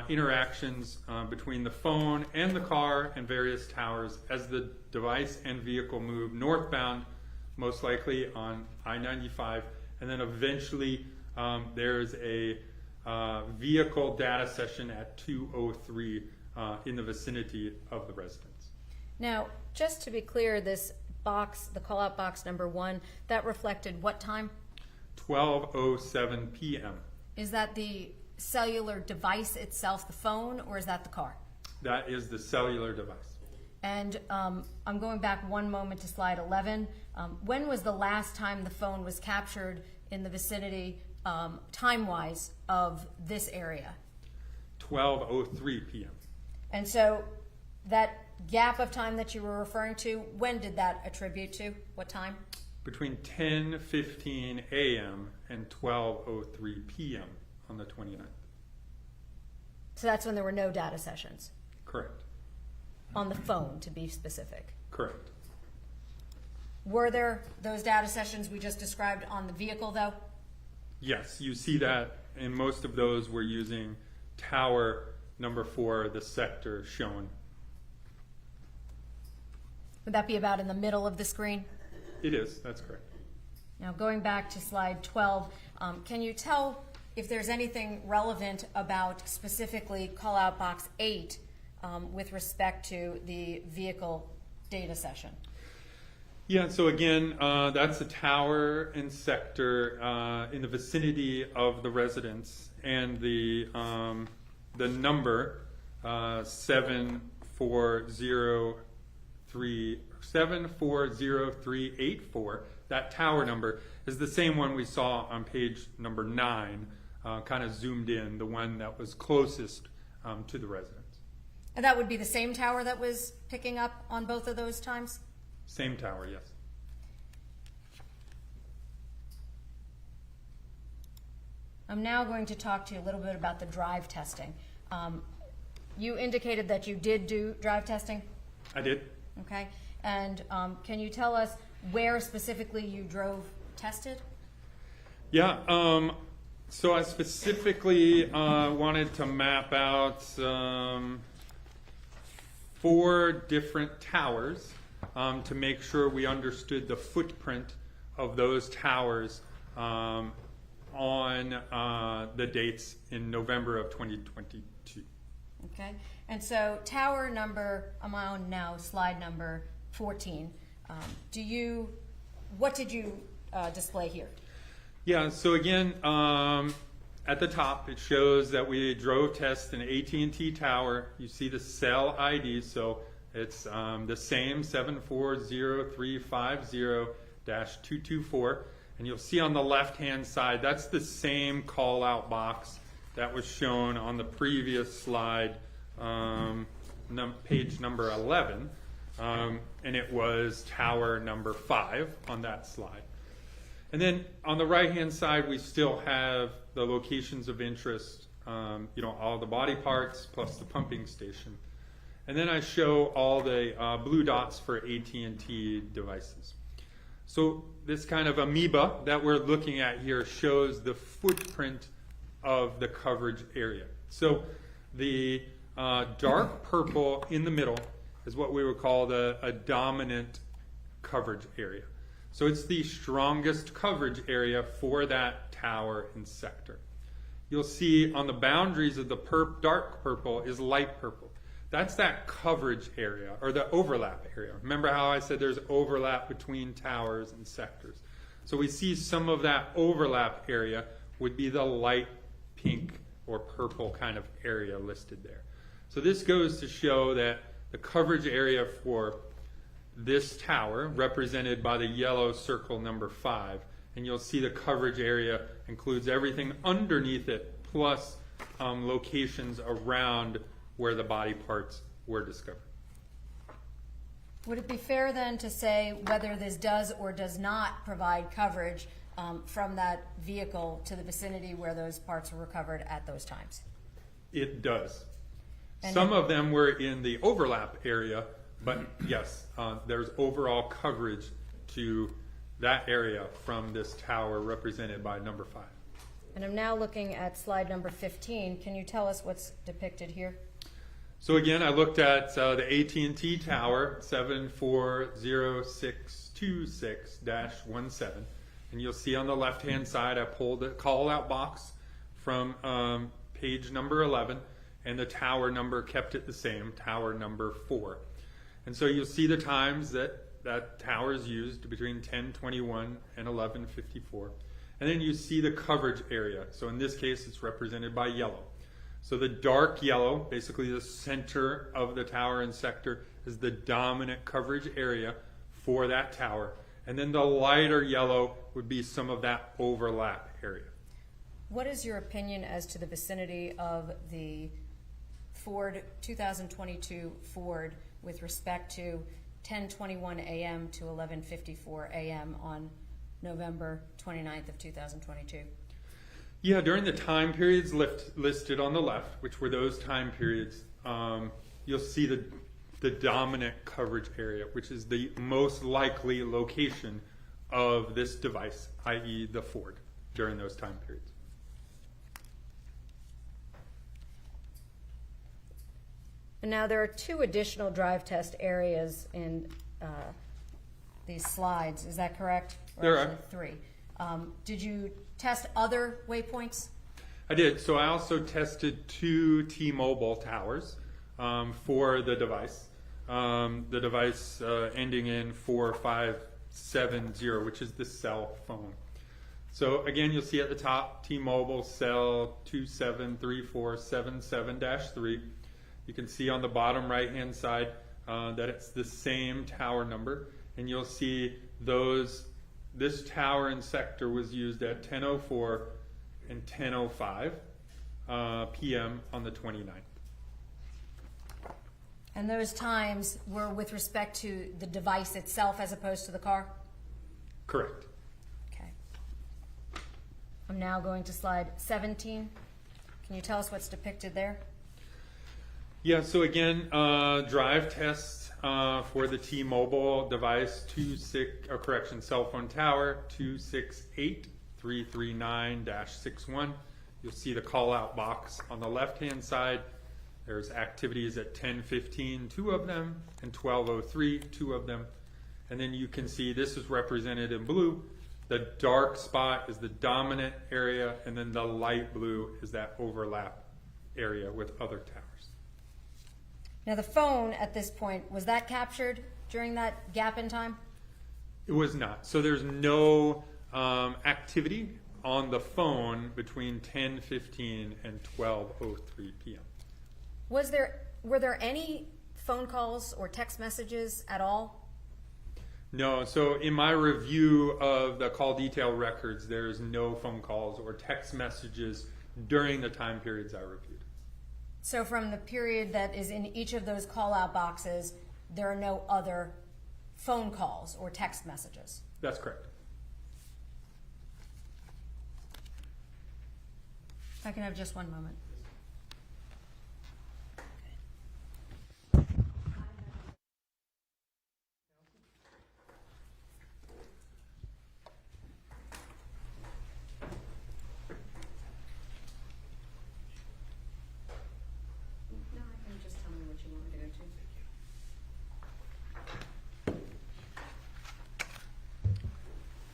interactions between the phone and the car and various towers as the device and vehicle move northbound, most likely on I-95, and then eventually there's a vehicle data session at 2:03 in the vicinity of the residence.
Now, just to be clear, this box, the call-out box number 1, that reflected what time?
12:07 p.m.
Is that the cellular device itself, the phone, or is that the car?
That is the cellular device.
And I'm going back one moment to slide 11. When was the last time the phone was captured in the vicinity, time-wise, of this area?
12:03 p.m.
And so that gap of time that you were referring to, when did that attribute to? What time?
Between 10:15 a.m. and 12:03 p.m. on the 29th.
So that's when there were no data sessions?
Correct.
On the phone, to be specific?
Correct.
Were there those data sessions we just described on the vehicle, though?
Yes, you see that in most of those we're using tower number 4, the sector shown.
Would that be about in the middle of the screen?
It is, that's correct.
Now, going back to slide 12, can you tell if there's anything relevant about specifically call-out box 8 with respect to the vehicle data session?
Yeah, so again, that's a tower and sector in the vicinity of the residence, and the number 74038, that tower number is the same one we saw on page number 9, kind of zoomed in, the one that was closest to the residence.
And that would be the same tower that was picking up on both of those times?
Same tower, yes.
I'm now going to talk to you a little bit about the drive testing. You indicated that you did do drive testing?
I did.
Okay, and can you tell us where specifically you drove tested?
Yeah, so I specifically wanted to map out 4 different towers to make sure we understood the footprint of those towers on the dates in November of 2022.
Okay, and so tower number, I'm on now slide number 14. What did you display here?
Yeah, so again, at the top it shows that we drove test an AT&T tower. You see the cell ID, so it's the same 740350-224. And you'll see on the left-hand side, that's the same call-out box that was shown on the previous slide, page number 11. And it was tower number 5 on that slide. And then on the right-hand side, we still have the locations of interest, all the body parts plus the pumping station. And then I show all the blue dots for AT&T devices. So this kind of amoeba that we're looking at here shows the footprint of the coverage area. So the dark purple in the middle is what we would call a dominant coverage area. So it's the strongest coverage area for that tower and sector. You'll see on the boundaries of the dark purple is light purple. That's that coverage area, or the overlap area. Remember how I said there's overlap between towers and sectors? So we see some of that overlap area would be the light pink or purple kind of area listed there. So this goes to show that the coverage area for this tower, represented by the yellow circle number 5, and you'll see the coverage area includes everything underneath it, plus locations around where the body parts were discovered.
Would it be fair then to say whether this does or does not provide coverage from that vehicle to the vicinity where those parts were recovered at those times?
It does.
And
some of them were in the overlap area, but yes, there's overall coverage to that area from this tower represented by number 5.
And I'm now looking at slide number 15. Can you tell us what's depicted here?
So again, I looked at the AT&T tower 740626-17, and you'll see on the left-hand side I pulled the call-out box from page number 11, and the tower number kept it the same, tower number 4. And so you'll see the times that tower is used between 10:21 and 11:54. And then you see the coverage area. So in this case, it's represented by yellow. So the dark yellow, basically the center of the tower and sector, is the dominant coverage area for that tower. And then the lighter yellow would be some of that overlap area.
What is your opinion as to the vicinity of the Ford 2022 Ford with respect to 10:21 a.m. to 11:54 a.m. on November 29th of 2022?
Yeah, during the time periods listed on the left, which were those time periods, you'll see the dominant coverage area, which is the most likely location of this device, i.e. the Ford, during those time periods.
And now there are 2 additional drive test areas in these slides. Is that correct?
There are
3. Did you test other waypoints?
I did. So I also tested 2 T-Mobile towers for the device. The device ending in 4570, which is the cell phone. So again, you'll see at the top, T-Mobile cell 273477-3. You can see on the bottom right-hand side that it's the same tower number, and you'll see this tower and sector was used at 10:04 and 10:05 p.m. on the 29th.
And those times were with respect to the device itself as opposed to the car?
Correct.
Okay. I'm now going to slide 17. Can you tell us what's depicted there?
Yeah, so again, drive tests for the T-Mobile device cell phone tower 268-339-61. You'll see the call out box on the left-hand side. There's activities at 10:15, 2 of them, and 12:03, 2 of them. And then you can see this is represented in blue. The dark spot is the dominant area, and then the light blue is that overlap area with other towers.
Now, the phone at this point, was that captured during that gap in time?
It was not. So there's no activity on the phone between 10:15 and 12:03 p.m.
Were there any phone calls or text messages at all?
No. So in my review of the call detail records, there's no phone calls or text messages during the time periods I reviewed.
So from the period that is in each of those call-out boxes, there are no other phone calls or text messages?
That's correct.
If I can have just one moment. No, I can just tell me what you want me to go to.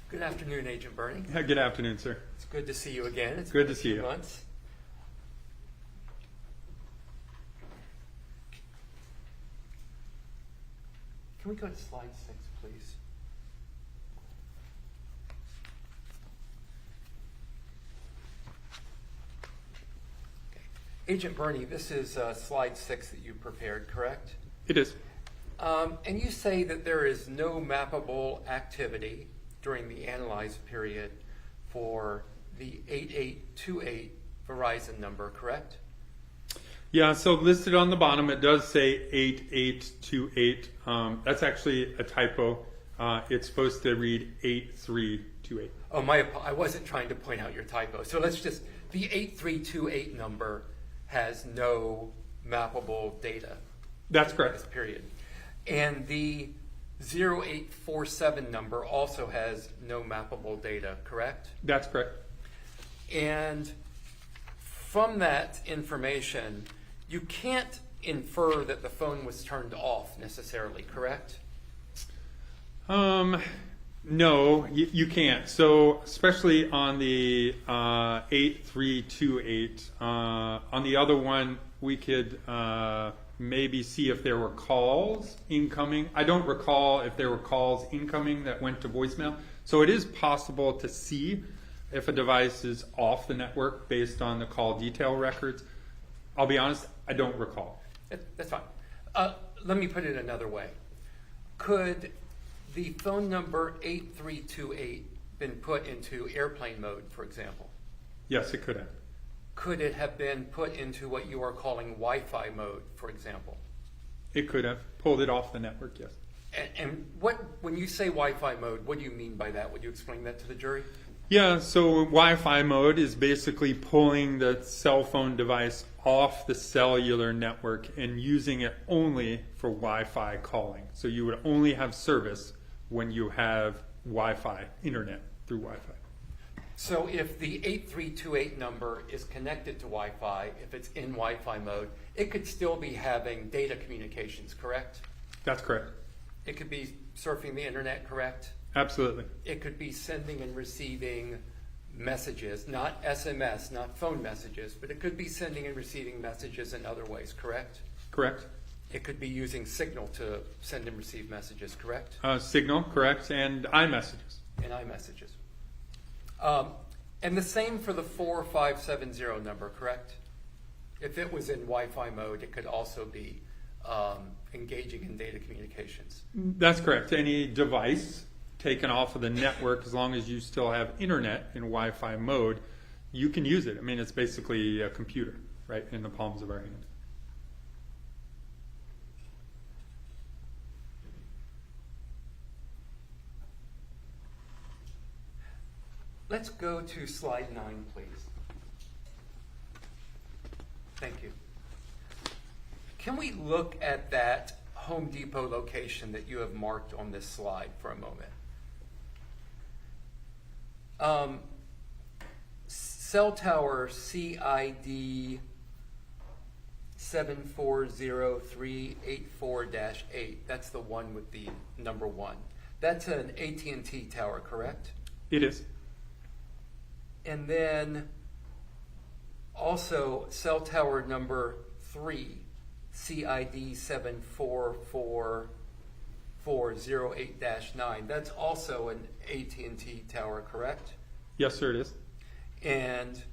Good afternoon, Agent Bernie.
Good afternoon, sir.
It's good to see you again. It's
Good
been
to
a
see
few
you.
months. Can we go to slide 6, please? Okay. Agent Bernie, this is slide 6 that you prepared, correct?
It is.
And you say that there is no mappable activity during the analyzed period for the 8828 Verizon number, correct?
Yeah, so listed on the bottom, it does say 8828. That's actually a typo. It's supposed to read 8328.
Oh, I wasn't trying to point out your typo. So let's just, the 8328 number has no mappable data.
That's correct.
This period. And the 0847 number also has no mappable data, correct?
That's correct.
And from that information, you can't infer that the phone was turned off necessarily, correct?
No, you can't. So especially on the 8328, on the other one, we could maybe see if there were calls incoming. I don't recall if there were calls incoming that went to voicemail. So it is possible to see if a device is off the network based on the call detail records. I'll be honest, I don't recall.
That's fine. Let me put it another way. Could the phone number 8328 been put into airplane mode, for example?
Yes, it could have.
Could it have been put into what you are calling Wi-Fi mode, for example?
It could have. Pulled it off the network, yes.
And when you say Wi-Fi mode, what do you mean by that? Would you explain that to the jury?
Yeah, so Wi-Fi mode is basically pulling the cell phone device off the cellular network and using it only for Wi-Fi calling. So you would only have service when you have Wi-Fi, internet through Wi-Fi.
So if the 8328 number is connected to Wi-Fi, if it's in Wi-Fi mode, it could still be having data communications, correct?
That's correct.
It could be surfing the internet, correct?
Absolutely.
It could be sending and receiving messages, not SMS, not phone messages, but it could be sending and receiving messages in other ways, correct?
Correct.
It could be using Signal to send and receive messages, correct?
Signal, correct, and iMessages.
And iMessages. And the same for the 4570 number, correct? If it was in Wi-Fi mode, it could also be engaging in data communications.
That's correct. Any device taken off of the network, as long as you still have internet in Wi-Fi mode, you can use it. I mean, it's basically a computer, right, in the palms of our hand.
Let's go to slide 9, please. Thank you. Can we look at that Home Depot location that you have marked on this slide for a moment. Cell tower CID 740384-8. That's the one with the number 1. That's an AT&T tower, correct?
It is.
And then also cell tower number 3, CID 744408-9. That's also an AT&T tower, correct?
Yes, sir, it is.
And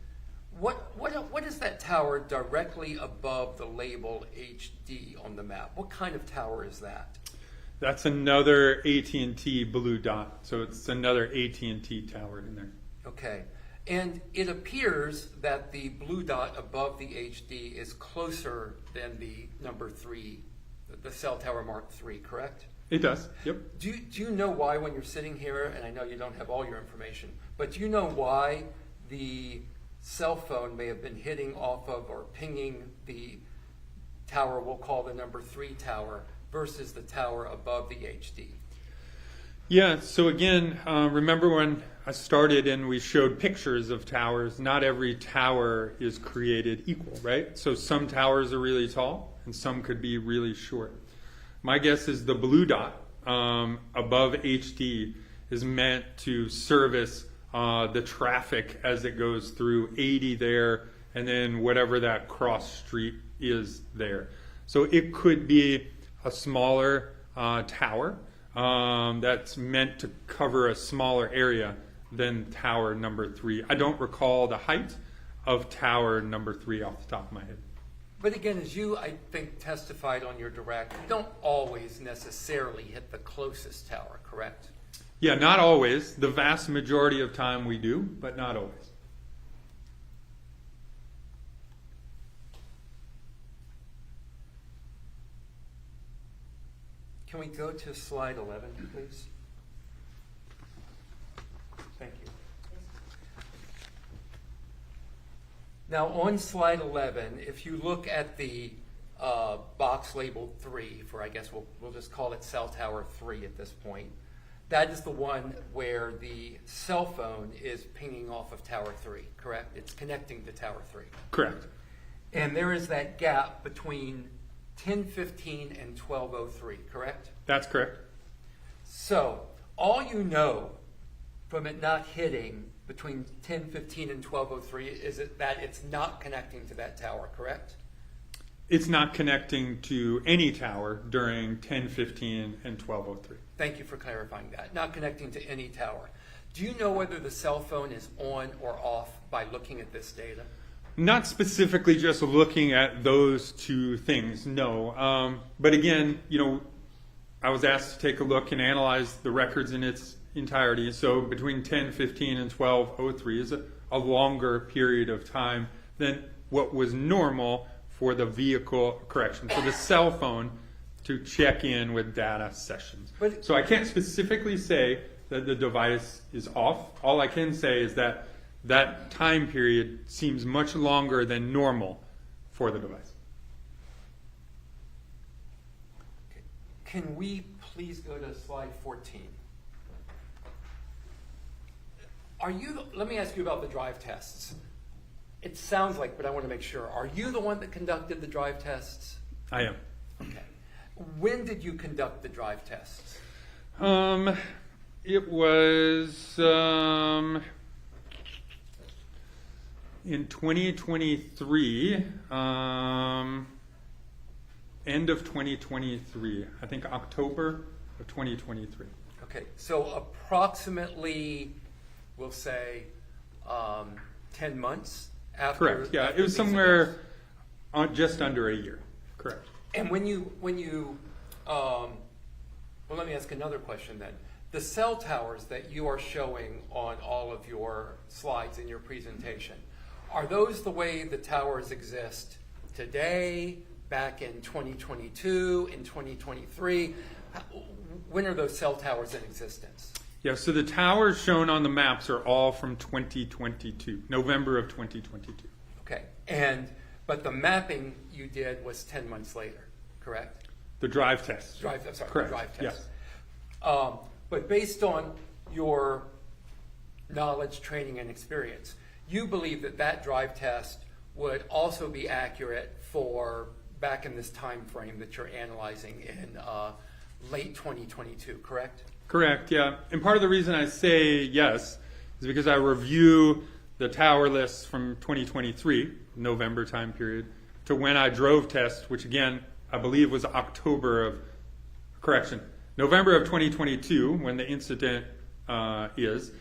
what is that tower directly above the label HD on the map? What kind of tower is that?
That's another AT&T blue dot. So it's another AT&T tower in there.
Okay. And it appears that the blue dot above the HD is closer than the number 3, the cell tower mark 3, correct?
It does, yep.
Do you know why, when you're sitting here, and I know you don't have all your information, but do you know why the cell phone may have been hitting off of or pinging the tower we'll call the number 3 tower versus the tower above the HD?
Yeah, so again, remember when I started and we showed pictures of towers, not every tower is created equal, right? So some towers are really tall and some could be really short. My guess is the blue dot above HD is meant to service the traffic as it goes through 80 there and then whatever that cross street is there. So it could be a smaller tower that's meant to cover a smaller area than tower number 3. I don't recall the height of tower number 3 off the top of my head.
But again, as you, I think, testified on your direct, you don't always necessarily hit the closest tower, correct?
Yeah, not always. The vast majority of time we do, but not always.
Can we go to slide 11, please? Thank you. Now, on slide 11, if you look at the box labeled 3, for I guess we'll just call it cell tower 3 at this point, that is the one where the cell phone is pinging off of tower 3, correct? It's connecting to tower 3.
Correct.
And there is that gap between 10:15 and 12:03, correct?
That's correct.
So all you know from it not hitting between 10:15 and 12:03 is that it's not connecting to that tower, correct?
It's not connecting to any tower during 10:15 and 12:03.
Thank you for clarifying that. Not connecting to any tower. Do you know whether the cell phone is on or off by looking at this data?
Not specifically just looking at those two things, no. But again, I was asked to take a look and analyze the records in its entirety. So between 10:15 and 12:03 is a longer period of time than what was normal for the vehicle correction, for the cell phone to check in with data sessions. So I can't specifically say that the device is off. All I can say is that that time period seems much longer than normal for the device.
Okay. Can we please go to slide 14? Let me ask you about the drive tests. It sounds like, but I want to make sure. Are you the one that conducted the drive tests?
I am.
Okay. When did you conduct the drive tests?
It was in 2023, end of 2023, I think October of 2023.
Okay, so approximately, we'll say, 10 months after.
Correct. Yeah, it was somewhere just under a year. Correct.
And when you, well, let me ask another question then. The cell towers that you are showing on all of your slides in your presentation, are those the way the towers exist today, back in 2022, in 2023? When are those cell towers in existence?
Yeah, so the towers shown on the maps are all from 2022, November of 2022.
Okay, but the mapping you did was 10 months later, correct?
The drive test. Correct.
Drive test.
Yes.
But based on your knowledge, training, and experience, you believe that that drive test would also be accurate for back in this time frame that you're analyzing in late 2022, correct?
Correct, yeah. And part of the reason I say yes is because I review the tower lists from 2023, November time period, to when I drove test, which again, I believe was November of 2022, when the incident is,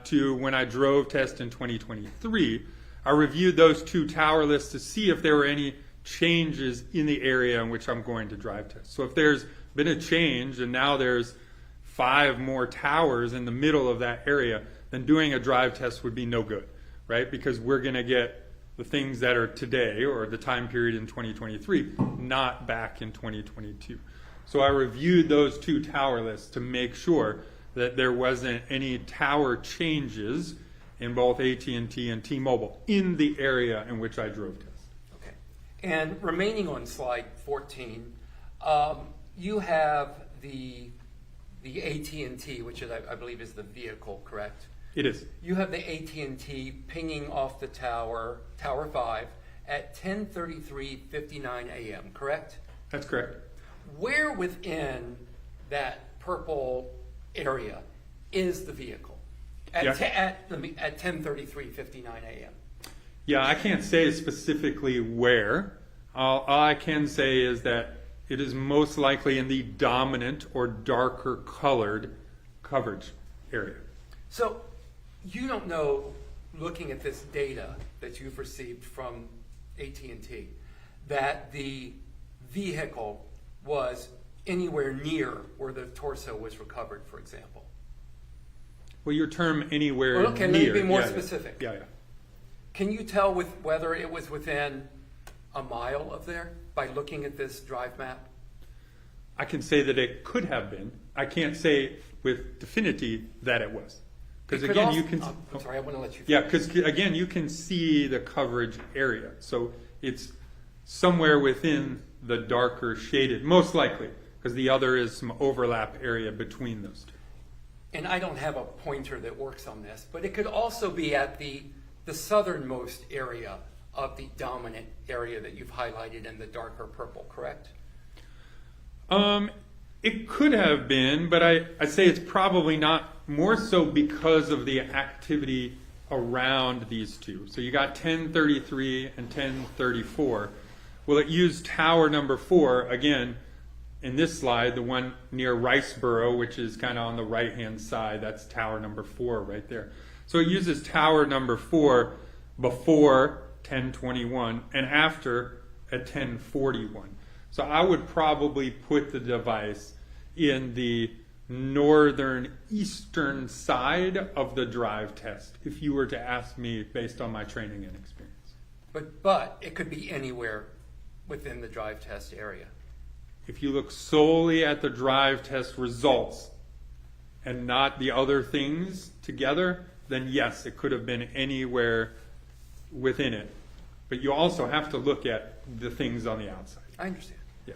to when I drove test in 2023. I reviewed those two tower lists to see if there were any changes in the area in which I'm going to drive test. So if there's been a change and now there's 5 more towers in the middle of that area, then doing a drive test would be no good, right? Because we're going to get the things that are today or the time period in 2023, not back in 2022. So I reviewed those two tower lists to make sure that there wasn't any tower changes in both AT&T and T-Mobile in the area in which I drove test.
Okay. And remaining on slide 14, you have the AT&T, which is, I believe is the vehicle, correct?
It is.
You have the AT&T pinging off the tower 5, at 10:33:59 a.m., correct?
That's correct.
Where within that purple area is the vehicle at 10:33:59 a.m.?
Yeah, I can't say specifically where. All I can say is that it is most likely in the dominant or darker colored coverage area.
So you don't know, looking at this data that you've received from AT&T, that the vehicle was anywhere near where the torso was recovered, for example?
Well, your term anywhere
Well, okay,
near.
let me be more specific.
Yeah.
Can you tell whether it was within a mile of there by looking at this drive map?
I can say that it could have been. I can't say with definity that it was. Because again, you can.
I'm sorry, I want to let you.
Yeah, because again, you can see the coverage area. So it's somewhere within the darker shaded, most likely, because the other is some overlap area between those two.
And I don't have a pointer that works on this, but it could also be at the southernmost area of the dominant area that you've highlighted in the darker purple, correct?
It could have been, but I'd say it's probably not, more so because of the activity around these two. So you got 1033 and 1034. Well, it used tower number 4, again, in this slide, the one near Riceboro, which is kind of on the right-hand side, that's tower number 4 right there. So it uses tower number 4 before 1021 and after at 1041. So I would probably put the device in the northern eastern side of the drive test, if you were to ask me based on my training and experience.
But it could be anywhere within the drive test area.
If you look solely at the drive test results and not the other things together, then yes, it could have been anywhere within it. But you also have to look at the things on the outside.
I understand.
Yeah.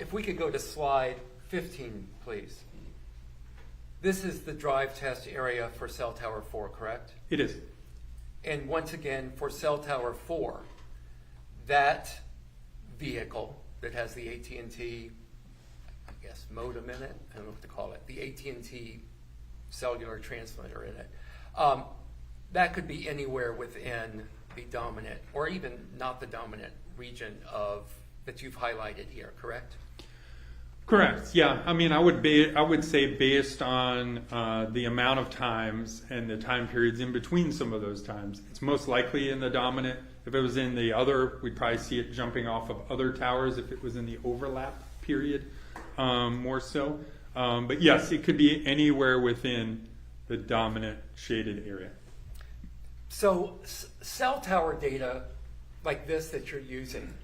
If we could go to slide 15, please. This is the drive test area for cell tower 4, correct?
It is.
And once again, for cell tower 4, that vehicle that has the AT&T, I guess, modem in it, I don't know what to call it, the AT&T cellular transmitter in it, that could be anywhere within the dominant, or even not the dominant region of that you've highlighted here, correct?
Correct. Yeah. I mean, I would say based on the amount of times and the time periods in between some of those times, it's most likely in the dominant. If it was in the other, we'd probably see it jumping off of other towers. If it was in the overlap period, more so. But yes, it could be anywhere within the dominant shaded area.
So cell tower data like this that you're using,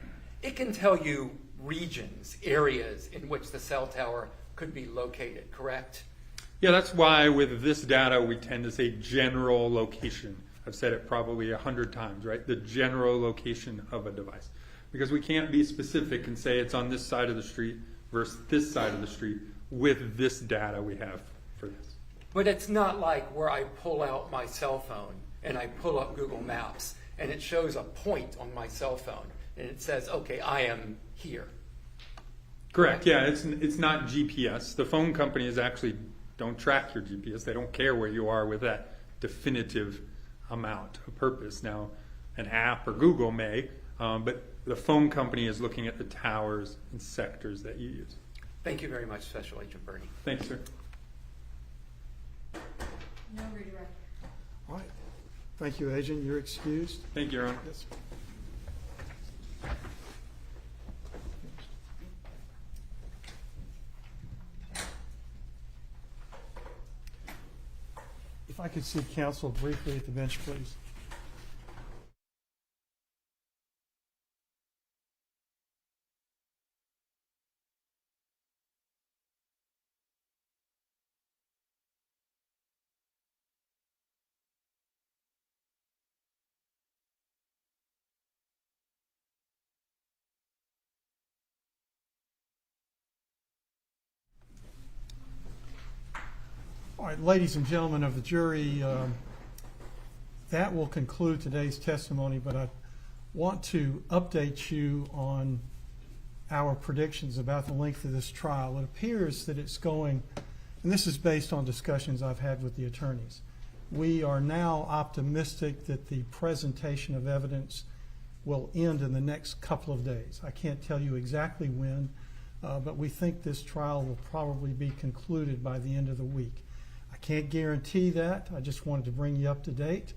it can tell you regions, areas in which the cell tower could be located, correct?
Yeah, that's why with this data we tend to say general location. I've said it probably 100 times, right? The general location of a device. Because we can't be specific and say it's on this side of the street versus this side of the street with this data we have for this.
But it's not like where I pull out my cell phone and I pull up Google Maps and it shows a point on my cell phone and it says, okay, I am here.
Correct. Yeah, it's not GPS. The phone companies actually don't track your GPS. They don't care where you are with that definitive amount of purpose. Now, an app or Google may, but the phone company is looking at the towers and sectors that you use.
Thank you very much, Special Agent Bernie.
Thanks, sir.
No redirect.
All right. Thank you, Agent. You're excused.
Thank you, Your Honor.
Yes. If I could see counsel briefly at the bench, please. All right, ladies and gentlemen of the jury, that will conclude today's testimony, but I want to update you on our predictions about the length of this trial. It appears that it's going, and this is based on discussions I've had with the attorneys. We are now optimistic that the presentation of evidence will end in the next couple of days. I can't tell you exactly when, but we think this trial will probably be concluded by the end of the week. I can't guarantee that. I just wanted to bring you up to date.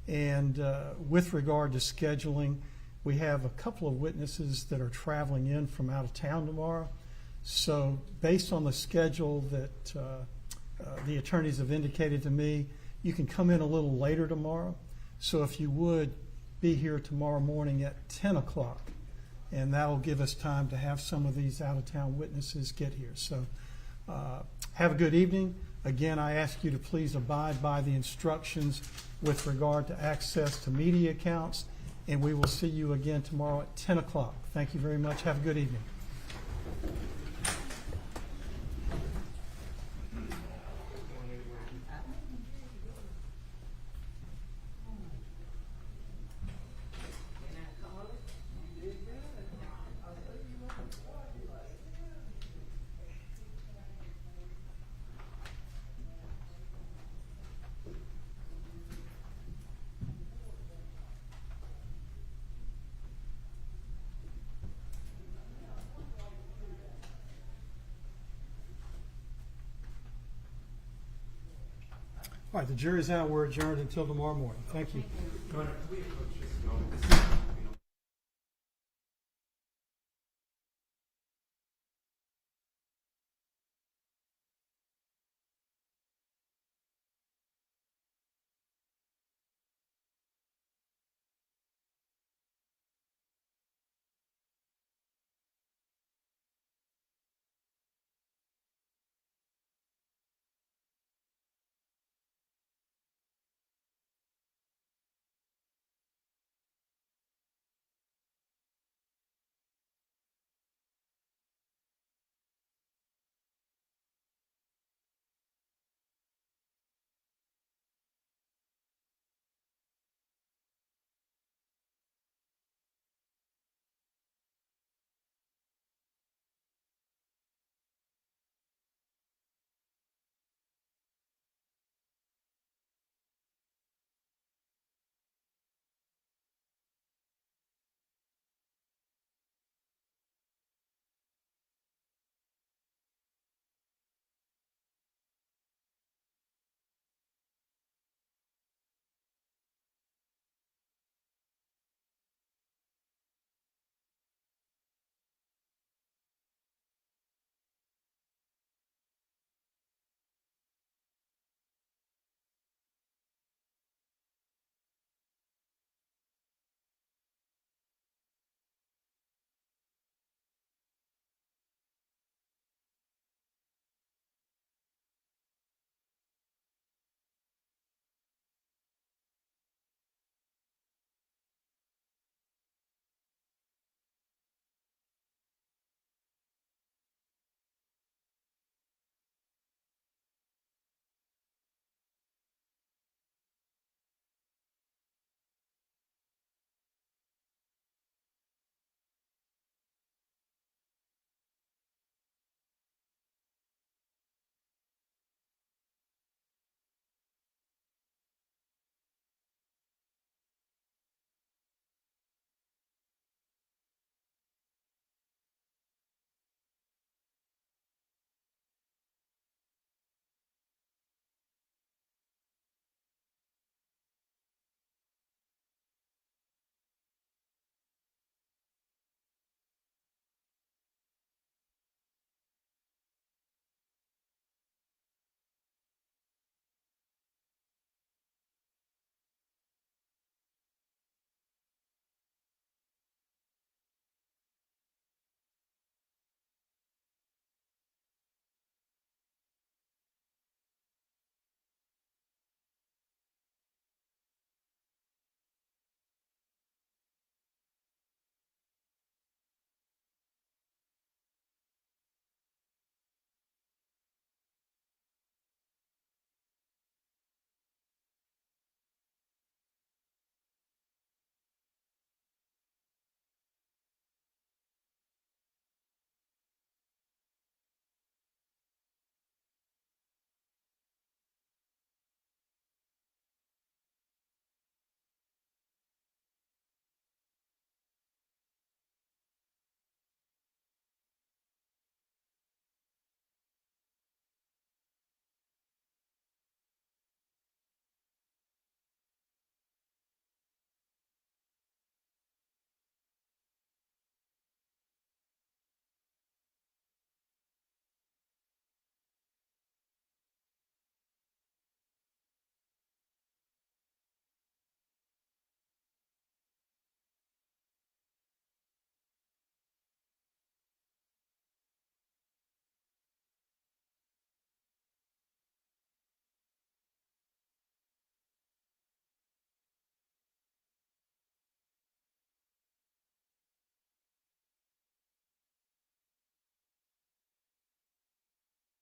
And with regard to scheduling, we have a couple of witnesses that are traveling in from out of town tomorrow. So based on the schedule that the attorneys have indicated to me, you can come in a little later tomorrow. So if you would, be here tomorrow morning at 10 o'clock. And that will give us time to have some of these out-of-town witnesses get here. So have a good evening. Again, I ask you to please abide by the instructions with regard to access to media accounts, and we will see you again tomorrow at 10 o'clock. Thank you very much. Have a good evening. All right, the jury's out. We're adjourned until tomorrow morning. Thank you.